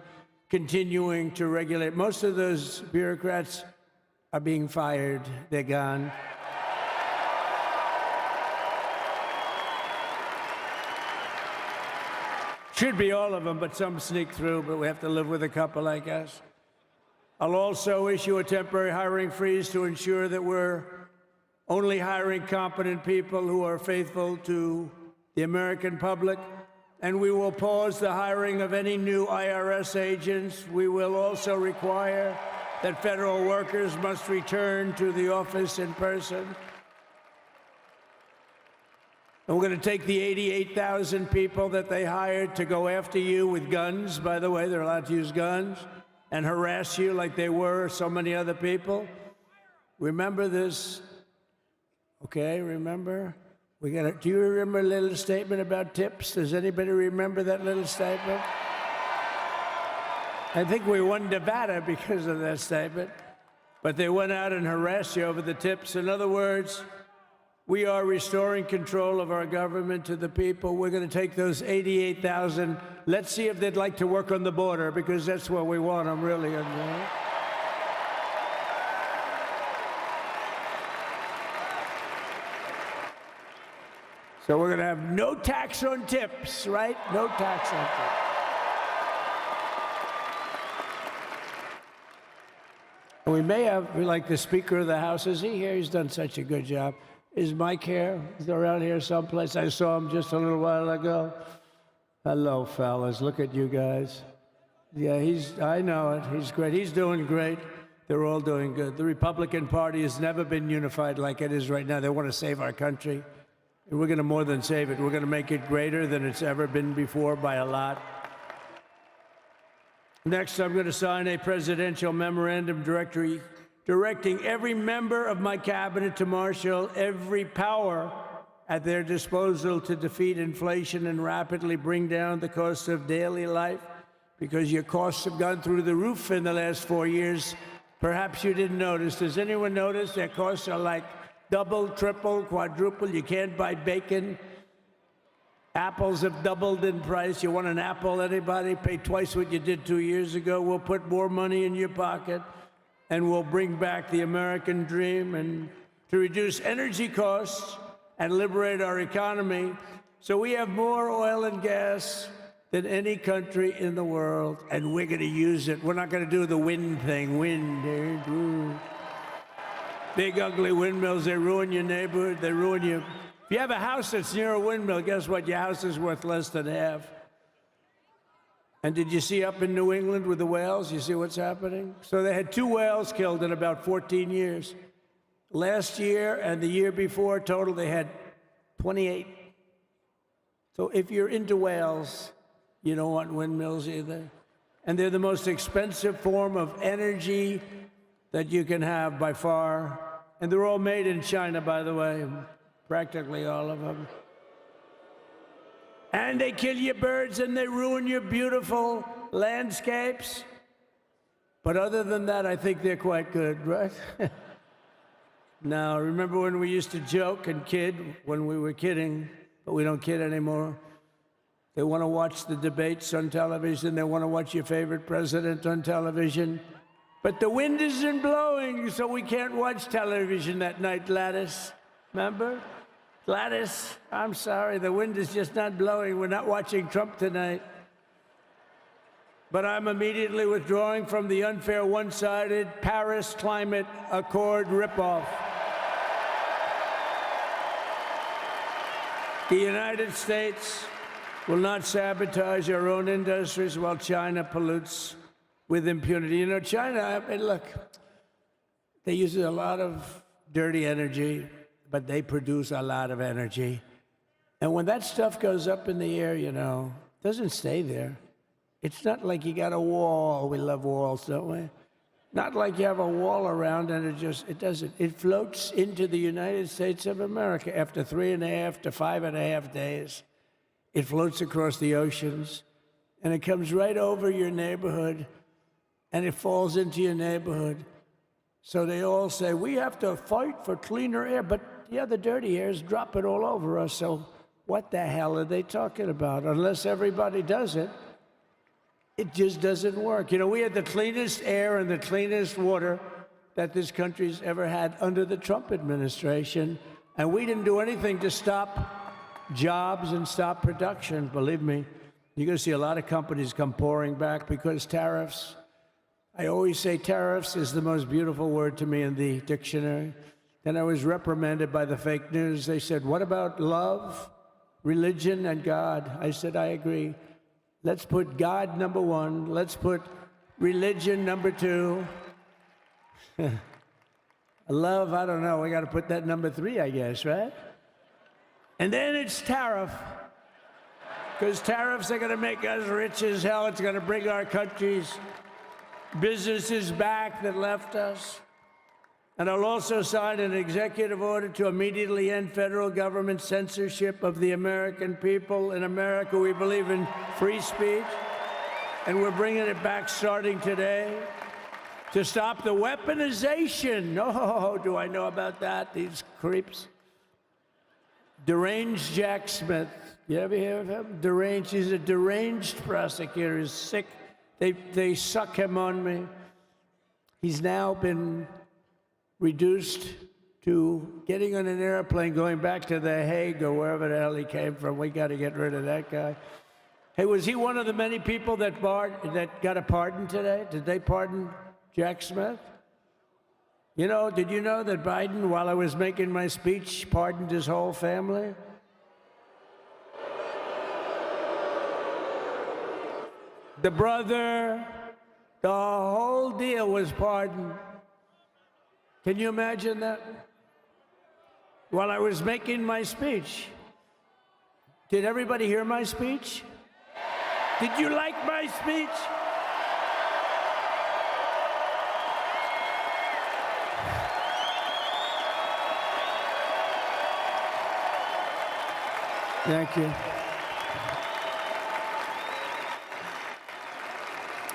continuing to regulate. Most of those bureaucrats are being fired. They're gone. Should be all of them, but some sneak through, but we have to live with a couple, I guess. I'll also issue a temporary hiring freeze to ensure that we're only hiring competent people who are faithful to the American public and we will pause the hiring of any new IRS agents. We will also require that federal workers must return to the office in person. And we're going to take the 88,000 people that they hired to go after you with guns. By the way, they're allowed to use guns and harass you like they were so many other people. Remember this. Okay, remember? Do you remember a little statement about tips? Does anybody remember that little statement? I think we won Nevada because of that statement. But they went out and harassed you over the tips. In other words, we are restoring control of our government to the people. We're going to take those 88,000. Let's see if they'd like to work on the border, because that's where we want them, really. So we're going to have no tax on tips, right? No tax on tips. And we may have, like the Speaker of the House, is he here? He's done such a good job. Is Mike here? Is he around here someplace? I saw him just a little while ago. Hello, fellas. Look at you guys. Yeah, I know it. He's great. He's doing great. They're all doing good. The Republican Party has never been unified like it is right now. They want to save our country. And we're going to more than save it. We're going to make it greater than it's ever been before by a lot. Next, I'm going to sign a presidential memorandum directing every member of my cabinet to marshal every power at their disposal to defeat inflation and rapidly bring down the cost of daily life, because your costs have gone through the roof in the last 4 years. Perhaps you didn't notice. Does anyone notice their costs are like double, triple, quadruple? You can't buy bacon. Apples have doubled in price. You want an apple, anybody? Pay twice what you did 2 years ago. We'll put more money in your pocket, and we'll bring back the American dream and to reduce energy costs and liberate our economy. So we have more oil and gas than any country in the world, and we're going to use it. We're not going to do the wind thing. Wind. Big, ugly windmills, they ruin your neighborhood. They ruin you. If you have a house that's near a windmill, guess what? Your house is worth less than half. And did you see up in New England with the whales? You see what's happening? So they had 2 whales killed in about 14 years. Last year and the year before, total, they had 28. So if you're into whales, you don't want windmills either. And they're the most expensive form of energy that you can have by far. And they're all made in China, by the way. Practically all of them. And they kill your birds and they ruin your beautiful landscapes. But other than that, I think they're quite good, right? Now, remember when we used to joke and kid when we were kidding, but we don't kid anymore? They want to watch the debates on television. They want to watch your favorite president on television. But the wind isn't blowing, so we can't watch television that night, Gladys. Remember? Gladys, I'm sorry, the wind is just not blowing. We're not watching Trump tonight. But I'm immediately withdrawing from the unfair, one-sided Paris Climate Accord ripoff. The United States will not sabotage our own industries while China pollutes with impunity. You know, China, I mean, look, they use a lot of dirty energy, but they produce a lot of energy. And when that stuff goes up in the air, you know, it doesn't stay there. It's not like you got a wall. We love walls, don't we? Not like you have a wall around and it doesn't. It floats into the United States of America after 3.5 to 5.5 days. It floats across the oceans, and it comes right over your neighborhood, and it falls into your neighborhood. So they all say, we have to fight for cleaner air, but yeah, the dirty air is dropping all over us, so what the hell are they talking about? Unless everybody does it, it just doesn't work. You know, we had the cleanest air and the cleanest water that this country's ever had under the Trump administration, and we didn't do anything to stop jobs and stop production. Believe me, you're going to see a lot of companies come pouring back because tariffs. I always say tariffs is the most beautiful word to me in the dictionary. Then I was reprimanded by the fake news. They said, what about love? religion and God. I said, I agree. Let's put God number one. Let's put religion number two. Love, I don't know. We got to put that number three, I guess, right? And then it's tariff. Because tariffs are going to make us rich as hell. It's going to bring our country's businesses back that left us. And I'll also sign an executive order to immediately end federal government censorship of the American people. In America, we believe in free speech, and we're bringing it back starting today. To stop the weaponization. Oh, do I know about that? These creeps. Deranged Jack Smith. You ever hear of him? Deranged. He's a deranged prosecutor. He's sick. They suck him on me. He's now been reduced to getting on an airplane, going back to The Hague or wherever the hell he came from. We got to get rid of that guy. Hey, was he one of the many people that got a pardon today? Did they pardon Jack Smith? You know, did you know that Biden, while I was making my speech, pardoned his whole family? The brother, the whole deal was pardoned. Can you imagine that? While I was making my speech. Did everybody hear my speech? Did you like my speech? Thank you.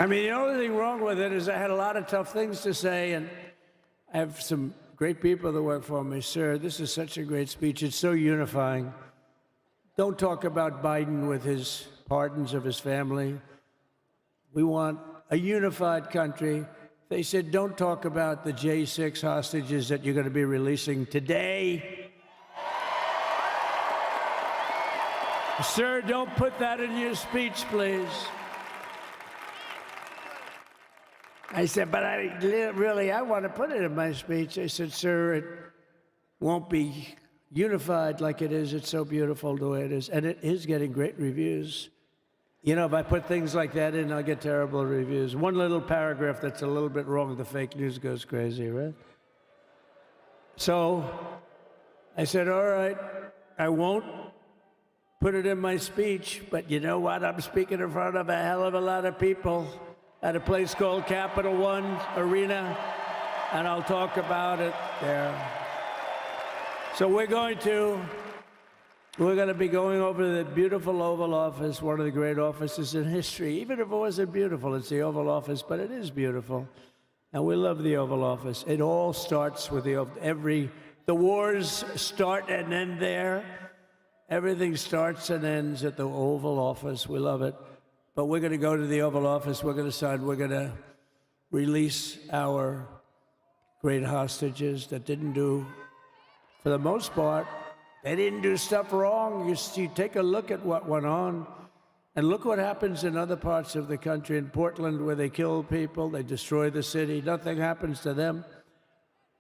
I mean, the only thing wrong with it is I had a lot of tough things to say, and I have some great people that work for me. Sir, this is such a great speech. It's so unifying. Don't talk about Biden with his pardons of his family. We want a unified country. They said, don't talk about the J6 hostages that you're going to be releasing today. Sir, don't put that in your speech, please. I said, but I want to put it in my speech. I said, sir, it won't be unified like it is. It's so beautiful the way it is. And it is getting great reviews. You know, if I put things like that in, I'll get terrible reviews. One little paragraph that's a little bit wrong, the fake news goes crazy, right? So I said, all right, I won't put it in my speech, but you know what? I'm speaking in front of a hell of a lot of people at a place called Capital One Arena, and I'll talk about it there. So we're going to be going over the beautiful Oval Office, one of the great offices in history. Even if it wasn't beautiful, it's the Oval Office, but it is beautiful. And we love the Oval Office. It all starts with the wars start and end there. Everything starts and ends at the Oval Office. We love it. But we're going to go to the Oval Office. We're going to sign. We're going to release our great hostages that didn't do, for the most part, they didn't do stuff wrong. You take a look at what went on, and look what happens in other parts of the country. In Portland, where they kill people, they destroy the city. Nothing happens to them.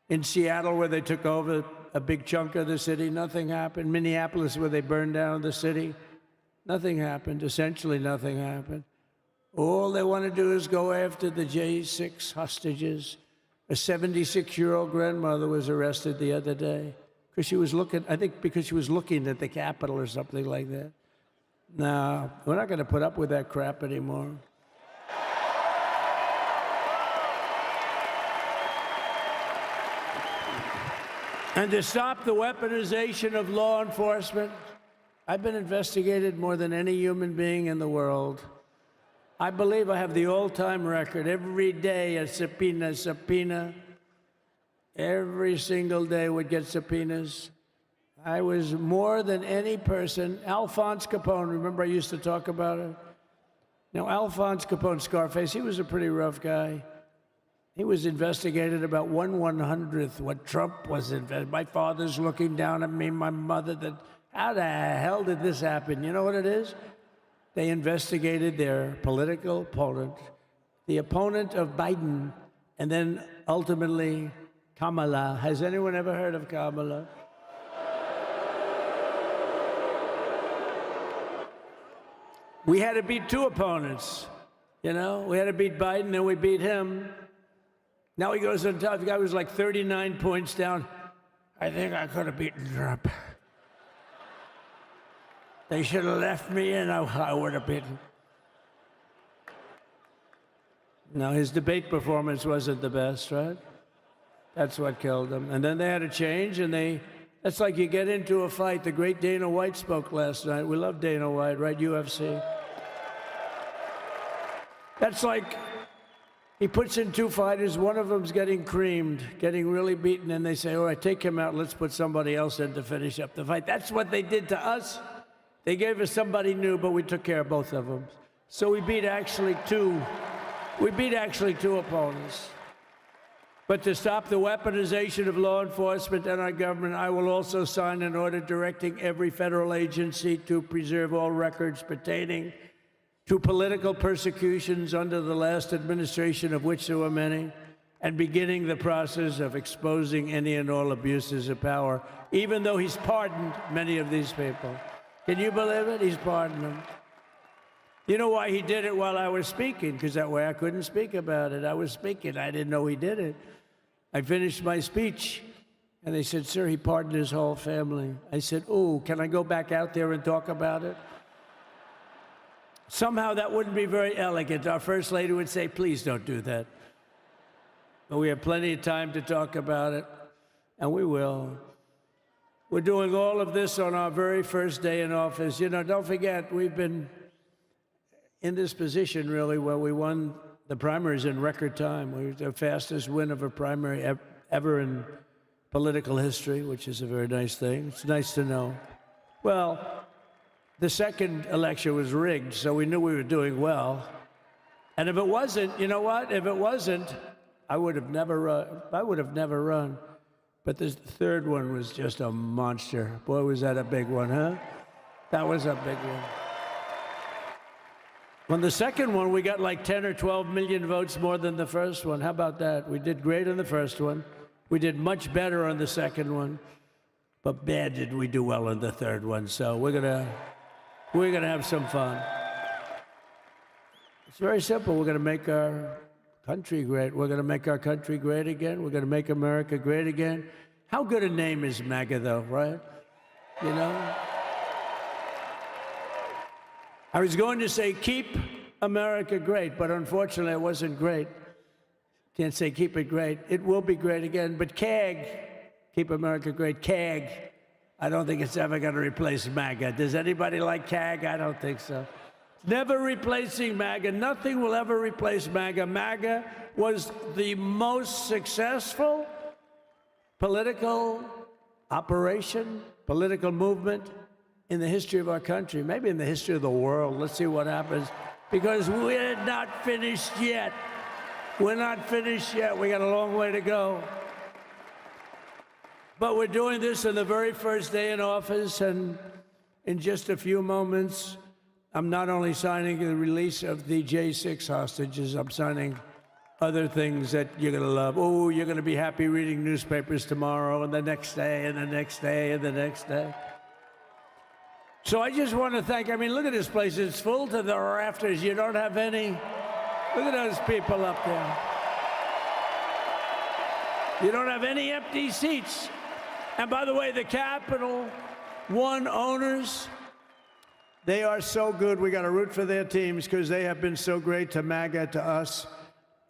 In Seattle, where they took over a big chunk of the city, nothing happened. Minneapolis, where they burned down the city, nothing happened. Essentially, nothing happened. All they want to do is go after the J6 hostages. A 76-year-old grandmother was arrested the other day because she was looking, I think because she was looking at the Capitol or something like that. No, we're not going to put up with that crap anymore. And to stop the weaponization of law enforcement, I've been investigated more than any human being in the world. I believe I have the all-time record. Every day a subpoena. Every single day would get subpoenas. I was more than any person. Alphonse Capone, remember I used to talk about it? Now, Alphonse Capone, Scarface, he was a pretty rough guy. He was investigated about 1/100th what Trump was investigated. My father's looking down at me, my mother, how the hell did this happen? You know what it is? They investigated their political opponent, the opponent of Biden, and then ultimately Kamala. Has anyone ever heard of Kamala? We had to beat two opponents. You know, we had to beat Biden, then we beat him. Now he goes on top. The guy was like 39 points down. I think I could have beaten Trump. They should have left me in. I would have beaten. No, his debate performance wasn't the best, right? That's what killed him. And then they had to change, and that's like you get into a fight. The great Dana White spoke last night. We love Dana White, right? UFC. That's like he puts in two fighters, one of them's getting creamed, getting really beaten, and they say, all right, take him out, let's put somebody else in to finish up the fight. That's what they did to us. They gave us somebody new, but we took care of both of them. So we beat actually two opponents. But to stop the weaponization of law enforcement and our government, I will also sign an order directing every federal agency to preserve all records pertaining to political persecutions under the last administration, of which there were many, and beginning the process of exposing any and all abuses of power, even though he's pardoned many of these people. Can you believe it? He's pardoned them. You know why he did it while I was speaking? Because that way I couldn't speak about it. I was speaking. I didn't know he did it. I finished my speech, and they said, sir, he pardoned his whole family. I said, oh, can I go back out there and talk about it? Somehow that wouldn't be very elegant. Our First Lady would say, please don't do that. But we have plenty of time to talk about it, and we will. We're doing all of this on our very first day in office. You know, don't forget, we've been in this position, really, where we won the primaries in record time. We were the fastest win of a primary ever in political history, which is a very nice thing. It's nice to know. Well, the second election was rigged, so we knew we were doing well. And if it wasn't, you know what? If it wasn't, I would have never run. But this third one was just a monster. Boy, was that a big one, huh? That was a big one. On the second one, we got like 10 or 12 million votes more than the first one. How about that? We did great on the first one. We did much better on the second one. But bad did we do well on the third one. So we're gonna have some fun. It's very simple. We're gonna make our country great. We're gonna make our country great again. We're gonna make America great again. How good a name is MAGA, though, right? You know? I was going to say, keep America great, but unfortunately it wasn't great. Can't say keep it great. It will be great again, but CAG, keep America great, CAG, I don't think it's ever going to replace MAGA. Does anybody like CAG? I don't think so. Never replacing MAGA. Nothing will ever replace MAGA. MAGA was the most successful political operation, political movement in the history of our country, maybe in the history of the world. Let's see what happens. Because we're not finished yet. We're not finished yet. We got a long way to go. But we're doing this on the very first day in office, and in just a few moments, I'm not only signing the release of the J6 hostages, I'm signing other things that you're going to love. Oh, you're going to be happy reading newspapers tomorrow, and the next day, and the next day, and the next day. So I just want to thank, I mean, look at this place. It's full to the rafters. You don't have any. Look at those people up there. You don't have any empty seats. And by the way, the Capital One owners, they are so good. We got to root for their teams because they have been so great to MAGA, to us.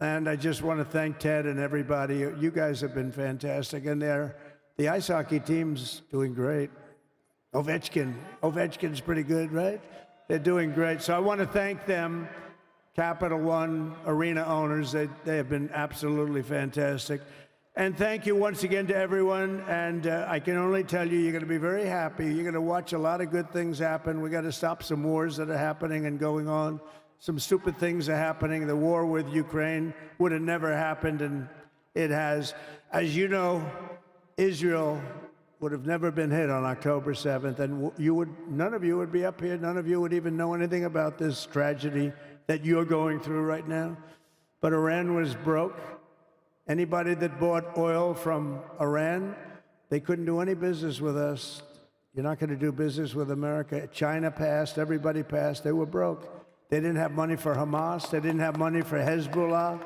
And I just want to thank Ted and everybody. You guys have been fantastic. And the ice hockey team's doing great. Ovechkin's pretty good, right? They're doing great. So I want to thank them, Capital One arena owners. They have been absolutely fantastic. And thank you once again to everyone. And I can only tell you, you're going to be very happy. You're going to watch a lot of good things happen. We got to stop some wars that are happening and going on. Some stupid things are happening. The war with Ukraine would have never happened, and it has. As you know, Israel would have never been hit on October 7th, and none of you would be up here. None of you would even know anything about this tragedy that you're going through right now. But Iran was broke. Anybody that bought oil from Iran, they couldn't do any business with us. You're not going to do business with America. China passed, everybody passed. They were broke. They didn't have money for Hamas. They didn't have money for Hezbollah.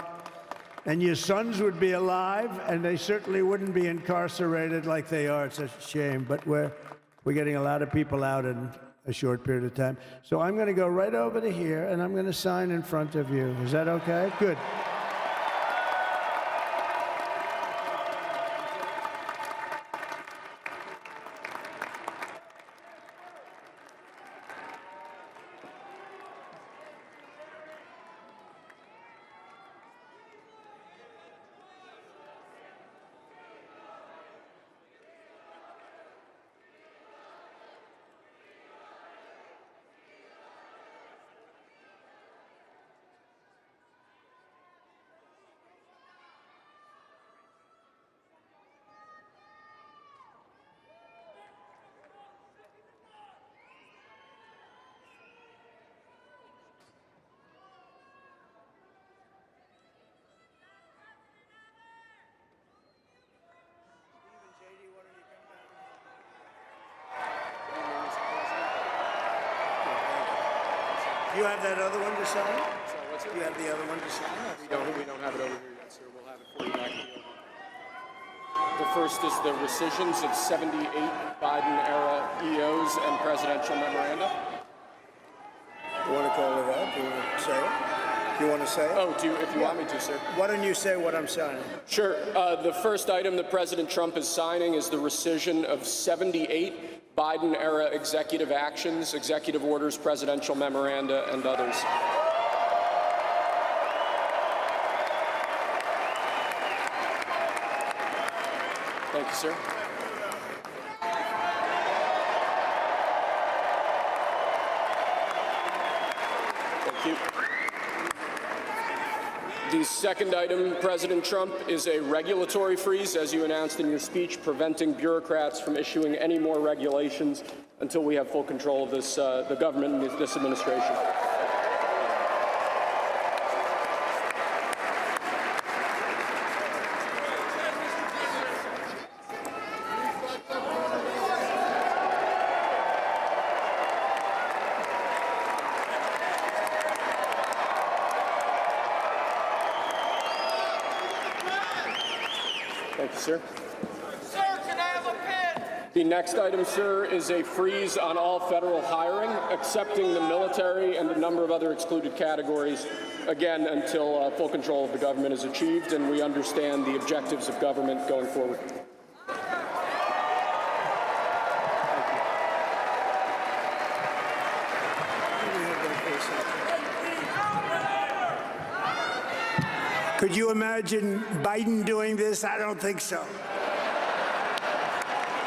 And your sons would be alive, and they certainly wouldn't be incarcerated like they are. It's a shame, but we're getting a lot of people out in a short period of time. So I'm going to go right over to here, and I'm going to sign in front of you. Is that okay? Good. Do you have that other one to sign? Sorry, what's it? Do you have the other one to sign? We don't have it over here yet, sir. We'll have it for you back in the oven. The first is the rescissions of 78 Biden-era EOs and presidential memoranda. You want to call it out? Do you want to say it? Do you want to say it? Oh, if you want me to, sir. Why don't you say what I'm signing? Sure. The first item that President Trump is signing is the rescission of 78 Biden-era executive actions, executive orders, presidential memoranda, and others. Thank you, sir. Thank you. The second item, President Trump, is a regulatory freeze, as you announced in your speech, preventing bureaucrats from issuing any more regulations until we have full control of this, the government and this administration. Thank you, sir. Sir, can I have a pen? The next item, sir, is a freeze on all federal hiring, excepting the military and a number of other excluded categories, again, until full control of the government is achieved and we understand the objectives of government going forward. Could you imagine Biden doing this? I don't think so.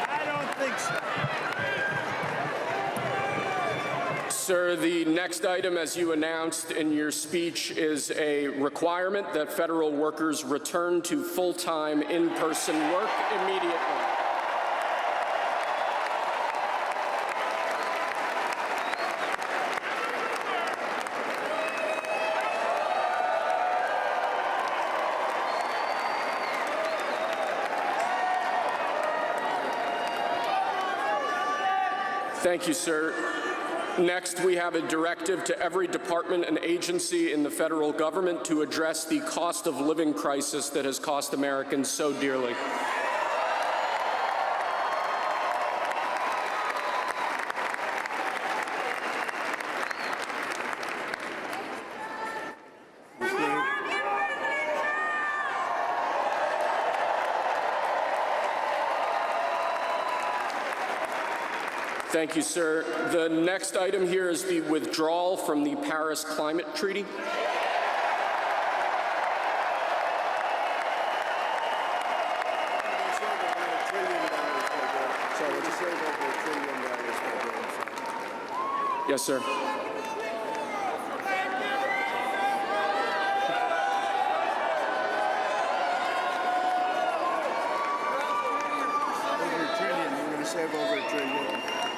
I don't think so. Sir, the next item, as you announced in your speech, is a requirement that federal workers return to full-time in-person work immediately. Thank you, sir. Next, we have a directive to every department and agency in the federal government to address the cost of living crisis that has cost Americans so dearly. Thank you, sir. The next item here is the withdrawal from the Paris Climate Treaty. Yes, sir.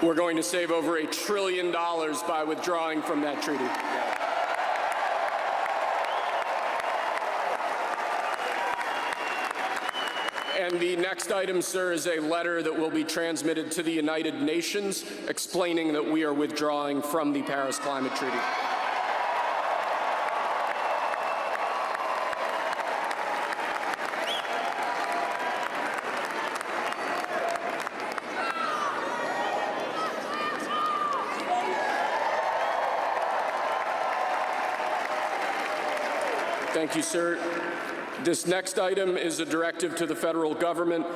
We're going to save over $1 trillion by withdrawing from that treaty. And the next item, sir, is a letter that will be transmitted to the United Nations explaining that we are withdrawing from the Paris Climate Treaty. Thank you, sir. This next item is a directive to the federal government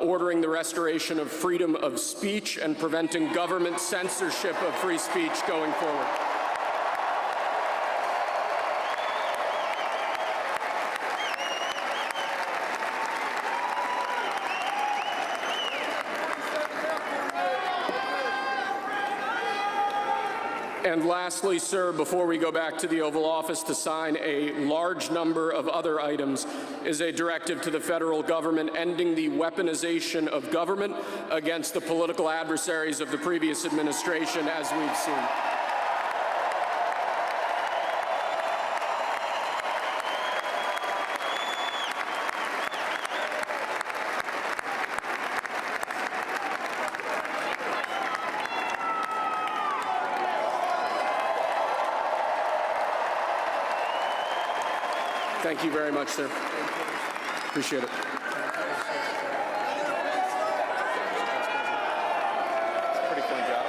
ordering the restoration of freedom of speech and preventing government censorship of free speech going forward. And lastly, sir, before we go back to the Oval Office to sign a large number of other items, is a directive to the federal government ending the weaponization of government against the political adversaries of the previous administration, as we've seen. Thank you very much, sir. Appreciate it. Pretty fun job.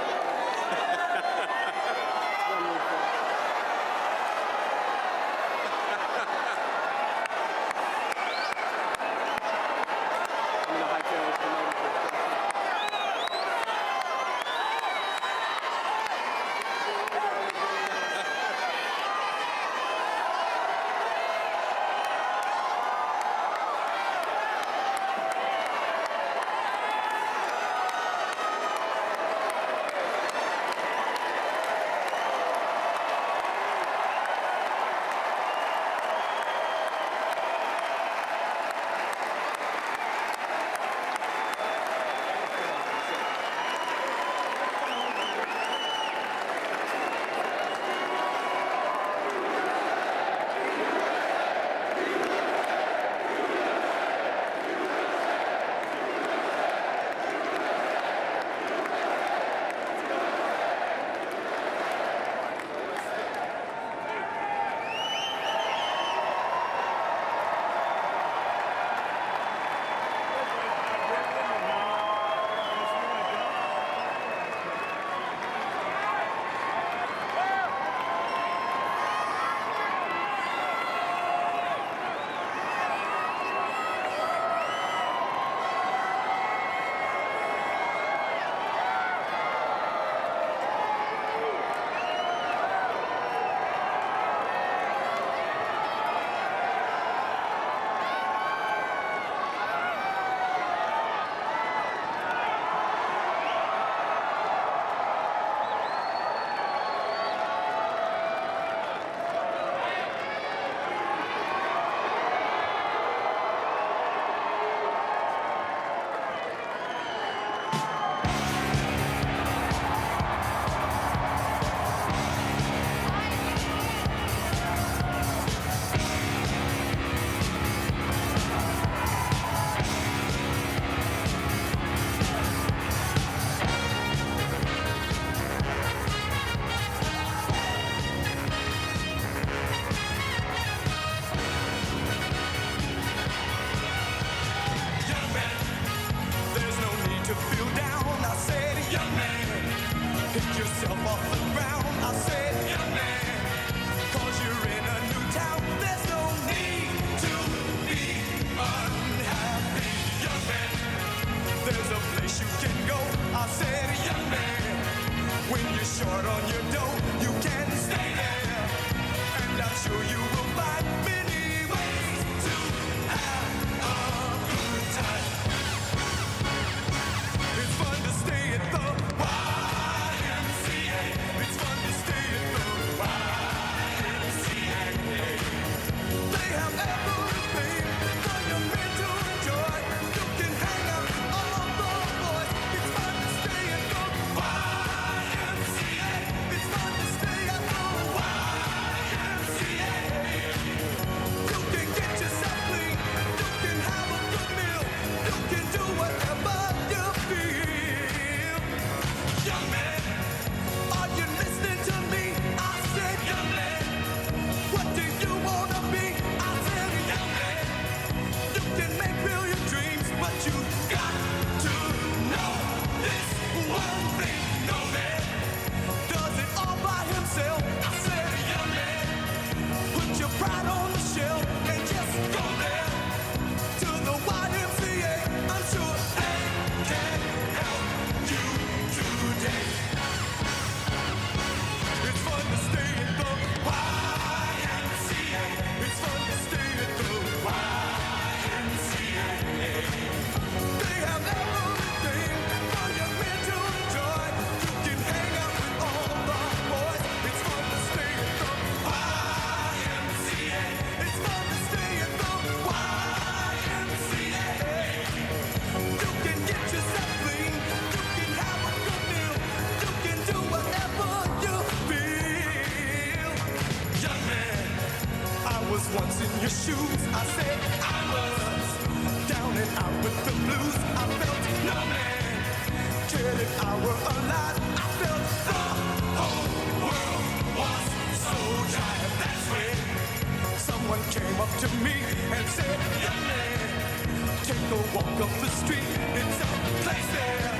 take a walk up the street. It's a place there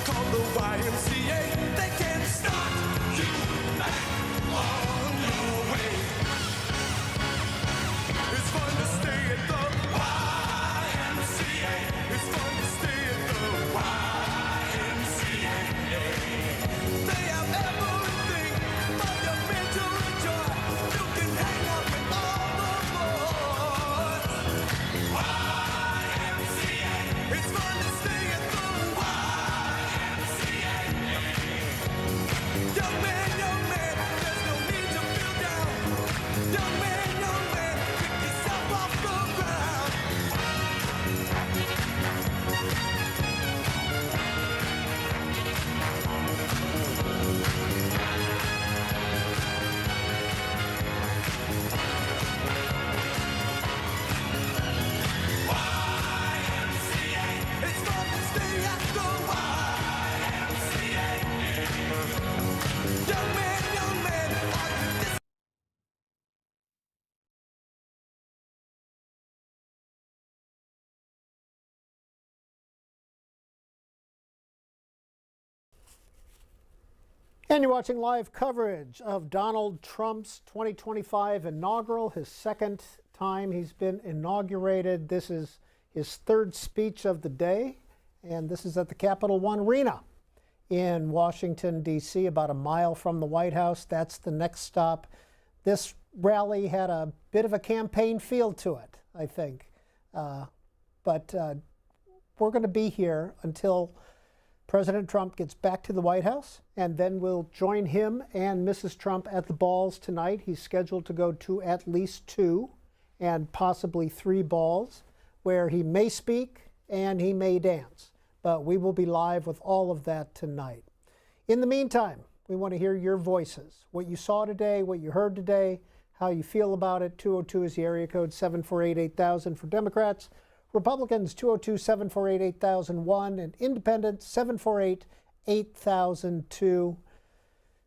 called the YMCA. They can start you back on your way. It's fun to stay at the YMCA. It's fun to stay at the YMCA. They have everything for your mental enjoy. You can hang out with all the boys. YMCA. It's fun to stay at the YMCA. Young man, there's no need to feel down. Young man, pick yourself off the ground. YMCA. It's fun to stay at the YMCA. Young man, are you listening? And you're watching live coverage of Donald Trump's 2025 inaugural, his second time he's been inaugurated. This is his third speech of the day, and this is at the Capital One Arena in Washington, D.C., about a mile from the White House. That's the next stop. This rally had a bit of a campaign feel to it, I think. But we're going to be here until President Trump gets back to the White House, and then we'll join him and Mrs. Trump at the balls tonight. He's scheduled to go to at least 2 and possibly 3 balls where he may speak and he may dance. But we will be live with all of that tonight. In the meantime, we want to hear your voices. What you saw today, what you heard today, how you feel about it. 202 is the area code, 748-8000 for Democrats. Republicans, 202-748-8001, and Independents, 748-8002.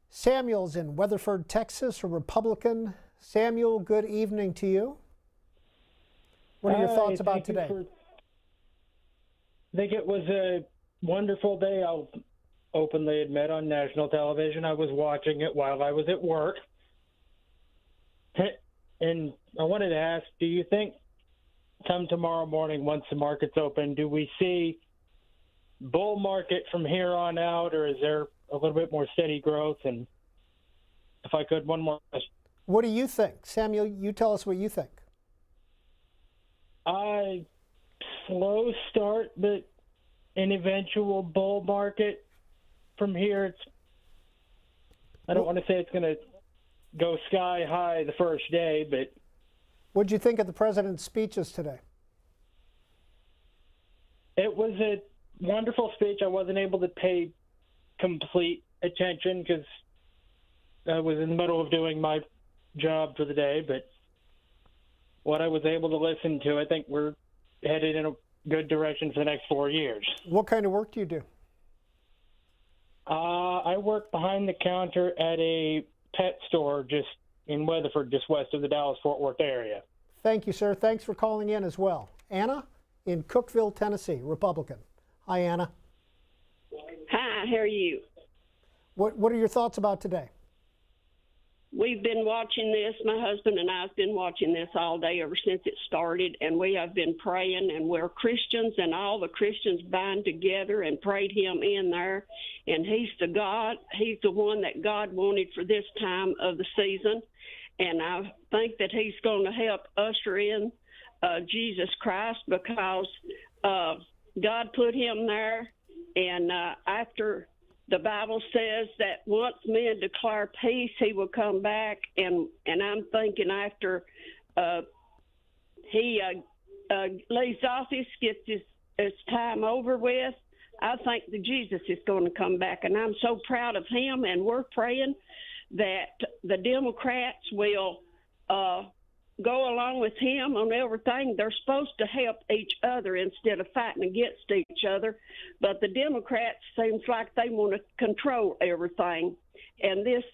Samuel's in Weatherford, Texas, a Republican. Samuel, good evening to you. What are your thoughts about today? I think it was a wonderful day. I'll openly admit on national television I was watching it while I was at work. And I wanted to ask, do you think come tomorrow morning, once the market's open, do we see bull market from here on out, or is there a little bit more steady growth? And if I could, one more question. What do you think? Samuel, you tell us what you think. Slow start, but an eventual bull market from here. I don't want to say it's going to go sky high the first day, but what did you think of the president's speeches today? It was a wonderful speech. I wasn't able to pay complete attention because I was in the middle of doing my job for the day, but what I was able to listen to, I think we're headed in a good direction for the next 4 years. What kind of work do you do? I work behind the counter at a pet store just in Weatherford, just west of the Dallas-Fort Worth area. Thank you, sir. Thanks for calling in as well. Anna in Cookeville, Tennessee, Republican. Hi, Anna. Hi, how are you? What are your thoughts about today? We've been watching this. My husband and I have been watching this all day ever since it started, and we have been praying, and we're Christians, and all the Christians bind together and prayed him in there, and he's the one that God wanted for this time of the season, and I think that he's going to help usher in Jesus Christ because God put him there, and after the Bible says that once men declare peace, he will come back. And I'm thinking after he leaves office, gets his time over with, I think that Jesus is going to come back. And I'm so proud of him. And we're praying that the Democrats will go along with him on everything. They're supposed to help each other instead of fighting against each other. But the Democrats seems like they want to control everything. And this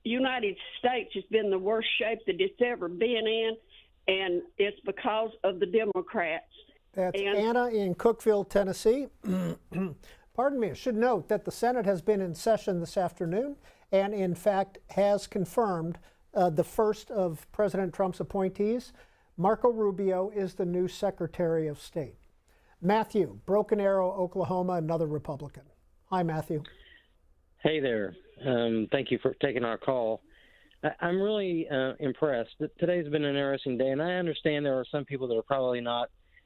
United States has been the worst shape that it's ever been in, and it's because of the Democrats. That's Anna in Cookeville, Tennessee. Pardon me, I should note that the Senate has been in session this afternoon and, in fact, has confirmed the first of President Trump's appointees. Marco Rubio is the new Secretary of State. Matthew, Broken Arrow, Oklahoma, another Republican. Hi, Matthew. Hey there. Thank you for taking our call. I'm really impressed. Today's been an interesting day, and I understand there are some people that are probably not